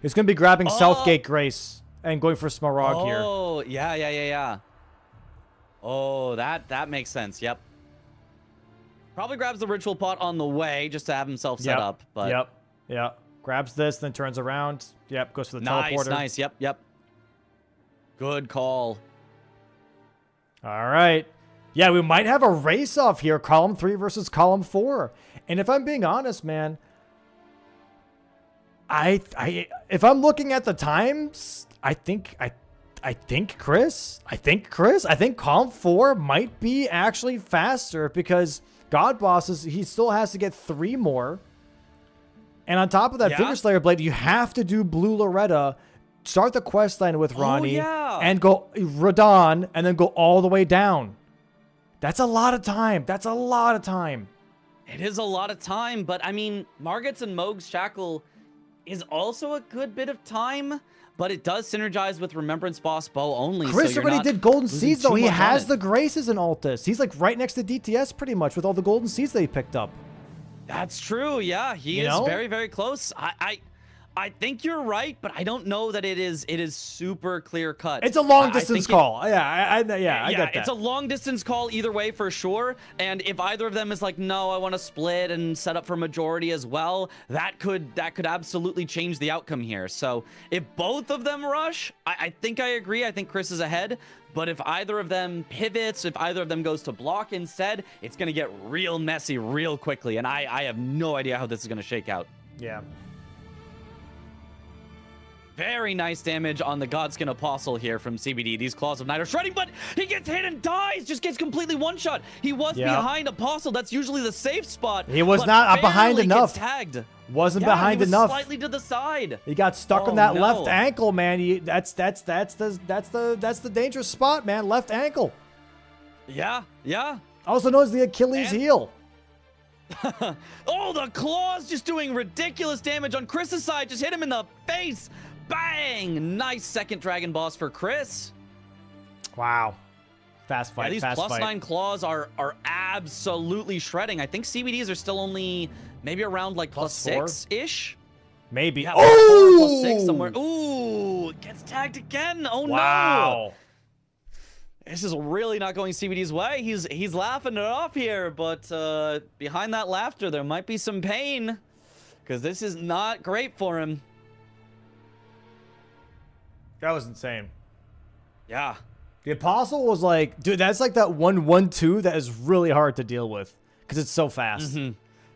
He's going to be grabbing Southgate Grace and going for Smaragd here. Oh, yeah. Oh, that makes sense. Yep. Probably grabs the ritual pot on the way just to have himself set up. But Yep. Grabs this, then turns around. Yep, goes for the teleporter. Nice. Yep. Good call. All right. Yeah, we might have a race off here. Column 3 versus Column 4. And if I'm being honest, man, if I'm looking at the times, I think Chris, Column 4 might be actually faster because God Bosses, he still has to get 3 more. And on top of that, Finger Slayer Blade, you have to do Blue Loretta, start the quest line with Ronnie, and go Radon, and then go all the way down. That's a lot of time. It is a lot of time, but I mean, Margot's and Moog's Shackle is also a good bit of time, but it does synergize with Remembrance Boss Bow only. Chris so already did Golden Seeds, though. He has the Graces in Altus. He's like right next to DTS pretty much with all the Golden Seeds that he picked up. That's true. Yeah, he is very, very close. I think you're right, but I don't know that it is super clear cut. It's a long distance call. I get that. It's a long distance call either way for sure. And if either of them is like, no, I want to split and set up for majority as well, that could absolutely change the outcome here. So if both of them rush, I think I agree. I think Chris is ahead. But if either of them pivots, if either of them goes to block instead, it's going to get real messy real quickly. And I have no idea how this is going to shake out. Yeah. Very nice damage on the Godskin Apostle here from CBD. These Claws of Night are shredding, but he gets hit and dies. Just gets completely one-shot. He was behind Apostle. That's usually the safe spot. He was not behind enough. Tagged. Wasn't behind enough. Slightly to the side. He got stuck on that left ankle, man. That's the dangerous spot, man. Left ankle. Yeah. Also known as the Achilles heel. Oh, the claws just doing ridiculous damage on Chris's side. Just hit him in the face. Bang! Nice second Dragon Boss for Chris. Wow. Fast fight, these +9 claws are absolutely shredding. I think CBDs are still only maybe around like +6-ish. +4? Maybe. Yeah, +4, +6 somewhere. Ooh, gets tagged again. Oh wow. No. This is really not going CBD's way. He's laughing it off here, but behind that laughter, there might be some pain because this is not great for him. That was insane. Yeah. The Apostle was like, dude, that's like that 1-1-2 that is really hard to deal with because it's so fast.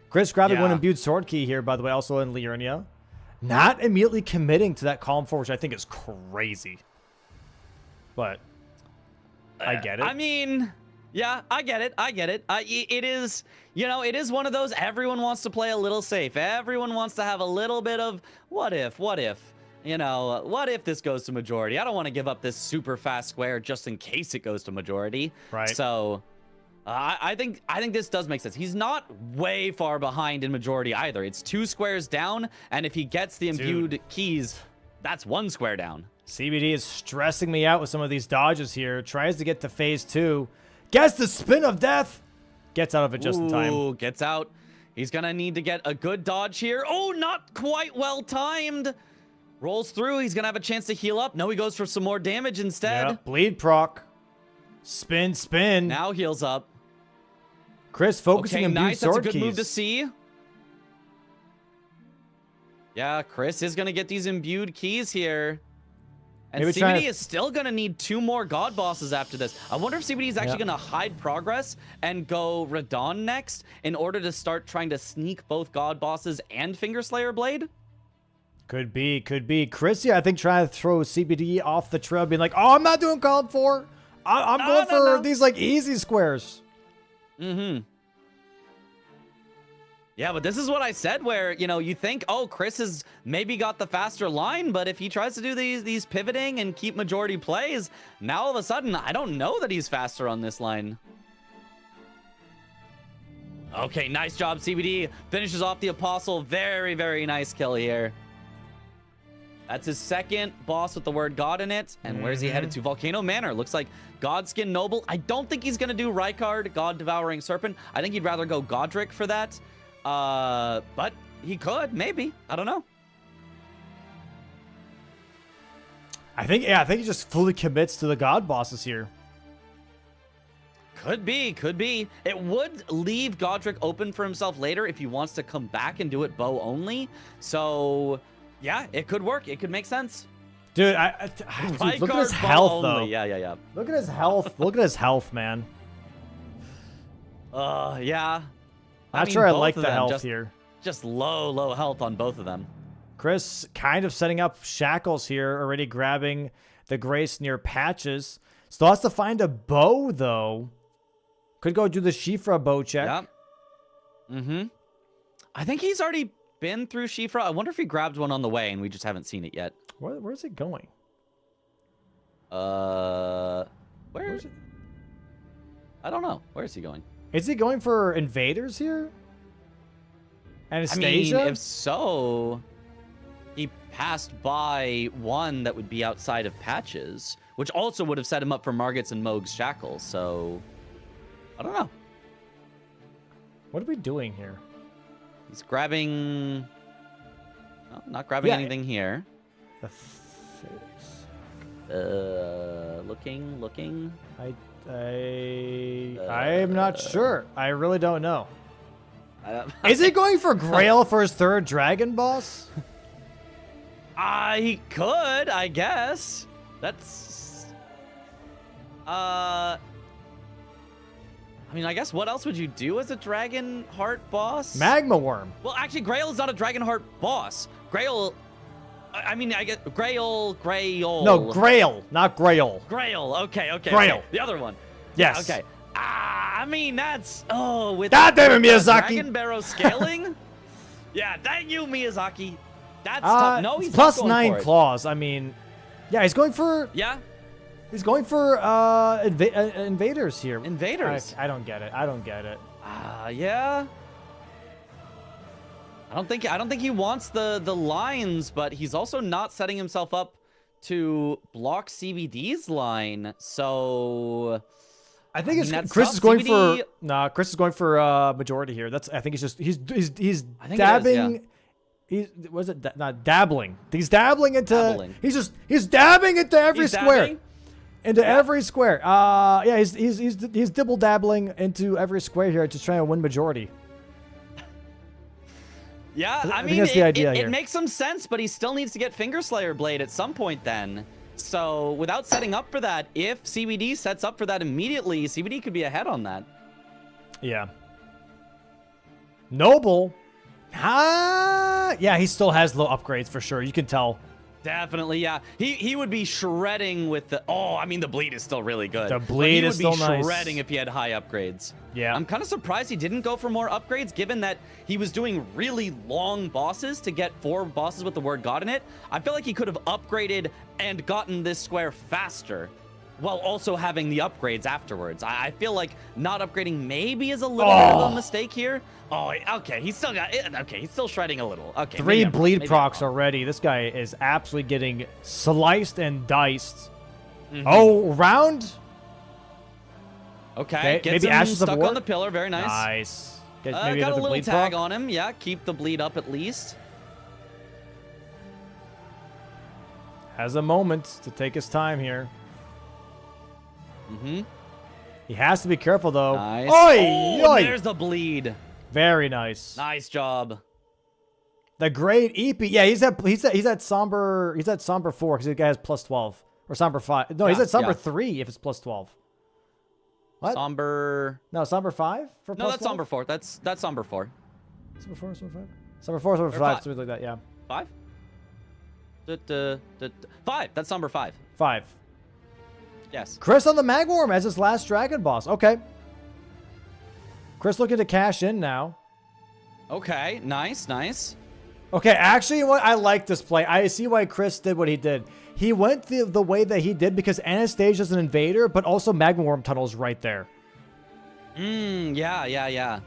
Chris grabbing one imbued sword key here, by the way, also in Liurnia. Not immediately committing to that column 4, which I think is crazy. But I get it. I mean, yeah, I get it. It is, it is one of those, everyone wants to play a little safe. Everyone wants to have a little bit of what if? What if this goes to majority? I don't want to give up this super fast square just in case it goes to majority. Right. So I think this does make sense. He's not way far behind in majority either. It's 2 squares down, and if he gets the imbued keys, that's 1 square down. CBD is stressing me out with some of these dodges here. Tries to get to phase 2. Gets the spin of death. Gets out of it just in time. Ooh, gets out. He's going to need to get a good dodge here. Oh, not quite well timed. Rolls through. He's going to have a chance to heal up. No, he goes for some more damage instead. Yep. Bleed proc. Spin, spin. Now heals up. Chris focusing on nice. sword That's a good keys. move to see. Yeah, Chris is going to get these imbued keys here. And Maybe CBD is still going to need 2 more god bosses after this. I wonder if CBD is actually going to hide progress and go Radon next in order to start trying to sneak both god bosses and Finger Slayer Blade. Could be, could be. Chris, yeah, I think trying to throw CBD off the trail, being like, oh, I'm not doing called for. I'm going for these like easy squares. Mm-hmm. Yeah, but this is what I said where, you know, you think, oh, Chris has maybe got the faster line, but if he tries to do these pivoting and keep majority plays, now all of a sudden, I don't know that he's faster on this line. Okay, nice job, CBD. Finishes off the Apostle. Very, very nice kill here. That's his 2nd boss with the word God in it. And where's he headed to? Volcano Manor. Looks like Godskin Noble. I don't think he's going to do Rykard, God Devouring Serpent. I think he'd rather go Godric for that. But he could, maybe. I don't know. I think he just fully commits to the god bosses here. Could be, could be. It would leave Godric open for himself later if he wants to come back and do it bow only. So, yeah, it could work. It could make sense. Dude, dude, look at his health, though. Yeah. Look at his health. Look at his health, man. Yeah. Not sure I like the health here. Just low health on both of them. Chris kind of setting up shackles here, already grabbing the Grace near Patches. Still has to find a bow, though. Could go do the Shifra bow check. Yep. Mm-hmm. I think he's already been through Shifra. I wonder if he grabbed one on the way and we just haven't seen it yet. Where's it going? Where is it? I don't know. Where is he going? Is he going for invaders here? Anastasia? I mean, if so, he passed by one that would be outside of Patches, which also would have set him up for Margit's and Moog's shackles. So, I don't know. What are we doing here? He's grabbing... Oh, not grabbing anything here. The face. Looking. I'm not sure. I really don't know. Is he going for Grail for his 3rd dragon boss? He could, I guess. That's... I mean, I guess what else would you do as a Dragon Heart boss? Magma Worm. Well, actually, Grail is not a Dragon Heart boss. Grail... I mean, I get Grail. No, Grail, not Grail. Grail, okay. Grail. Okay. The other one. Yes. Okay. I mean, that's... Oh, with... God damn it, Miyazaki. Dragon Barrow scaling? Yeah, thank you, Miyazaki. That's tough. No, he's plus not going 9 for it. claws. I mean, yeah, he's going for... Yeah? He's going for invaders here. Invaders? I don't get it. Yeah. I don't think he wants the lines, but he's also not setting himself up to block CBD's line. So I think Chris tough. is going CBD... for Chris is going for majority here. That's I think he's dabbing. Not dabbling. He's dabbling into. Dabbling. He's dabbing into every square. Dabbing? Into every square. Yeah, he's dibble dabbling into every square here, just trying to win majority. Yeah, I mean, that's the idea here. It makes some sense, but he still needs to get Finger Slayer Blade at some point then. So without setting up for that, if CBD sets up for that immediately, CBD could be ahead on that. Yeah. Noble. Yeah, he still has low upgrades for sure. You can tell. Definitely, yeah. He would be shredding with the... Oh, I mean, the bleed is still really good. The bleed is still nice. He would be shredding if he had high upgrades. Yeah. I'm kind of surprised he didn't go for more upgrades, given that he was doing really long bosses to get 4 bosses with the word God in it. I feel like he could have upgraded and gotten this square faster. while also having the upgrades afterwards. I feel like not upgrading maybe is a little bit of a mistake here. Oh, okay. He's still got it. Okay, he's still shredding a little. Okay. 3 bleed procs already. This guy is absolutely getting sliced and diced. Oh, round. Okay. Gets maybe him Ashes of stuck War? on the pillar. Very nice. Nice. Maybe Got a another little bleed tag proc. on him. Yeah, keep the bleed up at least. Has a moment to take his time here. Mm-hmm. He has to be careful though. Nice. Oi, Oh, oi. there's the bleed. Very nice. Nice job. The great EP. Yeah, he's at somber 4 because the guy has plus 12 or somber 5. No, he's at somber 3 if it's plus 12. What? Somber. No, somber 5 for plus No, that's 12? somber 4. That's somber 4. Somber 4, somber 5. Somber 4, somber 5, something like that. Yeah. 5. 5. That's somber 5. 5. Yes. Chris on the Magworm as his last dragon boss. Okay. Chris looking to cash in now. Okay. Nice. Nice. Okay, actually, what I like this play. I see why Chris did what he did. He went the way that he did because Anastasia's an invader, but also Magworm Tunnel's right there. Yeah.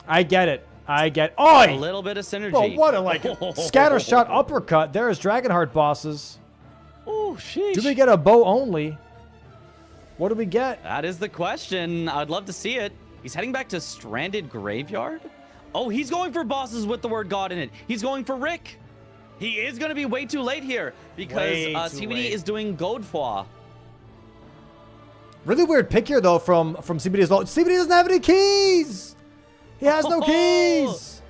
I get it. Oi! A little bit of synergy. Bro, what a scatter shot uppercut. There's Dragonheart bosses. Oh, sheesh. Do we get a bow only? What do we get? That is the question. I'd love to see it. He's heading back to Stranded Graveyard. Oh, he's going for bosses with the word God in it. He's going for Rick. He is going to be way too late here because CBD is doing Godefroy. Really weird pick here, though, from CBD as well. CBD doesn't have any keys. He has no keys.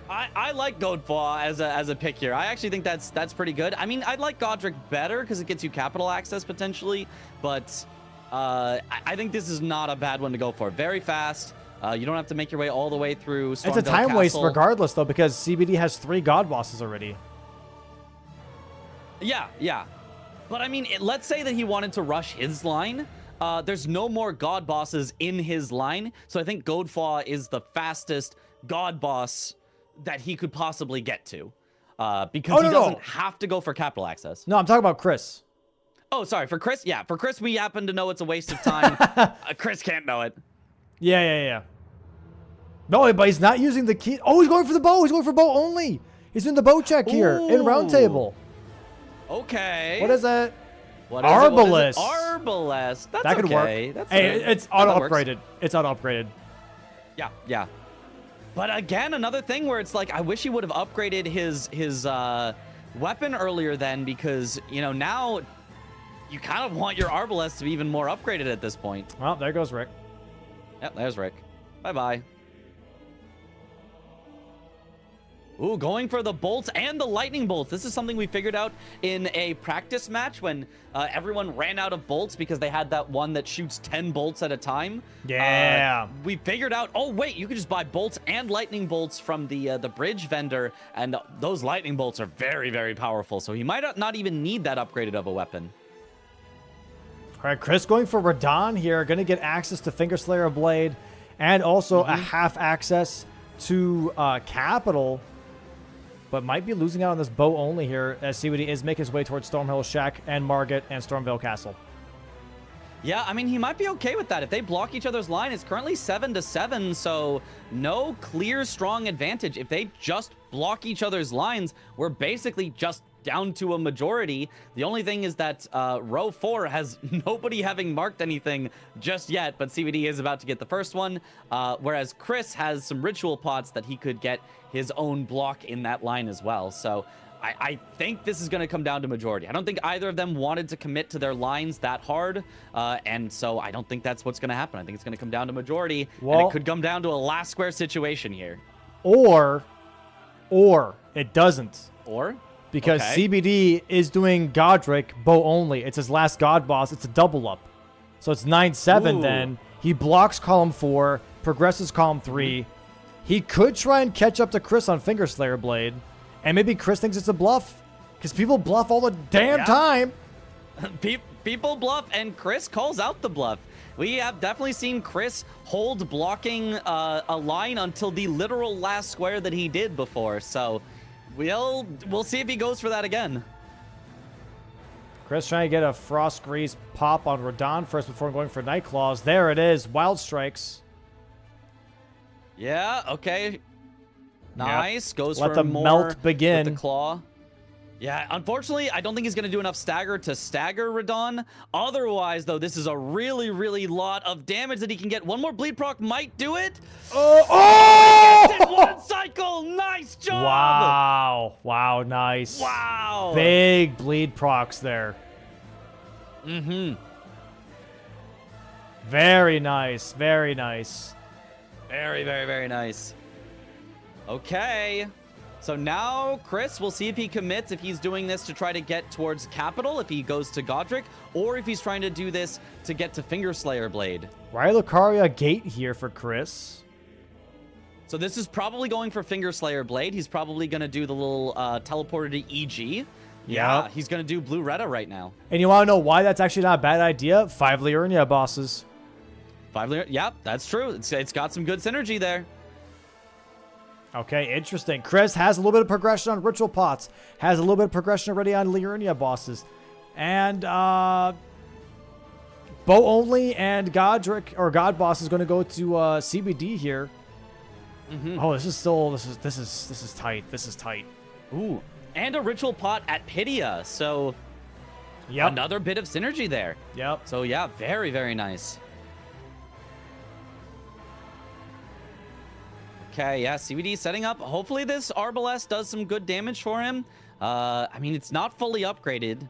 I like Godefroy as a pick here. I actually think that's pretty good. I mean, I'd like Godric better because it gets you capital access potentially, but I think this is not a bad one to go for. Very fast. You don't have to make your way all the way through Stormvale It's a time waste Castle. regardless, though, because CBD has 3 god bosses already. Yeah. But I mean, let's say that he wanted to rush his line. There's no more god bosses in his line, so I think Godefroy is the fastest god boss that he could possibly get to, because he doesn't have to go for capital access. No, I'm talking about Chris. Oh, sorry, for Chris. Yeah, for Chris, we happen to know it's a waste of time. Chris can't know it. Yeah. No, but he's not using the key. Oh, he's going for the bow. He's going for bow only. He's doing the bow check here in round table. Okay. What is that? What is Arbalest. Arbalest. That's that could okay. work. That's hey, good. it's auto-upgraded. It's auto-upgraded. Yeah. But again, another thing where it's like, I wish he would have upgraded his weapon earlier then, because, you know, now you kind of want your Arbalest to be even more upgraded at this point. Well, there goes Rick. Yep, there's Rick. Bye-bye. Ooh, going for the bolts and the lightning bolts. This is something we figured out in a practice match when everyone ran out of bolts because they had that one that shoots 10 bolts at a time. Yeah. We figured out, oh, wait, you could just buy bolts and lightning bolts from the bridge vendor, and those lightning bolts are very, very powerful, so he might not even need that upgraded of a weapon. All right, Chris going for Radon here. Going to get access to Fingerslayer Blade and also a half access to Capital, but might be losing out on this bow only here as CBD is making his way towards Stormhill Shack and Margit and Stormvale Castle. Yeah, I mean, he might be okay with that. If they block each other's line, it's currently 7-7, so no clear, strong advantage. If they just block each other's lines, we're basically just down to a majority. The only thing is that row 4 has nobody having marked anything just yet, but CBD is about to get the first one, whereas Chris has some ritual pots that he could get his own block in that line as well. So I think this is going to come down to majority. I don't think either of them wanted to commit to their lines that hard, and so I don't think that's what's going to happen. I think it's going to come down to majority, and it could come down to a last square situation here. Or it doesn't. Or? Because CBD is doing Godric bow only. It's his last god boss. It's a double up. So it's 9-7 then. He blocks column 4, progresses column 3. He could try and catch up to Chris on Fingerslayer Blade. And maybe Chris thinks it's a bluff. Because people bluff all the damn time. People bluff, and Chris calls out the bluff. We have definitely seen Chris hold blocking a line until the literal last square that he did before. So we'll see if he goes for that again. Chris trying to get a Frost Grease pop on Radon first before going for Night Claws. There it is. Wild Strikes. Yeah, okay. Nice. Yep. Goes Let for the more melt begin. with the claw. Yeah, unfortunately, I don't think he's going to do enough stagger to stagger Radon. Otherwise, though, this is a really, really lot of damage that he can get. One more bleed proc might do it. Oh! In one cycle. Nice job. Wow. Wow, nice. Wow. Big bleed procs there. Mm-hmm. Very nice. Very nice. Very, very, very nice. Okay. So now Chris, we'll see if he commits, if he's doing this to try to get towards Capital, if he goes to Godric, or if he's trying to do this to get to Fingerslayer Blade. Right, Lucaria gate here for Chris. So this is probably going for Fingerslayer Blade. He's probably going to do the little teleporter to EG. Yeah, he's going to do Blue Retta right now. And you want to know why that's actually not a bad idea? 5 Liurnia bosses. 5 Liurnia, yep, that's true. It's got some good synergy there. Okay, interesting. Chris has a little bit of progression on Ritual Pots. Has a little bit of progression already on Liurnia bosses. And Bow Only and Godric, or God Boss, is going to go to CBD here. Mm-hmm. Oh, this is still, this is tight. This is tight. Ooh, and a Ritual Pot at Pydia. So Yep. another bit of synergy there. Yep. So yeah, very, very nice. Okay, yeah, CBD setting up. Hopefully this Arbalest does some good damage for him. I mean, it's not fully upgraded,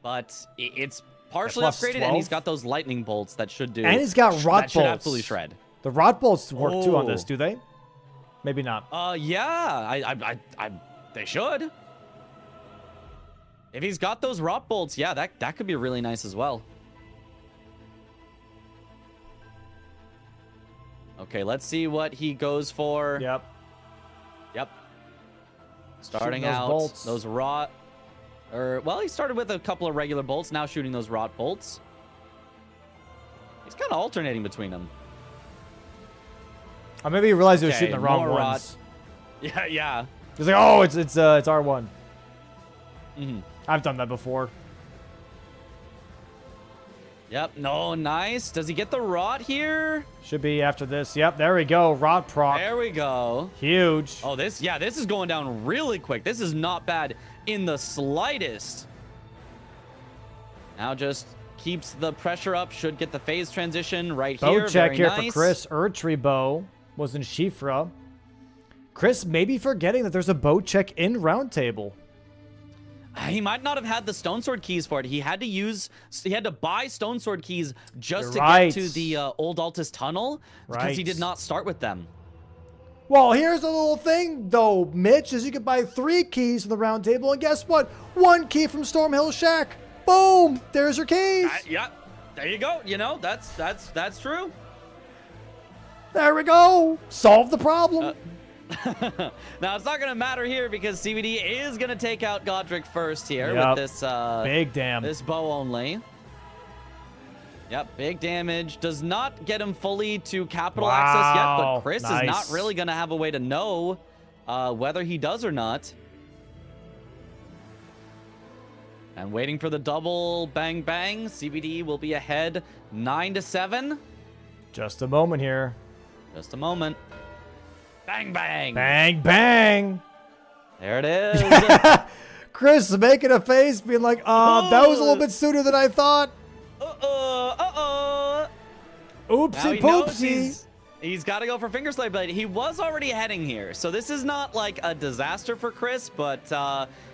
but it's partially upgraded, 12? and he's got those lightning bolts that should do. And he's got rot that should bolts. absolutely shred. The rot bolts work too on this, do they? Maybe not. Yeah, they should. If he's got those rot bolts, yeah, that could be really nice as well. Okay, let's see what he goes for. Yep. Yep. Starting Shooting those out bolts. those rot. Well, he started with a couple of regular bolts. Now shooting those rot bolts. He's kind of alternating between them. Or maybe he realized he was Okay, shooting the wrong more ones. Yeah, yeah. He's like, oh, it's R1. Mm-hmm. I've done that before. Yep. No, nice. Does he get the rot here? Should be after this. Yep, there we go. Rot proc. There we go. Huge. Oh, this is going down really quick. This is not bad in the slightest. Now just keeps the pressure up. Should get the phase transition right Bow here. check Very here nice. for Chris. Erdtree bow was in Shifra. Chris maybe forgetting that there's a bow check in Round Table. He might not have had the Stone Sword keys for it. He had to buy Stone Sword keys just to get to the Old Altus Tunnel because he did not start with them. Well, here's a little thing, though, Mitch, is you can buy 3 keys from the Round Table, and guess what? 1 key from Stormhill Shack. Boom! There's your keys. Yeah, there you go. You know, that's true. There we go. Solve the problem. Now, it's not going to matter here because CBD is going to take out Godric first here with this big damn. This bow only. Yep, big damage. Does not get him fully to capital access yet, but Chris is not really going to have a way to know whether he does or not. And waiting for the double bang bang. CBD will be ahead 9-7. Just a moment here. Just a moment. Bang, bang. Bang, bang. There it is. Chris making a face, being like, that was a little bit sooner than I thought. Oopsie poopsie. He's got to go for Fingerslay Blade. He was already heading here, so this is not like a disaster for Chris, but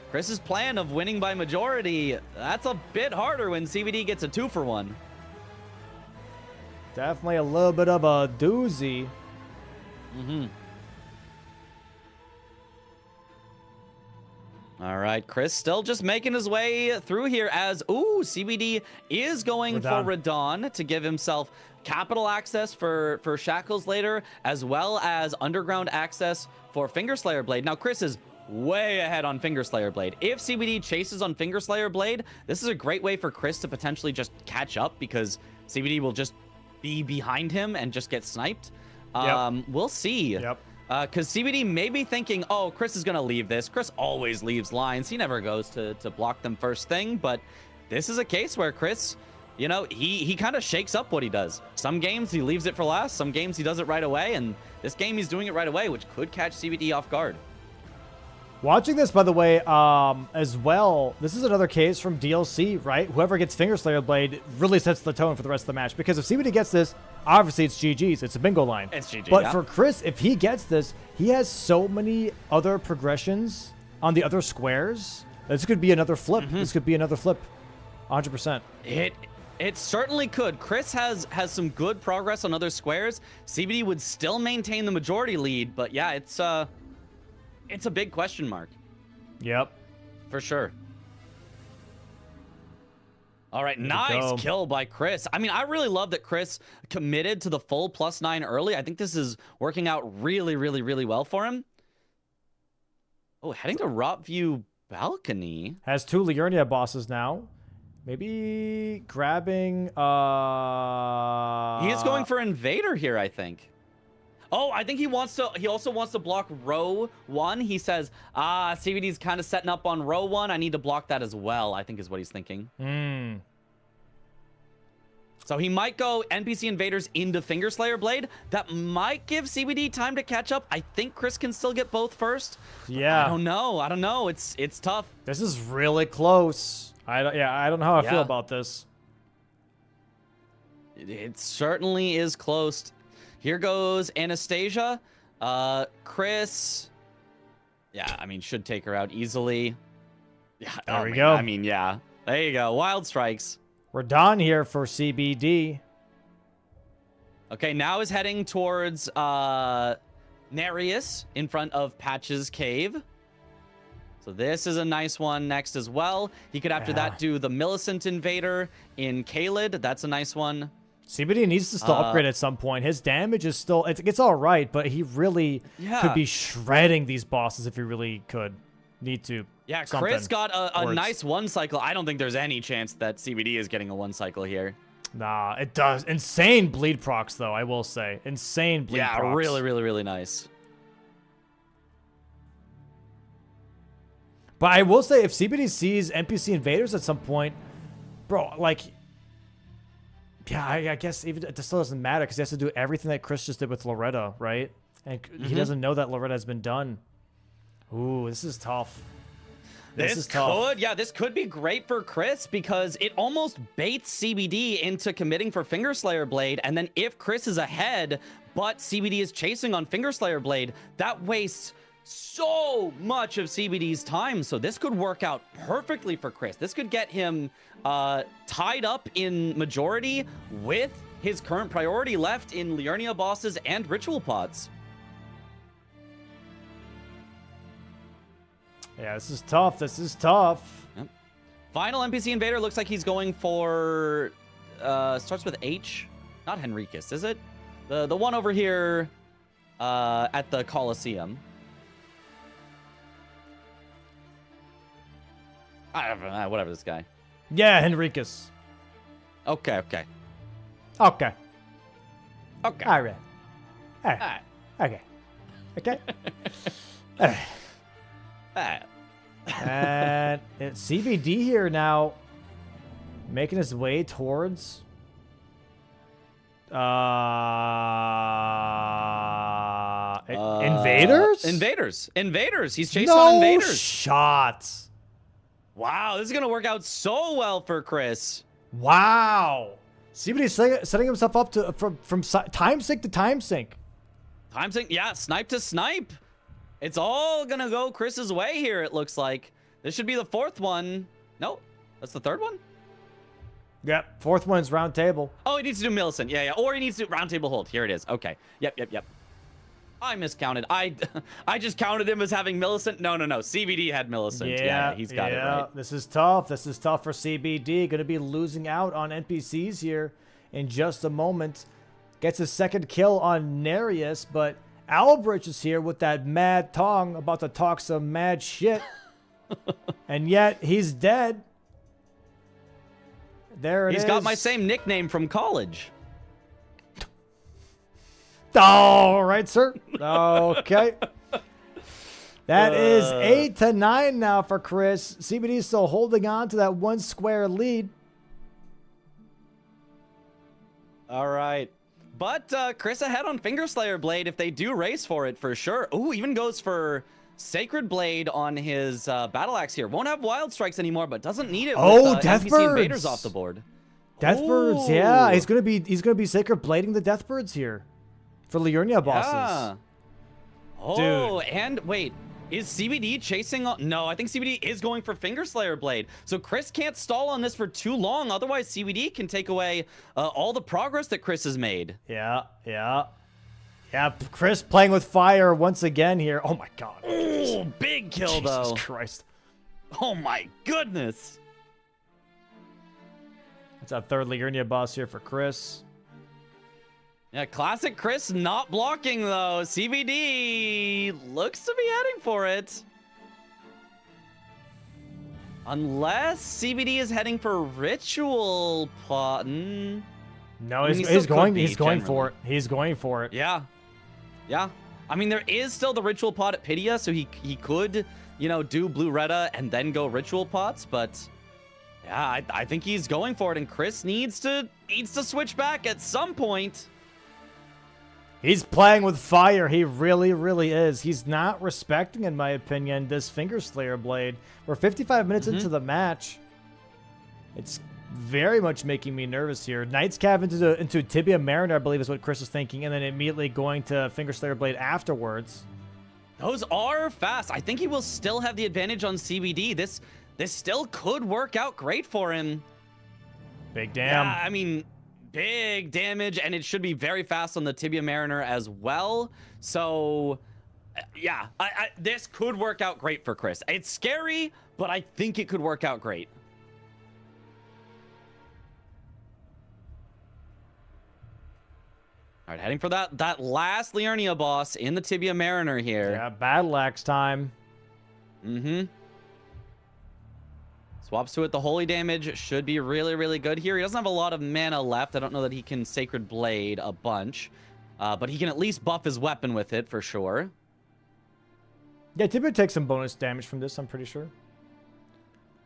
Chris's plan of winning by majority, that's a bit harder when CBD gets a 2-for-1. Definitely a little bit of a doozy. Mm-hmm. All right, Chris still just making his way through here as, CBD is going for Radon to give himself capital access for Shackles later, as well as underground access for Fingerslayer Blade. Now, Chris is way ahead on Fingerslayer Blade. If CBD chases on Fingerslayer Blade, this is a great way for Chris to potentially just catch up because CBD will just be behind him and just get sniped. We'll see. Yep. Because CBD may be thinking, Chris is going to leave this. Chris always leaves lines. He never goes to block them first thing. But this is a case where Chris, you know, he kind of shakes up what he does. Some games he leaves it for last. Some games he does it right away. And this game he's doing it right away, which could catch CBD off guard. Watching this, by the way, as well, this is another case from DLC, right? Whoever gets Finger Slayer Blade really sets the tone for the rest of the match. Because if CBD gets this, obviously it's GG's. It's a bingo line. It's GG, But yeah. for Chris, if he gets this, he has so many other progressions on the other squares. This could be another flip. This could be another flip. 100%. It certainly could. Chris has some good progress on other squares. CBD would still maintain the majority lead, but yeah, it's a big question mark. Yep. For sure. All right, nice kill by Chris. I mean, I really love that Chris committed to the full +9 early. I think this is working out really, really, really well for him. Oh, heading to Rotview Balcony. Has 2 Liurnia bosses now. Maybe grabbing... He is going for Invader here, I think. Oh, I think he also wants to block row 1. He says, CVD's kind of setting up on row 1. I need to block that as well, I think is what he's thinking. So he might go NPC Invaders into Finger Slayer Blade. That might give CBD time to catch up. I think Chris can still get both first. Yeah. I don't know. It's tough. This is really close. I don't know how I feel about this. It certainly is close. Here goes Anastasia. Chris. Yeah, I mean, should take her out easily. Yeah, there we go. I mean, yeah. There you go. Wild strikes. We're done here for CBD. Okay, now is heading towards Nereus in front of Patch's Cave. So this is a nice one next as well. He could, after that, do the Millicent Invader in Kaled. That's a nice one. CBD needs to still upgrade at some point. His damage is still... It's all right, but he really could be shredding these bosses if he really could. Need to. Yeah, Chris got a nice 1 cycle. I don't think there's any chance that CBD is getting a 1 cycle here. Nah, it does. Insane bleed procs, though, I will say. Insane bleed procs. Yeah, really, really, really nice. But I will say, if CBD sees NPC Invaders at some point, bro, like... Yeah, I guess even it still doesn't matter because he has to do everything that Chris just did with Loretta, right? And he doesn't know that Loretta has been done. Ooh, this is tough. This is tough. This could be great for Chris because it almost baits CBD into committing for Finger Slayer Blade. And then if Chris is ahead, but CBD is chasing on Finger Slayer Blade, that wastes so much of CBD's time. So this could work out perfectly for Chris. This could get him tied up in majority with his current priority left in Liurnia bosses and ritual pods. Yeah, this is tough. This is tough. Yep. Final NPC Invader looks like he's going for starts with H. Not Henricus, is it? The one over here at the Colosseum. I don't know, whatever this guy. Yeah, Henricus. Okay. Okay. All right. Okay. All right. And it's CBD here now, making his way towards Invaders? Invaders. He's chasing on Invaders. Shots. Wow, this is going to work out so well for Chris. Wow. CBD setting himself up to from time sink to time sink. Time sink, yeah, snipe to snipe. It's all going to go Chris's way here, it looks like. This should be the 4th one. No, that's the 3rd one? Yep, 4th one is round table. Oh, he needs to do Millicent. Yeah. Or he needs to do round table hold. Here it is. Okay. Yep. I miscounted. I just counted him as having Millicent. No. CBD had Millicent. Yeah, he's got it right. This is tough. This is tough for CBD. Going to be losing out on NPCs here in just a moment. Gets his 2nd kill on Nereus, but Albrecht is here with that mad tongue about to talk some mad shit. And yet, he's dead. There it is. He's got my same nickname from college. All right, sir. Okay. That is 8-9 now for Chris. CBD is still holding on to that 1 square lead. All right. But Chris ahead on Fingerslayer Blade if they do race for it for sure. Ooh, even goes for Sacred Blade on his Battle Axe here. Won't have Wild Strikes anymore, but doesn't need it with NPC Invaders off the board. Deathbirds, yeah. He's gonna be Sacred Blading the Deathbirds here for Liurnia bosses. Yeah. Oh, dude. And wait. Is CBD chasing on? No, I think CBD is going for Fingerslayer Blade. So Chris can't stall on this for too long. Otherwise, CBD can take away all the progress that Chris has made. Yeah. Chris playing with fire once again here. Oh, my God. Oh, big kill, though. Jesus Christ. Oh, my goodness. That's a third Liurnia boss here for Chris. Yeah, classic Chris not blocking, though. CBD looks to be heading for it. Unless CBD is heading for Ritual Pot. No, he's going for it. He's going for it. Yeah. Yeah. I mean, there is still the Ritual Pot at Pydia, so he could, you know, do Blue Retta and then go Ritual Pots, but yeah, I think he's going for it, and Chris needs to switch back at some point. He's playing with fire. He really, really is. He's not respecting, in my opinion, this Fingerslayer Blade. We're 55 minutes into the match. It's very much making me nervous here. Knight's Cav into Tibia Mariner, I believe is what Chris was thinking, and then immediately going to Fingerslayer Blade afterwards. Those are fast. I think he will still have the advantage on CBD. This still could work out great for him. Big damn. Yeah, I mean, big damage, and it should be very fast on the Tibia Mariner as well. So, yeah, this could work out great for Chris. It's scary, but I think it could work out great. All right, heading for that last Liurnia boss in the Tibia Mariner here. Yeah, Battle Axe time. Swaps to it. The holy damage should be really, really good here. He doesn't have a lot of mana left. I don't know that he can Sacred Blade a bunch. But he can at least buff his weapon with it for sure. Yeah, Tibia takes some bonus damage from this, I'm pretty sure.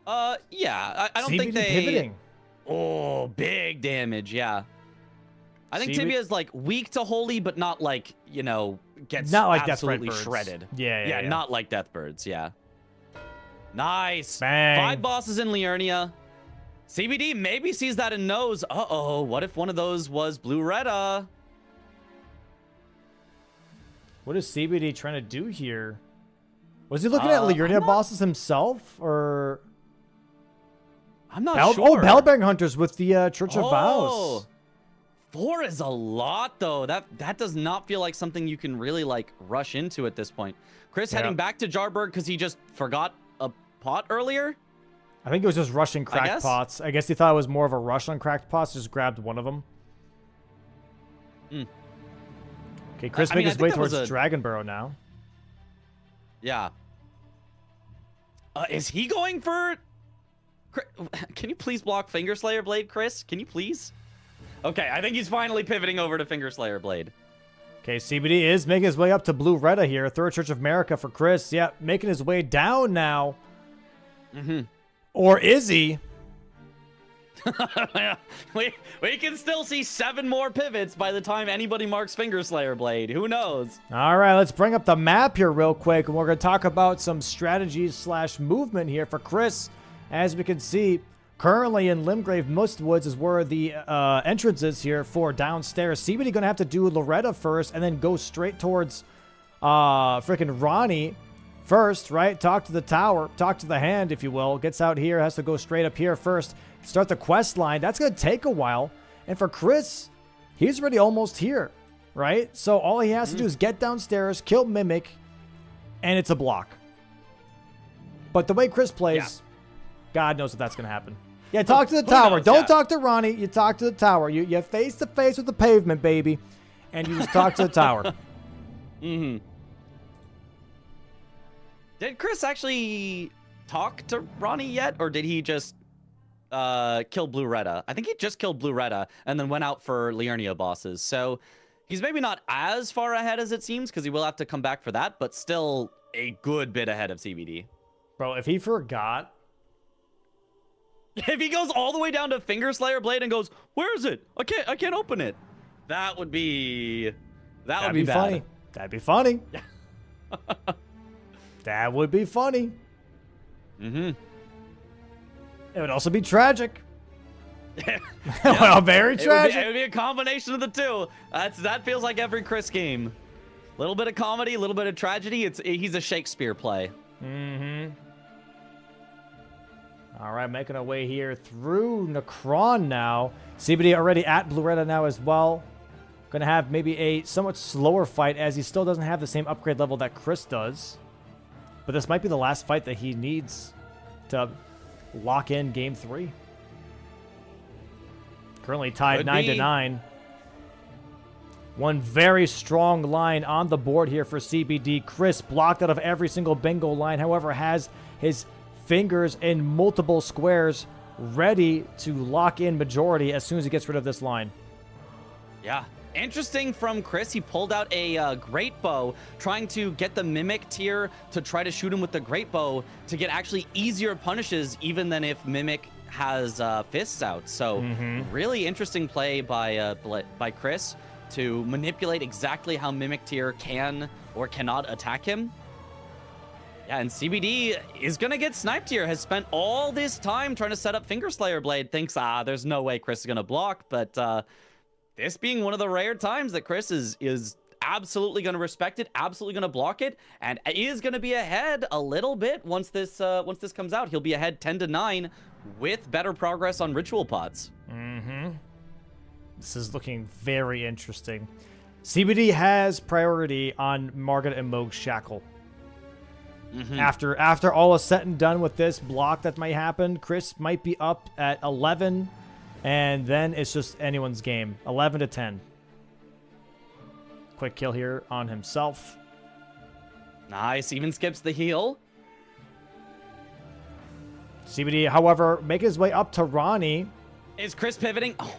Yeah. I don't CBD think they... pivoting. Oh, big damage, yeah. I think Tibia is like weak to holy, but not like, you know, gets not like absolutely shredded. Yeah, not like Deathbirds, yeah. Nice. Bang. 5 bosses in Liurnia. CBD maybe sees that and knows, uh-oh, what if one of those was Blue Retta? What is CBD trying to do here? Was he looking at Liurnia bosses himself, or... I'm not sure. Oh, Bellbang Hunters with the Church of Vows. 4 is a lot, though. That does not feel like something you can really, like, rush into at this point. Chris heading back to Jarburg because he just forgot a pot earlier? I think it was just rushing cracked pots. I guess he thought it was more of a rush on cracked pots. Just grabbed one of them. Okay, Chris making his way towards Dragon Burrow now. Yeah. Is he going for... Can you please block Fingerslayer Blade, Chris? Can you please? Okay, I think he's finally pivoting over to Fingerslayer Blade. Okay, CBD is making his way up to Blue Retta here. Third Church of America for Chris. Yeah, making his way down now. Or is he? we can still see 7 more pivots by the time anybody marks Fingerslayer Blade. Who knows? All right, let's bring up the map here real quick, and we're going to talk about some strategies / movement here for Chris. As we can see, currently in Limgrave Mistwoods is where the entrance is here for downstairs. CBD going to have to do Loretta first and then go straight towards freaking Ronnie first, right? Talk to the tower, talk to the hand, if you will. Gets out here, has to go straight up here first. Start the quest line. That's going to take a while. And for Chris, he's already almost here, right? So all he has to do is get downstairs, kill Mimic, and it's a block. But the way Chris plays... God knows if that's going to happen. Yeah, talk to the tower. Don't talk to Ronnie. You talk to the tower. You face to face with the pavement, baby. And you just talk to the tower. Did Chris actually talk to Ronnie yet? Or did he just kill Blue Retta? I think he just killed Blue Retta and then went out for Liurnia bosses. So, He's maybe not as far ahead as it seems because he will have to come back for that, but still a good bit ahead of CBD. Bro, if he forgot... If he goes all the way down to Finger Slayer Blade and goes, where is it? I can't open it. That would be... That would be bad. Funny. That'd be funny. That would be funny. Mm-hmm. It would also be tragic. Well, very tragic. It would be a combination of the two. That feels like every Chris game. A little bit of comedy, a little bit of tragedy. He's a Shakespeare play. Mm-hmm. All right, making our way here through Necron now. CBD already at Bluretta now as well. Going to have maybe a somewhat slower fight as he still doesn't have the same upgrade level that Chris does. But this might be the last fight that he needs to lock in Game 3. Currently tied 9-9. One very strong line on the board here for CBD. Chris blocked out of every single bingo line. However, has his fingers in multiple squares ready to lock in majority as soon as he gets rid of this line. Yeah. Interesting from Chris. He pulled out a great bow, trying to get the Mimic tier to try to shoot him with the great bow to get actually easier punishes, even than if Mimic has fists out. So really interesting play by Chris to manipulate exactly how Mimic tier can or cannot attack him. Yeah, and CBD is going to get sniped here. Has spent all this time trying to set up Finger Slayer Blade. Thinks, there's no way Chris is going to block. But this being one of the rare times that Chris is absolutely going to respect it, absolutely going to block it, and is going to be ahead a little bit once this comes out. He'll be ahead 10-9 with better progress on ritual pots. This is looking very interesting. CBD has priority on Margaret and Moog's Shackle. After all is said and done with this block that might happen, Chris might be up at 11, and then it's just anyone's game. 11-10. Quick kill here on himself. Nice. Even skips the heal. CBD, however, making his way up to Ronnie. Is Chris pivoting? Oh,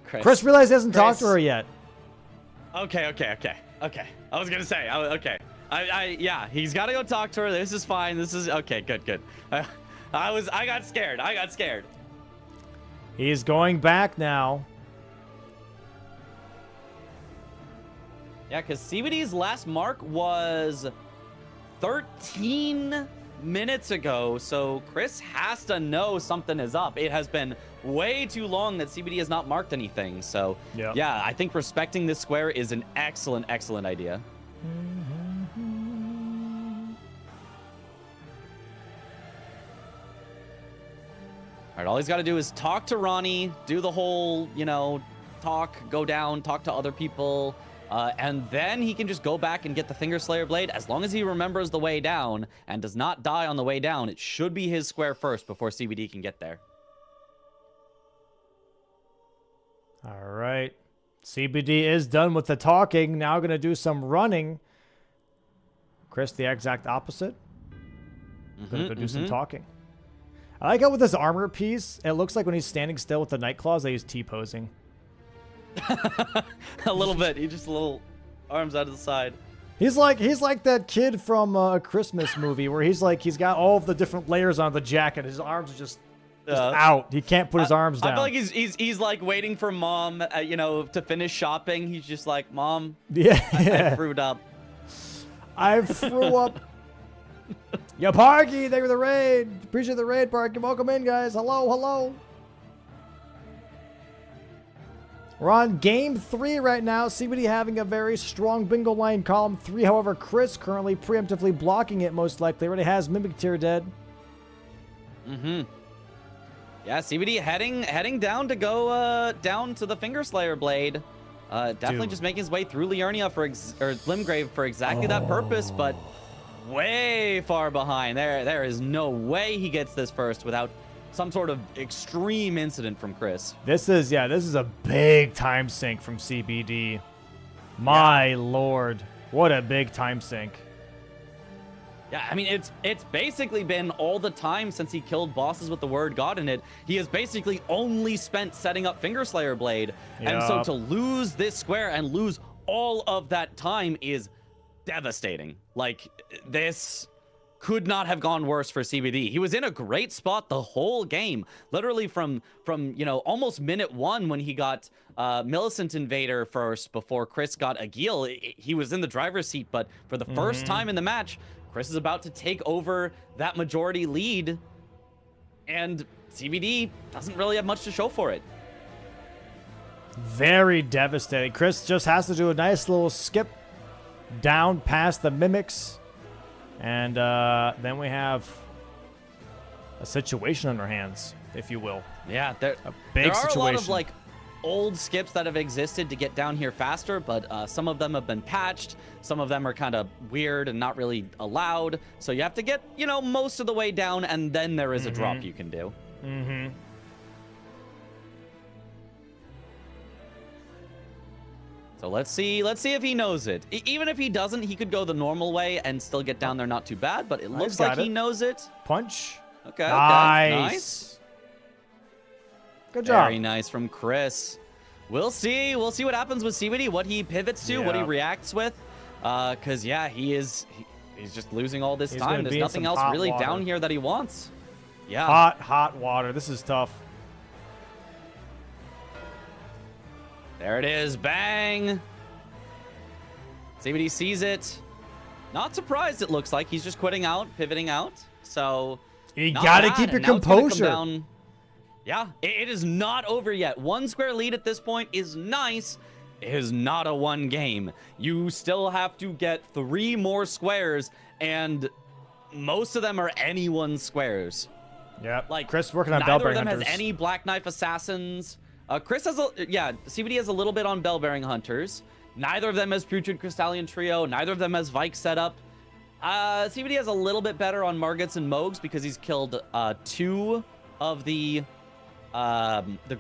Chris realized he hasn't talked to her yet. Okay. I was gonna say, okay. Yeah, he's got to go talk to her. This is fine. This is okay. Good. I got scared. He's going back now. Yeah, because CBD's last mark was 13 minutes ago, so Chris has to know something is up. It has been way too long that CBD has not marked anything. So yeah, I think respecting this square is an excellent idea. All right, all he's got to do is talk to Ronnie, do the whole, go down, talk to other people, and then he can just go back and get the Finger Slayer Blade. As long as he remembers the way down and does not die on the way down, it should be his square first before CBD can get there. All right. CBD is done with the talking. Now going to do some running. Chris, the exact opposite. Going to go do some talking. I like how with this armor piece, it looks like when he's standing still with the Night Claws, that he's T-posing. A little bit. He just a little arms out of the side. He's like that kid from a Christmas movie where he's got all of the different layers on the jacket. His arms are just out. He can't put his arms down. I feel like he's like waiting for mom, to finish shopping. He's just like, Mom, I threw up. I threw up. Yo, Parky, thank you for the raid. Appreciate the raid, Parky. Welcome in, guys. Hello. We're on game 3 right now. CBD having a very strong bingo line column 3. However, Chris currently preemptively blocking it most likely. Already has Mimic Tier dead. Yeah, CBD heading down to go down to the Finger Slayer Blade. Definitely just making his way through Liurnia or Limgrave for exactly that purpose, but way far behind. There is no way he gets this first without some sort of extreme incident from Chris. This is a big time sink from CBD. My lord, what a big time sink. Yeah, I mean, it's basically been all the time since he killed bosses with the word God in it. He has basically only spent setting up Finger Slayer Blade. And so to lose this square and lose all of that time is devastating. Like, this could not have gone worse for CBD. He was in a great spot the whole game. Literally from you know, almost minute 1 when he got Millicent Invader first before Chris got Agil. He was in the driver's seat, but for the first time in the match, Chris is about to take over that majority lead, and CBD doesn't really have much to show for it. Very devastating. Chris just has to do a nice little skip down past the mimics, and then we have a situation on our hands, if you will. Yeah, a big there are situation. a lot of like old skips that have existed to get down here faster, but some of them have been patched. Some of them are kind of weird and not really allowed. So you have to get, you know, most of the way down, and then there is a drop you can do. So let's see if he knows it. Even if he doesn't, he could go the normal way and still get down there not too bad, but it looks like he knows it. Punch. Okay, nice. Good job. Very nice from Chris. We'll see what happens with CBD, what he pivots to, what he reacts with. Cause yeah, he's just losing all this time. There's nothing else really down here that he wants. Yeah. Hot water. This is tough. There it is. Bang. CBD sees it. Not surprised, it looks like. He's just quitting out, pivoting out. So you gotta keep your composure. Yeah, it is not over yet. 1 square lead at this point is nice. It is not a 1 game. You still have to get 3 more squares, and most of them are anyone's squares. Yeah, like Chris working on Bell-bearing Hunters. Neither of them Hunters. has any Black Knife Assassins. Chris has CBD has a little bit on Bell-bearing Hunters. Neither of them has Putrid Crystallian Trio. Neither of them has Vike set up. CBD has a little bit better on Margits and Mogs because he's killed 2 of the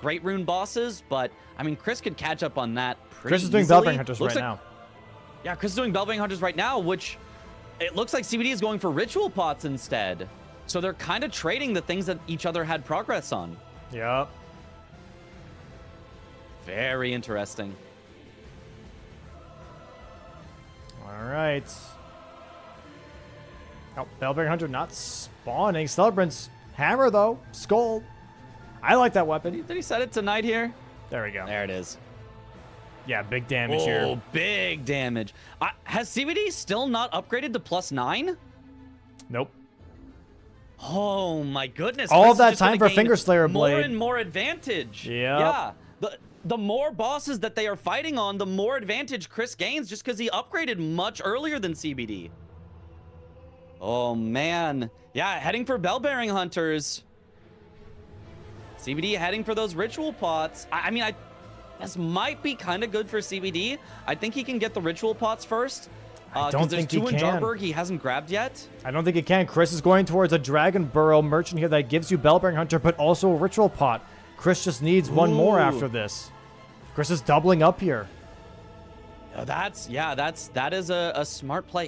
Great Rune bosses, but I mean, Chris could catch up on that pretty Chris is doing easily. Bell-bearing Hunters right now. Yeah, Chris is doing Bell-bearing Hunters right now, which it looks like CBD is going for Ritual Pots instead. So they're kind of trading the things that each other had progress on. Yep. Very interesting. All right. Oh, Bell-bearing Hunter not spawning. Celebrant's hammer, though. Skull. I like that weapon. Did he set it tonight here? There we go. There it is. Yeah, big damage here. Oh, big damage. Has CBD still not upgraded to +9? Nope. Oh, my goodness. All Chris of that is just time gonna for gain Finger Slayer Blade. More and more advantage. Yep. Yeah. The more bosses that they are fighting on, the more advantage Chris gains just because he upgraded much earlier than CBD. Oh, man. Yeah, heading for Bell-bearing Hunters. CBD heading for those Ritual Pots. I mean, this might be kind of good for CBD. I think he can get the Ritual Pots first. I don't think he there's 2 in can. Jarburg he hasn't grabbed yet. I don't think he can. Chris is going towards a Dragon Burrow merchant here that gives you Bell-bearing Hunter, but also a Ritual Pot. Chris just needs one more after this. Chris is doubling up here. That is a smart play.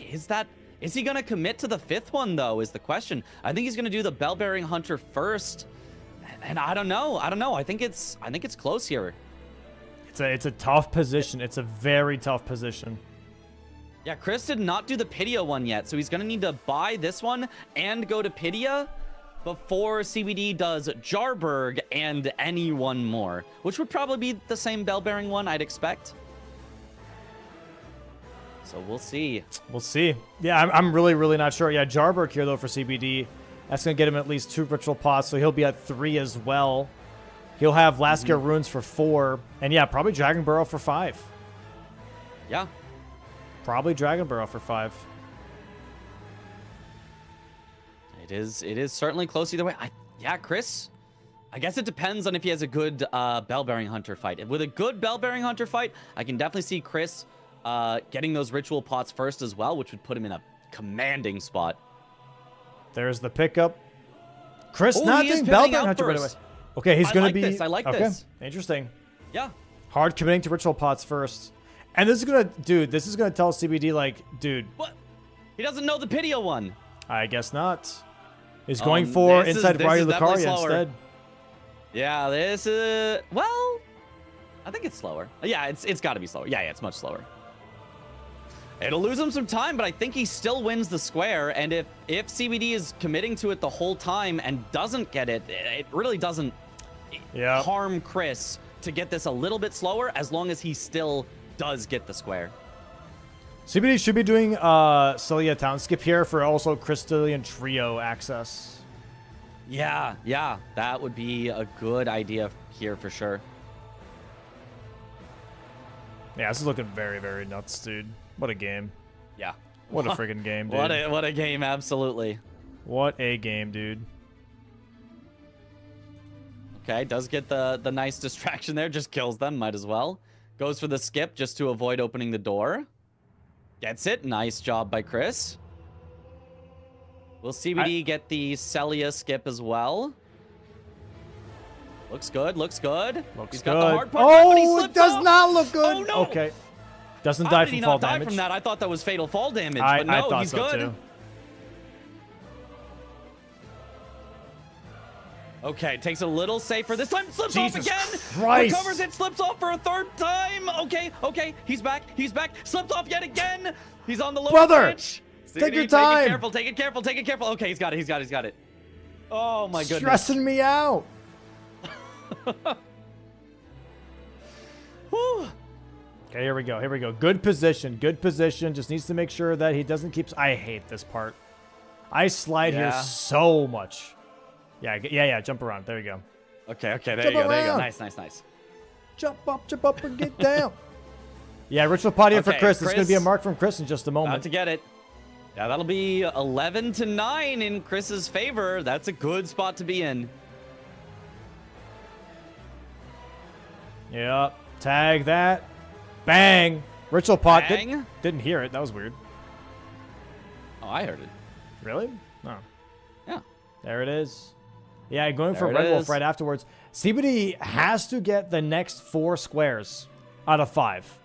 Is he gonna commit to the 5th one though? Is the question. I think he's gonna do the Bell-bearing Hunter first, and I don't know. I think it's close here. It's a tough position. It's a very tough position. Yeah, Chris did not do the Pidia one yet, so he's gonna need to buy this one and go to Pidia before CBD does Jarburg and any one more, which would probably be the same Bell-bearing one, I'd expect. So we'll see. We'll see. Yeah, I'm really, really not sure. Yeah, Jarburg here, though, for CBD. That's going to get him at least 2 Ritual Pots, so he'll be at 3 as well. He'll have Last Gear Runes for 4. And yeah, probably Dragon Burrow for 5. Yeah. Probably Dragon Burrow for 5. It is certainly close either way. Yeah, Chris, I guess it depends on if he has a good Bell-bearing Hunter fight. With a good Bell-bearing Hunter fight, I can definitely see Chris getting those Ritual Pots first as well, which would put him in a commanding spot. There's the pickup. Chris not doing Bell-bearing Hunter right away. Okay, he's going to be... I like this. Interesting. Yeah. Hard committing to Ritual Pots first. And this is going to... Dude, this is going to tell CBD, like, dude... What? He doesn't know the Pidia one. I guess not. He's going for inside Ryu Lucaria instead. Yeah, this is... Well, I think it's slower. Yeah, it's got to be slower. Yeah, it's much slower. It'll lose him some time, but I think he still wins the square. And if CBD is committing to it the whole time and doesn't get it, it really doesn't harm Chris to get this a little bit slower as long as he still does get the square. CBD should be doing Celia Town Skip here for also Crystallian Trio access. Yeah, that would be a good idea here for sure. Yeah, this is looking very, very nuts, dude. What a game. Yeah. What a freaking game, dude. What a game, absolutely. What a game, dude. Okay, does get the nice distraction there. Just kills them, might as well. Goes for the skip just to avoid opening the door. Gets it. Nice job by Chris. Will CBD get the Celia skip as well? Looks good, looks good. Looks He's good. got the hard part, but he slips it does off. not look good. Oh, no. Okay. Doesn't How die did he from fall not die damage. from that? I thought that was fatal fall damage, I but no, thought he's so good. Too. Okay, takes a little safer this time. Slips Jesus off again. Christ. Recovers it, slips off for a third time. Okay, he's back. Slips off yet again. He's on the lower Brother, branch. take your time. Take it careful. Okay, he's got it. Oh my goodness. Stressing me out. Whew. Okay, here we go. Good position. Just needs to make sure that he doesn't keep... I hate this part. I slide here so much. Yeah. Jump around. There you go. Okay. There you go. Nice. Jump up, and get down. Yeah, ritual pot here for Chris. It's going to be a mark from Chris in just a moment. About to get it. Yeah, that'll be 11-9 in Chris's favor. That's a good spot to be in. Yep. Tag that. Bang. Ritual pot. Bang. Didn't hear it. That was weird. Oh, I heard it. Really? No. Yeah. There it is. Yeah, going for There it Red Wolf is. right afterwards. CBD has to get the next 4 squares out of 5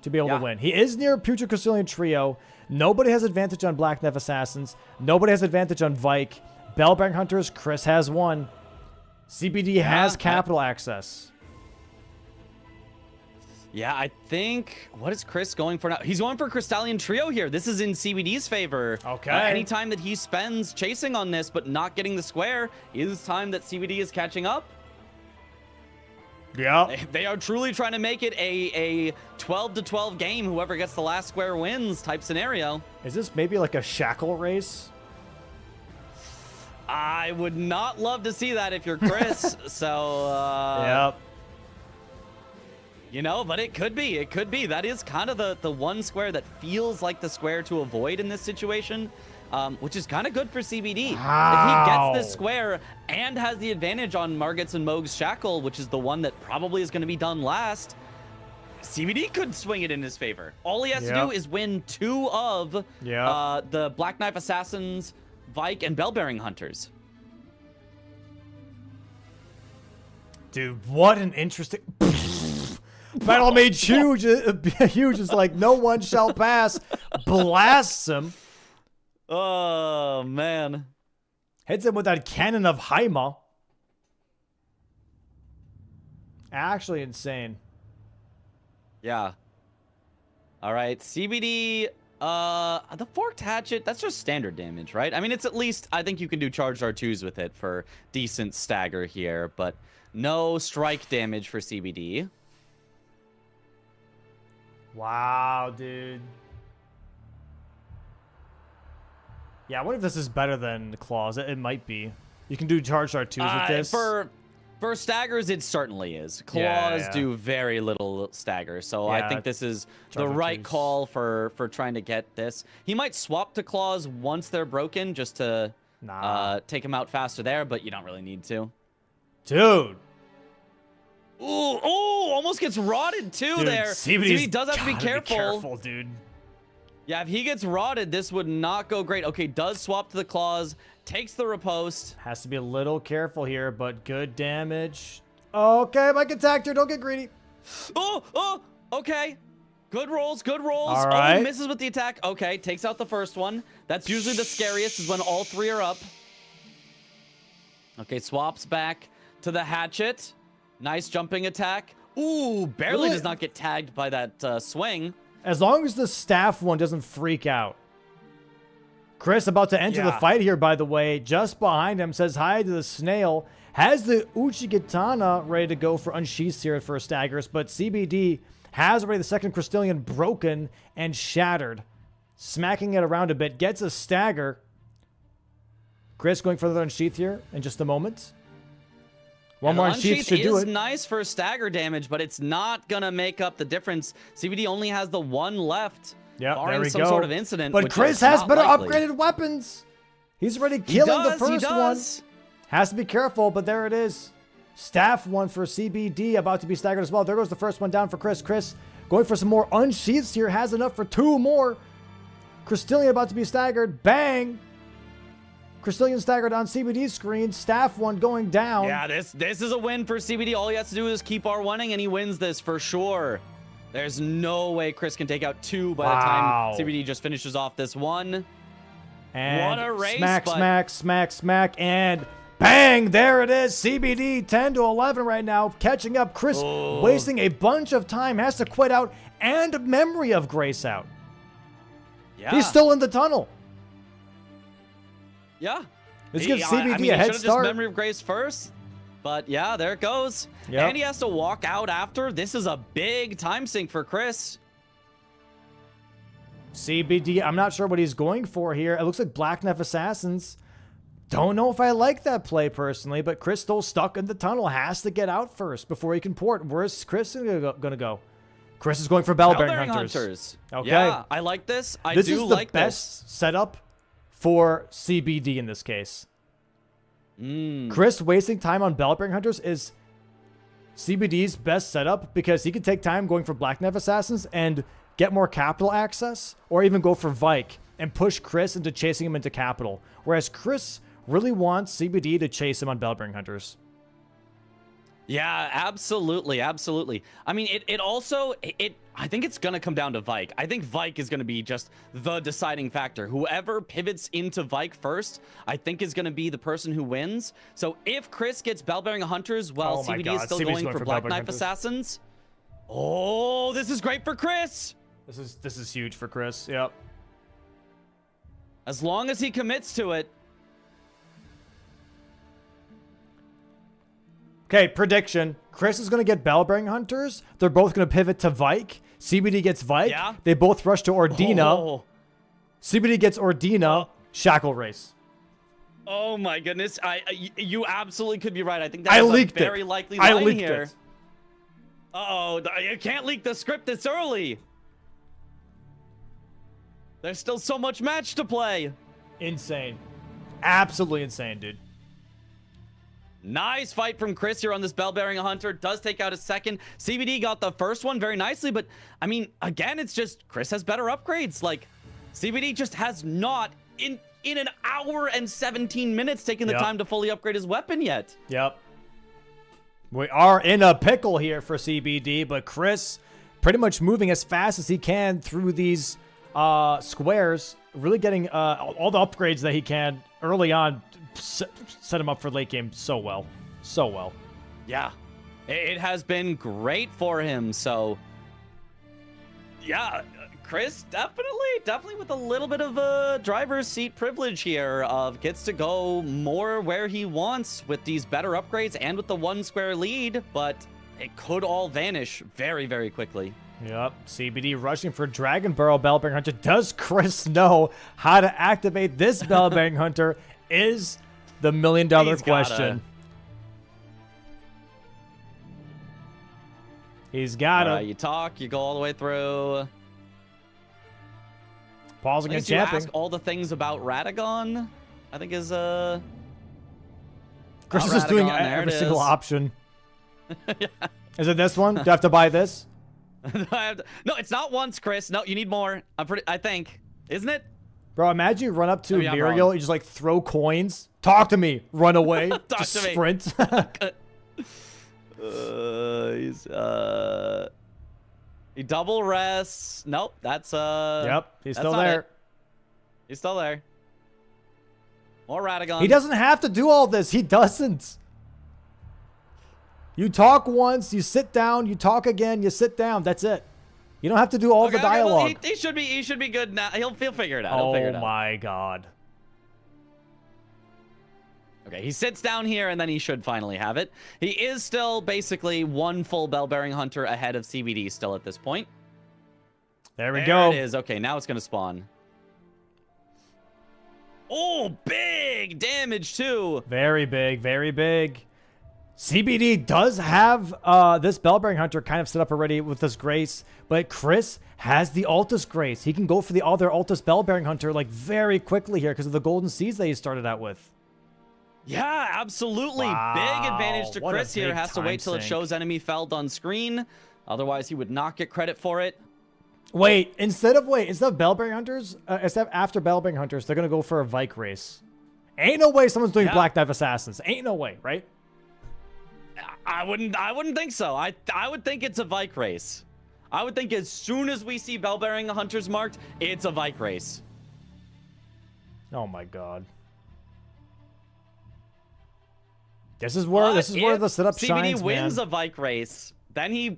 to be able to win. He is near Putrid Crystallian Trio. Nobody has advantage on Black Knife Assassins. Nobody has advantage on Vike. Bellbang Hunters, Chris has 1. CBD has capital access. Yeah, I think... What is Chris going for now? He's going for Crystallian Trio here. This is in CBD's favor. Okay. Anytime that he spends chasing on this but not getting the square is time that CBD is catching up. Yeah. They are truly trying to make it a 12-12 game. Whoever gets the last square wins type scenario. Is this maybe like a shackle race? I would not love to see that if you're Chris. So, Yep. You know, but it could be. It could be. That is kind of the one square that feels like the square to avoid in this situation, which is kind of good for CBD. Wow. If he gets this square and has the advantage on Margit's and Moog's Shackle, which is the one that probably is going to be done last, CBD could swing it in his favor. All he has to do is win 2 of the Black Knife Assassins, Vike, and Bell-Bearing Hunters. Dude, what an interesting... Battle made huge. Huge is like, no one shall pass. Blasts him. Oh, man. Hits him with that cannon of Haima. Actually insane. Yeah. All right, CBD, the Forked Hatchet, that's just standard damage, right? I mean, it's at least, I think you can do charged R2s with it for decent stagger here, but no strike damage for CBD. Wow, dude. Yeah, I wonder if this is better than Claws. It might be. You can do charged R2s with this. For staggers, it certainly is. Claws do very little stagger, so I think this is the right call for trying to get this. He might swap to Claws once they're broken just to take him out faster there, but you don't really need to. Dude. Ooh, almost gets rotted too. Dude, there. CBD does have to be careful. Careful, dude. Yeah, if he gets rotted, this would not go great. Okay, does swap to the Claws, takes the riposte. Has to be a little careful here, but good damage. Okay, Mike attacked her. Don't get greedy. Oh, okay. Good rolls, good rolls. All right. Oh, misses with the attack. Okay, takes out the first one. That's usually the scariest, is when all three are up. Okay, swaps back to the hatchet. Nice jumping attack. Ooh, barely does not get tagged by that swing. As long as the staff one doesn't freak out. Chris about to enter the fight here, by the way. Just behind him, says hi to the snail. Has the Uchigatana ready to go for unsheathed here for staggers, but CBD has already the second Crystallian broken and shattered. Smacking it around a bit. Gets a stagger. Chris going for the unsheath here in just a moment. One more unsheath should do it. Nice for stagger damage, but it's not going to make up the difference. CBD only has the one left. Yeah, there we some go. sort of incident. But Chris has better upgraded weapons. He's already killing the first one. Has to be careful, but there it is. Staff one for CBD, about to be staggered as well. There goes the first one down for Chris. Chris going for some more unsheaths here. Has enough for two more. Crystallian about to be staggered. Bang! Crystallian staggered on CBD's screen. Staff one going down. Yeah, this is a win for CBD. All he has to do is keep R1ing, and he wins this for sure. There's no way Chris can take out two by the time CBD just finishes off this one. And what a race, smack, and bang! There it is. CBD 10 to 11 right now. Catching up. Chris wasting a bunch of time. Has to quit out, and memory of Grace out. Yeah. He's still in the tunnel. Yeah. Let's give CBD a head start. Just memory of Grace first. But yeah, there it goes. Yep. And he has to walk out after. This is a big time sink for Chris. CBD, I'm not sure what he's going for here. It looks like Black Knife Assassins. Don't know if I like that play personally, but Chris still stuck in the tunnel. Has to get out first before he can port. Where's Chris going to go? Chris is going for Bell-Bearing Hunters. Okay. Yeah, I like this. This is the best setup for CBD in this case. Chris wasting time on Bell-Bearing Hunters is CBD's best setup because he can take time going for Black Knife Assassins and get more capital access, or even go for Vike and push Chris into chasing him into capital. Whereas Chris really wants CBD to chase him on Bell-Bearing Hunters. Yeah, absolutely, absolutely. I mean, I think it's going to come down to Vike. I think Vike is going to be just the deciding factor. Whoever pivots into Vike first, I think is going to be the person who wins. So if Chris gets Bell-Bearing Hunters while CBD is still going for Black Knife Assassins. Oh, this is great for Chris. This is huge for Chris. Yep. As long as he commits to it. Okay, prediction. Chris is going to get Bell-Bearing Hunters. They're both going to pivot to Vike. CBD gets Vike. Yeah. They both rush to Ordina. Oh. CBD gets Ordina. Shackle race. Oh my goodness. You absolutely could be right. I think that's a very likely line here. Uh-oh. You can't leak the script this early. There's still so much match to play. Insane. Absolutely insane, dude. Nice fight from Chris here on this Bell-Bearing Hunter. Does take out a second. CBD got the first one very nicely, but I mean, again, it's just Chris has better upgrades. Like, CBD just has not, in an hour and 17 minutes, taken the time to fully upgrade his weapon yet. Yep. We are in a pickle here for CBD, but Chris pretty much moving as fast as he can through these squares, really getting all the upgrades that he can early on. Set him up for late game so well. Yeah, it has been great for him. So yeah, Chris definitely with a little bit of a driver's seat privilege here, of gets to go more where he wants with these better upgrades and with the one square lead, but it could all vanish very, very quickly. Yep, CBD rushing for Dragon Burrow Bell-Bearing Hunter. Does Chris know how to activate this Bell-Bearing Hunter? Is the $1 million question. He's got it. You talk, you go all the way through. Pausing and champing. Ask all the things about Radagon, I think is Chris is just doing every single option. Yeah. Is it this one? Do I have to buy this? No, it's not once, Chris. No, you need more. I think. Isn't it? Bro, imagine you run up to Muriel, you just like throw coins. Talk to me. Run away. Just sprint. He double rests. Nope, that's Yep, he's that's still not there. it. He's still there. More Radagon. He doesn't have to do all this. He doesn't. You talk once, you sit down, you talk again, you sit down. That's it. You don't have to do all the dialogue. Well, he should be good now. He'll figure it out. He'll figure it Oh out. my god. Okay, he sits down here and then he should finally have it. He is still basically one full bell bearing hunter ahead of CBD still at this point. There we go. There it is. Okay, now it's gonna spawn. Oh, big damage too. Very big, very big. CBD does have this Bellbearing Hunter kind of set up already with this Grace, but Chris has the Altus Grace. He can go for the other Altus Bellbearing Hunter like very quickly here because of the Golden Seeds that he started out with. Yeah, absolutely. Wow, big advantage to what a Chris here. big Has to wait till it time shows enemy felled on screen. Otherwise, he would not get credit for it. Instead of Bellbearing Hunters, instead of after Bellbearing Hunters, they're gonna go for a Vike race. Ain't no way someone's doing Black Knife Assassins. Ain't no way, right? I wouldn't think so. I would think it's a Vike race. I would think as soon as we see Bellbearing Hunters marked, it's a Vike race. Oh my god. This is where the setup CBD shines, wins man. a Vike race, then he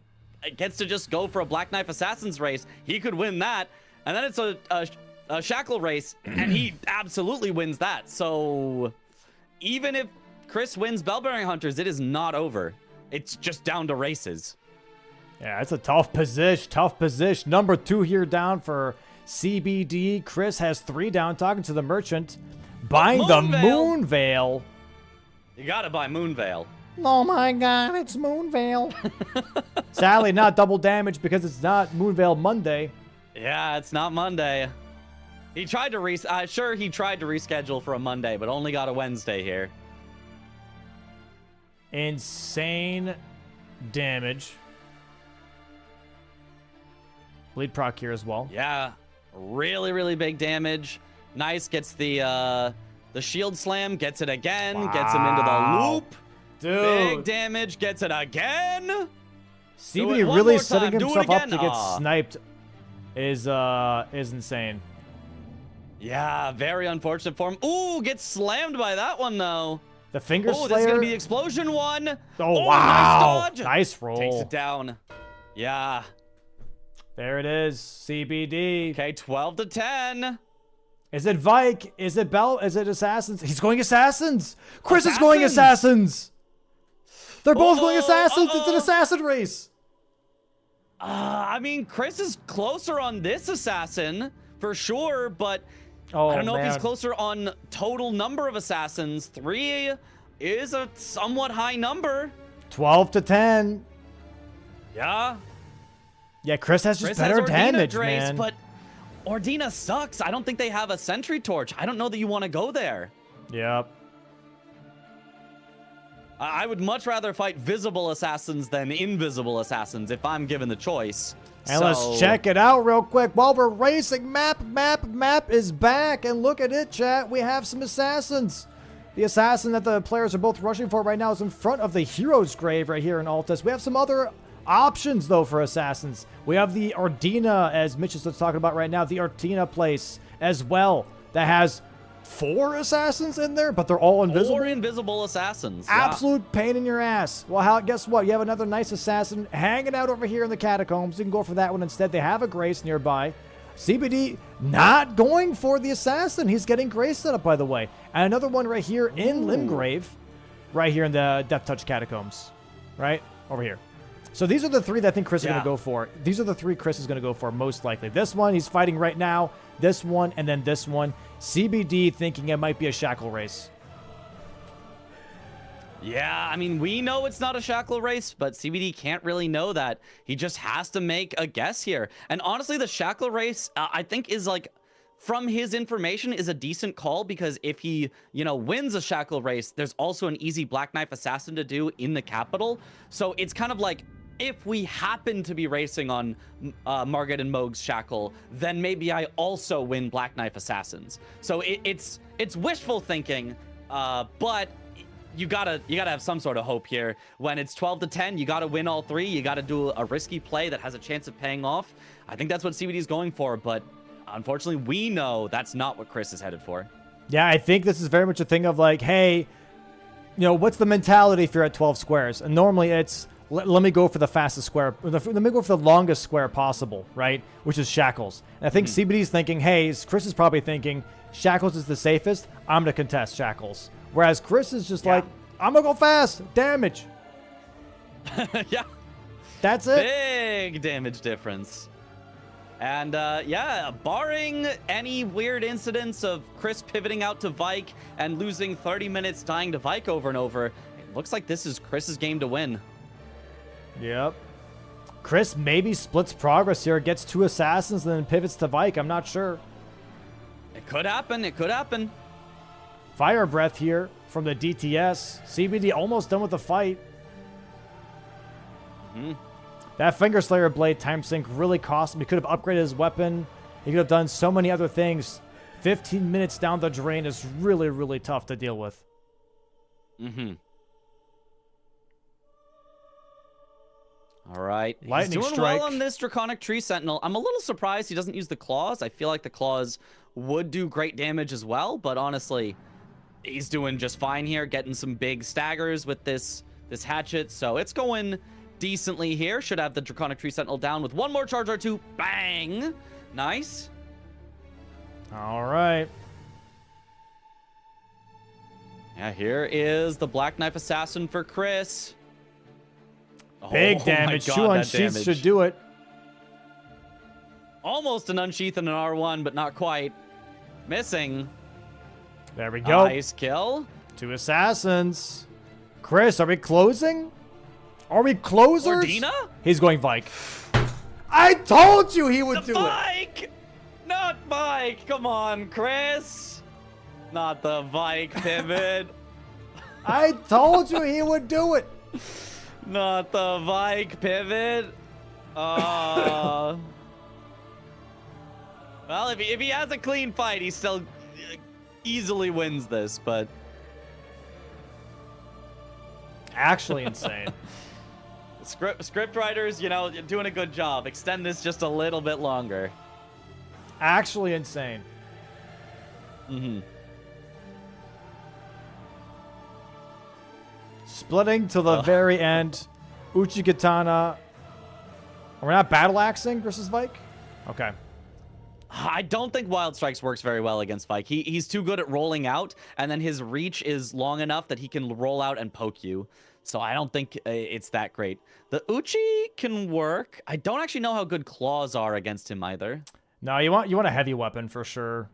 gets to just go for a Black Knife Assassins race. He could win that, and then it's a Shackle race, and he absolutely wins that. So even if Chris wins Bellbearing Hunters, it is not over. It's just down to races. Yeah, it's a tough position. Tough position. Number 2 here down for CBD. Chris has 3 down. Talking to the merchant. Buying the Moon Veil. You gotta buy Moonveil. Oh my god, it's Moonveil. Sadly, not double damage because it's not Moonveil Monday. Yeah, it's not Monday. He tried to he tried to reschedule for a Monday, but only got a Wednesday here. Insane damage. Bleed proc here as well. Yeah, really, really big damage. Nice, gets the shield slam, gets it again, gets him into the loop. Dude. Big damage, gets it again. CBD really setting himself up to get sniped is insane. Yeah, very unfortunate for him. Ooh, gets slammed by that one though. The Finger Slayer. Oh, this is gonna be the explosion one. Oh, wow. Nice dodge. Nice roll. Takes it down. Yeah. There it is. CBD. Okay, 12 to 10. Is it Vike? Is it Bell? Is it Assassins? He's going Assassins. Chris is going Assassins. They're both going Assassins. It's an assassin race. I mean, Chris is closer on this assassin for sure, but I don't know if he's closer on total number of assassins. 3 is a somewhat high number. 12 to 10. Yeah. Yeah, Chris has just better damage, man. But Ordina sucks. I don't think they have a sentry torch. I don't know that you want to go there. Yep. I would much rather fight visible assassins than invisible assassins if I'm given the choice. And let's check it out real quick while we're racing. Map is back. And look at it, chat. We have some assassins. The assassin that the players are both rushing for right now is in front of the hero's grave right here in Altus. We have some other options, though, for assassins. We have the Ordina, as Mitch is talking about right now, the Ordina place as well, that has 4 assassins in there, but they're all invisible. 4 invisible assassins. Absolute pain in your ass. Well, guess what? You have another nice assassin hanging out over here in the catacombs. You can go for that one instead. They have a Grace nearby. CBD not going for the assassin. He's getting Grace set up, by the way. And another one right here in Limgrave, right here in the Death Touch catacombs, right over here. So these are the 3 that I think Chris is going to go for. These are the 3 Chris is going to go for most likely. This one he's fighting right now. This one and then this one. CBD thinking it might be a Shackle race. Yeah, I mean, we know it's not a Shackle race, but CBD can't really know that. He just has to make a guess here. And honestly, the Shackle race, I think is like, from his information, is a decent call because if he, wins a Shackle race, there's also an easy Black Knife Assassin to do in the capital. So it's kind of like, if we happen to be racing on Margit and Moog's Shackle, then maybe I also win Black Knife Assassins. So it's wishful thinking, but you gotta have some sort of hope here. When it's 12-10, you gotta win all 3. You gotta do a risky play that has a chance of paying off. I think that's what CBD is going for, but unfortunately, we know that's not what Chris is headed for. Yeah, I think this is very much a thing of like, hey, what's the mentality if you're at 12 squares? And normally it's, let me go for the fastest square. Let me go for the longest square possible, right? Which is Shackles. And I think CBD's thinking, hey, Chris is probably thinking, Shackles is the safest. I'm going to contest Shackles. Whereas Chris is just like, I'm going to go fast. Damage. Yeah. That's it. Big damage difference. And yeah, barring any weird incidents of Chris pivoting out to Vike and losing 30 minutes dying to Vike over and over, it looks like this is Chris's game to win. Yep. Chris maybe splits progress here, gets 2 assassins, and then pivots to Vike. I'm not sure. It could happen. It could happen. Fire breath here from the DTS. CBD almost done with the fight. That Finger Slayer blade time sink really cost him. He could have upgraded his weapon. He could have done so many other things. 15 minutes down the drain is really, really tough to deal with. All right. Lightning He's doing strike. well on this Draconic Tree Sentinel. I'm a little surprised he doesn't use the claws. I feel like the claws would do great damage as well, but honestly, he's doing just fine here, getting some big staggers with this hatchet. So it's going decently here. Should have the Draconic Tree Sentinel down with 1 more charge R2. Bang! Nice. All right. Yeah, here is the Black Knife Assassin for Chris. Big damage. 2 unsheaths should do it. Almost an unsheath and an R1, but not quite. Missing. There we go. Nice kill. 2 assassins. Chris, are we closing? Are we closers? Ordina? He's going Vike. I told you he would do it. Vike! Not Vike. Come on, Chris. Not the Vike pivot. I told you he would do it. Not the Vike pivot. Well, if he has a clean fight, he still easily wins this, but... Actually insane. Script writers, doing a good job. Extend this just a little bit longer. Actually insane. Splitting to the very end. Uchikatana. We're not battle axing versus Vike? Okay. I don't think Wild Strikes works very well against Vike. He's too good at rolling out, and then his reach is long enough that he can roll out and poke you. So I don't think it's that great. The Uchi can work. I don't actually know how good claws are against him either. No, you want a heavy weapon for sure.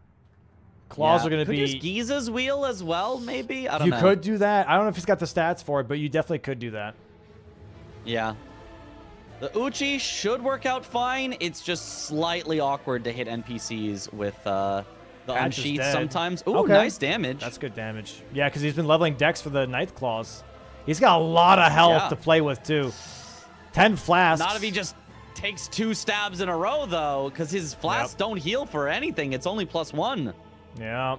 Claws are going to be... Could use Giza's wheel as well, maybe? I don't know. You could do that. I don't know if he's got the stats for it, but you definitely could do that. Yeah. The Uchi should work out fine. It's just slightly awkward to hit NPCs with the unsheath sometimes. Ooh, okay. Nice damage. That's good damage. Yeah, because he's been leveling dex for the Ninth Claws. He's got a lot of health to play with, too. 10 flasks. Not if he just takes 2 stabs in a row, though, because his flasks don't heal for anything. It's only +1. Yeah.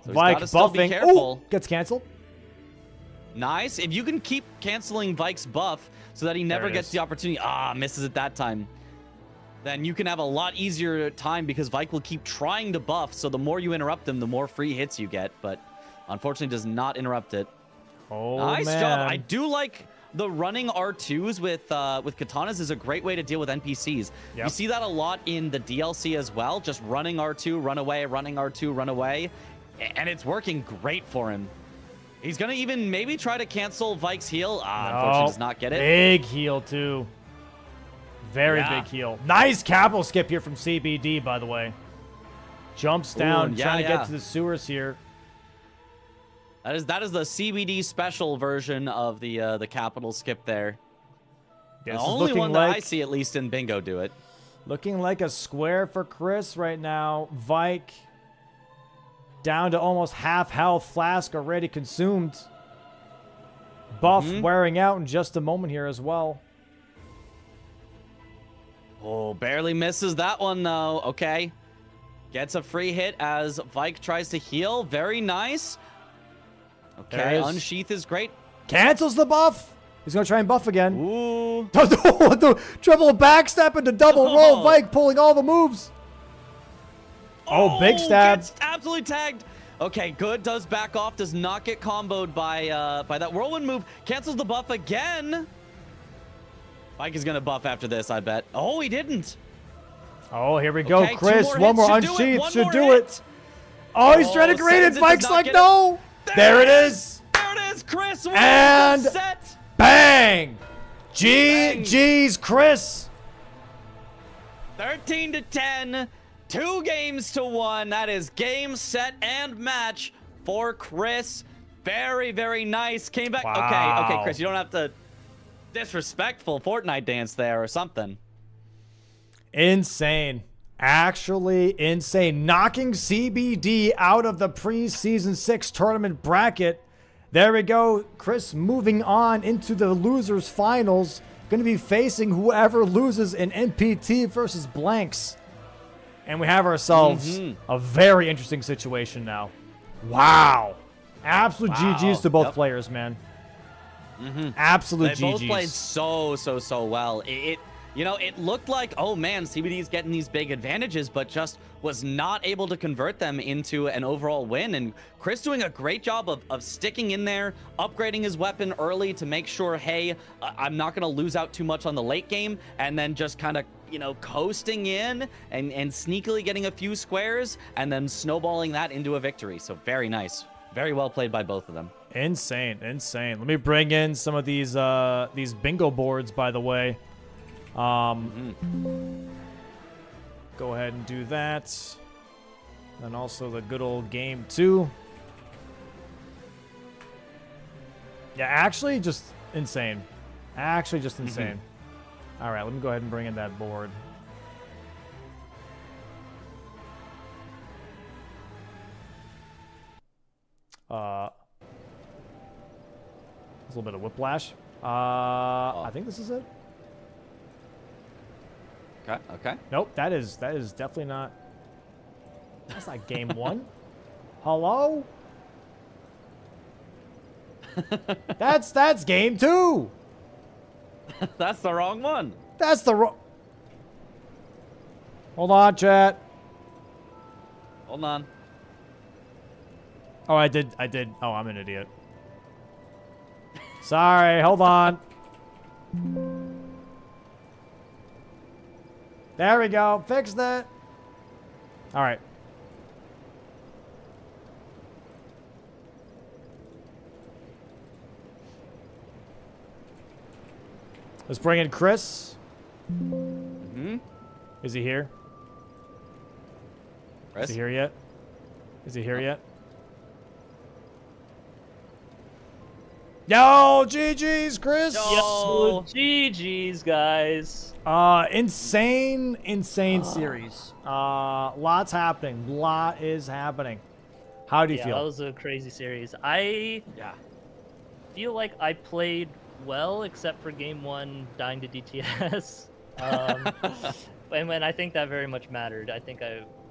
So Vike buffing. Ooh, gets canceled. Nice. If you can keep canceling Vike's buff so that he never gets the opportunity. Misses it that time. Then you can have a lot easier time because Vike will keep trying to buff. So the more you interrupt him, the more free hits you get. But unfortunately does not interrupt it. Oh, nice man. job. I do like the running R2s with katanas is a great way to deal with NPCs. Yep. You see that a lot in the DLC as well. Just running R2, run away, running R2, run away. And it's working great for him. He's going to even maybe try to cancel Vike's heal. Unfortunately does not get it. Big heal, too. Very big heal. Nice capital skip here from CBD, by the way. Jumps down, trying to get to the sewers here. That is the CBD special version of the capital skip there. Yeah, the only one that I see, at least in Bingo, do it. Looking like a square for Chris right now. Vike down to almost half health. Flask already consumed. Buff wearing out in just a moment here as well. Oh, barely misses that one, though. Okay. Gets a free hit as Vike tries to heal. Very nice. Okay, Unsheath is great. Cancels the buff. He's going to try and buff again. Ooh. The triple backstep into double roll. Vike pulling all the moves. Oh, big stab. Gets absolutely tagged. Okay, good. Does back off. Does not get comboed by that whirlwind move. Cancels the buff again. Vike is going to buff after this, I bet. Oh, he didn't. Oh, here we go. Okay, Chris, one more Unsheath should do it. Oh, he's trying to grade it. Vike's like, no. There it is. There it is. Chris wins and the set. Bang. GG's, Chris. 13-10. 2 games to 1. That is game, set, and match for Chris. Very, very nice. Came back. Wow. Okay, Chris, you don't have to disrespectful Fortnite dance there or something. Insane. Actually insane. Knocking CBD out of the preseason 6 tournament bracket. There we go. Chris moving on into the losers finals. Going to be facing whoever loses in NPT versus Blanks. And we have ourselves a very interesting situation now. Wow. Absolute GGs to both players, man. Absolute GGs. They both played so well. It looked like, oh man, CBD's getting these big advantages, but just was not able to convert them into an overall win. And Chris doing a great job of sticking in there, upgrading his weapon early to make sure, hey, I'm not going to lose out too much on the late game, and then just kind of, coasting in and sneakily getting a few squares and then snowballing that into a victory. So very nice. Very well played by both of them. Insane. Let me bring in some of these bingo boards, by the way. Go ahead and do that. And also the good old game 2. Yeah, actually just insane. Insane. All right, let me go ahead and bring in that board. There's a little bit of whiplash. I think this is it. Okay. Nope, that is definitely not. That's not game 1. Hello? That's game 2. That's the wrong one. That's the wrong. Hold on, chat. Hold on. Oh, I did. Oh, I'm an idiot. Sorry, hold on. There we go. Fixed it. All right. Let's bring in Chris. Is he here? Chris? Is he here yet? Is he here yet? Yo, GG's, Chris. Yo, GG's, guys. Insane series. Lots happening. Lot is happening. How do you feel? That was a crazy series. I feel like I played well, except for game 1 dying to DTS. And when I think that very much mattered. I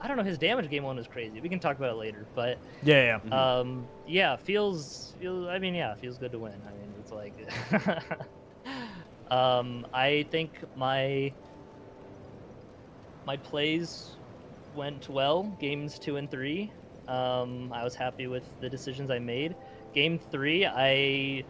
don't know, his damage game 1 was crazy. We can talk about it later, but yeah. Feels good to win. I mean, it's like I think my plays went well, games 2 and 3. I was happy with the decisions I made. Game 3, I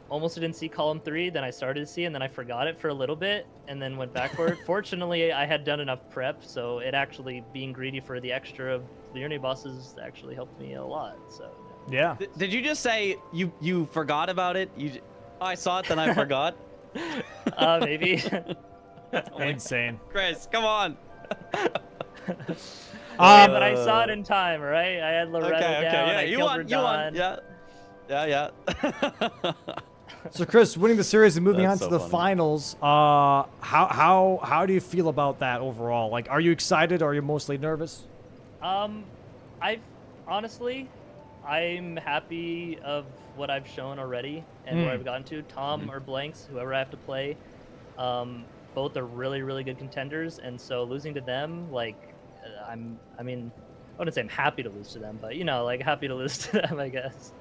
almost didn't see column 3, then I started to see, and then I forgot it for a little bit, and then went backward. Fortunately, I had done enough prep, so it actually, being greedy for the extra of the Uni bosses actually helped me a lot, so. Yeah. Did you just say you forgot about it? I saw it, then I forgot? Maybe. Insane. Chris, come on. But I saw it in time, right? I had Loretto down, yeah, I killed Radon. Yeah. So Chris, winning the series and moving That's on so to the funny. finals, how do you feel about that overall? Like, are you excited or are you mostly nervous? Honestly, I'm happy of what I've shown already and where I've gotten to. Tom or Blanks, whoever I have to play, both are really, really good contenders, and so losing to them, like, I wouldn't say I'm happy to lose to them, but happy to lose to them, I guess.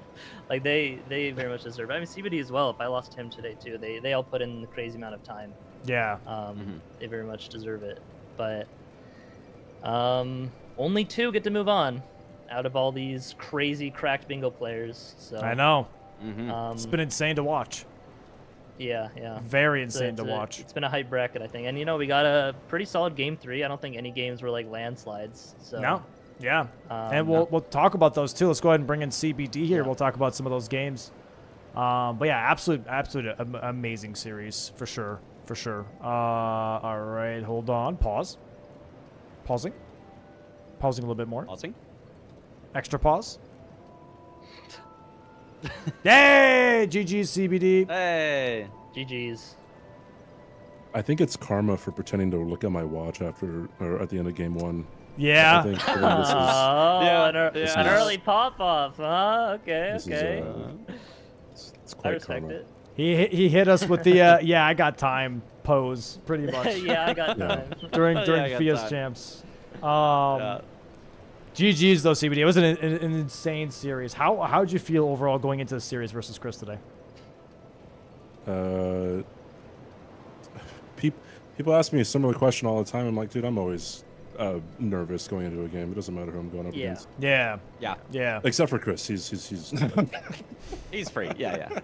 Like they very much deserve it. I mean, CBD as well. If I lost to him today too, they all put in the crazy amount of time. Yeah. They very much deserve it. But only 2 get to move on out of all these crazy cracked bingo players. So I know. Mm-hmm. It's been insane to watch. Yeah. Very insane to watch. It's been a hype bracket, I think. And we got a pretty solid game 3. I don't think any games were like landslides. So No. Yeah. And we'll talk about those too. Let's go ahead and bring in CBD here. We'll talk about some of those games. But yeah, absolute amazing series for sure. All right, hold on. Pausing a little bit more. Pausing. Extra pause. Yay! GG's CBD. Hey. GG's. I think it's karma for pretending to look at my watch after or at the end of game 1. Yeah. I think this is, An early pop-off, huh? Okay. it's I quite respect karma. it. He hit us with the yeah, I got time pose pretty much Yeah, I got Yeah. time. during I got Fia's time. champs. Yeah. GG's though, CBD. It was an insane series. How'd you feel overall going into the series versus Chris today? People ask me a similar question all the time. I'm like, dude, I'm always nervous going into a game. It doesn't matter who I'm going up Yeah. against. Yeah. Except for Chris. He's He's free. Yeah.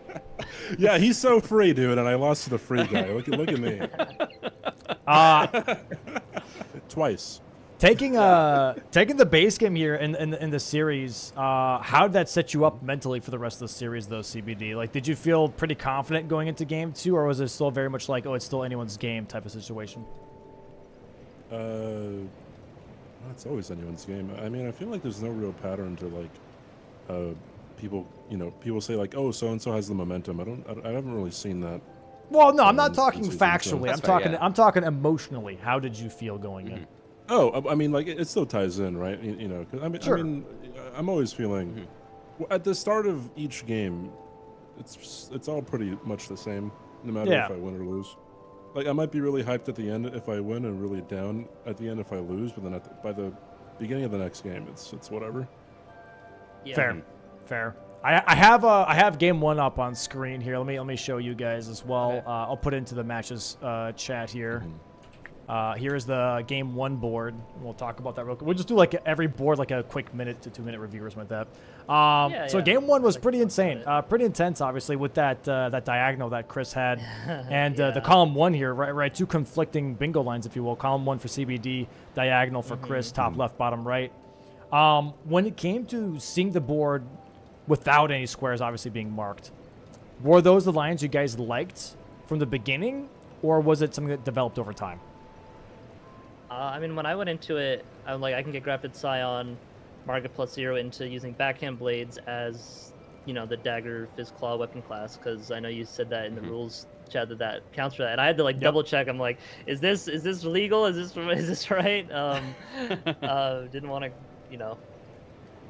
yeah, he's so free, dude. And I lost to the free guy. Look at me. Twice. Taking the base game here in the series, how did that set you up mentally for the rest of the series, though, CBD? Like, did you feel pretty confident going into game 2, or was it still very much like, oh, it's still anyone's game type of situation? It's always anyone's game. I mean, I feel like there's no real pattern to like, people say like, oh, so and so has the momentum. I haven't really seen that. Well, no, I'm not in talking season factually. two. I'm That's fair, talking yeah. I'm talking emotionally. How did you feel going in? Oh, I mean, like it still ties in, right? You know, 'cause Sure. I mean, I'm always feeling at the start of each game, it's all pretty much the same, no matter Yeah. if I win or lose. Like I might be really hyped at the end if I win, and really down at the end if I lose. But then by the beginning of the next game, it's whatever. Yeah. Fair. I have game 1 up on screen here. Let me show you guys as well. Okay. I'll put it into the matches chat here. Here's the game 1 board. We'll talk about that real quick. We'll just do like every board like a quick minute to 2-minute review or something like that. So game 1 was pretty insane, pretty intense, obviously, with that diagonal that Chris had, and the column 1 here, right, 2 conflicting bingo lines, if you will. Column 1 for CBD, diagonal for Chris, top left, bottom right. When it came to seeing the board without any squares obviously being marked, were those the lines you guys liked from the beginning, or was it something that developed over time? I mean, when I went into it, I'm like, I can get Grafted Scion, Market +0 into using backhand blades as, the dagger fist claw weapon class, because I know you said that in the rules chat that counts for that, and I had to like double check. I'm like, is this legal? Is this right? Didn't want to,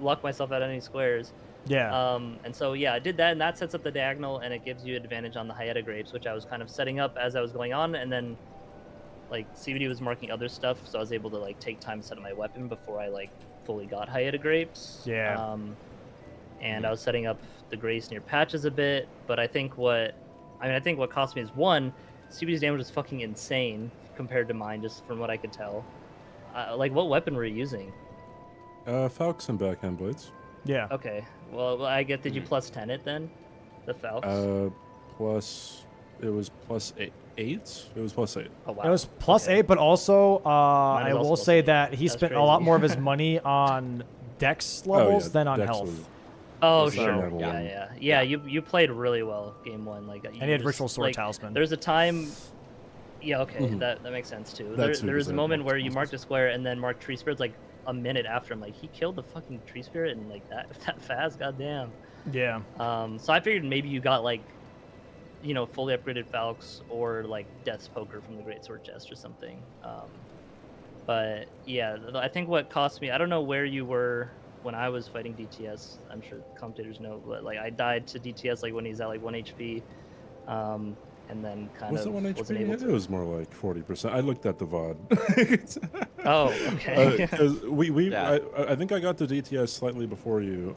lock myself out any squares. Yeah. And so I did that, and that sets up the diagonal, and it gives you advantage on the Hyeta grapes, which I was kind of setting up as I was going on, and then like CBD was marking other stuff, so I was able to like take time to set up my weapon before I like fully got Hyeta grapes. Yeah. And I was setting up the grace near patches a bit, but I think what cost me is one, CBD's damage was fucking insane compared to mine, just from what I could tell. Like, what weapon were you using? Falcons and backhand blades. Yeah. Okay, well I get, did you plus 10 it then? The Falcons? It was plus 8. It was plus 8. Oh wow. It was plus 8, but also Mine I was also will plus say 8. that he That's spent a lot crazy. more of his money on dex levels than on Dex health. was- Oh That's sure, level one. yeah. You played really well game 1. Like, And he had Ritual Sword Talisman. There's a time. Yeah, okay, that makes sense too. That's There was a because I moment had where you multiple marked a square and then marked Tree Spirits like a minute after. I'm like, he killed the fucking Tree Spirit and like that fast, goddamn. Yeah. So I figured maybe you got like, fully upgraded Falx or like Death's Poker from the Great Sword Chest or something. But yeah, I think what cost me, I don't know where you were when I was fighting DTS. I'm sure commentators know, but like I died to DTS like when he's at like 1 HP, and then kind Was of it 1 wasn't HP? able It to. was more like 40%. I looked at the VOD. Oh, okay. 'Cause Yeah. I think I got to DTS slightly before you.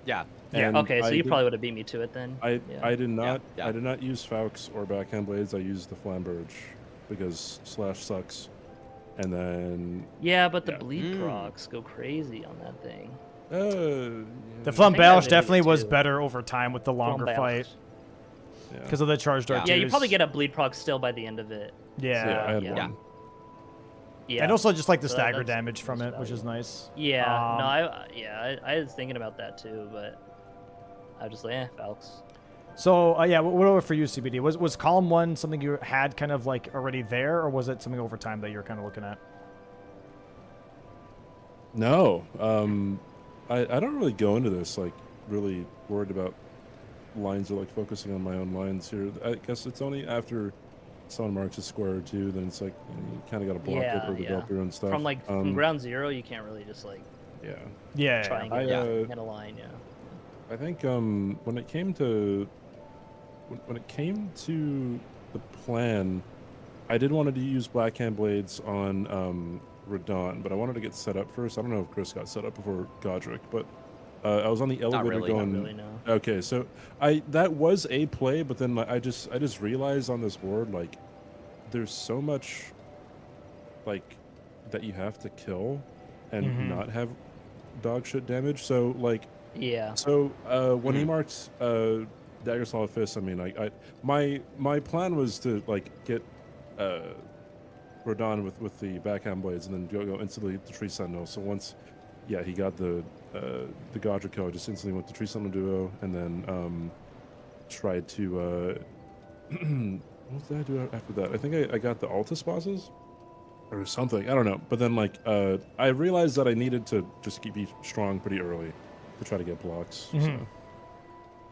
Yeah. And Okay, so I you did- probably would have beat me to it then. I did not yeah. I did not use Falx or backhand blades. I used the Flamberge because Slash sucks. And then Yeah, but the Yeah. bleed procs go crazy on that thing. The I Flamberge think I did definitely it was too. better over time with the longer Flamberge. fight yeah. because of the charge dart. Yeah, you twos. probably get a bleed proc still by the end of it. Yeah. So, I had yeah. one. Yeah. And also just like the So stagger that's damage from most it, which is valuable. nice. Yeah. No, Um, I was thinking about that too, but I was just like, Falx. So yeah, what over for you, CBD? Was column 1 something you had kind of like already there, or was it something over time that you were kind of looking at? No. I don't really go into this like really worried about lines or like focusing on my own lines here. I guess it's only after someone marks a square or two, then it's like you kind of got to block it or develop your own stuff. From like from ground zero, you can't really just like Yeah. Yeah. try and I, get a line. Yeah. I think when it came to the plan, I did want to use Blackhand Blades on Radon, but I wanted to get set up first. I don't know if Chris got set up before Godric, but I was on the elevator really, going. Not really, no. Okay, so that was a play, but then I just realized on this board like there's so much like that you have to kill and not have dog shit damage. So like Yeah. so when he marked Dagger Solid Fist, I mean my plan was to like get Rodon with the backhand blades and then go instantly to Tree Sentinel. So once he got the Godric kill, I just instantly went to Tree Sentinel duo and then tried to what did I do after that? I think I got the Altus bosses or something. I don't know. But then like I realized that I needed to just be strong pretty early to try to get blocks. So.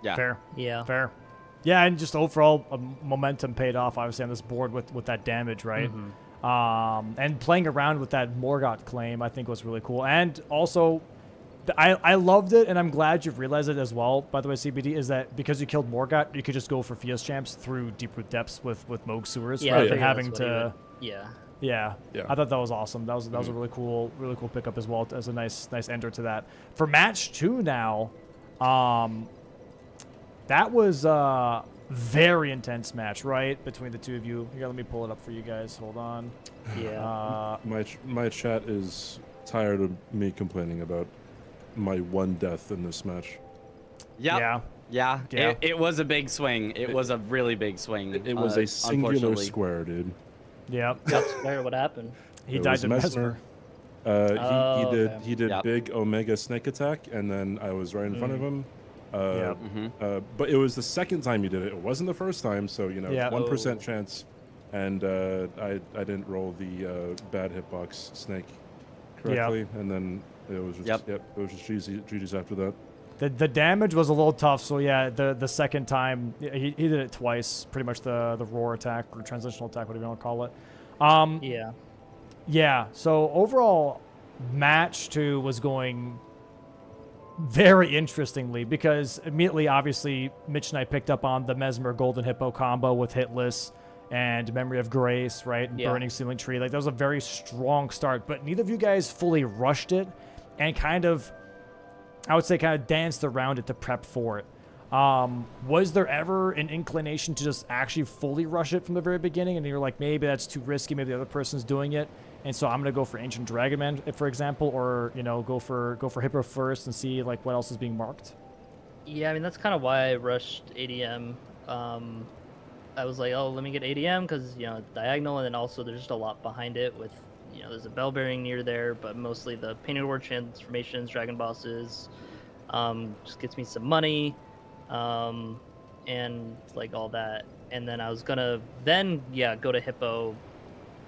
Yeah. Fair. Yeah. Fair. Yeah, and just overall momentum paid off, obviously, on this board with that damage, right? And playing around with that Morgott claim, I think, was really cool. And also, I loved it, and I'm glad you've realized it as well, by the way, CBD, is that because you killed Morgott, you could just go for Fios champs through Deep Root Depths with Moog Sewers, Yeah. rather I than figured having that's what he to... would- Yeah. Yeah. Yeah. I thought that was awesome. That was a really cool pickup as well, as a nice ender to that. For match 2 now, that was a very intense match, right, between the two of you. Here, let me pull it up for you guys. Hold on. Yeah. My chat is tired of me complaining about my one death in this match. Yep. Yeah. Yeah. It was a big swing. It was a really big swing. It was a singular unfortunately. square, dude. Yep. That's fair. What happened? He It died was to Mesmer. Oh, he did Yep. big Omega snake attack, and then I was right in front of him. Yep. But it was the second time you did it. It wasn't the first time, so you know, Yeah. 1% chance. And I didn't roll the bad hitbox snake correctly, and then it was just it was just GG's after that. The damage was a little tough, so yeah, the second time he did it twice, pretty much the roar attack or transitional attack, whatever you want to call it. Yeah. Yeah, so overall, match 2 was going very interestingly because immediately, obviously, Mitch and I picked up on the Mesmer Golden Hippo combo with Hitless and Memory of Grace, right? And Yeah. Burning Sealing Tree. Like, that was a very strong start, but neither of you guys fully rushed it and kind of, I would say, kind of danced around it to prep for it. Was there ever an inclination to just actually fully rush it from the very beginning, and you're like, maybe that's too risky, maybe the other person's doing it, and so I'm gonna go for Ancient Dragonman, for example, or go for Hippo first and see like what else is being marked? Yeah, I mean that's kind of why I rushed ADM. I was like, oh, let me get ADM because it's diagonal, and then also there's just a lot behind it with there's a bell bearing near there, but mostly the Painted War transformations, dragon bosses, just gets me some money, and like all that. And then I was gonna go to Hippo,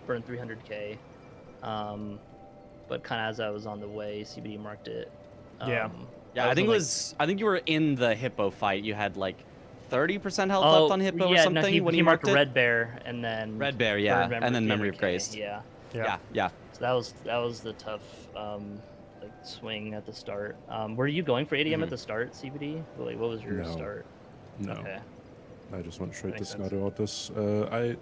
burn 300k, but kind of as I was on the way, CBD marked it. Yeah. Yeah, I think you were in the Hippo fight. You had like 30% health left on Hippo or something when he marked Red Bear and then Red Bear, and then Memory of Grace. Yeah. Yeah. So that was the tough like swing at the start. Were you going for ADM at the start, CBD? Like, what was your start? No. Okay. I just went straight Makes to sense. Snato Altus.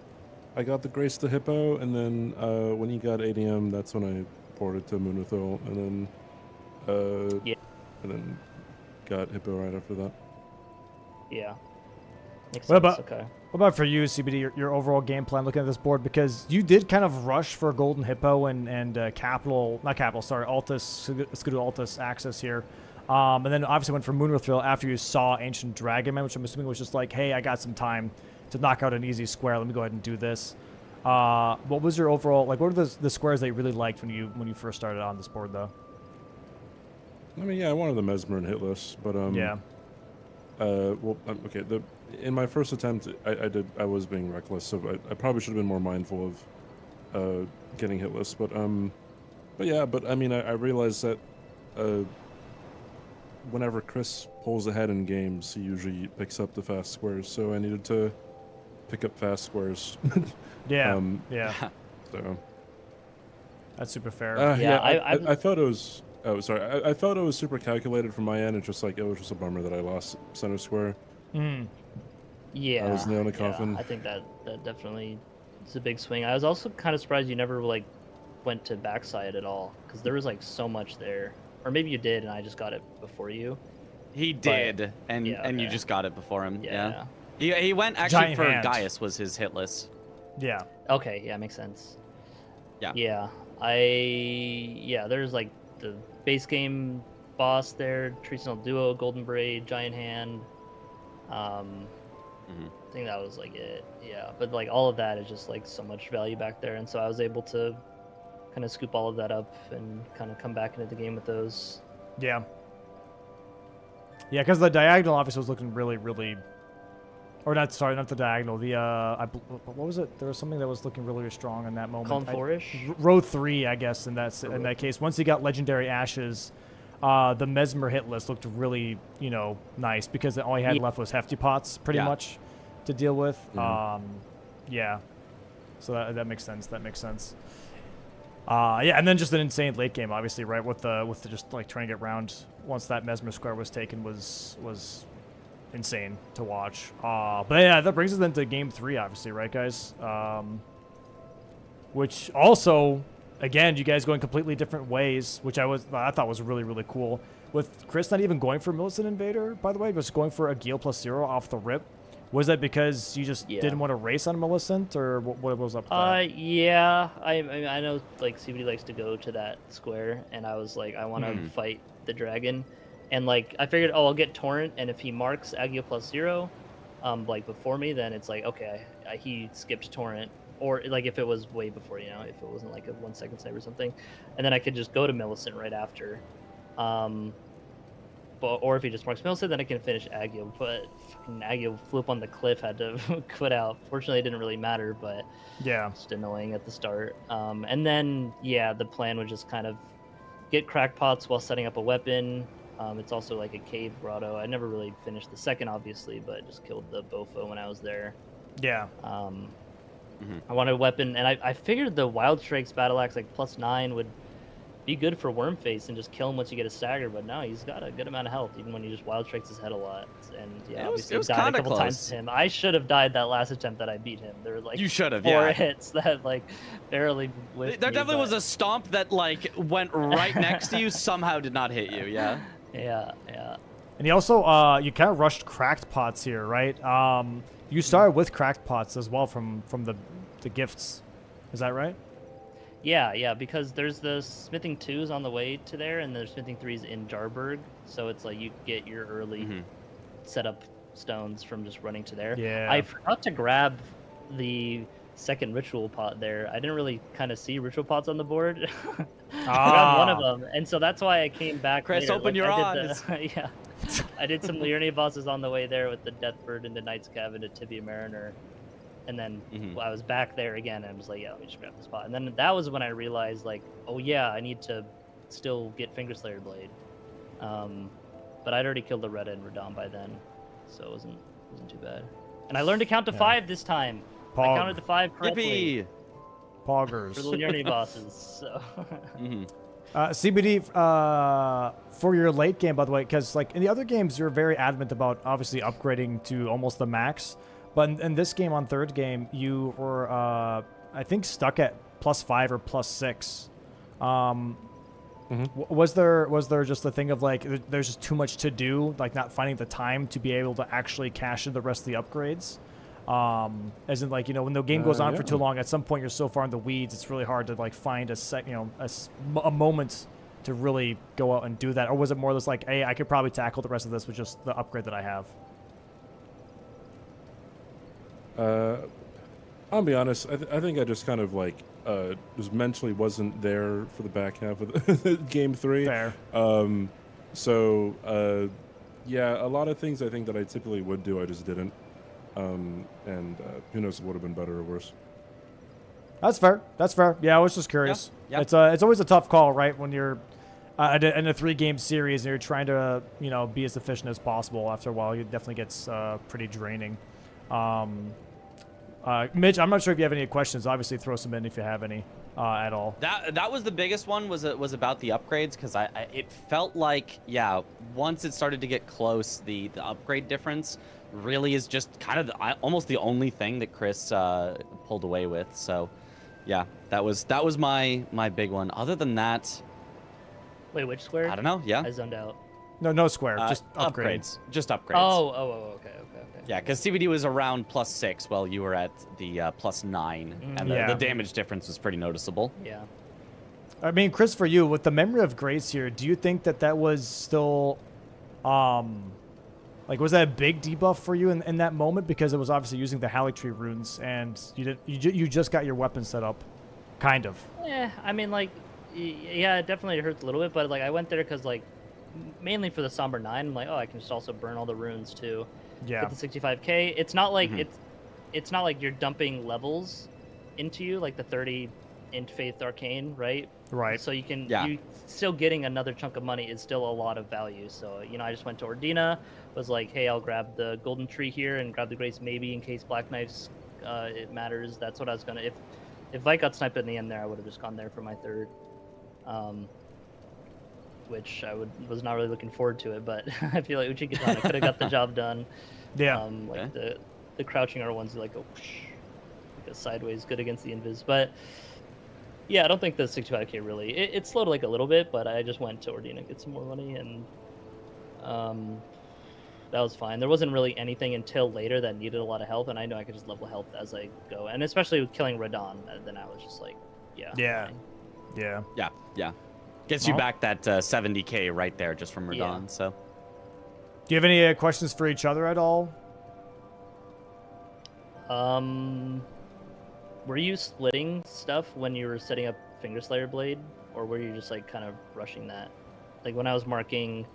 I got the Grace to Hippo, and then when he got ADM, that's when I ported to Moonwithil, and then got Hippo right after that. Yeah. Makes What sense. about- Okay. What about for you, CBD, your overall game plan looking at this board? Because you did kind of rush for Golden Hippo and Capital, not Capital, sorry, Altus, Scudo Altus Access here. And then obviously went for Moonward Thrill after you saw Ancient Dragon Man, which I'm assuming was just like, hey, I got some time to knock out an easy square. Let me go ahead and do this. What was your overall, like, what are the squares that you really liked when you first started on this board, though? I mean, yeah, I wanted the Mesmer and Hitless, but Yeah. Okay. In my first attempt, I was being reckless, so I probably should have been more mindful of getting Hitless. But I mean, I realized that whenever Chris pulls ahead in games, he usually picks up the fast squares. So I needed to pick up fast squares. Yeah. Yeah. So That's super fair. Yeah, I thought it was. Oh, sorry. I thought it was super calculated from my end. It's just like it was just a bummer that I lost center square. Yeah. I was nail in the coffin. I think that definitely is a big swing. I was also kind of surprised you never like went to backside at all, because there was like so much there. Or maybe you did and I just got it before you. He did, and yeah, you okay. just got it before him. Yeah. He went actually Giant for hand. Gaius was his hit list. Yeah. Okay, yeah, makes sense. Yeah. Yeah, there's like the base game boss there, Treasonal Duo, Golden Braid, Giant Hand. I think that was like it. Yeah, but like all of that is just like so much value back there, and so I was able to kind of scoop all of that up and kind of come back into the game with those. Yeah. Yeah, because the diagonal obviously was looking really, really, or not. Sorry, not the diagonal. The what was it? There was something that was looking really, really strong in that moment. Column 4-ish? Row 3, I guess. In that case, once he got Legendary Ashes, the Mesmer hit list looked really, nice because all he had left was Hefty Pots, pretty much, to deal with. Yeah. So that makes sense. That makes sense. Yeah, and then just an insane late game, obviously, right? With the just like turning it around once that Mesmer square was taken was insane to watch. But yeah, that brings us then to game 3, obviously, right, guys? Which also, again, you guys going completely different ways, which I thought was really, really cool. With Chris not even going for Millicent Invader, by the way, just going for a Gale +0 off the rip. Was that because you just didn't want to race on Millicent, or what was up with that? Yeah. I know, like, CBD likes to go to that square, and I was like, I want to fight the dragon. And, like, I figured, I'll get Torrent, and if he marks Agio +0, like, before me, then it's like, okay, he skipped Torrent. Or, like, if it was way before, if it wasn't, like, a 1 second save or something. And then I could just go to Millicent right after. Or if he just marks Millicent, then I can finish Agio. But fucking Agio flew up on the cliff, had to quit out. Fortunately, it didn't really matter, but Yeah. just annoying at the start. And then, yeah, the plan was just kind of get crackpots while setting up a weapon. It's also like a cave grotto. I never really finished the second, obviously, but just killed the Bofo when I was there. Yeah. I wanted a weapon, and I figured the Wild Strikes Battle Axe, like +9, would be good for Wormface and just kill him once you get a stagger, but no, he's got a good amount of health, even when he just Wild Strikes his head a lot. And yeah, obviously it was died a kinda couple close. times to him. I should have died that last attempt that I beat him. There were like You should have, 4 yeah. hits that like barely whiffed There me, definitely was but- a stomp that like went right next to you, somehow did not hit you. Yeah. Yeah. And he also, you kind of rushed Cracked Pots here, right? You started with Cracked Pots as well from the gifts. Is that right? Yeah, because there's the Smithing 2s on the way to there, and there's Smithing 3s in Jarburg, so it's like you get your early setup stones from just running to there. Yeah. I forgot to grab the second ritual pot there. I didn't really kind of see ritual pots on the board. I grabbed one of them, and so that's why I came back. Chris, later. open your I did eyes. Yeah, I did some Liurnia bosses on the way there with the Deathbird and the Knight's Cabin to Tibia Mariner. And then I was back there again, and I was like, yeah, let me just grab the spot. And then that was when I realized, like, oh yeah, I need to still get Fingerslayer Blade. But I'd already killed the Retta and Radon by then, so it wasn't too bad. And I learned to count to 5 this time. I counted to 5 correctly Yippee! Poggers. for the Liurnia bosses. So CBD, for your late game, by the way, because like in the other games, you're very adamant about obviously upgrading to almost the max. But in this game, on third game, you were, I think, stuck at +5 or +6. Was there just the thing of like there's just too much to do, like not finding the time to be able to actually cash in the rest of the upgrades? As in, like, when the game goes on for too long, at some point you're so far in the weeds, it's really hard to like find a moment to really go out and do that. Or was it more just like, hey, I could probably tackle the rest of this with just the upgrade that I have? I'll be honest. I think I just kind of like just mentally wasn't there for the back half of the game 3. Fair. Yeah, a lot of things I think that I typically would do, I just didn't. Who knows if it would have been better or worse. That's fair. That's fair. Yeah, I was just curious. Yeah. It's always a tough call, right? When you're in a 3-game series and you're trying to be as efficient as possible. After a while, it definitely gets pretty draining. Mitch, I'm not sure if you have any questions. Obviously, throw some in if you have any at all. That was the biggest one. Was about the upgrades, because it felt like, yeah, once it started to get close, the upgrade difference really is just kind of almost the only thing that Chris pulled away with. So yeah, that was my big one. Other than that, Wait, which square? I don't know. Yeah, I zoned out. No square, just upgrades. Just upgrades. Oh, okay. Yeah, because CBD was around +6 while you were at the +9, and the damage difference was pretty noticeable. Yeah. I mean, Chris, for you, with the Memory of Grace here, do you think that was still, like, was that a big debuff for you in that moment? Because it was obviously using the Halictree runes, and you just got your weapon set up, kind of. Yeah, I mean, like, yeah, it definitely hurts a little bit, but like, I went there because like, mainly for the Somber 9, I'm like, oh, I can just also burn all the runes too. Yeah. Get the 65k. It's not like it's not like you're dumping levels into you like the 30 Int Faith Arcane, right? Right. So you still getting another chunk of money is still a lot of value. So I just went to Ordina, was like, hey, I'll grab the golden tree here and grab the Grace maybe in case Black Knife's it matters. That's what I was gonna. If Vike got sniped in the end there, I would have just gone there for my third. Which I was not really looking forward to it, but I feel like Uchikatana could have got the job done. Yeah. Like the crouching R1s like go like a sideways, good against the invis. But yeah, I don't think the 65k really. It slowed like a little bit, but I just went to Ordina to get some more money, and that was fine. There wasn't really anything until later that needed a lot of health, and I know I could just level health as I go, and especially with killing Radon, then I was just like, yeah. Gets you back that 70k right there just from Radon. Yeah. So, Do you have any questions for each other at all? Were you splitting stuff when you were setting up Fingerslayer Blade, or were you just like kind of rushing that? Like when I was marking.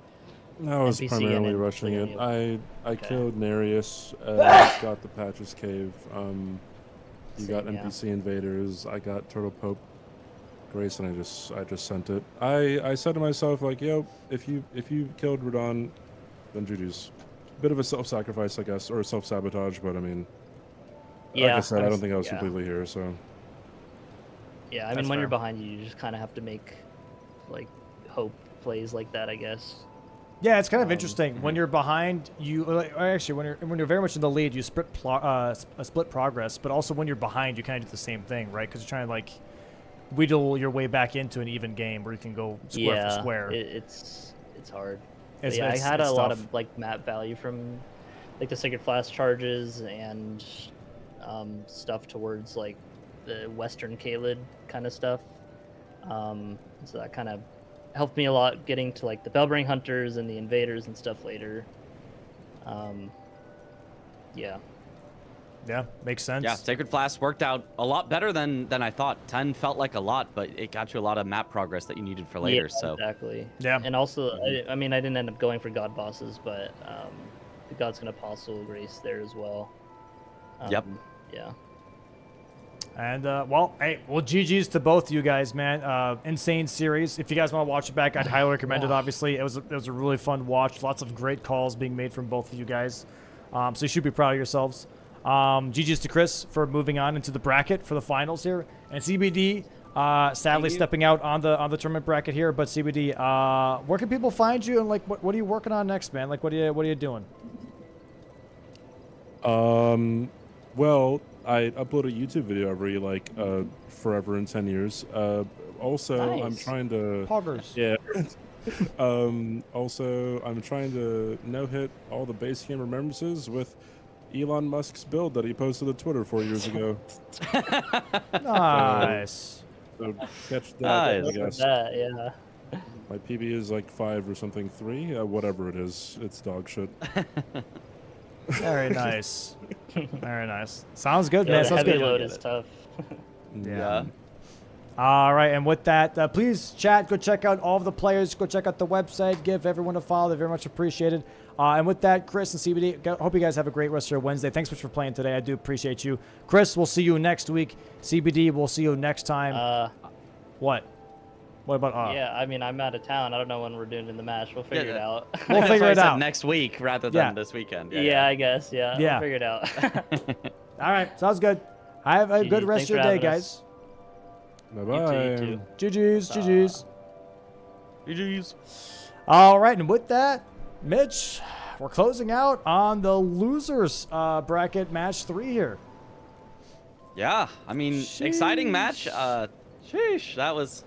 I was NPC primarily and rushing it. including I killed Nereus, got the Patches Cave. You got Same, yeah. NPC invaders. I got Turtle Pope Grace, and I just sent it. I said to myself, like, yo, if you killed Radon, then GG's. Bit of a self-sacrifice, I guess, or self-sabotage, but I mean, like I said, I don't think I was completely here, so. Yeah, I mean, when you're behind you just kind of have to make, like, hope plays like that, I guess. Yeah, it's kind of interesting. When you're behind, actually, when you're very much in the lead, you split progress, but also when you're behind, you kind of do the same thing, right? Because you're trying to, like, wheedle your way back into an even game where you can go square for square. It's hard. I had a lot of like map value from like the Sacred Flask charges and stuff towards like the Western Kaled kind of stuff. So that kind of helped me a lot getting to like the Bellbring Hunters and the Invaders and stuff later. Yeah, makes sense. yeah, Sacred Flask worked out a lot better than I thought. 10 felt like a lot, but it got you a lot of map progress that you needed for later. Yeah, so exactly. Yeah. And also, I mean, I didn't end up going for God bosses, but the God's Gonna Apostle Grace there as well. Yep. Yeah. And, well, GG's to both of you guys, man. Insane series. If you guys want to watch it back, I'd highly recommend it, obviously. It was a really fun watch. Lots of great calls being made from both of you guys. So you should be proud of yourselves. GG's to Chris for moving on into the bracket for the finals here. And CBD, sadly stepping out on the tournament bracket here. But CBD, where can people find you? And, like, what are you working on next, man? Like, what are you doing? Well, I upload a YouTube video every, like, forever in 10 years. Also, I'm Nice. trying to. Poggers. Yeah. Also, I'm trying to no-hit all the base game remembrances with Elon Musk's build that he posted on Twitter 4 years ago. Nice. So catch that, Nice. I Look at guess. that, yeah. My PB is like 5 or something, 3, whatever it is. It's dog shit. Very nice. Very nice. Sounds good, Yeah, man. the Sounds heavy good. load is tough. Yeah. All right, and with that, please, chat, go check out all of the players. Go check out the website. Give everyone a follow. They're very much appreciated. And with that, Chris and CBD, hope you guys have a great rest of your Wednesday. Thanks so much for playing today. I do appreciate you. Chris, we'll see you next week. CBD, we'll see you next time. What? What about Yeah, I mean, I'm out of town. I don't know when we're doing in the match. We'll figure it out. We'll That's figure why I it said out. next week rather than Yeah. this weekend. Yeah, I guess. Yeah, Yeah. We'll figure it out. All right, sounds good. Have a good GG. rest Thanks of your for day, having guys. us. Bye-bye. You too. GG's, GG's. GG's. All right, and with that, Mitch, we're closing out on the losers bracket match 3 here. Yeah, I mean, exciting match. Sheesh, that was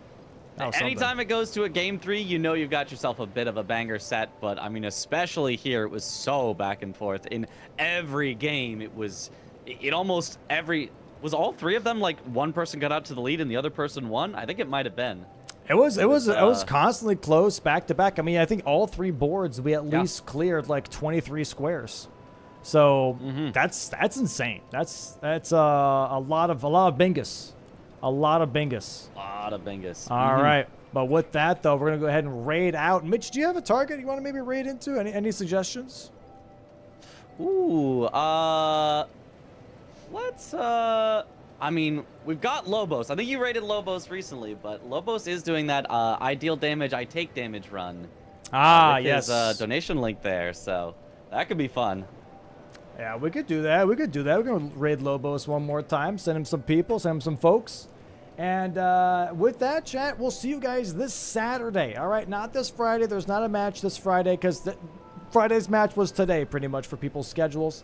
That was anytime it goes to a game 3, you know you've got yourself a bit of a banger set. But I mean, especially here, it was so back and forth. In every game, it was, it almost every, was all 3 of them like one person got out to the lead and the other person won? I think it might have been. It was constantly close back to back. I mean, I think all 3 boards we at least cleared like 23 squares. So that's insane. That's a lot of bingus. A lot of bingus. Lot of bingus. All right. But with that, though, we're going to go ahead and raid out. Mitch, do you have a target you want to maybe raid into? Any suggestions? Ooh, let's, I mean, we've got Lobos. I think you rated Lobos recently, but Lobos is doing that ideal damage, I take damage run. Ah, with yes. his donation link there, so that could be fun. Yeah, we could do that. We're going to raid Lobos one more time. Send him some people. Send him some folks. And with that, chat, we'll see you guys this Saturday. All right, not this Friday. There's not a match this Friday because Friday's match was today pretty much for people's schedules.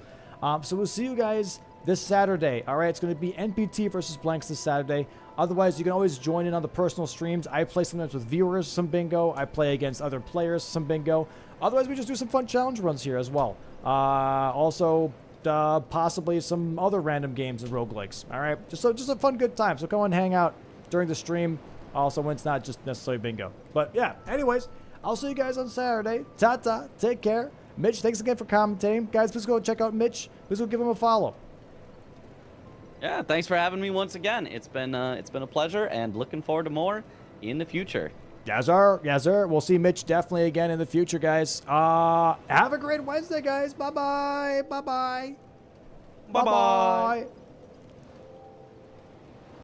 So we'll see you guys this Saturday. All right, it's going to be NPT versus Blanks this Saturday. Otherwise, you can always join in on the personal streams. I play sometimes with viewers, some bingo. I play against other players, some bingo. Otherwise, we just do some fun challenge runs here as well. Also, possibly some other random games and roguelikes. All right, just a fun, good time. So go and hang out during the stream. Also, when it's not just necessarily bingo. But yeah, anyways, I'll see you guys on Saturday. Ta-ta. Take care. Mitch, thanks again for commentating. Guys, please go check out Mitch. Please go give him a follow. Yeah, thanks for having me once again. It's been a pleasure, and looking forward to more in the future. Yes, sir. We'll see Mitch definitely again in the future, guys. Have a great Wednesday, guys. Bye-bye. Bye-bye. Bye-bye. Bye-bye.